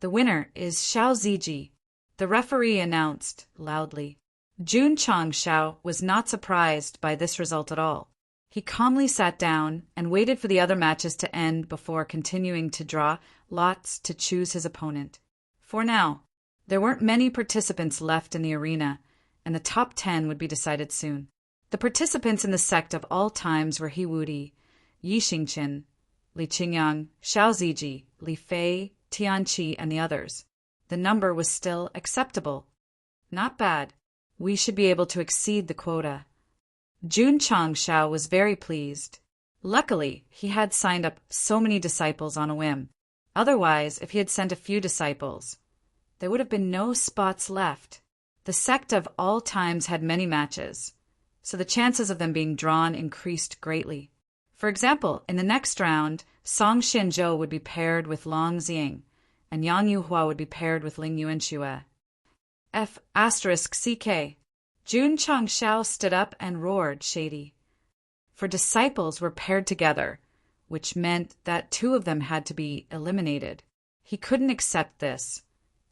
"The winner is Xiao Ziji," the referee announced loudly. Jun Changshao was not surprised by this result at all. He calmly sat down and waited for the other matches to end before continuing to draw lots to choose his opponent. For now, there weren't many participants left in the arena, and the top 10 would be decided soon. The participants in the Sect of all times were He Wudi, Yi Xingqian, Li Qingyang, Xiao Ziji, Li Fei, Tian Qi, and the others. The number was still acceptable. Not bad. We should be able to exceed the quota. Jun Changshao was very pleased. Luckily, he had signed up so many disciples on a whim. Otherwise, if he had sent a few disciples, there would have been no spots left. The sect of all times had many matches, so the chances of them being drawn increased greatly. For example, in the next round, Song Xianzhou would be paired with Long Xing, and Yang Yuhua would be paired with Ling Yuanxue. F***CK. Jun Changshao stood up and roared shady. For disciples were paired together, which meant that two of them had to be eliminated. He couldn't accept this,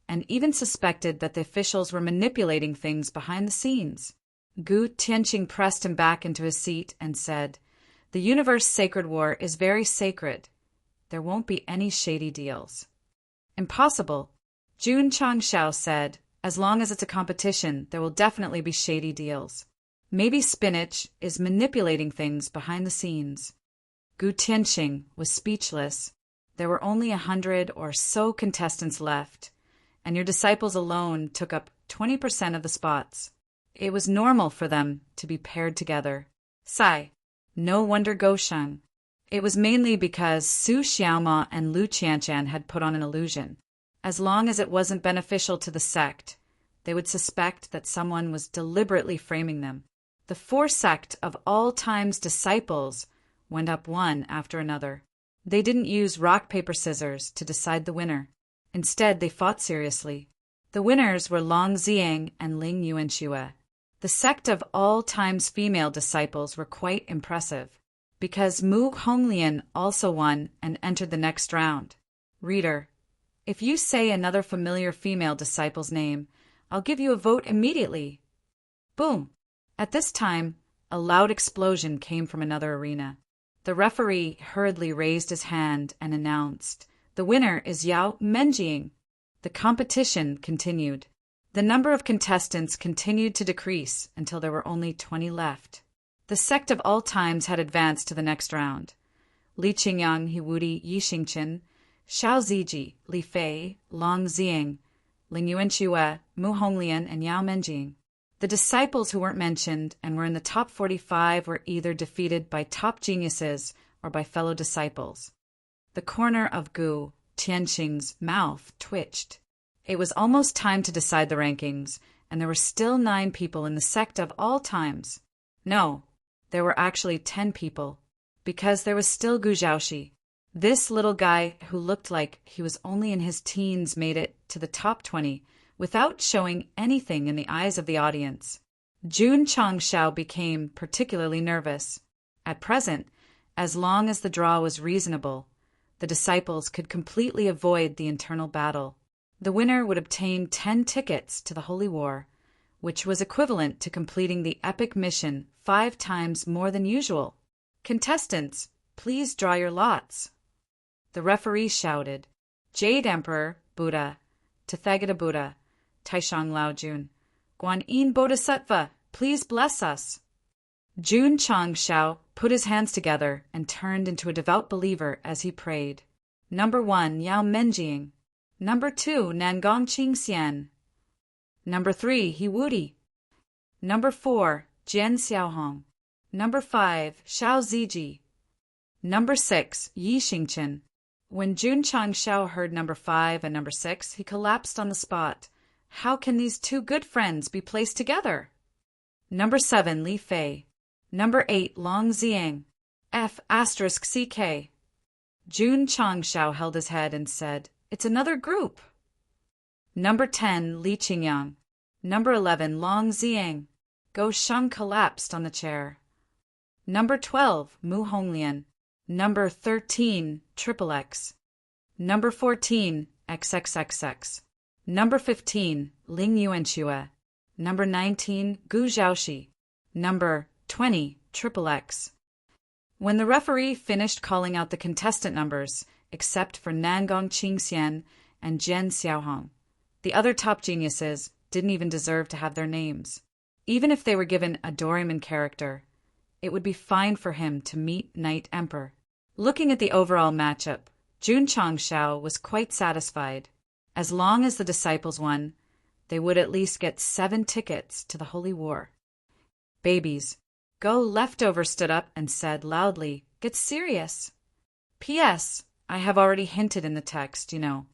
and even suspected that the officials were manipulating things behind the scenes. Gu Tianqing pressed him back into his seat and said, "The universe sacred war is very sacred. There won't be any shady deals." "Impossible," Jun Changshao said. "As long as it's a competition, there will definitely be shady deals. Maybe Spinach is manipulating things behind the scenes." Gu Tianqing was speechless. There were only 100 or so contestants left, and your disciples alone took up 20% of the spots. It was normal for them to be paired together. Sigh. No wonder Goshan. It was mainly because Su Xiaoma and Lu Qianchan had put on an illusion. As long as it wasn't beneficial to the sect, they would suspect that someone was deliberately framing them. The four sect of all times disciples went up one after another. They didn't use rock, paper, scissors to decide the winner. Instead, they fought seriously. The winners were Long Xiang and Ling Yuanxue. The sect of all times female disciples were quite impressive, because Mu Honglian also won and entered the next round. Reader, if you say another familiar female disciple's name, I'll give you a vote immediately. Boom! At this time, a loud explosion came from another arena. The referee hurriedly raised his hand and announced, "The winner is Yao Menjing." The competition continued. The number of contestants continued to decrease until there were only 20 left. The sect of all times had advanced to the next round. Li Qingyang, Hiwudi, Yi Xingchen, Xiao Ziji, Li Fei, Long Xiang, Ling Yuanxue, Mu Honglian, and Yao Menjing. The disciples who weren't mentioned and were in the top 45 were either defeated by top geniuses or by fellow disciples. The corner of Gu Tianqing's mouth twitched. It was almost time to decide the rankings, and there were still 9 people in the sect of all times. No, there were actually 10 people, because there was still Gu Zhaoxi. This little guy who looked like he was only in his teens made it to the top 20 without showing anything in the eyes of the audience. Jun Changshao became particularly nervous. At present, as long as the draw was reasonable, the disciples could completely avoid the internal battle. The winner would obtain 10 tickets to the Holy War, which was equivalent to completing the epic mission 5 times more than usual. Contestants, please draw your lots. The referee shouted, "Jade Emperor, Buddha, Tathagata Buddha, Taishang Laojun, Guanyin Bodhisattva, please bless us." Jun Changshao put his hands together and turned into a devout believer as he prayed. Number 1, Yao Menjing. Number 2, Nangong Qingxian. Number 3, Hiwudi. Number 4, Jian Xiaohong. Number 5, Xiao Ziji. Number 6, Yi Xingchen. When Jun Changshao heard number 5 and number 6, he collapsed on the spot. How can these two good friends be placed together? Number 7, Li Fei. Number 8, Long Xiang. F***CK. Jun Changshao held his head and said, "It's another group." Number 10, Li Qingyang. Number 11, Long Xiang. Go Sheng collapsed on the chair. Number 12, Mu Honglian. Number 13, XXX. Number 14, XXXX. Number 15, Ling Yuanxue. Number 19, Gu Zhaoxi. Number 20, XXX. When the referee finished calling out the contestant numbers, except for Nangong Qingxian and Jian Xiaohong, the other top geniuses didn't even deserve to have their names. Even if they were given a Doraemon character, it would be fine for him to meet Knight Emperor. Looking at the overall matchup, Jun Changshao was quite satisfied. As long as the disciples won, they would at least get 7 tickets to the Holy War. Babies, Go Leftover stood up and said loudly, "Get serious." P.S. I have already hinted in the text, you know.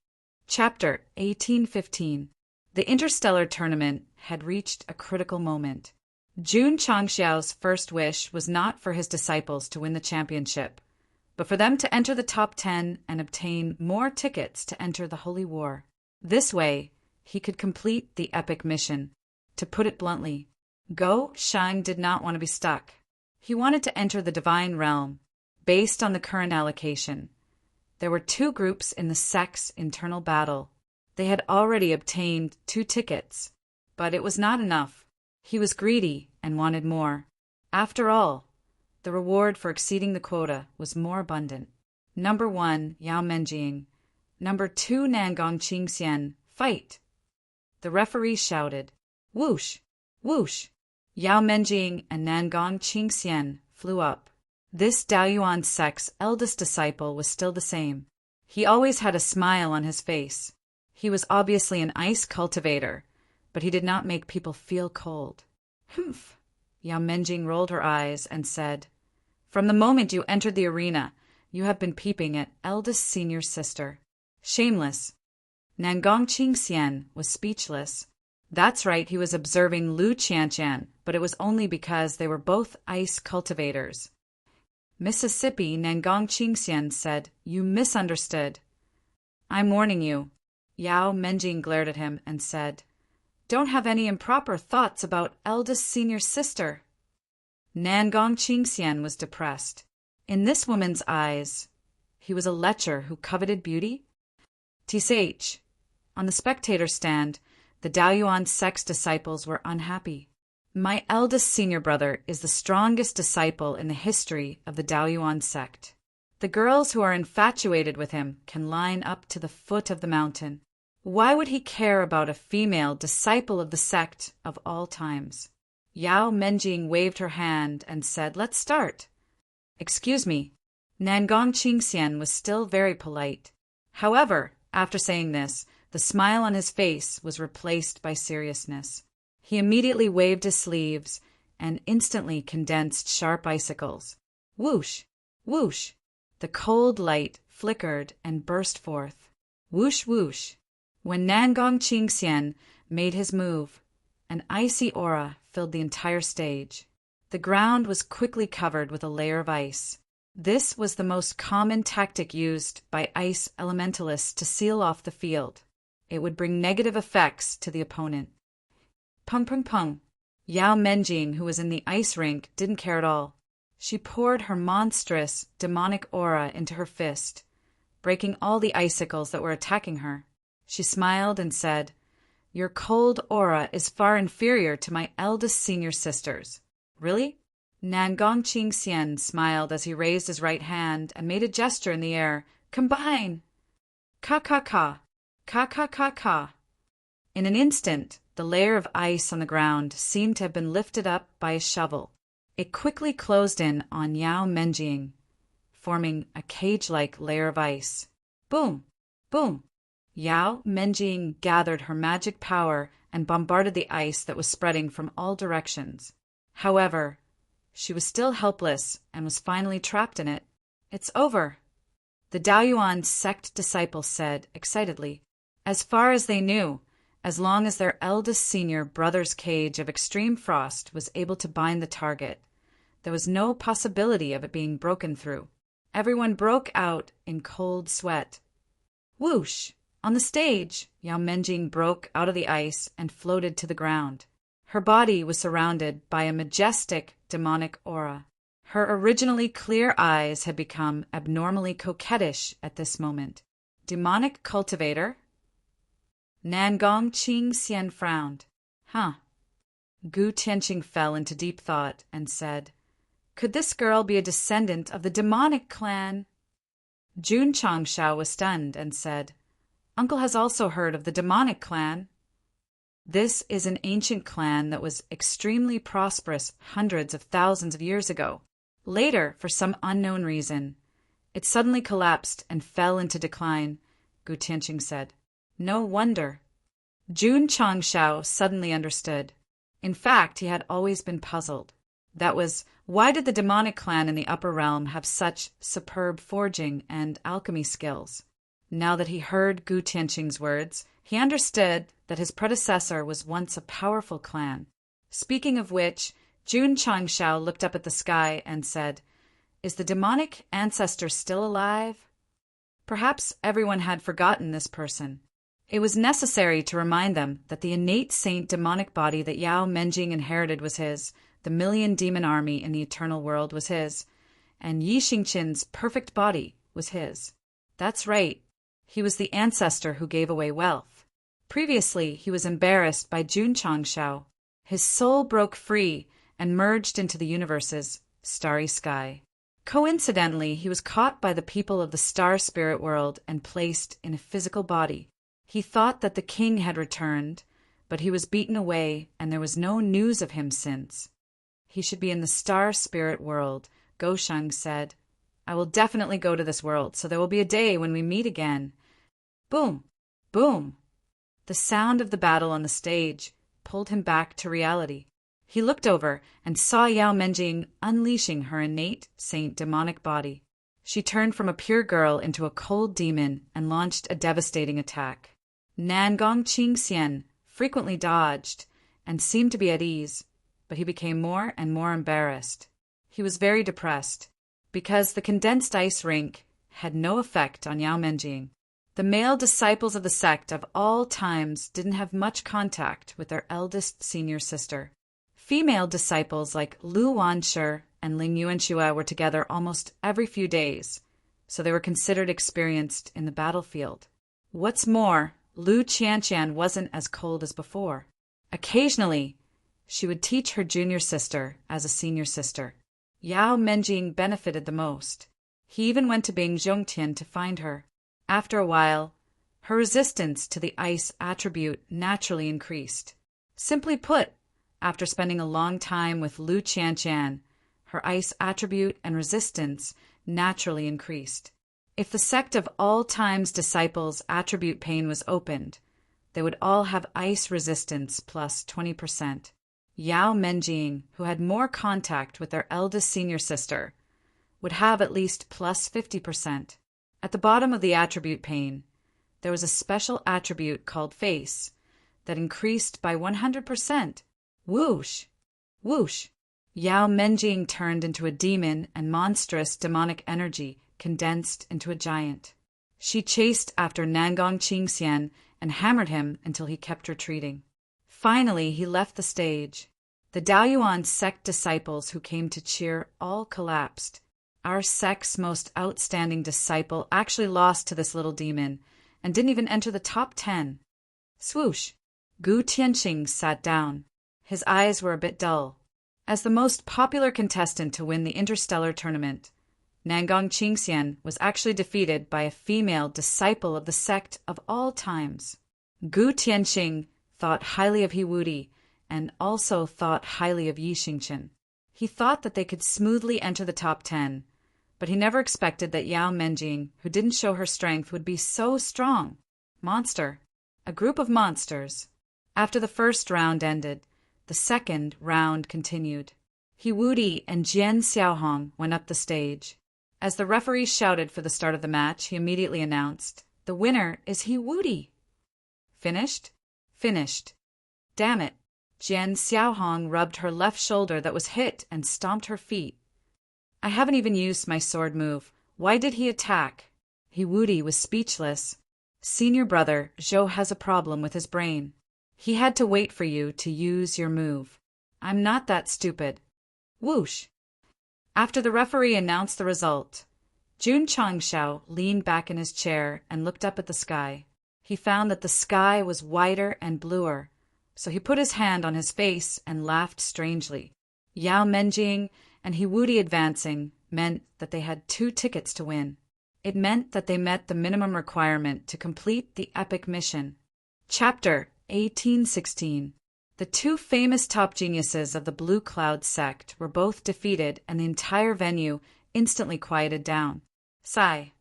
Chapter 1815. The interstellar tournament had reached a critical moment. Jun Changxiao's first wish was not for his disciples to win the championship, but for them to enter the top 10 and obtain more tickets to enter the Holy War. This way, he could complete the epic mission. To put it bluntly, Go Shang did not want to be stuck. He wanted to enter the divine realm, based on the current allocation. There were two groups in the Sect's internal battle. They had already obtained 2 tickets, but it was not enough. He was greedy and wanted more. After all, the reward for exceeding the quota was more abundant. Number 1, Yao Menjing. Number 2, Nangong Qingxian. Fight! The referee shouted. Whoosh! Whoosh! Yao Menjing and Nangong Qingxian flew up. This Daoyuan sect's eldest disciple was still the same. He always had a smile on his face. He was obviously an ice cultivator, but he did not make people feel cold. Humph! Yao Menjing rolled her eyes and said, "From the moment you entered the arena, you have been peeping at eldest senior sister. Shameless." Nangong Qingxian was speechless. That's right, he was observing Lu Qianqian, but it was only because they were both ice cultivators. Mississippi Nangong Qingxian said, "You misunderstood." "I'm warning you." Yao Menjing glared at him and said, "Don't have any improper thoughts about eldest senior sister." Nangong Qingxian was depressed. In this woman's eyes, he was a lecher who coveted beauty. Tsh. On the spectator stand, the Daoyuan sect's disciples were unhappy. My eldest senior brother is the strongest disciple in the history of the Daoyuan sect. The girls who are infatuated with him can line up to the foot of the mountain. Why would he care about a female disciple of the sect of all times? Yao Menjing waved her hand and said, "Let's start." "Excuse me." Nangong Qingxian was still very polite. However, after saying this, the smile on his face was replaced by seriousness. He immediately waved his sleeves and instantly condensed sharp icicles. Whoosh! Whoosh! The cold light flickered and burst forth. Whoosh! Whoosh! When Nangong Qingxian made his move, an icy aura filled the entire stage. The ground was quickly covered with a layer of ice. This was the most common tactic used by ice elementalists to seal off the field. It would bring negative effects to the opponent. Pung pung pung. Yao Menjing, who was in the ice rink, didn't care at all. She poured her monstrous, demonic aura into her fist, breaking all the icicles that were attacking her. She smiled and said, "Your cold aura is far inferior to my eldest senior sister's." "Really?" Nangong Qingxian smiled as he raised his right hand and made a gesture in the air. "Combine!" Ka ka ka. Ka ka ka ka. In an instant, the layer of ice on the ground seemed to have been lifted up by a shovel. It quickly closed in on Yao Menjing, forming a cage-like layer of ice. Boom! Boom! Yao Menjing gathered her magic power and bombarded the ice that was spreading from all directions. However, she was still helpless and was finally trapped in it. "It's over," the Daoyuan sect disciple said excitedly. As far as they knew, as long as their eldest senior brother's cage of extreme frost was able to bind the target, there was no possibility of it being broken through. Everyone broke out in cold sweat. Whoosh! On the stage, Yao Menjing broke out of the ice and floated to the ground. Her body was surrounded by a majestic demonic aura. Her originally clear eyes had become abnormally coquettish at this moment. Demonic cultivator? Nangong Qingxian frowned. Huh. Gu Tianqing fell into deep thought and said, "Could this girl be a descendant of the demonic clan?" Jun Changshao was stunned and said, "Uncle has also heard of the demonic clan." This is an ancient clan that was extremely prosperous hundreds of thousands of years ago. Later, for some unknown reason, it suddenly collapsed and fell into decline, Gu Tianqing said. No wonder. Jun Changshao suddenly understood. In fact, he had always been puzzled. That was, why did the demonic clan in the upper realm have such superb forging and alchemy skills? Now that he heard Gu Tianqing's words, he understood that his predecessor was once a powerful clan. Speaking of which, Jun Changshao looked up at the sky and said, "Is the demonic ancestor still alive?" Perhaps everyone had forgotten this person. It was necessary to remind them that the innate saint demonic body that Yao Menjing inherited was his, the million demon army in the eternal world was his, and Yi Xingqin's perfect body was his. That's right, he was the ancestor who gave away wealth. Previously, he was embarrassed by Jun Changshao. His soul broke free and merged into the universe's starry sky. Coincidentally, he was caught by the people of the star spirit world and placed in a physical body. He thought that the king had returned, but he was beaten away and there was no news of him since. He should be in the star spirit world, Gosheng said. I will definitely go to this world, so there will be a day when we meet again. Boom! Boom! The sound of the battle on the stage pulled him back to reality. He looked over and saw Yao Menjing unleashing her innate saint demonic body. She turned from a pure girl into a cold demon and launched a devastating attack. Nangong Qingxian frequently dodged and seemed to be at ease, but he became more and more embarrassed. He was very depressed, because the condensed ice rink had no effect on Yao Menjing. The male disciples of the sect of all times didn't have much contact with their eldest senior sister. Female disciples like Lu Wanshi and Ling Yuanxue were together almost every few days, so they were considered experienced in the battlefield. What's more, Lu Qianqian wasn't as cold as before. Occasionally, she would teach her junior sister as a senior sister. Yao Menjing benefited the most. He even went to Bing Zhongtian to find her. After a while, her resistance to the ice attribute naturally increased. Simply put, after spending a long time with Lu Qianqian, her ice attribute and resistance naturally increased. If the sect of all times disciples' attribute pane was opened, they would all have ice resistance plus 20%. Yao Menjing, who had more contact with their eldest senior sister, would have at least plus 50%. At the bottom of the attribute pane, there was a special attribute called face that increased by 100%. Whoosh! Whoosh! Yao Menjing turned into a demon and monstrous demonic energy condensed into a giant. She chased after Nangong Qingxian and hammered him until he kept retreating. Finally, he left the stage. The Daoyuan sect disciples who came to cheer all collapsed. Our sect's most outstanding disciple actually lost to this little demon and didn't even enter the top 10. Swoosh! Gu Tianqing sat down. His eyes were a bit dull. As the most popular contestant to win the interstellar tournament, Nangong Qingxian was actually defeated by a female disciple of the sect of all times. Gu Tianqing thought highly of He Wudi and also thought highly of Yi Xingqin. He thought that they could smoothly enter the top 10, but he never expected that Yao Menjing, who didn't show her strength, would be so strong. Monster. A group of monsters. After the first round ended, the second round continued. He Wudi and Jian Xiaohong went up the stage. As the referee shouted for the start of the match, he immediately announced, "The winner is He Wudi." Finished? Finished. Damn it. Jian Xiaohong rubbed her left shoulder that was hit and stomped her feet. I haven't even used my sword move. Why did he attack? He Wudi was speechless. Senior brother, Zhou has a problem with his brain. He had to wait for you to use your move. I'm not that stupid. Whoosh! After the referee announced the result, Jun Changshao leaned back in his chair and looked up at the sky. He found that the sky was wider and bluer, so he put his hand on his face and laughed strangely. Yao Menjing and He Wudi advancing meant that they had 2 tickets to win. It meant that they met the minimum requirement to complete the epic mission. Chapter 1816. The 2 famous top geniuses of the Blue Cloud sect were both defeated and the entire venue instantly quieted down. Sigh.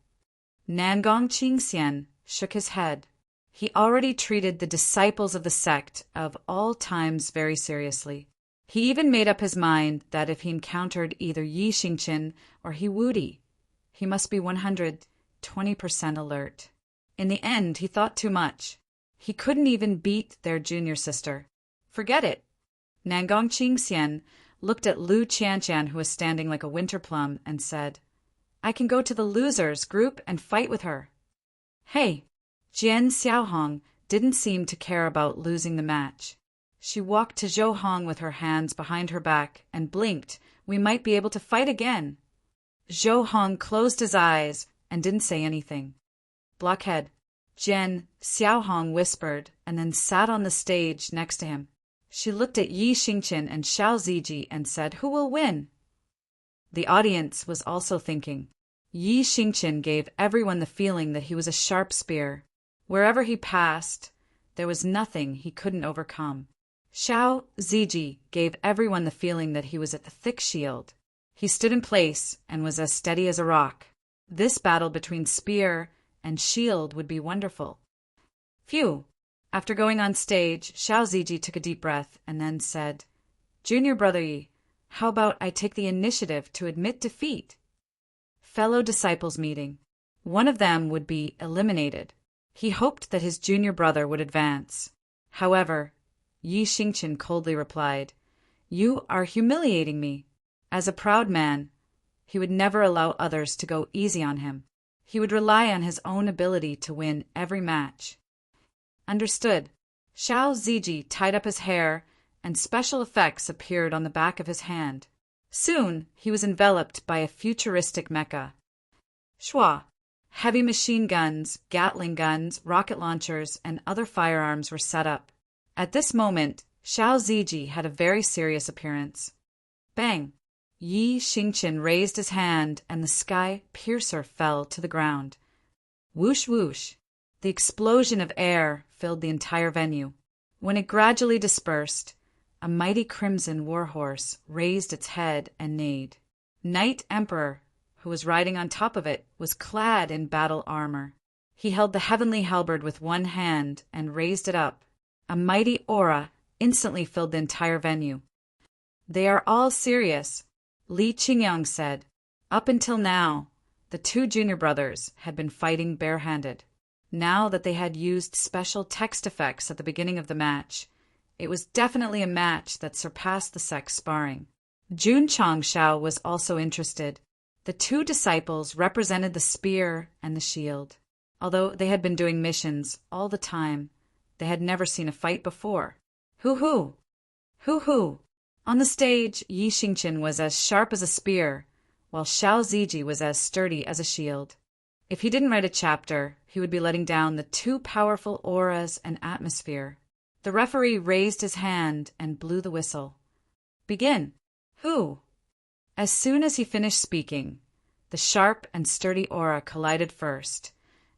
Nangong Qingxian shook his head. He already treated the disciples of the sect of all times very seriously. He even made up his mind that if he encountered either Yi Xingqian or He Wudi, he must be 120% alert. In the end, he thought too much. He couldn't even beat their junior sister. Forget it. Nangong Qingxian looked at Lu Qianqian, who was standing like a winter plum, and said, I can go to the losers group and fight with her. Hey, Jian Xiaohong didn't seem to care about losing the match. She walked to Zhou Hong with her hands behind her back and blinked. We might be able to fight again. Zhou Hong closed his eyes and didn't say anything. Blockhead, Jian Xiaohong whispered and then sat on the stage next to him. She looked at Yi Xingqian and Xiao Ziji and said, Who will win? The audience was also thinking. Yi Xingqian gave everyone the feeling that he was a sharp spear. Wherever he passed, there was nothing he couldn't overcome. Xiao Ziji gave everyone the feeling that he was a thick shield. He stood in place and was as steady as a rock. This battle between spear and shield would be wonderful. Phew! After going on stage, Xiao Ziji took a deep breath and then said, Junior brother Yi, how about I take the initiative to admit defeat? Fellow disciples meeting. One of them would be eliminated. He hoped that his junior brother would advance. However, Yi Xingqian coldly replied, You are humiliating me. As a proud man, he would never allow others to go easy on him. He would rely on his own ability to win every match. Understood. Xiao Ziji tied up his hair, and special effects appeared on the back of his hand. Soon, he was enveloped by a futuristic mecha. Shua. Heavy machine guns, Gatling guns, rocket launchers, and other firearms were set up. At this moment, Xiao Ziji had a very serious appearance. Bang! Yi Xingqian raised his hand, and the sky piercer fell to the ground. Whoosh whoosh! The explosion of air filled the entire venue. When it gradually dispersed, a mighty crimson warhorse raised its head and neighed. Knight Emperor, who was riding on top of it, was clad in battle armor. He held the heavenly halberd with one hand and raised it up. A mighty aura instantly filled the entire venue. They are all serious, Li Qingyang said. Up until now, the two junior brothers had been fighting barehanded. Now that they had used special text effects at the beginning of the match, it was definitely a match that surpassed the Sect sparring. Jun Changshao was also interested. The two disciples represented the spear and the shield. Although they had been doing missions all the time, they had never seen a fight before. Hoo-hoo! Hoo-hoo! On the stage, Yi Xingqian was as sharp as a spear, while Xiao Ziji was as sturdy as a shield. If he didn't write a chapter, he would be letting down the two powerful auras and atmosphere. The referee raised his hand and blew the whistle. Begin! Who? As soon as he finished speaking, the sharp and sturdy aura collided first,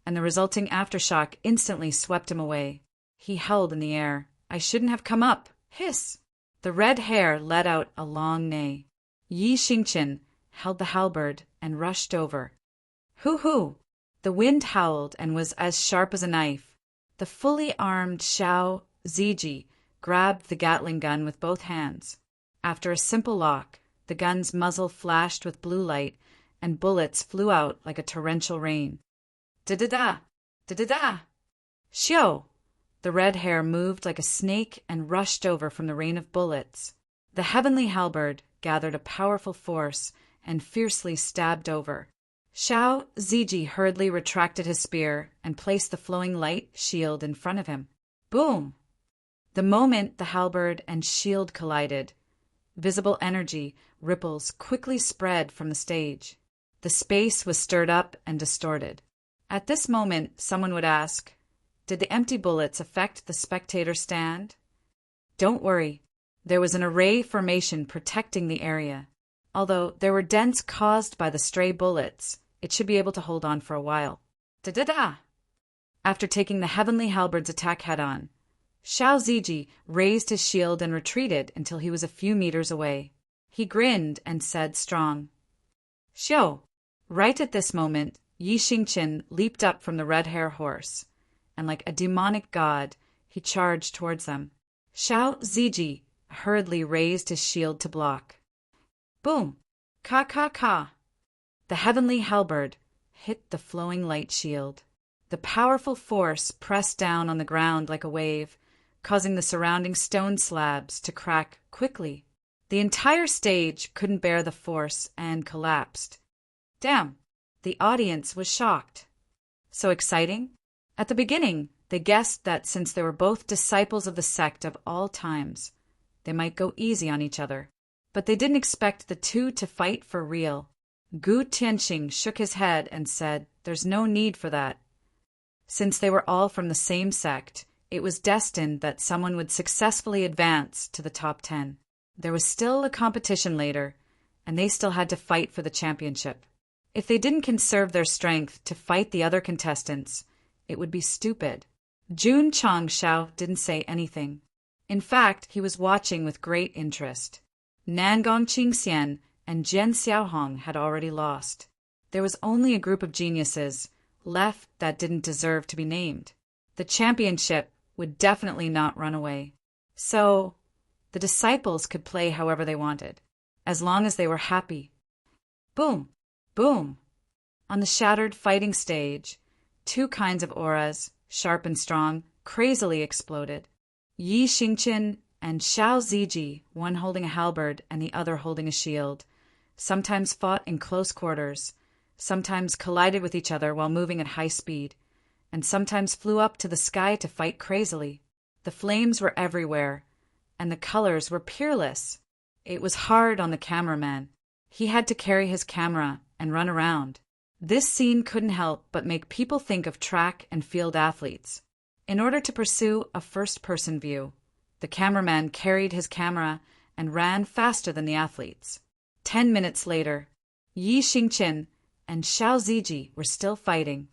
and the resulting aftershock instantly swept him away. He held in the air. I shouldn't have come up. Hiss! The red hair let out a long neigh. Yi Xingqian held the halberd and rushed over. Hoo-hoo! The wind howled and was as sharp as a knife. The fully armed Xiao Ziji grabbed the Gatling gun with both hands. After a simple lock, the gun's muzzle flashed with blue light, and bullets flew out like a torrential rain. Da-da-da! Da-da-da! Xiao! The red hair moved like a snake and rushed over from the rain of bullets. The heavenly halberd gathered a powerful force and fiercely stabbed over. Xiao Ziji hurriedly retracted his spear and placed the flowing light shield in front of him. Boom! The moment the halberd and shield collided, visible energy ripples quickly spread from the stage. The space was stirred up and distorted. At this moment, someone would ask, did the empty bullets affect the spectator stand? Don't worry, there was an array formation protecting the area. Although there were dents caused by the stray bullets, it should be able to hold on for a while. Da-da-da! After taking the heavenly halberd's attack head-on, Xiao Ziji raised his shield and retreated until he was a few meters away. He grinned and said strong, Xiao! Right at this moment, Yi Xingqian leaped up from the red hair horse, and like a demonic god, he charged towards them. Xiao Ziji hurriedly raised his shield to block. Boom! Ka ka ka! The heavenly halberd hit the flowing light shield. The powerful force pressed down on the ground like a wave, causing the surrounding stone slabs to crack quickly. The entire stage couldn't bear the force and collapsed. Damn! The audience was shocked. So exciting? At the beginning, they guessed that since they were both disciples of the sect of all times, they might go easy on each other. But they didn't expect the two to fight for real. Gu Tianxing shook his head and said, "There's no need for that." Since they were all from the same sect, it was destined that someone would successfully advance to the top 10. There was still a competition later, and they still had to fight for the championship. If they didn't conserve their strength to fight the other contestants, it would be stupid. Jun Changshao didn't say anything. In fact, he was watching with great interest. Nangong Qingxian and Jian Xiaohong had already lost. There was only a group of geniuses left that didn't deserve to be named. The championship would definitely not run away. So, the disciples could play however they wanted, as long as they were happy. Boom! Boom! On the shattered fighting stage, two kinds of auras, sharp and strong, crazily exploded. Yi Xingqian and Xiao Ziji, one holding a halberd and the other holding a shield, sometimes fought in close quarters, sometimes collided with each other while moving at high speed, and sometimes flew up to the sky to fight crazily. The flames were everywhere, and the colors were peerless. It was hard on the cameraman. He had to carry his camera and run around. This scene couldn't help but make people think of track and field athletes. In order to pursue a first-person view, the cameraman carried his camera and ran faster than the athletes. 10 minutes later, Yi Xingqian and Xiao Ziji were still fighting.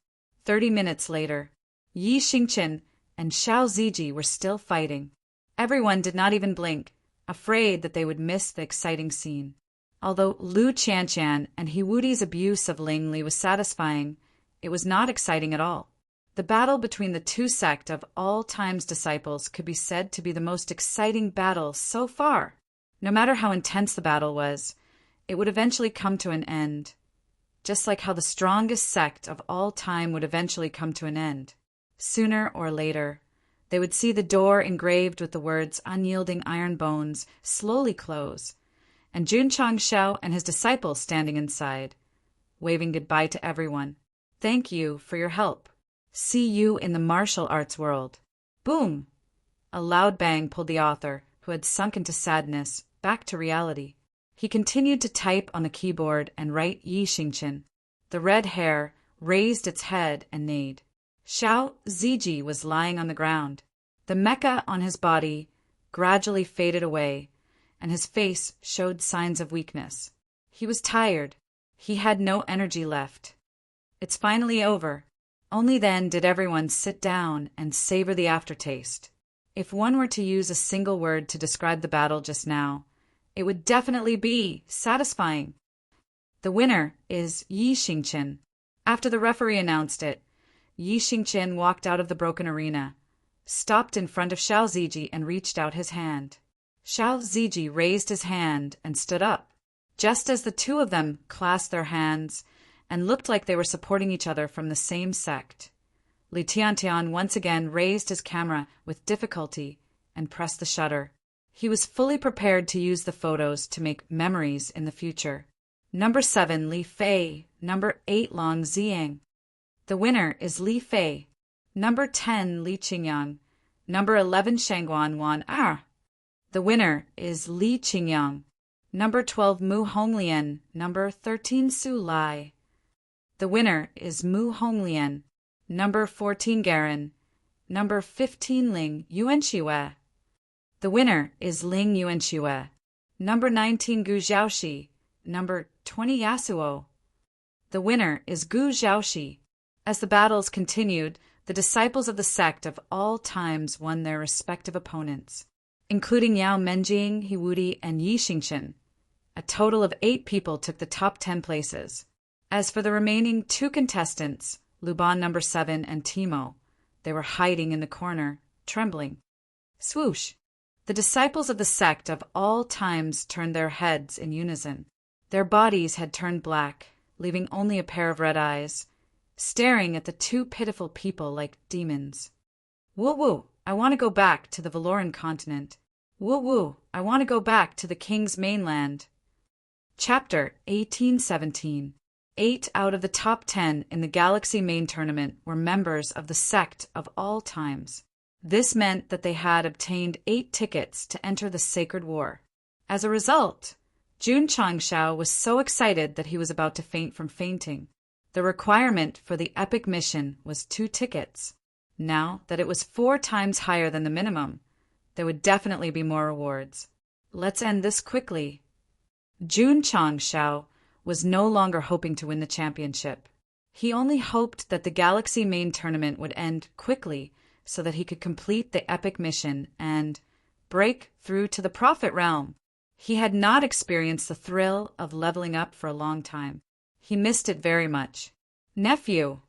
30 minutes later, Yi Xingqian and Xiao Ziji were still fighting. Everyone did not even blink, afraid that they would miss the exciting scene. Although Lu Qianqian and Hiwudi's abuse of Ling Li was satisfying, it was not exciting at all. The battle between the two sect of all times disciples could be said to be the most exciting battle so far. No matter how intense the battle was, it would eventually come to an end, just like how the strongest sect of all time would eventually come to an end. Sooner or later, they would see the door engraved with the words "Unyielding Iron Bones" slowly close, and Jun Changshao and his disciples standing inside, waving goodbye to everyone. "Thank you for your help. See you in the martial arts world." Boom! A loud bang pulled the author, who had sunk into sadness, back to reality. He continued to type on the keyboard and write Yi Xingqian. The red hair raised its head and neighed. Xiao Ziji was lying on the ground. The mecha on his body gradually faded away, and his face showed signs of weakness. He was tired. He had no energy left. It's finally over. Only then did everyone sit down and savor the aftertaste. If one were to use a single word to describe the battle just now, it would definitely be satisfying. The winner is Yi Xingqian. After the referee announced it, Yi Xingqian walked out of the broken arena, stopped in front of Xiao Ziji and reached out his hand. Xiao Ziji raised his hand and stood up. Just as the two of them clasped their hands and looked like they were supporting each other from the same sect, Li Tiantian once again raised his camera with difficulty and pressed the shutter. He was fully prepared to use the photos to make memories in the future. Number 7, Li Fei. Number 8, Long Ziyang. The winner is Li Fei. Number 10, Li Qingyang. Number 11, Shangguan Wan Er. The winner is Li Qingyang. Number 12, Mu Honglian. Number 13, Su Lai. The winner is Mu Honglian. Number 14, Garin. Number 15, Ling Yuanxiwe. The winner is Ling Yuanxiwe. Number 19, Gu Zhaoxi. Number 20, Yasuo. The winner is Gu Zhaoxi. As the battles continued, the disciples of the sect of all times won their respective opponents, including Yao Menjing, Hiwudi, and Yi Xingqian. A total of 8 people took the top 10 places. As for the remaining 2 contestants, Luban number 7 and Timo, they were hiding in the corner, trembling. Swoosh! The disciples of the sect of all times turned their heads in unison. Their bodies had turned black, leaving only a pair of red eyes, staring at the two pitiful people like demons. Woo-woo, I want to go back to the Valoran continent. Woo-woo, I want to go back to the king's mainland. Chapter 1817. 8 out of the top 10 in the Galaxy main tournament were members of the Sect of all times. This meant that they had obtained 8 tickets to enter the Sacred War. As a result, Jun Changshao was so excited that he was about to faint from fainting. The requirement for the epic mission was 2 tickets. Now that it was 4 times higher than the minimum, there would definitely be more rewards. Let's end this quickly. Jun Changshao was no longer hoping to win the championship. He only hoped that the Galaxy main tournament would end quickly so that he could complete the epic mission and break through to the Prophet realm. He had not experienced the thrill of leveling up for a long time. He missed it very much. Nephew.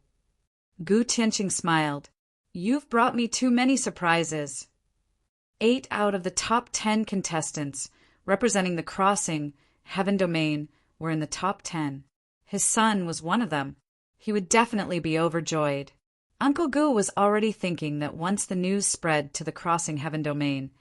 Gu Tianqing smiled. You've brought me too many surprises. 8 out of the top 10 contestants representing the crossing, Heaven Domain, were in the top 10. His son was one of them. He would definitely be overjoyed. Uncle Gu was already thinking that once the news spread to the crossing Heaven Domain,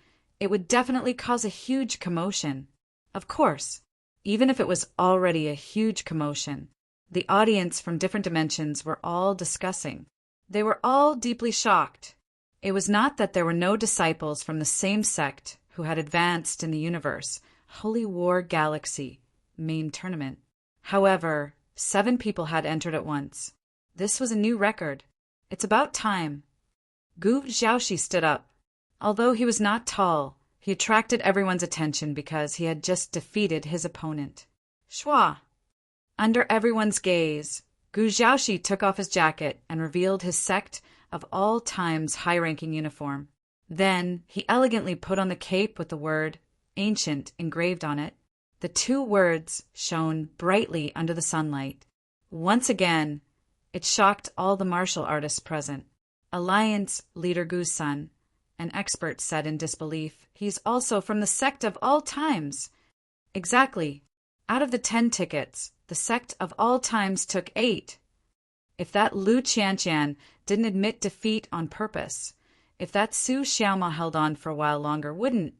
it would definitely cause a huge commotion. Of course, even if it was already a huge commotion, the audience from different dimensions were all discussing. They were all deeply shocked. It was not that there were no disciples from the same sect who had advanced in the universe, Holy War Galaxy main tournament. However, 7 people had entered at once. This was a new record. It's about time. Gu Xiaoxi stood up. Although he was not tall, he attracted everyone's attention because he had just defeated his opponent. Shua! Under everyone's gaze, Gu Xiaoxi took off his jacket and revealed his Sect of all times high-ranking uniform. Then he elegantly put on the cape with the word Ancient engraved on it. The 2 words shone brightly under the sunlight. Once again, it shocked all the martial artists present. Alliance leader Gu's son, an expert, said in disbelief, "He's also from the Sect of all times." Exactly. Out of the 10 tickets, the Sect of all times took 8. If that Lu Qianqian didn't admit defeat on purpose, if that Su Xiaoma held on for a while longer, wouldn't,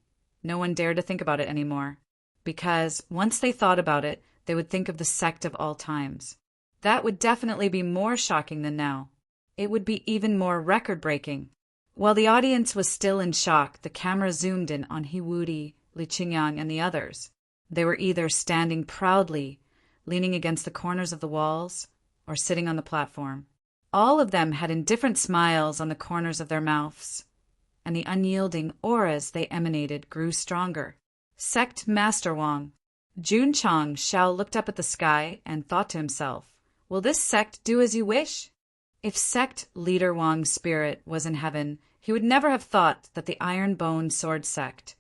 no one dared to think about it anymore. Because once they thought about it, they would think of the Sect of all times. That would definitely be more shocking than now. It would be even more record-breaking. While the audience was still in shock, the camera zoomed in on He Wudi, Li Qingyang, and the others. They were either standing proudly, leaning against the corners of the walls, or sitting on the platform. All of them had indifferent smiles on the corners of their mouths, and the unyielding auras they emanated grew stronger. Sect Master Wang. Jun Changshao looked up at the sky and thought to himself, will this sect do as you wish? If Sect Leader Wang's spirit was in heaven, he would never have thought that the Iron Bone Sword Sect,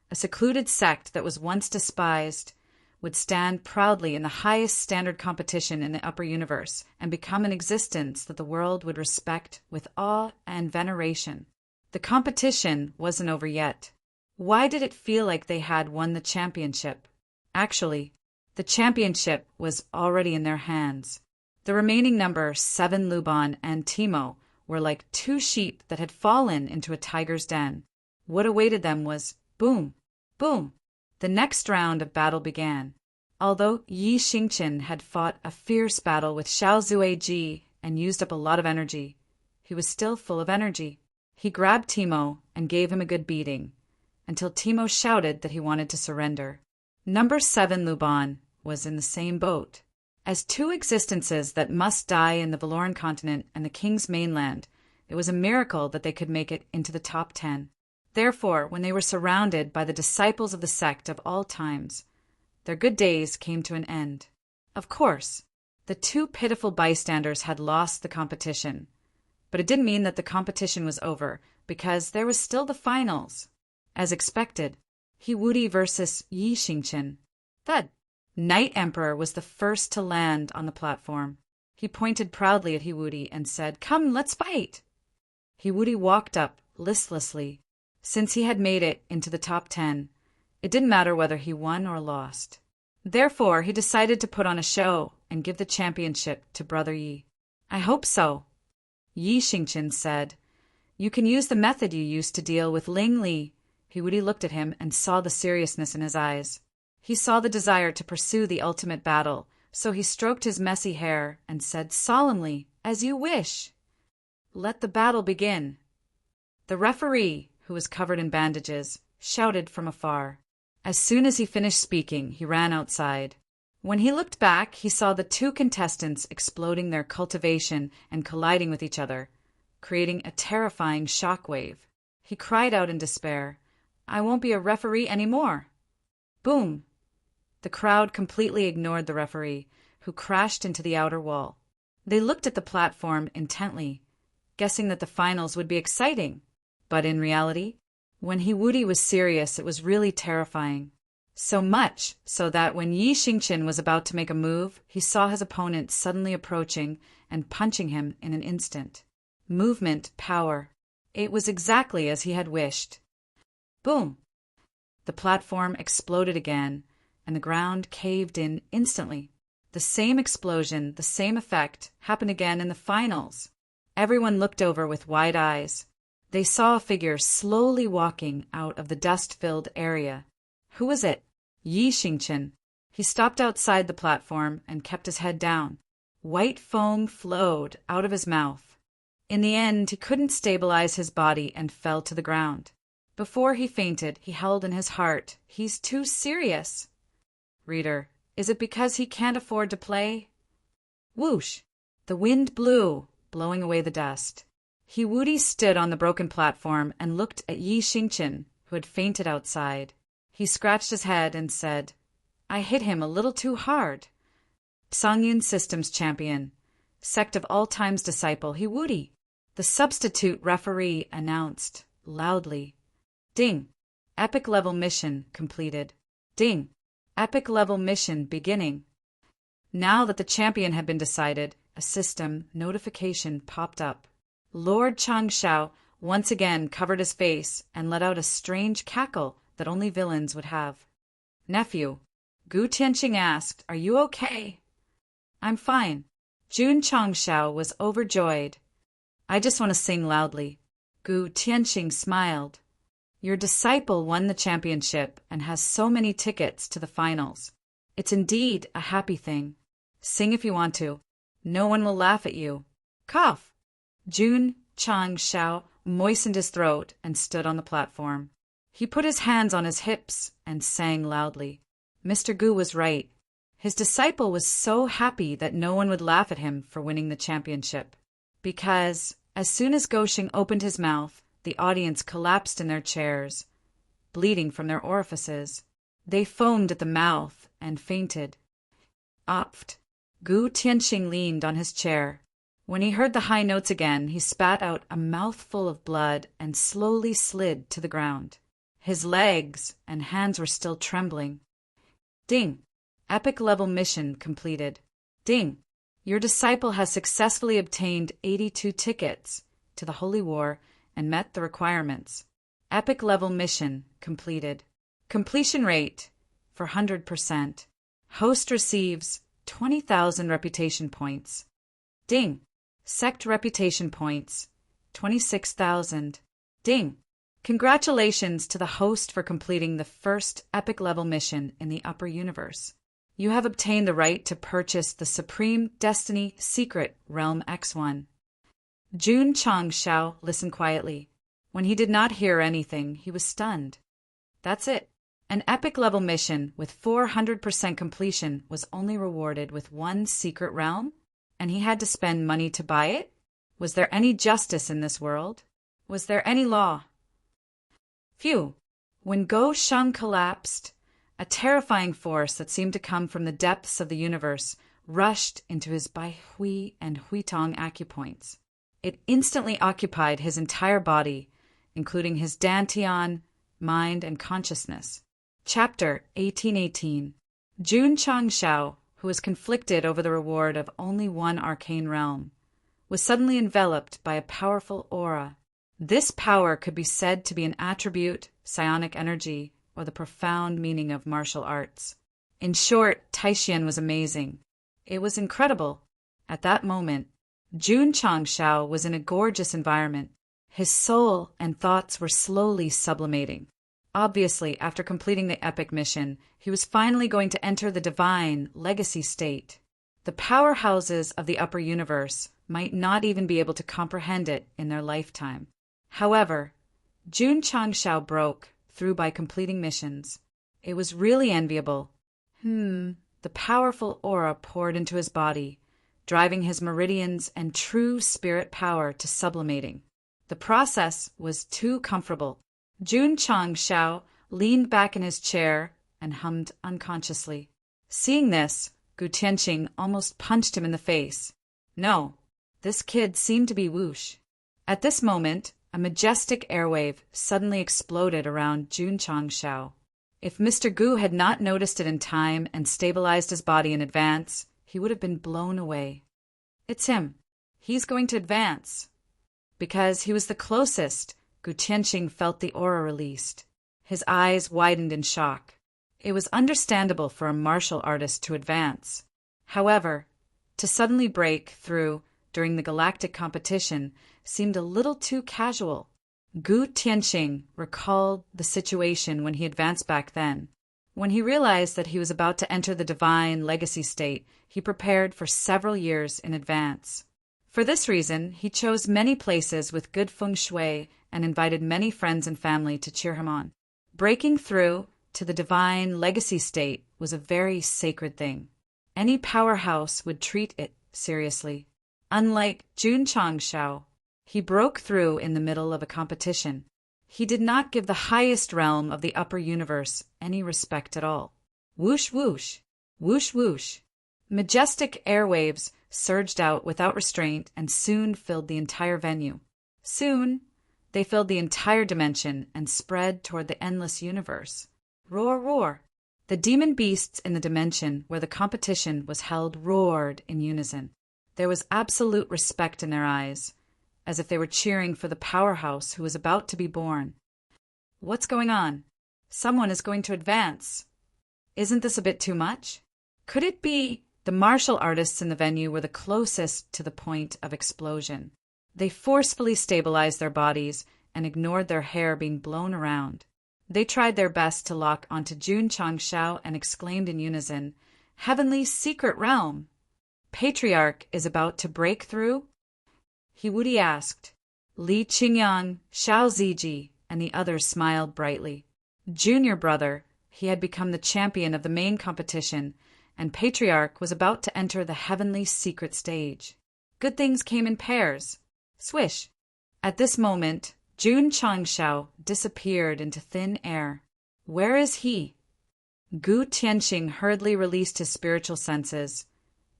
a secluded sect that was once despised, would stand proudly in the highest standard competition in the upper universe and become an existence that the world would respect with awe and veneration. The competition wasn't over yet. Why did it feel like they had won the championship? Actually, the championship was already in their hands. The remaining number, 7 Luban and Timo, were like 2 sheep that had fallen into a tiger's den. What awaited them was boom, boom. The next round of battle began. Although Yi Xingqian had fought a fierce battle with Xiao Zueji and used up a lot of energy, he was still full of energy. He grabbed Timo and gave him a good beating, until Timo shouted that he wanted to surrender. Number 7 Luban was in the same boat. As 2 existences that must die in the Valoran continent and the King's mainland, it was a miracle that they could make it into the top 10. Therefore, when they were surrounded by the disciples of the Sect of all times, their good days came to an end. Of course, the 2 pitiful bystanders had lost the competition, but it didn't mean that the competition was over, because there was still the finals. As expected, He Wudi versus Yi Xingqian. Thud. Night Emperor was the first to land on the platform. He pointed proudly at He Wudi and said, "Come, let's fight!" He Wudi walked up listlessly, Since he had made it into the top 10, it didn't matter whether he won or lost. Therefore, he decided to put on a show and give the championship to Brother Yi. I hope so, Yi Xingqian said. You can use the method you used to deal with Ling Li. Huudi looked at him and saw the seriousness in his eyes. He saw the desire to pursue the ultimate battle, so he stroked his messy hair and said solemnly, "As you wish. Let the battle begin." The referee, who was covered in bandages, shouted from afar. As soon as he finished speaking, he ran outside. When he looked back, he saw the two contestants exploding their cultivation and colliding with each other, creating a terrifying shockwave. He cried out in despair, "I won't be a referee anymore." Boom! The crowd completely ignored the referee, who crashed into the outer wall. They looked at the platform intently, guessing that the finals would be exciting. But in reality, when Huudi was serious, it was really terrifying. So much so that when Yi Xingqian was about to make a move, he saw his opponent suddenly approaching and punching him in an instant. Movement, power. It was exactly as he had wished. Boom! The platform exploded again, and the ground caved in instantly. The same explosion, the same effect, happened again in the finals. Everyone looked over with wide eyes. They saw a figure slowly walking out of the dust-filled area. Who was it? Yi Xingqian. He stopped outside the platform and kept his head down. White foam flowed out of his mouth. In the end, he couldn't stabilize his body and fell to the ground. Before he fainted, he held in his heart, "He's too serious." Reader, is it because he can't afford to play? Whoosh! The wind blew, blowing away the dust. Huudi stood on the broken platform and looked at Yi Xingqian, who had fainted outside. He scratched his head and said, "I hit him a little too hard." Songyun Systems champion, Sect of All Time's disciple Huudi. The substitute referee announced, loudly, "Ding! Epic level mission completed. Ding! Epic level mission beginning." Now that the champion had been decided, a system notification popped up. Lord Changshao once again covered his face and let out a strange cackle that only villains would have. "Nephew," Gu Tianqing asked, "are you okay?" "I'm fine." Jun Changshao was overjoyed. "I just want to sing loudly." Gu Tianqing smiled. "Your disciple won the championship and has so many tickets to the finals. It's indeed a happy thing. Sing if you want to. No one will laugh at you. Cough." Jun Changshao moistened his throat and stood on the platform. He put his hands on his hips and sang loudly. Mr. Gu was right. His disciple was so happy that no one would laugh at him for winning the championship. Because, as soon as Goshing opened his mouth, the audience collapsed in their chairs, bleeding from their orifices. They foamed at the mouth and fainted. Oft. Gu Tianqing leaned on his chair. When he heard the high notes again, he spat out a mouthful of blood and slowly slid to the ground. His legs and hands were still trembling. Ding! Epic level mission completed. Ding! Your disciple has successfully obtained 82 tickets to the Holy War and met the requirements. Epic level mission completed. Completion rate for 100%. Host receives 20,000 reputation points. Ding! Sect reputation points 26,000. Ding! Congratulations to the host for completing the first epic level mission in the upper universe. You have obtained the right to purchase the Supreme Destiny Secret Realm X1. Jun Changshao listened quietly. When he did not hear anything, he was stunned. That's it. An epic level mission with 400% completion was only rewarded with one secret realm? And he had to spend money to buy it? Was there any justice in this world? Was there any law? Phew! When Go Sheng collapsed, a terrifying force that seemed to come from the depths of the universe rushed into his Bai Hui and Huitong acupoints. It instantly occupied his entire body, including his dantian, mind, and consciousness. Chapter 1818. Jun Changshao, who was conflicted over the reward of only one arcane realm, was suddenly enveloped by a powerful aura. This power could be said to be an attribute, psionic energy, or the profound meaning of martial arts. In short, Taishan was amazing. It was incredible. At that moment, Jun Changshao was in a gorgeous environment. His soul and thoughts were slowly sublimating. Obviously, after completing the epic mission, he was finally going to enter the divine legacy state. The powerhouses of the upper universe might not even be able to comprehend it in their lifetime. However, Jun Changshao broke through by completing missions. It was really enviable. The powerful aura poured into his body, driving his meridians and true spirit power to sublimating. The process was too comfortable. Jun Changshao leaned back in his chair and hummed unconsciously. Seeing this, Gu Tianqing almost punched him in the face. No, this kid seemed to be whoosh. At this moment, a majestic airwave suddenly exploded around Jun Changshao. If Mr. Gu had not noticed it in time and stabilized his body in advance, he would have been blown away. It's him. He's going to advance. Because he was the closest, Gu Tianqing felt the aura released. His eyes widened in shock. It was understandable for a martial artist to advance. However, to suddenly break through during the galactic competition seemed a little too casual. Gu Tianqing recalled the situation when he advanced back then. When he realized that he was about to enter the divine legacy state, he prepared for several years in advance. For this reason, he chose many places with good feng shui and invited many friends and family to cheer him on. Breaking through to the divine legacy state was a very sacred thing. Any powerhouse would treat it seriously. Unlike Jun Changshao, he broke through in the middle of a competition. He did not give the highest realm of the upper universe any respect at all. Whoosh whoosh, whoosh whoosh. Majestic airwaves surged out without restraint and soon filled the entire venue. Soon, they filled the entire dimension and spread toward the endless universe. Roar, roar. The demon beasts in the dimension where the competition was held roared in unison. There was absolute respect in their eyes, as if they were cheering for the powerhouse who was about to be born. What's going on? Someone is going to advance. Isn't this a bit too much? Could it be the martial artists in the venue were the closest to the point of explosion? They forcefully stabilized their bodies and ignored their hair being blown around. They tried their best to lock onto Jun Changshao and exclaimed in unison, "Heavenly secret realm! Patriarch is about to break through?" He woody asked. Li Qingyang, Xiao Ziji, and the others smiled brightly. Junior brother, he had become the champion of the main competition, and Patriarch was about to enter the heavenly secret stage. Good things came in pairs. Swish! At this moment, Jun Changshao disappeared into thin air. Where is he? Gu Tianqing hurriedly released his spiritual senses,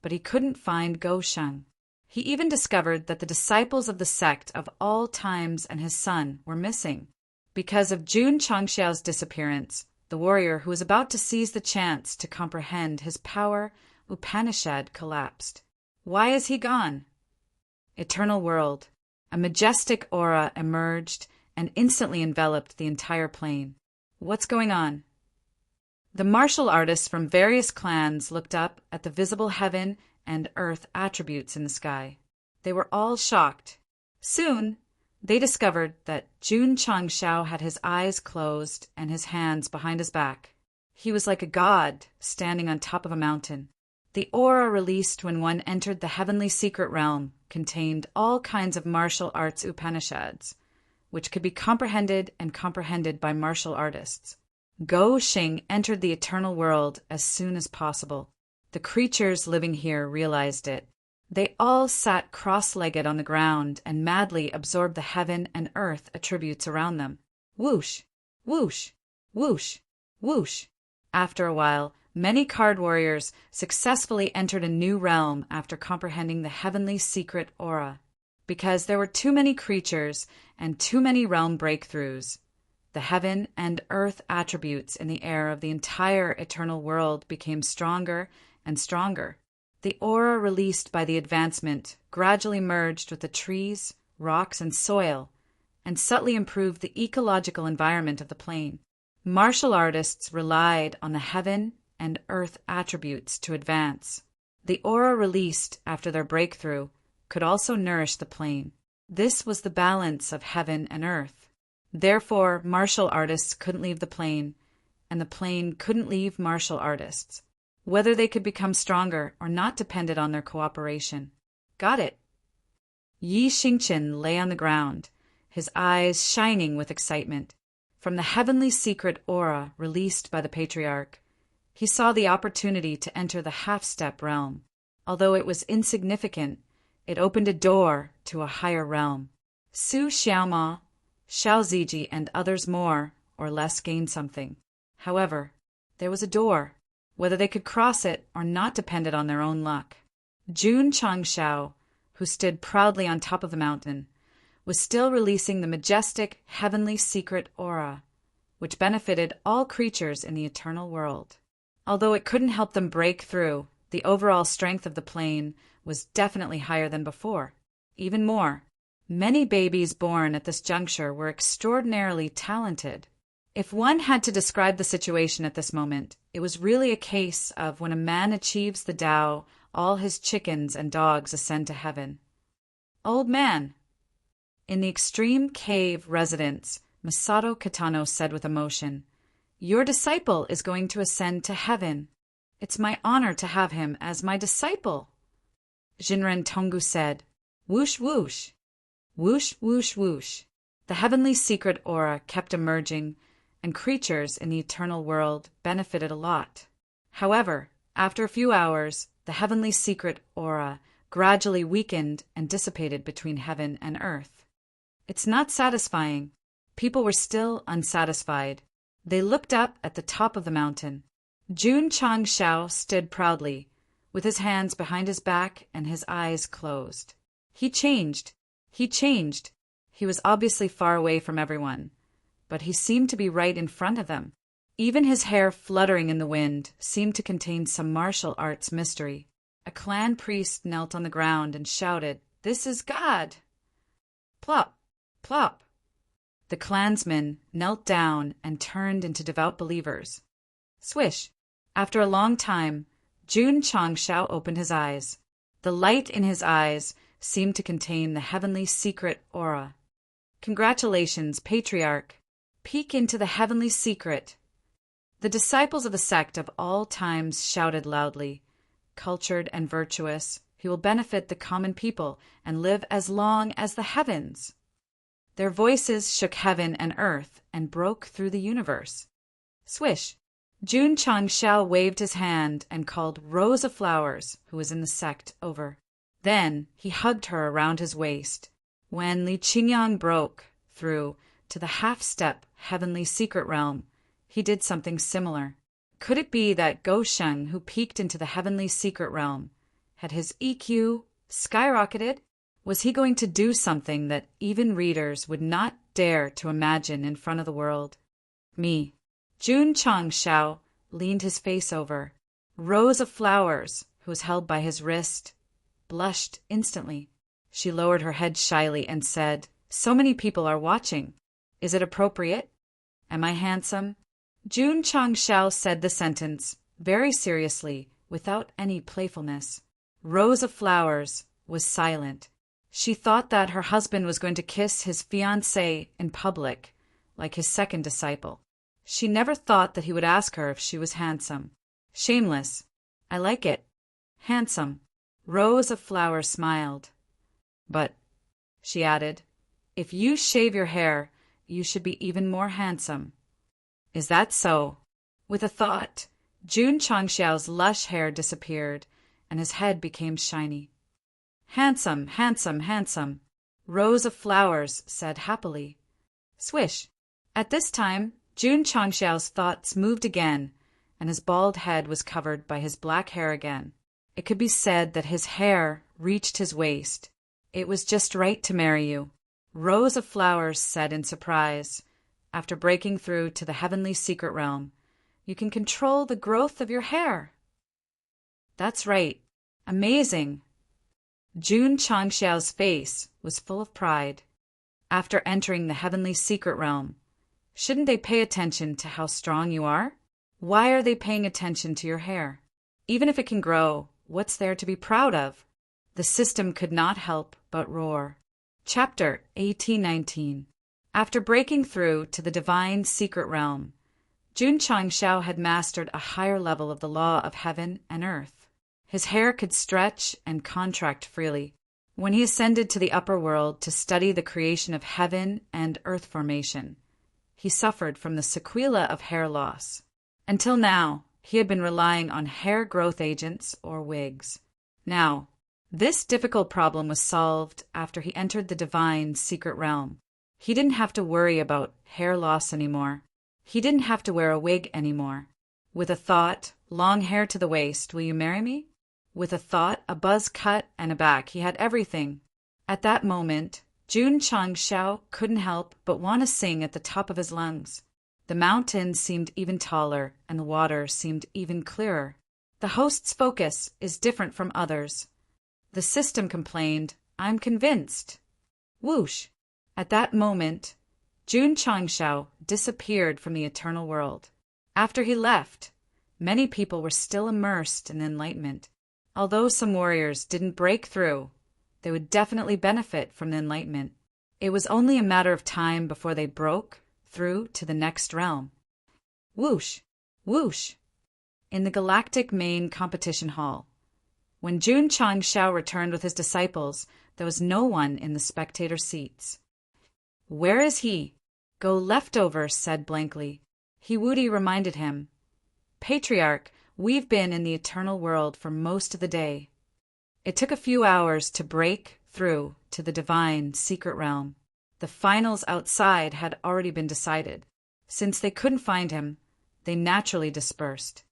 but he couldn't find Gosheng. He even discovered that the disciples of the sect of all times and his son were missing. Because of Jun Changshao's disappearance, the warrior who was about to seize the chance to comprehend his power Upanishad collapsed. Why is he gone? Eternal world. A majestic aura emerged and instantly enveloped the entire plane. What's going on? The martial artists from various clans looked up at the visible heaven and earth attributes in the sky. They were all shocked. Soon, they discovered that Jun Changshao had his eyes closed and his hands behind his back. He was like a god standing on top of a mountain. The aura released when one entered the heavenly secret realm contained all kinds of martial arts Upanishads, which could be comprehended and comprehended by martial artists. Go Xing entered the eternal world as soon as possible. The creatures living here realized it. They all sat cross-legged on the ground and madly absorbed the heaven and earth attributes around them. Whoosh, whoosh, whoosh, whoosh. After a while, many card warriors successfully entered a new realm after comprehending the heavenly secret aura. Because there were too many creatures and too many realm breakthroughs, the heaven and earth attributes in the air of the entire eternal world became stronger and stronger. The aura released by the advancement gradually merged with the trees, rocks, and soil, and subtly improved the ecological environment of the plane. Martial artists relied on the heaven and earth attributes to advance. The aura released after their breakthrough could also nourish the plane. This was the balance of heaven and earth. Therefore, martial artists couldn't leave the plane, and the plane couldn't leave martial artists. Whether they could become stronger or not depended on their cooperation. Got it. Yi Xingqian lay on the ground, his eyes shining with excitement. From the heavenly secret aura released by the patriarch, he saw the opportunity to enter the half-step realm. Although it was insignificant, it opened a door to a higher realm. Su Xiaoma, Xiao Ziji, and others more or less gained something. However, there was a door. Whether they could cross it or not depended on their own luck. Jun Changshao, who stood proudly on top of the mountain, was still releasing the majestic heavenly secret aura, which benefited all creatures in the eternal world. Although it couldn't help them break through, the overall strength of the plane was definitely higher than before. Even more, many babies born at this juncture were extraordinarily talented. If one had to describe the situation at this moment, it was really a case of when a man achieves the Tao, all his chickens and dogs ascend to heaven. Old man. In the extreme cave residence, Masato Kitano said with emotion, "Your disciple is going to ascend to heaven. It's my honor to have him as my disciple." Jinren Tongu said, "Whoosh whoosh. Whoosh whoosh whoosh." The heavenly secret aura kept emerging, and creatures in the eternal world benefited a lot. However, after a few hours, the heavenly secret aura gradually weakened and dissipated between heaven and earth. It's not satisfying. People were still unsatisfied. They looked up at the top of the mountain. Jun Changshao stood proudly, with his hands behind his back and his eyes closed. He changed. He was obviously far away from everyone, but he seemed to be right in front of them. Even his hair fluttering in the wind seemed to contain some martial arts mystery. A clan priest knelt on the ground and shouted, "This is God!" Plop, plop. The clansmen knelt down and turned into devout believers. Swish. After a long time, Jun Changshao opened his eyes. The light in his eyes seemed to contain the heavenly secret aura. Congratulations, Patriarch. Peek into the heavenly secret. The disciples of the sect of all times shouted loudly, "Cultured and virtuous, he will benefit the common people and live as long as the heavens." Their voices shook heaven and earth and broke through the universe. Swish. Jun Changshao waved his hand and called Rose of Flowers, who was in the sect, over. Then he hugged her around his waist. When Li Qingyang broke through to the half-step heavenly secret realm, he did something similar. Could it be that Gosheng, who peeked into the heavenly secret realm, had his EQ skyrocketed? Was he going to do something that even readers would not dare to imagine in front of the world? Me. Jun Changshao leaned his face over. Rose of Flowers, who was held by his wrist, blushed instantly. She lowered her head shyly and said, "So many people are watching. Is it appropriate? Am I handsome?" Jun Changshao said the sentence very seriously, without any playfulness. Rose of Flowers was silent. She thought that her husband was going to kiss his fiancée in public, like his second disciple. She never thought that he would ask her if she was handsome. Shameless. I like it. Handsome. Rose of Flowers smiled. "But," she added, "if you shave your hair, you should be even more handsome." "Is that so?" With a thought, Jun Changshao's lush hair disappeared, and his head became shiny. "Handsome, handsome, handsome," Rose of Flowers said happily. Swish. At this time, Jun Changshao's thoughts moved again, and his bald head was covered by his black hair again. It could be said that his hair reached his waist. "It was just right to marry you," Rose of Flowers said in surprise. "After breaking through to the heavenly secret realm, you can control the growth of your hair." "That's right. Amazing." Jun Changshao's face was full of pride. after entering the heavenly secret realm. Shouldn't they pay attention to how strong you are? Why are they paying attention to your hair? Even if it can grow, what's there to be proud of? The system could not help but roar. Chapter 1819. After breaking through to the divine secret realm, Jun Changshao had mastered a higher level of the law of heaven and earth. His hair could stretch and contract freely. When he ascended to the upper world to study the creation of heaven and earth formation, he suffered from the sequela of hair loss. Until now, he had been relying on hair growth agents or wigs. Now, this difficult problem was solved after he entered the divine secret realm. He didn't have to worry about hair loss anymore. He didn't have to wear a wig anymore. With a thought, long hair to the waist, will you marry me? With a thought, a buzz cut and a back, he had everything. At that moment, Jun Changshao couldn't help but want to sing at the top of his lungs. The mountains seemed even taller, and the water seemed even clearer. The host's focus is different from others. The system complained, I'm convinced. Whoosh! At that moment, Jun Changshao disappeared from the eternal world. After he left, many people were still immersed in enlightenment. Although some warriors didn't break through, they would definitely benefit from the enlightenment. It was only a matter of time before they broke through to the next realm. Whoosh! Whoosh! In the galactic main competition hall. When Jun Changshao returned with his disciples, there was no one in the spectator seats. Where is he? Go leftover, said blankly. Hiwudi reminded him. Patriarch, we've been in the eternal world for most of the day. It took a few hours to break through to the divine secret realm. The finals outside had already been decided. Since they couldn't find him, they naturally dispersed.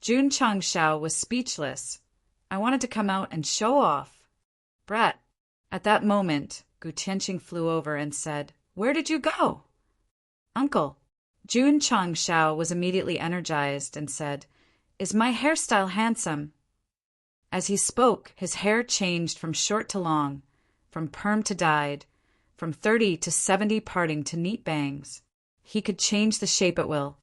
Jun Changshao was speechless. I wanted to come out and show off. Brat. At that moment, Gu Tianqing flew over and said, Where did you go? Uncle. Jun Changshao was immediately energized and said, Is my hairstyle handsome? As he spoke, his hair changed from short to long, from perm to dyed, from 30 to 70 parting to neat bangs. He could change the shape at will.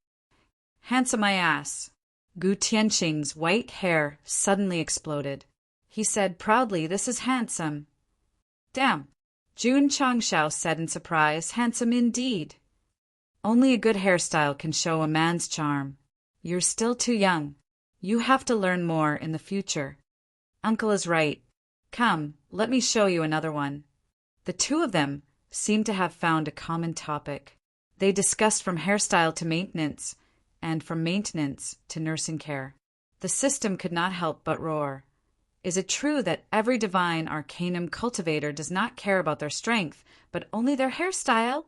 Handsome my ass. Gu Tianqing's white hair suddenly exploded. He said proudly, This is handsome. Damn. Jun Changshao said in surprise, Handsome indeed. Only a good hairstyle can show a man's charm. You're still too young. You have to learn more in the future. Uncle is right. Come, let me show you another one. The two of them seemed to have found a common topic. They discussed from hairstyle to maintenance, and from maintenance to nursing care. The system could not help but roar. Is it true that every divine arcanum cultivator does not care about their strength, but only their hairstyle?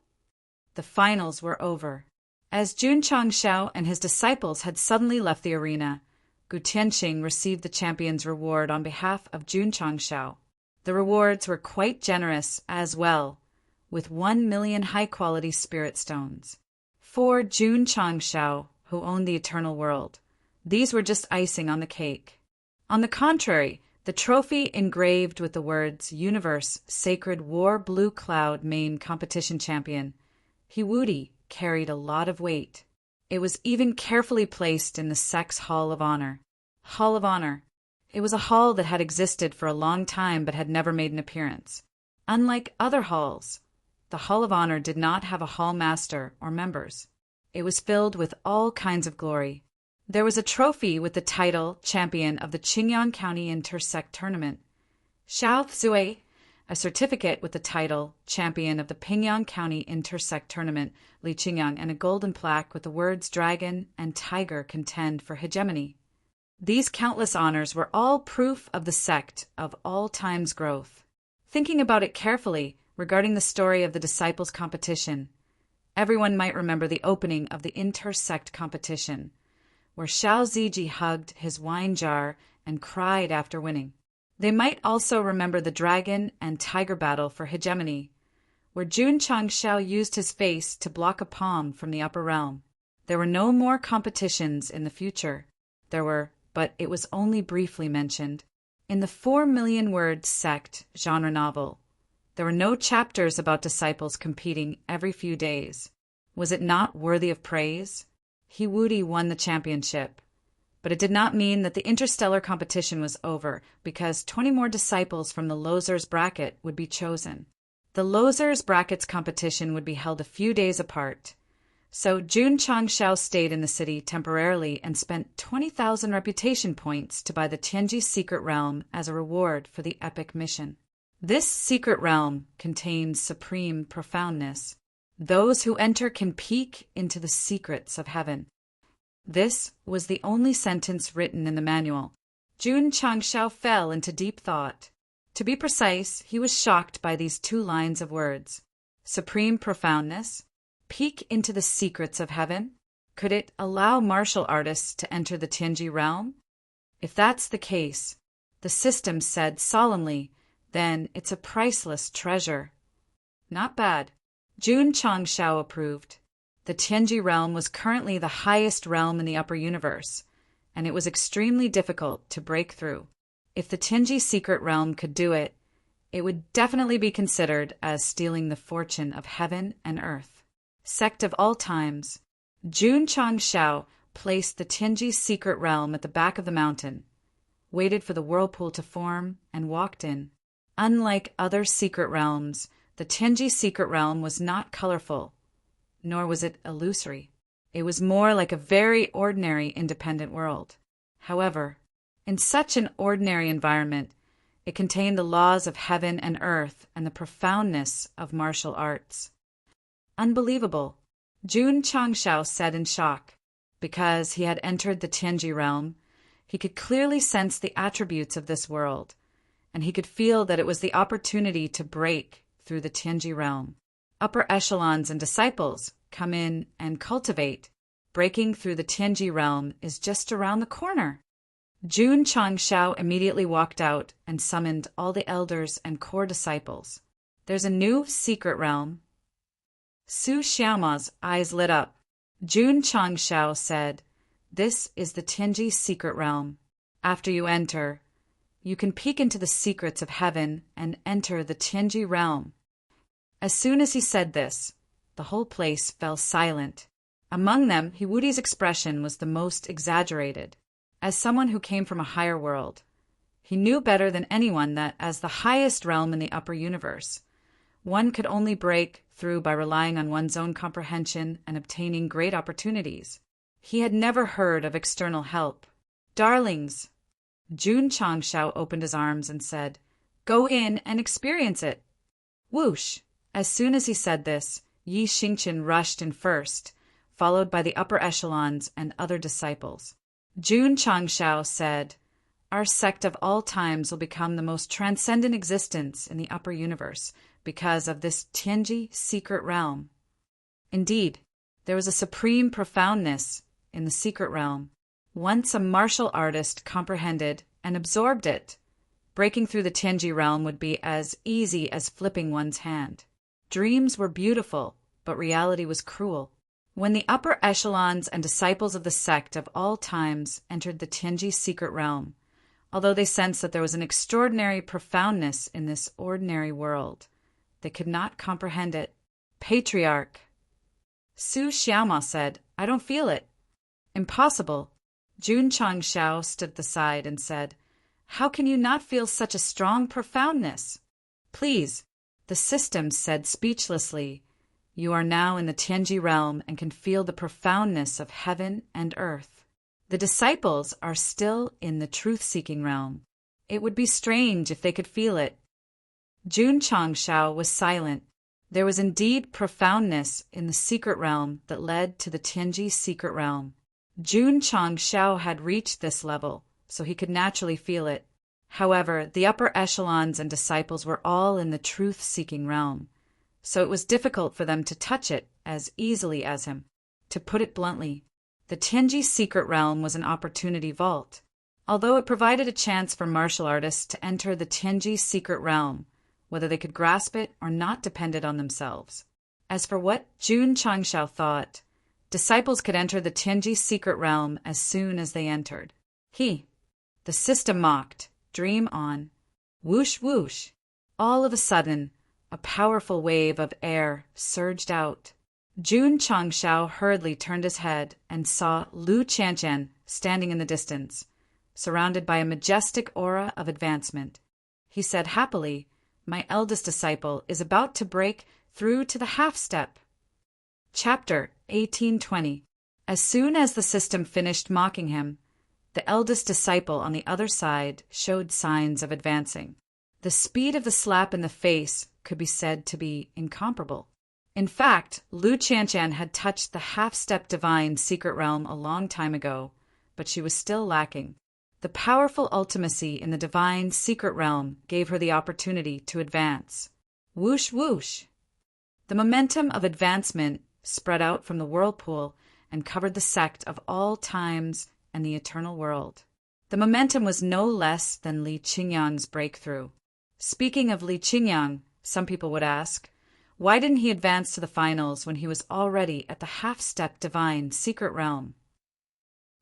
The finals were over. As Jun Changshao and his disciples had suddenly left the arena, Gu Tianqing received the champion's reward on behalf of Jun Changshao. The rewards were quite generous as well, with 1 million high-quality spirit stones. For Jun Changshao, who owned the eternal world, these were just icing on the cake. On the contrary, the trophy engraved with the words Universe Sacred War Blue Cloud Main Competition Champion, Hiwudi, carried a lot of weight. It was even carefully placed in the Sect's Hall of Honor. Hall of Honor. It was a hall that had existed for a long time but had never made an appearance. Unlike other halls, the Hall of Honor did not have a hall master or members. It was filled with all kinds of glory. There was a trophy with the title Champion of the Qingyang County Inter-Sect Tournament. Xiao Zui, a certificate with the title Champion of the Pingyang County Inter-Sect Tournament, Li Qingyang, and a golden plaque with the words Dragon and Tiger contend for hegemony. These countless honors were all proof of the sect of all time's growth. Thinking about it carefully regarding the story of the disciples' competition, everyone might remember the opening of the inter-sect competition, where Xiao Ziji hugged his wine jar and cried after winning. They might also remember the dragon and tiger battle for hegemony, where Jun Changshao used his face to block a palm from the upper realm. There were no more competitions in the future. There were, but it was only briefly mentioned. In the 4 million word Sect genre novel, There were no chapters about disciples competing every few days. Was it not worthy of praise? Wudi won the championship. But it did not mean that the interstellar competition was over, because 20 more disciples from the losers bracket would be chosen. The losers brackets competition would be held a few days apart. So Jun Changshao stayed in the city temporarily and spent 20,000 reputation points to buy the Tianji secret realm as a reward for the epic mission. This secret realm contains supreme profoundness. Those who enter can peek into the secrets of heaven. This was the only sentence written in the manual. Jun Changshao fell into deep thought. To be precise, he was shocked by these 2 lines of words. Supreme profoundness. Peek into the secrets of heaven? Could it allow martial artists to enter the Tianji realm? If that's the case, the system said solemnly, then it's a priceless treasure. Not bad. Jun Changshao approved. The Tianji realm was currently the highest realm in the upper universe, and it was extremely difficult to break through. If the Tianji secret realm could do it, it would definitely be considered as stealing the fortune of heaven and earth. Sect of all times. Jun Changshao placed the Tianji secret realm at the back of the mountain, waited for the whirlpool to form, and walked in. Unlike other secret realms, the Tianji secret realm was not colorful, nor was it illusory. It was more like a very ordinary independent world. However, in such an ordinary environment, it contained the laws of heaven and earth and the profoundness of martial arts. Unbelievable, Jun Changshao said in shock. Because he had entered the Tianji realm, he could clearly sense the attributes of this world, and he could feel that it was the opportunity to break through the Tianji realm. Upper echelons and disciples come in and cultivate. Breaking through the Tianji realm is just around the corner. Jun Changshao immediately walked out and summoned all the elders and core disciples. There's a new secret realm. Su Xiaoma's eyes lit up. Jun Changshao said, "This is the Tianji secret realm. After you enter, you can peek into the secrets of heaven and enter the Tianji realm." As soon as he said this, the whole place fell silent. Among them, Wudi's expression was the most exaggerated. As someone who came from a higher world, he knew better than anyone that as the highest realm in the upper universe, one could only break through by relying on one's own comprehension and obtaining great opportunities. He had never heard of external help. "Darlings," Jun Changshao opened his arms and said, "Go in and experience it." Whoosh! As soon as he said this, Yi Xingqian rushed in first, followed by the upper echelons and other disciples. Jun Changshao said, "Our sect of all times will become the most transcendent existence in the upper universe because of this Tianji secret realm." Indeed, there was a supreme profoundness in the secret realm. Once a martial artist comprehended and absorbed it, breaking through the Tianji realm would be as easy as flipping one's hand. Dreams were beautiful, but reality was cruel. When the upper echelons and disciples of the sect of all times entered the Tianji secret realm, although they sensed that there was an extraordinary profoundness in this ordinary world, they could not comprehend it. "Patriarch," Su Xiaoma said, "I don't feel it." "Impossible." Jun Changshao stood at the side and said, "How can you not feel such a strong profoundness?" "Please," the system said speechlessly, "you are now in the Tianji realm and can feel the profoundness of heaven and earth. The disciples are still in the truth-seeking realm. It would be strange if they could feel it." Jun Changshao was silent. There was indeed profoundness in the secret realm that led to the Tianji secret realm. Jun Changshao had reached this level, so he could naturally feel it. However, the upper echelons and disciples were all in the truth-seeking realm, so it was difficult for them to touch it as easily as him. To put it bluntly, the Tianji secret realm was an opportunity vault. Although it provided a chance for martial artists to enter the Tianji secret realm, whether they could grasp it or not depended on themselves. As for what Jun Changshao thought, disciples could enter the Tianji secret realm as soon as they entered. The system mocked, "Dream on." Whoosh whoosh. All of a sudden, A powerful wave of air surged out. Jun Changshao hurriedly turned his head and saw Lu Qianqian standing in the distance, surrounded by a majestic aura of advancement. He said happily, "My eldest disciple is about to break through to the half-step." Chapter 1820. As soon as the system finished mocking him, the eldest disciple on the other side showed signs of advancing. The speed of the slap in the face could be said to be incomparable. In fact, Lu Qianqian had touched the half-step divine secret realm a long time ago, but she was still lacking. The powerful ultimacy in the divine secret realm gave her the opportunity to advance. Whoosh whoosh! The momentum of advancement spread out from the whirlpool and covered the sect of all times and the eternal world. The momentum was no less than Li Qingyang's breakthrough. Speaking of Li Qingyang, some people would ask, why didn't he advance to the finals when he was already at the half-step divine secret realm?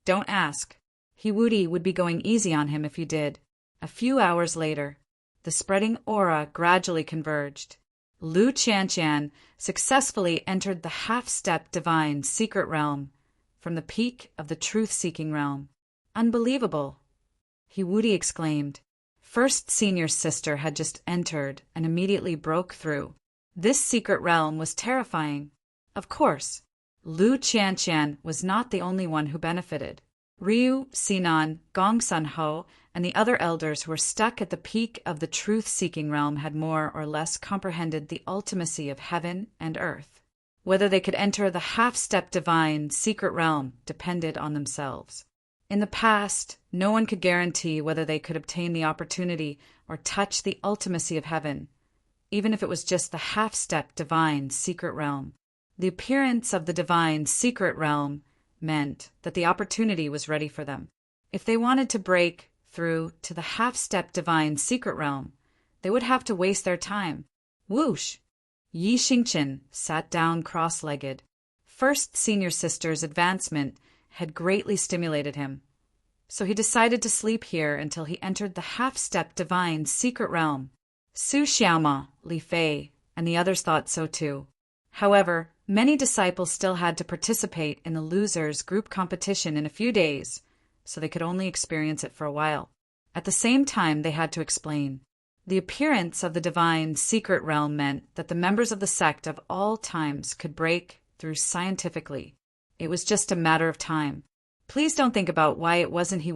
Don't ask. He would be going easy on him if he did. A few hours later, the spreading aura gradually converged. Lu Qianqian successfully entered the half-step divine secret realm from the peak of the truth-seeking realm. Unbelievable! He exclaimed. First Senior's sister had just entered and immediately broke through. This secret realm was terrifying. Of course, Lu Qianqian was not the only one who benefited. Ryu, Sinan, Gongsun Ho, and the other elders who were stuck at the peak of the truth-seeking realm had more or less comprehended the ultimacy of heaven and earth. Whether they could enter the half-step divine secret realm depended on themselves. In the past, no one could guarantee whether they could obtain the opportunity or touch the ultimacy of heaven, even if it was just the half-step divine secret realm. The appearance of the divine secret realm meant that the opportunity was ready for them. If they wanted to break through to the half-step divine secret realm, they would have to waste their time. Whoosh! Yi Xingqian sat down cross-legged. First Senior Sister's advancement had greatly stimulated him, so he decided to sleep here until he entered the half-step divine secret realm. Su Xiaoma, Li Fei, and the others thought so too. However, many disciples still had to participate in the losers' group competition in a few days, so they could only experience it for a while. At the same time, they had to explain. The appearance of the divine secret realm meant that the members of the sect of all times could break through scientifically. It was just a matter of time. Please don't think about why it wasn't He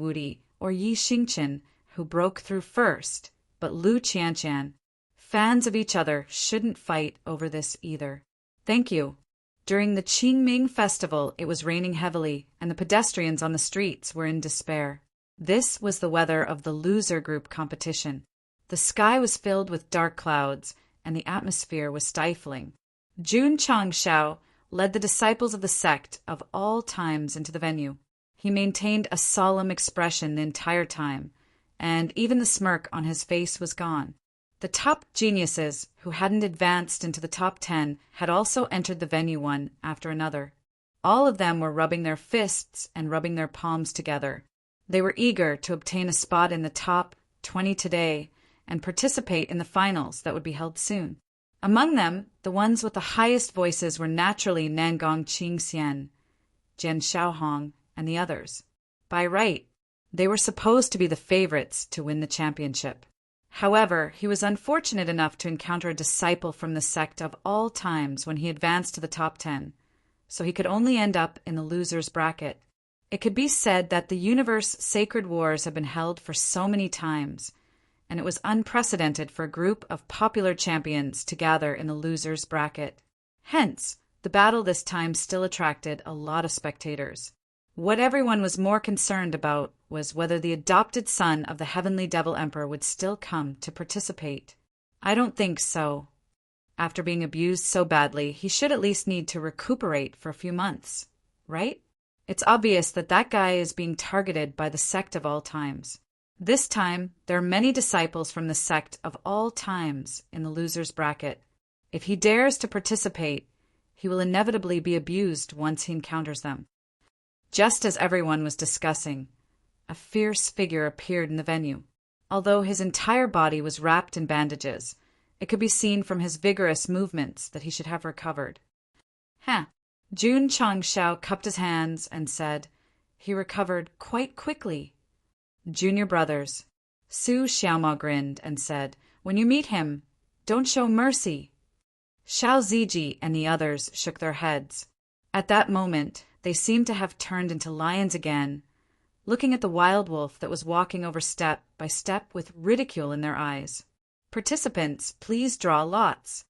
or Yi Xingqian who broke through first, but Lu Qianqian. Fans of each other shouldn't fight over this either. Thank you. During the Qingming festival, it was raining heavily, and the pedestrians on the streets were in despair. This was the weather of the loser group competition. The sky was filled with dark clouds, and the atmosphere was stifling. Jun Changshao led the disciples of the sect of all times into the venue. He maintained a solemn expression the entire time, and even the smirk on his face was gone. The top geniuses who hadn't advanced into the top 10 had also entered the venue one after another. All of them were rubbing their fists and rubbing their palms together. They were eager to obtain a spot in the top 20 today and participate in the finals that would be held soon. Among them, the ones with the highest voices were naturally Nangong Qingxian, Jian Shaohong, and the others. By right, they were supposed to be the favorites to win the championship. However, he was unfortunate enough to encounter a disciple from the sect of all times when he advanced to the top 10, so he could only end up in the losers bracket. It could be said that the universe's sacred wars have been held for so many times, and it was unprecedented for a group of popular champions to gather in the losers bracket. Hence, the battle this time still attracted a lot of spectators. What everyone was more concerned about was whether the adopted son of the Heavenly Devil Emperor would still come to participate. I don't think so. After being abused so badly, he should at least need to recuperate for a few months, right? It's obvious that that guy is being targeted by the sect of all times. This time, there are many disciples from the sect of all times in the losers bracket. If he dares to participate, he will inevitably be abused once he encounters them. Just as everyone was discussing, a fierce figure appeared in the venue. Although his entire body was wrapped in bandages, It could be seen from his vigorous movements that he should have recovered. Huh. Jun Changshao cupped his hands and said, "He recovered quite quickly." Junior brothers. Su Xiaoma grinned and said, "When you meet him, don't show mercy." Xiao Ziji and the others shook their heads. At that moment, they seemed to have turned into lions again, looking at the wild wolf that was walking over step by step with ridicule in their eyes. "Participants, please draw lots."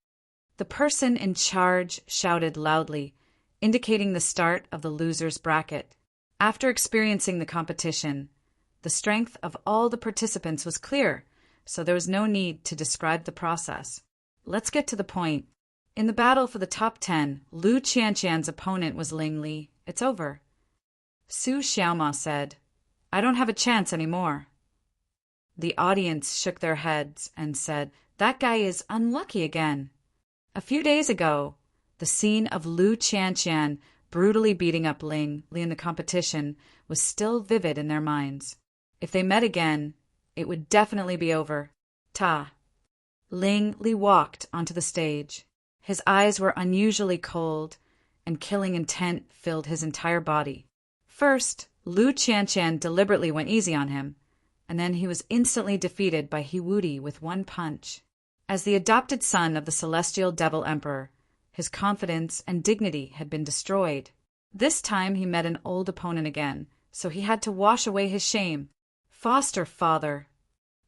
The person in charge shouted loudly, indicating the start of the loser's bracket. After experiencing the competition, the strength of all the participants was clear, so there was no need to describe the process. Let's get to the point. In the battle for the top 10, Lu Qianshan's opponent was Ling Li. It's over. Su Xiaoma said, "I don't have a chance anymore." The audience shook their heads and said, "That guy is unlucky again." A few days ago, the scene of Lu Qianshan brutally beating up Ling Li in the competition was still vivid in their minds. If they met again, it would definitely be over. Ta. Ling Li walked onto the stage. His eyes were unusually cold, and killing intent filled his entire body. First, Lu Qianshan deliberately went easy on him, and then he was instantly defeated by Hiwudi with one punch. As the adopted son of the celestial devil emperor, his confidence and dignity had been destroyed. This time he met an old opponent again, so he had to wash away his shame. Foster father.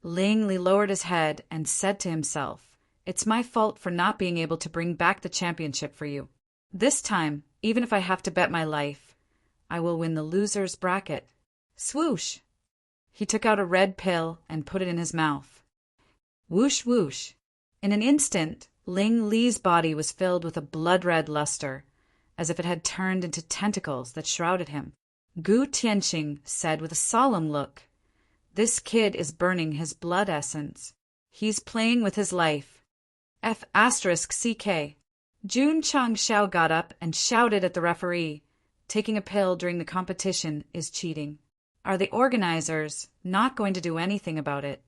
Ling Li lowered his head and said to himself, "It's my fault for not being able to bring back the championship for you. This time, even if I have to bet my life, I will win the loser's bracket." Swoosh! He took out a red pill and put it in his mouth. Whoosh whoosh! In an instant, Ling Li's body was filled with a blood-red luster, as if it had turned into tentacles that shrouded him. Gu Tianxing said with a solemn look, "This kid is burning his blood essence. He's playing with his life." F***CK. Jun Changshao got up and shouted at the referee, "Taking a pill during the competition is cheating. Are the organizers not going to do anything about it?"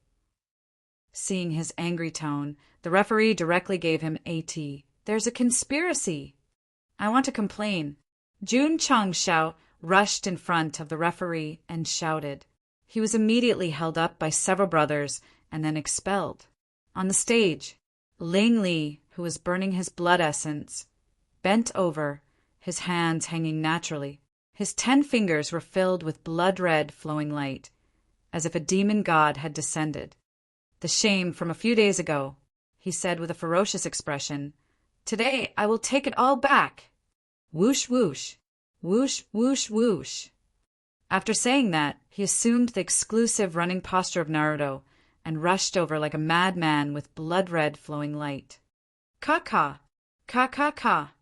Seeing his angry tone, the referee directly gave him AT. "There's a conspiracy." "I want to complain." Jun Changshao rushed in front of the referee and shouted. He was immediately held up by several brothers and then expelled. On the stage, Ling Li, who was burning his blood essence, bent over, his hands hanging naturally. His 10 fingers were filled with blood-red flowing light, as if a demon god had descended. "The shame from a few days ago," he said with a ferocious expression. "Today I will take it all back." Whoosh whoosh, whoosh whoosh whoosh. After saying that, he assumed the exclusive running posture of Naruto and rushed over like a madman with blood-red flowing light. Ka-ka! Ka-ka-ka!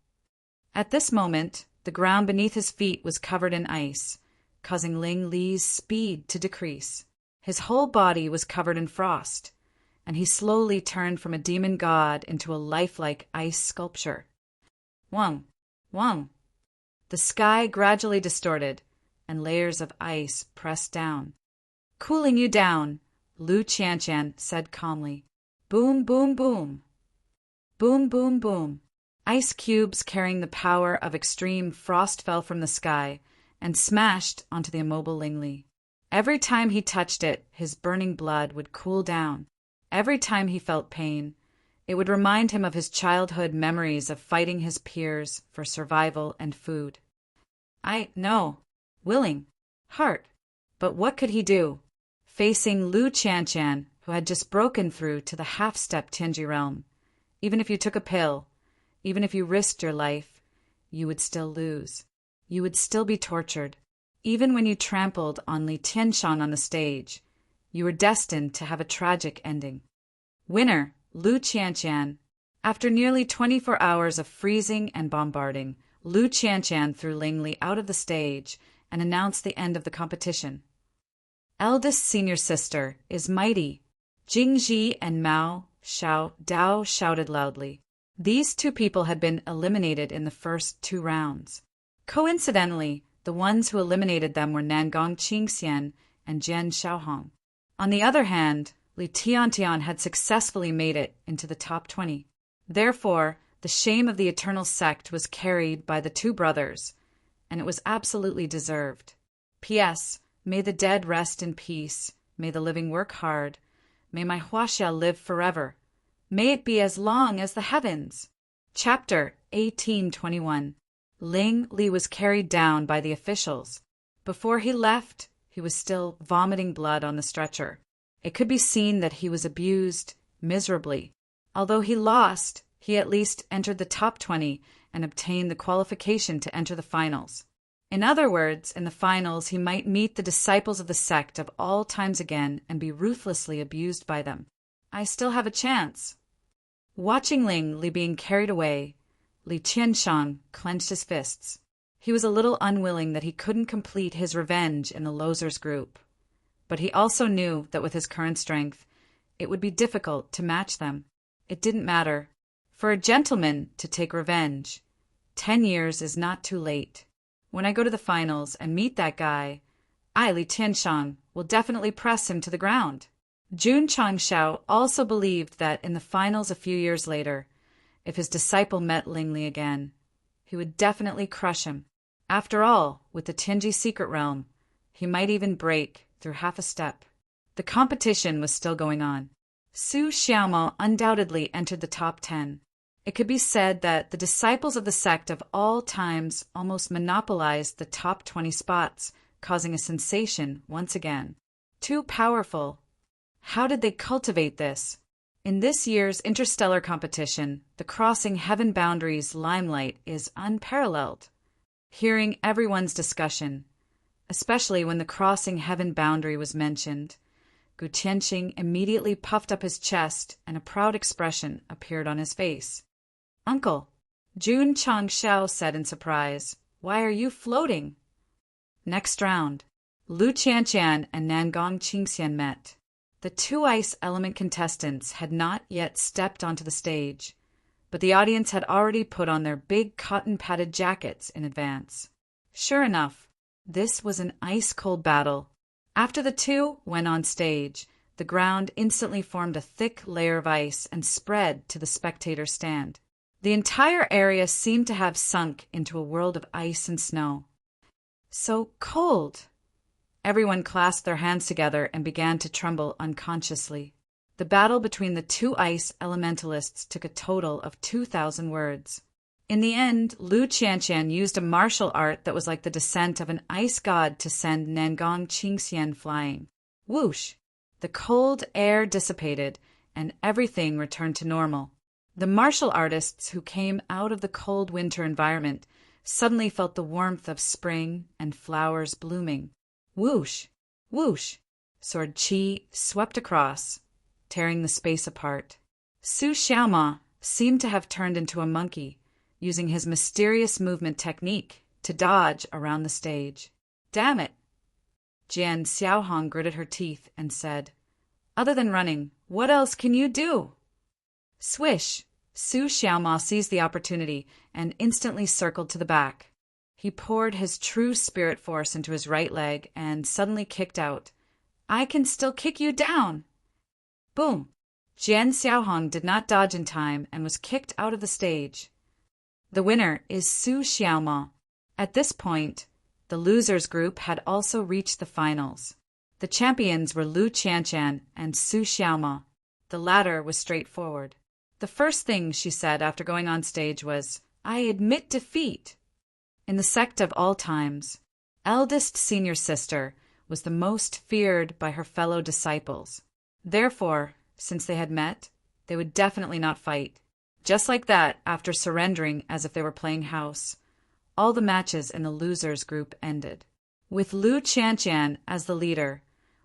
At this moment, the ground beneath his feet was covered in ice, causing Ling Li's speed to decrease. His whole body was covered in frost, and he slowly turned from a demon god into a lifelike ice sculpture. Wang! Wang! The sky gradually distorted, and layers of ice pressed down. "Cooling you down," Lu Qianshan said calmly. "Boom, boom, boom. Boom, boom, boom." Ice cubes carrying the power of extreme frost fell from the sky and smashed onto the immobile Ling Li. Every time he touched it, his burning blood would cool down. Every time he felt pain, it would remind him of his childhood memories of fighting his peers for survival and food. I know, willing, heart, but what could he do? Facing Lu Qianshan, who had just broken through to the half-step Tianji realm. Even if you took a pill, even if you risked your life, you would still lose. You would still be tortured. Even when you trampled on Li Tianshan on the stage, you were destined to have a tragic ending. Winner, Lu Qianshan. After nearly 24 hours of freezing and bombarding, Lu Qianshan threw Ling Li out of the stage and announced the end of the competition. Eldest senior sister is mighty. Jingji and Mao Xiao Dao shouted loudly. These 2 people had been eliminated in the first 2 rounds. Coincidentally, the ones who eliminated them were Nangong Qingxian and Jian Shaohong. On the other hand, Li Tiantian had successfully made it into the top 20. Therefore, the shame of the eternal sect was carried by the two brothers, and it was absolutely deserved. P.S. May the dead rest in peace. May the living work hard. May my Huaxia live forever. May it be as long as the heavens. Chapter 1821. Ling Li was carried down by the officials. Before he left, he was still vomiting blood on the stretcher. It could be seen that he was abused miserably. Although he lost, he at least entered the top 20 and obtained the qualification to enter the finals. In other words, in the finals, he might meet the disciples of the sect of all times again and be ruthlessly abused by them. I still have a chance. Watching Ling Li being carried away, Li Qianshang clenched his fists. He was a little unwilling that he couldn't complete his revenge in the losers group. But he also knew that with his current strength, it would be difficult to match them. It didn't matter. For a gentleman to take revenge, 10 years is not too late. When I go to the finals and meet that guy, I, Li Tianshang, will definitely press him to the ground. Jun Changshao also believed that in the finals a few years later, if his disciple met Ling Li again, he would definitely crush him. After all, with the Tianji secret realm, he might even break through half a step. The competition was still going on. Su Xiaomao undoubtedly entered the top 10. It could be said that the disciples of the sect of all times almost monopolized the top 20 spots, causing a sensation once again. Too powerful. How did they cultivate this? In this year's interstellar competition, the crossing heaven boundaries limelight is unparalleled. Hearing everyone's discussion, especially when the crossing heaven boundary was mentioned, Gu Tianqing immediately puffed up his chest and a proud expression appeared on his face. Uncle, Jun Changshao said in surprise, why are you floating? Next round, Lu Qianqian and Nangong Qingxian met. The two ice element contestants had not yet stepped onto the stage, but the audience had already put on their big cotton-padded jackets in advance. Sure enough, this was an ice-cold battle. After the two went on stage, the ground instantly formed a thick layer of ice and spread to the spectator stand. The entire area seemed to have sunk into a world of ice and snow. So cold! Everyone clasped their hands together and began to tremble unconsciously. The battle between the two ice elementalists took a total of 2,000 words. In the end, Lu Qianqian used a martial art that was like the descent of an ice god to send Nangong Qingxian flying. Whoosh! The cold air dissipated, and everything returned to normal. The martial artists who came out of the cold winter environment suddenly felt the warmth of spring and flowers blooming. Whoosh! Whoosh! Sword Qi swept across, tearing the space apart. Su Xiaoma seemed to have turned into a monkey, using his mysterious movement technique to dodge around the stage. Damn it! Jian Xiaohong gritted her teeth and said, other than running, what else can you do? Swish! Su Xiaoma seized the opportunity and instantly circled to the back. He poured his true spirit force into his right leg and suddenly kicked out. I can still kick you down! Boom! Jian Xiaohong did not dodge in time and was kicked out of the stage. The winner is Su Xiaoma. At this point, the losers group had also reached the finals. The champions were Lu Qianqian and Su Xiaoma. The latter was straightforward. The first thing she said after going on stage was, I admit defeat. In the sect of all times, eldest senior sister was the most feared by her fellow disciples. Therefore, since they had met, they would definitely not fight. Just like that, after surrendering as if they were playing house, all the matches in the losers group ended. With Lu Qianqian as the leader,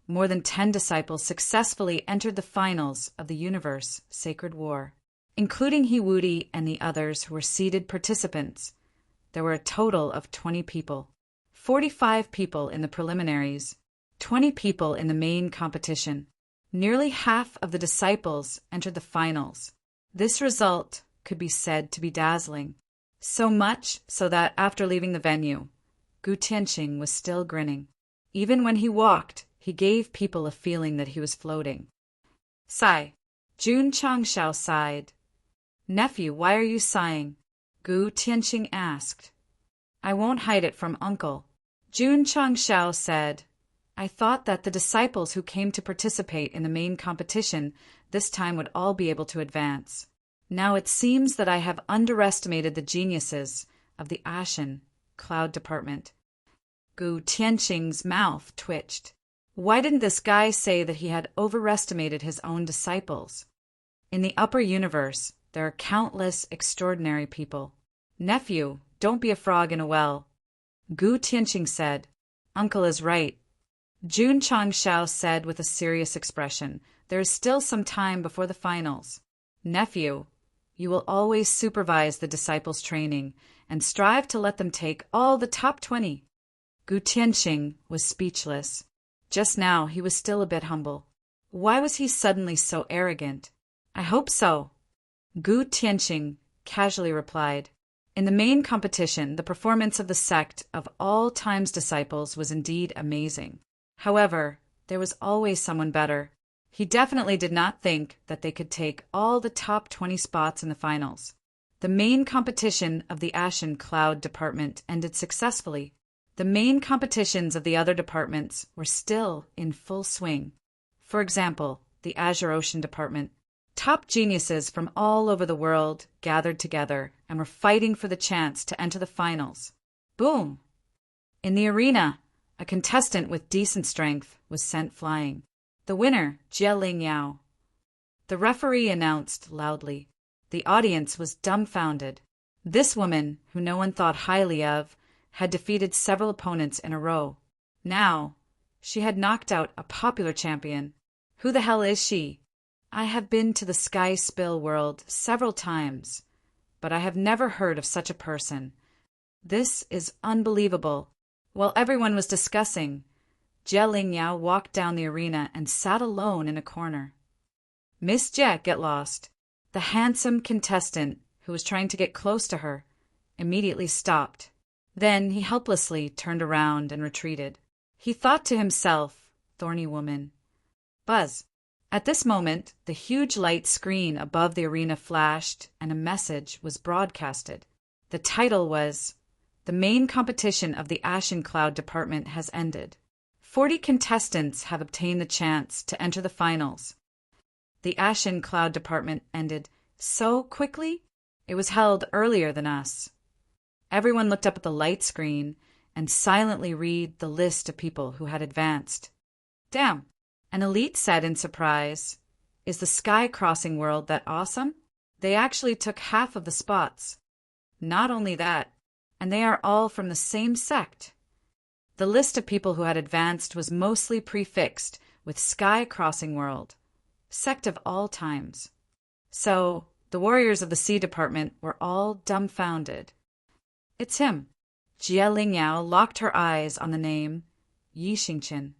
more than 10 disciples successfully entered the finals of the universe Sacred War. Including He Wudi and the others who were seeded participants, there were a total of 20 people. 45 people in the preliminaries, 20 people in the main competition. Nearly half of the disciples entered the finals. This result could be said to be dazzling. So much so that after leaving the venue, Gu Tianqing was still grinning. Even when he walked, he gave people a feeling that he was floating. Sigh. Jun Changshao sighed. Nephew, why are you sighing? Gu Tianqing asked. I won't hide it from uncle. Jun Changshao said. I thought that the disciples who came to participate in the main competition this time would all be able to advance. Now it seems that I have underestimated the geniuses of the Ashen Cloud Department. Gu Tianqing's mouth twitched. Why didn't this guy say that he had overestimated his own disciples? In the upper universe, there are countless extraordinary people. Nephew, don't be a frog in a well. Gu Tianqing said. Uncle is right. Jun Changshao said with a serious expression. There is still some time before the finals. Nephew, you will always supervise the disciples' training and strive to let them take all the top 20. Gu Tianqing was speechless. Just now he was still a bit humble. Why was he suddenly so arrogant? I hope so. Gu Tianqing casually replied. In the main competition, the performance of the Sect of all time's disciples was indeed amazing. However, there was always someone better. He definitely did not think that they could take all the top 20 spots in the finals. The main competition of the Ashen Cloud Department ended successfully. The main competitions of the other departments were still in full swing. For example, the Azure Ocean Department. Top geniuses from all over the world gathered together and were fighting for the chance to enter the finals. Boom! In the arena, a contestant with decent strength was sent flying. The winner, Jie Lingyao. The referee announced loudly. The audience was dumbfounded. This woman, who no one thought highly of, had defeated several opponents in a row. Now, she had knocked out a popular champion. Who the hell is she? I have been to the Sky Spill world several times, but I have never heard of such a person. This is unbelievable. While everyone was discussing, Jie Lingyao walked down the arena and sat alone in a corner. Miss Jie, get lost. The handsome contestant, who was trying to get close to her, immediately stopped. Then he helplessly turned around and retreated. He thought to himself, thorny woman. Buzz. At this moment, the huge light screen above the arena flashed and a message was broadcasted. The title was, The main competition of the Ashen Cloud Department has ended. 40 contestants have obtained the chance to enter the finals. The Ashen Cloud Department ended so quickly? It was held earlier than us. Everyone looked up at the light screen and silently read the list of people who had advanced. Damn, an elite said in surprise. Is the Sky Crossing world that awesome? They actually took half of the spots. Not only that, and they are all from the same sect. The list of people who had advanced was mostly prefixed with Sky Crossing World, Sect of all times. So, the warriors of the Sea Department were all dumbfounded. It's him. Jie Lingyao locked her eyes on the name Yi Xingqian.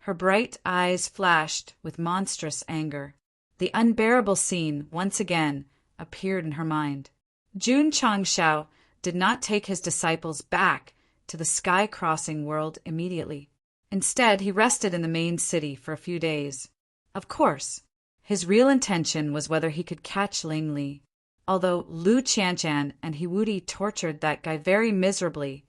Her bright eyes flashed with monstrous anger. The unbearable scene once again appeared in her mind. Jun Changshao did not take his disciples back to the Sky Crossing world immediately. Instead, he rested in the main city for a few days. Of course, his real intention was whether he could catch Ling Li. Although Lu Qianchan and Hiwudi tortured that guy very miserably,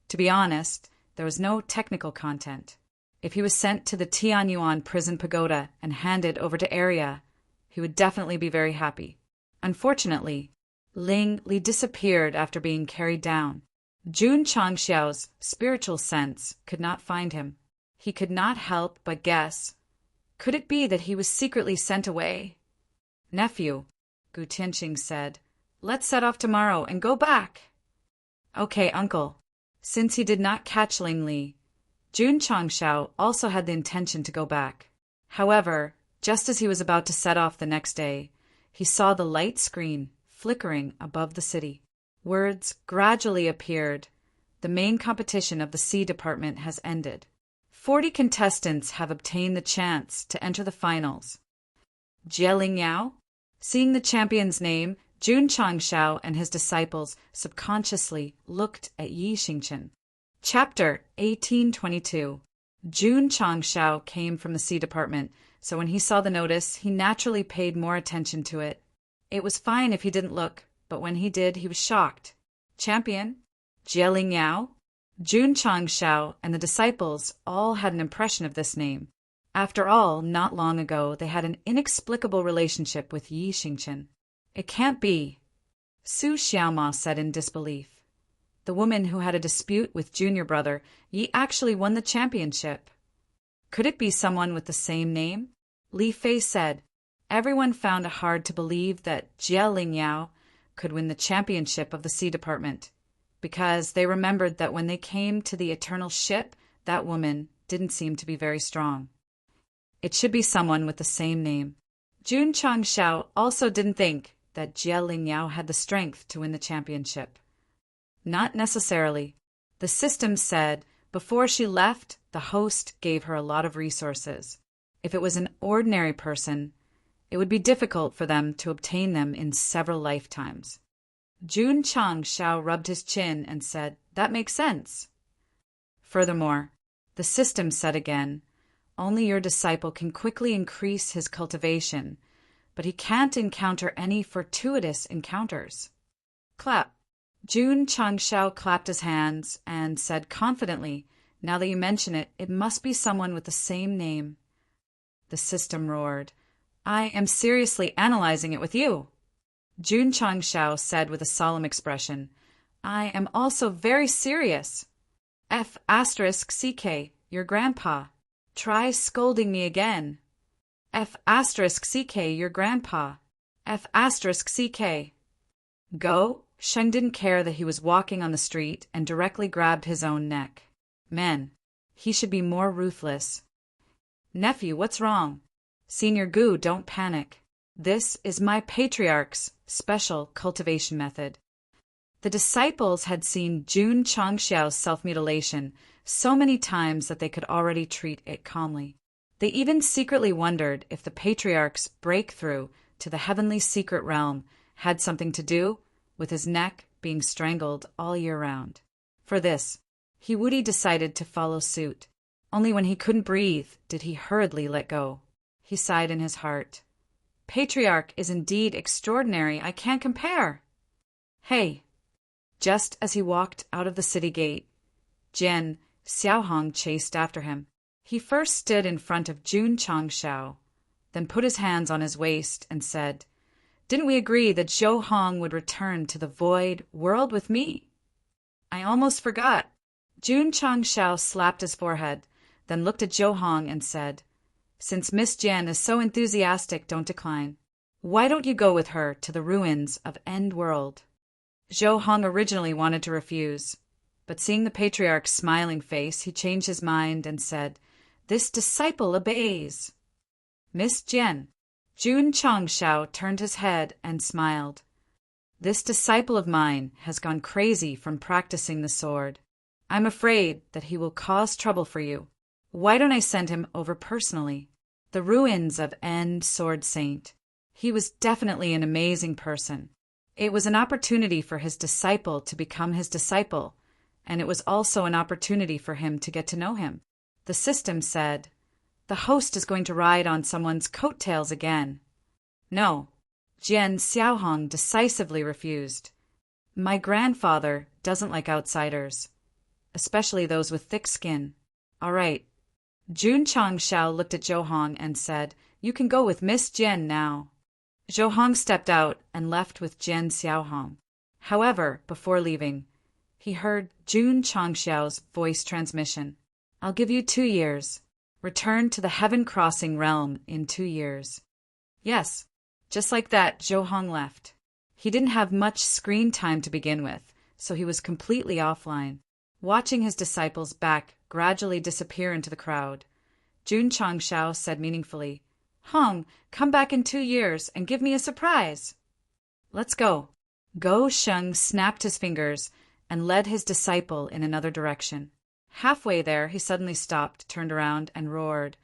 to be honest, there was no technical content. If he was sent to the Tianyuan prison pagoda and handed over to Arya, he would definitely be very happy. Unfortunately, Ling Li disappeared after being carried down. Jun Changxiao's spiritual sense could not find him. He could not help but guess. Could it be that he was secretly sent away? Nephew, Gu Tianqing said, let's set off tomorrow and go back. Okay, uncle. Since he did not catch Ling Li, Jun Changxiao also had the intention to go back. However, just as he was about to set off the next day, he saw the light screen flickering above the city. Words gradually appeared. The main competition of the Sea Department has ended. 40 contestants have obtained the chance to enter the finals. Jie Lingyao? Seeing the champion's name, Jun Changxiao and his disciples subconsciously looked at Yi Xingqian. Chapter 1822. Jun Changshao came from the Sea Department, so when he saw the notice, he naturally paid more attention to it. It was fine if he didn't look, but when he did, he was shocked. Champion, Jieling Yao, Jun Changshao, and the disciples all had an impression of this name. After all, not long ago, they had an inexplicable relationship with Yi Xingchen. It can't be, Su Xiaoma said in disbelief. The woman who had a dispute with junior brother, Yi actually won the championship. Could it be someone with the same name? Li Fei said. Everyone found it hard to believe that Jie Lingyao could win the championship of the Sea Department, because they remembered that when they came to the Eternal Ship, that woman didn't seem to be very strong. It should be someone with the same name. Jun Changshao also didn't think that Jie Lingyao had the strength to win the championship. Not necessarily. The system said before she left, the host gave her a lot of resources. If it was an ordinary person, it would be difficult for them to obtain them in several lifetimes. Jun Changshao rubbed his chin and said, "That makes sense." Furthermore, the system said again, only your disciple can quickly increase his cultivation, but he can't encounter any fortuitous encounters. Clap. Jun Changshao clapped his hands and said confidently, "Now that you mention it, it must be someone with the same name." The system roared, "I am seriously analyzing it with you." Jun Changshao said with a solemn expression, "I am also very serious. F*CK, your grandpa. Try scolding me again. F*CK, your grandpa. F*CK. Go." Sheng didn't care that he was walking on the street and directly grabbed his own neck. Men, he should be more ruthless. "Nephew, what's wrong?" "Senior Gu, don't panic. This is my patriarch's special cultivation method." The disciples had seen Jun Changshao's self-mutilation so many times that they could already treat it calmly. They even secretly wondered if the patriarch's breakthrough to the heavenly secret realm had something to do with his neck being strangled all year round. For this, Hiwudi decided to follow suit. Only when he couldn't breathe did he hurriedly let go. He sighed in his heart. "Patriarch is indeed extraordinary. I can't compare." "Hey!" Just as he walked out of the city gate, Jian Xiaohong chased after him. He first stood in front of Jun Changshao, then put his hands on his waist and said, "Didn't we agree that Zhou Hong would return to the void world with me?" "I almost forgot." Jun Changshao slapped his forehead, then looked at Zhou Hong and said, "Since Miss Jian is so enthusiastic, don't decline. Why don't you go with her to the ruins of End World?" Zhou Hong originally wanted to refuse, but seeing the patriarch's smiling face, he changed his mind and said, "This disciple obeys." "Miss Jian." Jun Changshao turned his head and smiled. "This disciple of mine has gone crazy from practicing the sword. I'm afraid that he will cause trouble for you. Why don't I send him over personally? The ruins of End Sword Saint. He was definitely an amazing person. It was an opportunity for his disciple to become his disciple, and it was also an opportunity for him to get to know him." The system said, "The host is going to ride on someone's coattails again." "No." Jian Xiaohong decisively refused. "My grandfather doesn't like outsiders, especially those with thick skin." "All right." Jun Changshao looked at Zhou Hong and said, "You can go with Miss Jian now." Zhou Hong stepped out and left with Jian Xiaohong. However, before leaving, he heard Jun Changshao's voice transmission. "I'll give you 2 years. Return to the Heaven Crossing realm in 2 years." Yes, just like that, Zhou Hong left. He didn't have much screen time to begin with, so he was completely offline, watching his disciples' back gradually disappear into the crowd. Jun Changshao said meaningfully, "Hong, come back in 2 years and give me a surprise." "Let's go." Go Sheng snapped his fingers and led his disciple in another direction. Halfway there, he suddenly stopped, turned around, and roared,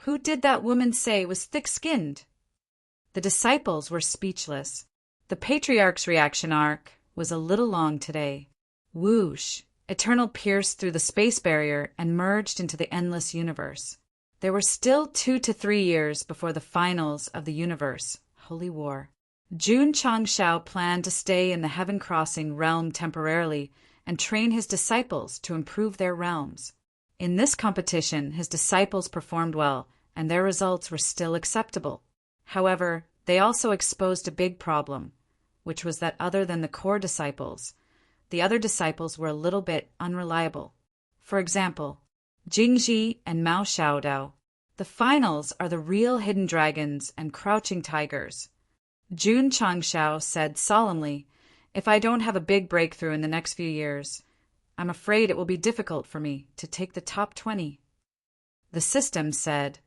"Who did that woman say was thick-skinned?" The disciples were speechless. The patriarch's reaction arc was a little long today. Whoosh! Eternal pierced through the space barrier and merged into the endless universe. There were still 2 to 3 years before the finals of the universe, Holy War. Jun Changshao planned to stay in the Heaven Crossing realm temporarily and train his disciples to improve their realms. In this competition, his disciples performed well, and their results were still acceptable. However, they also exposed a big problem, which was that other than the core disciples, the other disciples were a little bit unreliable. For example, Jingji and Mao Xiaodao. The finals are the real hidden dragons and crouching tigers. Jun Changshao said solemnly, "If I don't have a big breakthrough in the next few years, I'm afraid it will be difficult for me to take the top 20. The system said,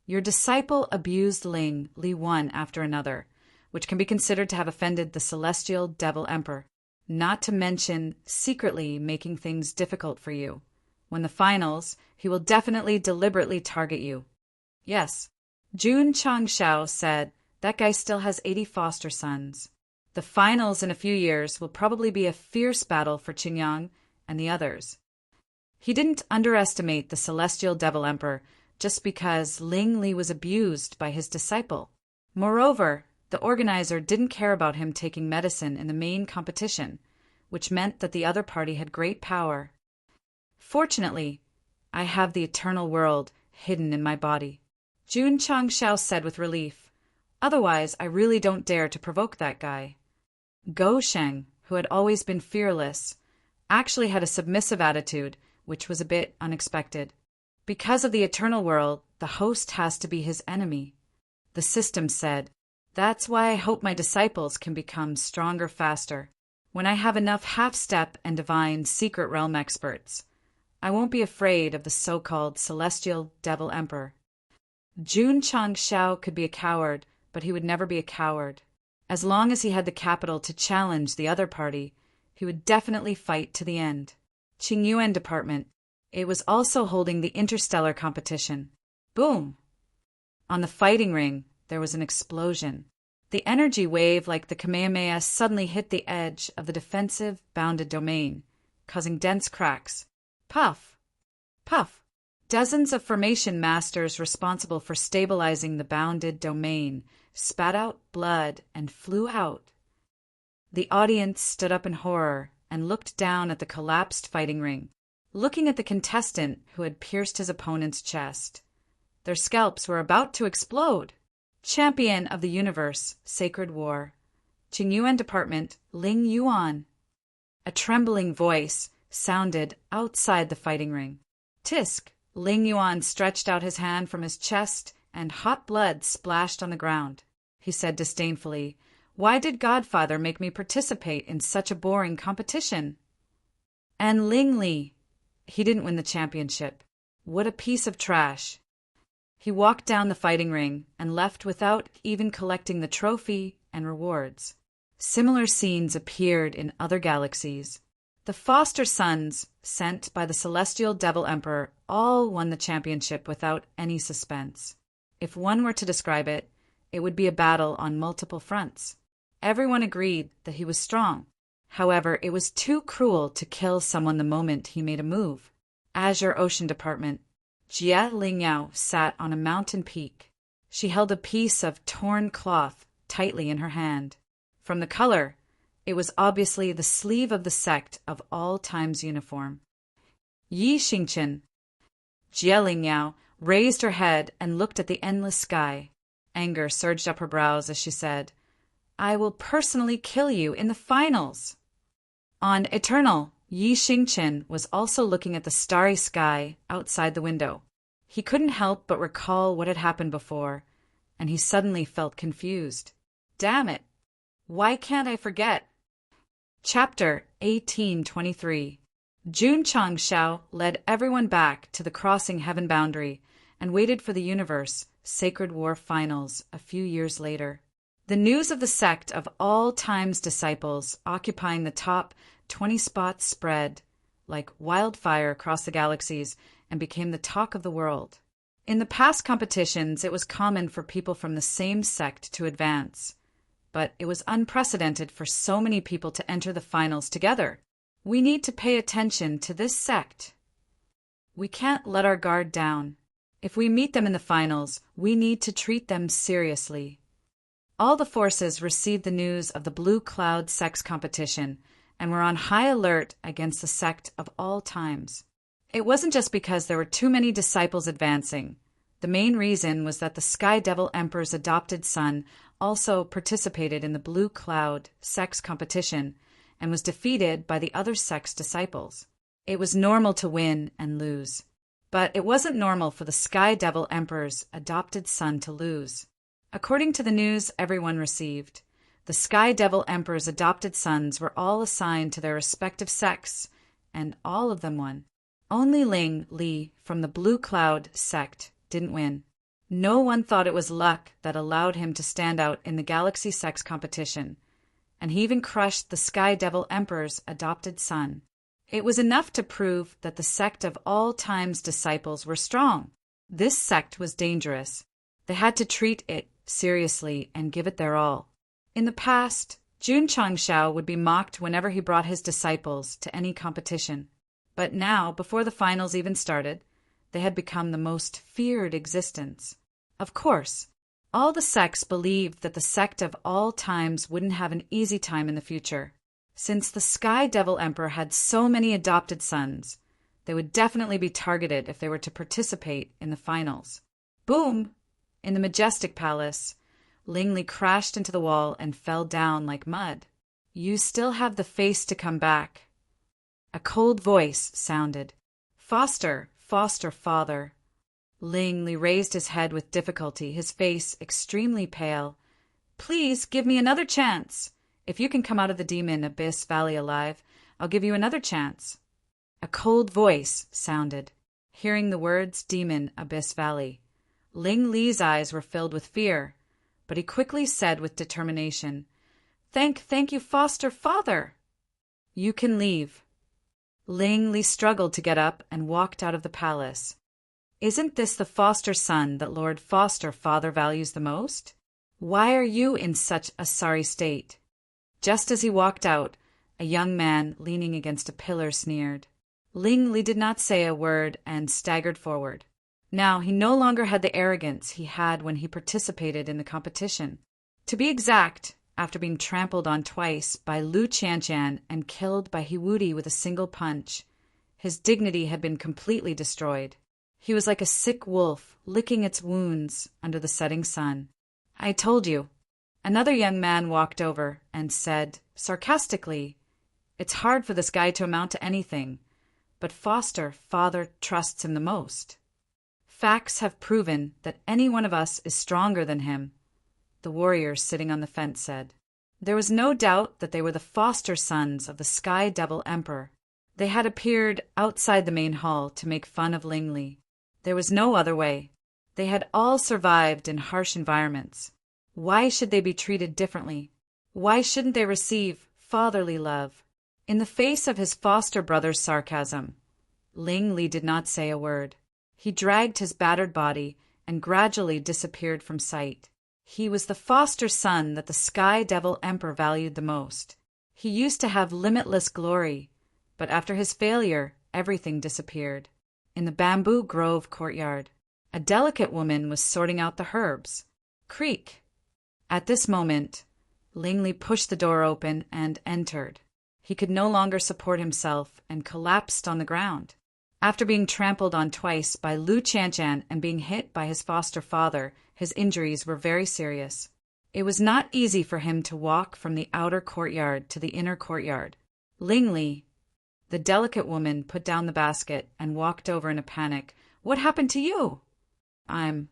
"Your disciple abused Ling Li one after another, which can be considered to have offended the celestial devil emperor, not to mention secretly making things difficult for you. When the finals, he will definitely deliberately target you." Yes, Jun Changshao said, "That guy still has 80 foster sons. The finals in a few years will probably be a fierce battle for Qingyang and the others." He didn't underestimate the celestial devil emperor just because Ling Li was abused by his disciple. Moreover, the organizer didn't care about him taking medicine in the main competition, which meant that the other party had great power. "Fortunately, I have the eternal world hidden in my body," Jun Changshao said with relief. "Otherwise, I really don't dare to provoke that guy." Go Sheng, who had always been fearless, actually had a submissive attitude, which was a bit unexpected. Because of the eternal world, the host has to be his enemy. The system said, "That's why I hope my disciples can become stronger faster. When I have enough half-step and divine secret realm experts, I won't be afraid of the so-called celestial devil emperor." Jun Changshao could be a coward, but he would never be a coward. As long as he had the capital to challenge the other party, he would definitely fight to the end. Qingyuan Department. It was also holding the interstellar competition. Boom! On the fighting ring, there was an explosion. The energy wave like the Kamehameha suddenly hit the edge of the defensive bounded domain, causing dense cracks. Puff! Puff! Dozens of formation masters responsible for stabilizing the bounded domain spat out blood and flew out. The audience stood up in horror and looked down at the collapsed fighting ring, looking at the contestant who had pierced his opponent's chest. Their scalps were about to explode. Champion of the universe, Sacred War. Qingyuan Department, Ling Yuan. A trembling voice sounded outside the fighting ring. Tisk! Ling Yuan stretched out his hand from his chest, and hot blood splashed on the ground. He said disdainfully, "Why did Godfather make me participate in such a boring competition?" And Ling Li, he didn't win the championship. What a piece of trash. He walked down the fighting ring and left without even collecting the trophy and rewards. Similar scenes appeared in other galaxies. The foster sons, sent by the celestial devil emperor, all won the championship without any suspense. If one were to describe it, it would be a battle on multiple fronts. Everyone agreed that he was strong. However, it was too cruel to kill someone the moment he made a move. Azure Ocean Department. Jia Lingyao sat on a mountain peak. She held a piece of torn cloth tightly in her hand. From the color, it was obviously the sleeve of the Sect of all times uniform. Yi Xingchen. Jia Lingyao raised her head and looked at the endless sky. Anger surged up her brows as she said, "I will personally kill you in the finals." On Eternal, Yi Xingchen was also looking at the starry sky outside the window. He couldn't help but recall what had happened before, and he suddenly felt confused. Damn it! Why can't I forget? Chapter 1823. Jun Changshao led everyone back to the crossing heaven boundary and waited for the universe Sacred War finals a few years later. The news of the Sect of all times disciples occupying the top 20 spots spread like wildfire across the galaxies and became the talk of the world. In the past competitions, it was common for people from the same sect to advance, but it was unprecedented for so many people to enter the finals together. We need to pay attention to this sect. We can't let our guard down. If we meet them in the finals, we need to treat them seriously. All the forces received the news of the Blue Cloud Sex competition and were on high alert against the sect of all times. It wasn't just because there were too many disciples advancing. The main reason was that the Sky Devil Emperor's adopted son also participated in the Blue Cloud Sex competition and was defeated by the other sect's disciples. It was normal to win and lose, but it wasn't normal for the Sky Devil Emperor's adopted son to lose. According to the news everyone received, the Sky Devil Emperor's adopted sons were all assigned to their respective sects, and all of them won. Only Ling Li from the Blue Cloud Sect didn't win. No one thought it was luck that allowed him to stand out in the Galaxy Sex competition, and he even crushed the Sky Devil Emperor's adopted son. It was enough to prove that the Sect of all time's disciples were strong. This sect was dangerous. They had to treat it seriously and give it their all. In the past, Jun Changshao would be mocked whenever he brought his disciples to any competition. But now, before the finals even started, they had become the most feared existence. Of course, all the sects believed that the Sect of all times wouldn't have an easy time in the future. Since the Sky Devil Emperor had so many adopted sons, they would definitely be targeted if they were to participate in the finals. Boom! In the majestic palace, Ling Li crashed into the wall and fell down like mud. You still have the face to come back. A cold voice sounded. Foster, foster father. Ling Li raised his head with difficulty, his face extremely pale. Please give me another chance. If you can come out of the demon abyss valley alive, I'll give you another chance. A cold voice sounded. Hearing the words demon abyss valley, Ling Li's eyes were filled with fear, but he quickly said with determination, Thank you, foster father. You can leave. Ling Li struggled to get up and walked out of the palace. Isn't this the foster son that Lord Foster Father values the most? Why are you in such a sorry state? Just as he walked out, a young man leaning against a pillar sneered. Ling Li did not say a word and staggered forward. Now he no longer had the arrogance he had when he participated in the competition. To be exact, after being trampled on twice by Lu Qianqian and killed by Hiwudi with a single punch, his dignity had been completely destroyed. He was like a sick wolf licking its wounds under the setting sun. I told you. Another young man walked over and said, sarcastically, It's hard for this guy to amount to anything, but foster father trusts him the most. Facts have proven that any one of us is stronger than him, the warrior sitting on the fence said. There was no doubt that they were the foster sons of the Sky Devil Emperor. They had appeared outside the main hall to make fun of Ling Li. There was no other way. They had all survived in harsh environments. Why should they be treated differently? Why shouldn't they receive fatherly love? In the face of his foster brother's sarcasm, Ling Li did not say a word. He dragged his battered body and gradually disappeared from sight. He was the foster son that the Sky Devil Emperor valued the most. He used to have limitless glory, but after his failure, everything disappeared. In the bamboo grove courtyard, a delicate woman was sorting out the herbs. Creak! At this moment, Ling Li pushed the door open and entered. He could no longer support himself and collapsed on the ground. After being trampled on twice by Lu Qianqian and being hit by his foster father, his injuries were very serious. It was not easy for him to walk from the outer courtyard to the inner courtyard. Ling Li, the delicate woman, put down the basket and walked over in a panic. What happened to you? I'm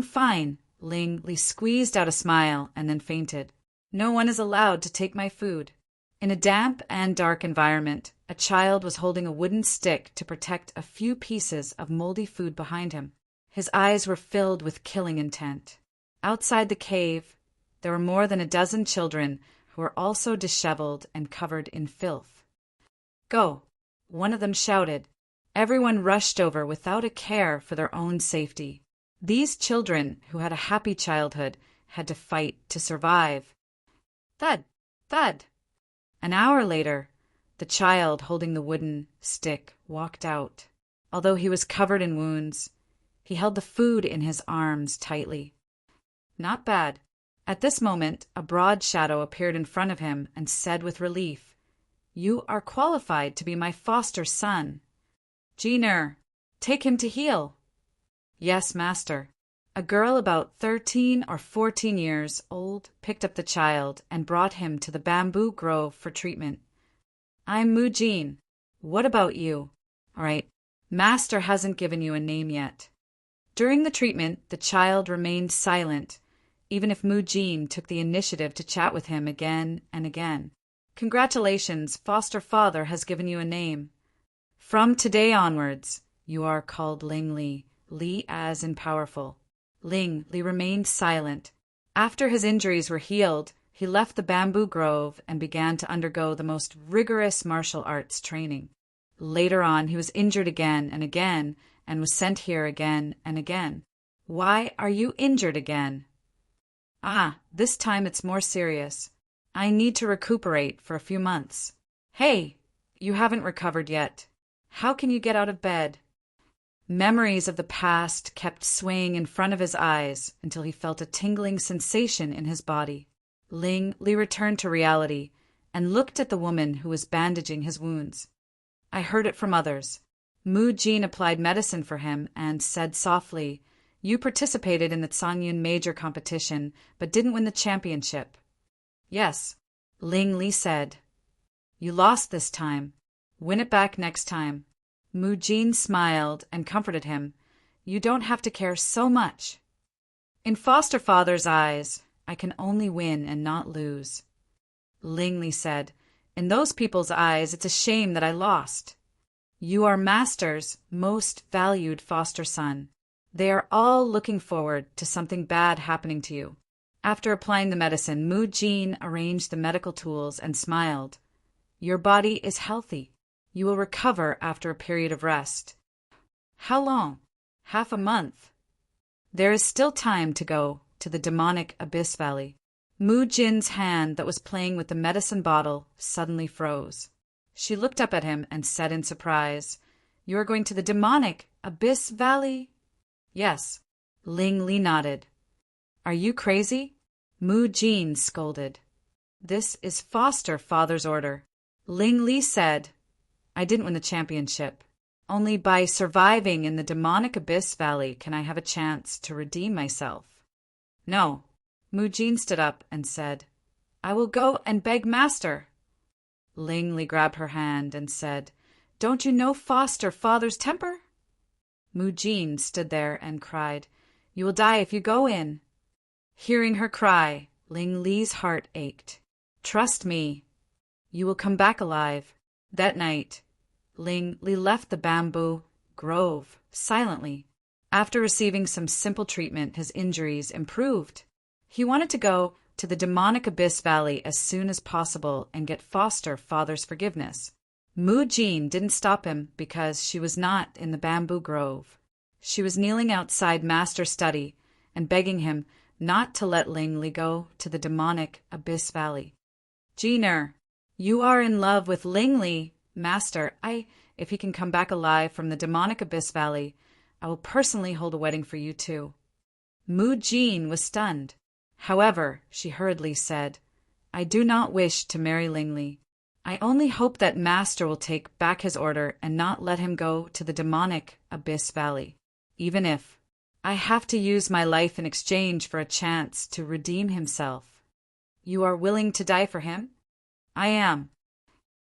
fine. Ling Li squeezed out a smile and then fainted. No one is allowed to take my food. In a damp and dark environment, a child was holding a wooden stick to protect a few pieces of moldy food behind him. His eyes were filled with killing intent. Outside the cave, there were more than a dozen children who were also disheveled and covered in filth. Go, one of them shouted. Everyone rushed over without a care for their own safety. These children, who had a happy childhood, had to fight to survive. Thud! Thud! An hour later, The child, holding the wooden stick, walked out. Although he was covered in wounds, he held the food in his arms tightly. Not bad. At this moment, a broad shadow appeared in front of him and said with relief, "You are qualified to be my foster son. Jeaner, take him to heal." "Yes, master." A girl about 13 or 14 years old picked up the child and brought him to the bamboo grove for treatment. "I'm Mujin. What about you?" "All right, master hasn't given you a name yet." During the treatment, the child remained silent, even if Mujin took the initiative to chat with him again and again. "Congratulations, foster father has given you a name. From today onwards, you are called Ling Li, Li as in powerful." Ling Li remained silent. After his injuries were healed, he left the bamboo grove and began to undergo the most rigorous martial arts training. Later on, he was injured again and was sent here again and again. "Why are you injured again?" "Ah, this time it's more serious. I need to recuperate for a few months." "Hey, you haven't recovered yet. How can you get out of bed?" Memories of the past kept swaying in front of his eyes until he felt a tingling sensation in his body. Ling Li returned to reality and looked at the woman who was bandaging his wounds. "I heard it from others. Mujin applied medicine for him and said softly, 'You participated in the Tsangyun major competition but didn't win the championship.'" "Yes," Ling Li said. "You lost this time. Win it back next time." Mujin smiled and comforted him. "You don't have to care so much. In foster father's eyes, I can only win and not lose." Ling Li said, "In those people's eyes, it's a shame that I lost. You are master's most valued foster son. They are all looking forward to something bad happening to you." After applying the medicine, Mujin arranged the medical tools and smiled. "Your body is healthy. You will recover after a period of rest." "How long?" "Half a month. There is still time to go to the demonic Abyss Valley." Mujin's hand that was playing with the medicine bottle suddenly froze. She looked up at him and said in surprise, "You are going to the demonic Abyss Valley?" "Yes." Ling Li nodded. "Are you crazy?" Mujin scolded. "This is foster father's order." Ling Li said, "I didn't win the championship. Only by surviving in the demonic Abyss Valley can I have a chance to redeem myself." "No." Mujin stood up and said, "I will go and beg master." Ling Li grabbed her hand and said, "Don't you know foster father's temper?" Mujin stood there and cried, "You will die if you go in." Hearing her cry, Ling Li's heart ached. "Trust me, you will come back alive." That night, Ling Li left the bamboo grove silently. After receiving some simple treatment, his injuries improved. He wanted to go to the demonic Abyss Valley as soon as possible and get foster father's forgiveness. Mujin didn't stop him because she was not in the bamboo grove. She was kneeling outside Master's study and begging him not to let Ling Li go to the demonic Abyss Valley. "Jeaner, you are in love with Ling Li, Master. If he can come back alive from the demonic Abyss Valley, I will personally hold a wedding for you too." Mujin was stunned. However, she hurriedly said, "I do not wish to marry Ling Li. I only hope that Master will take back his order and not let him go to the demonic Abyss Valley, even if I have to use my life in exchange for a chance to redeem himself." "You are willing to die for him?" "I am."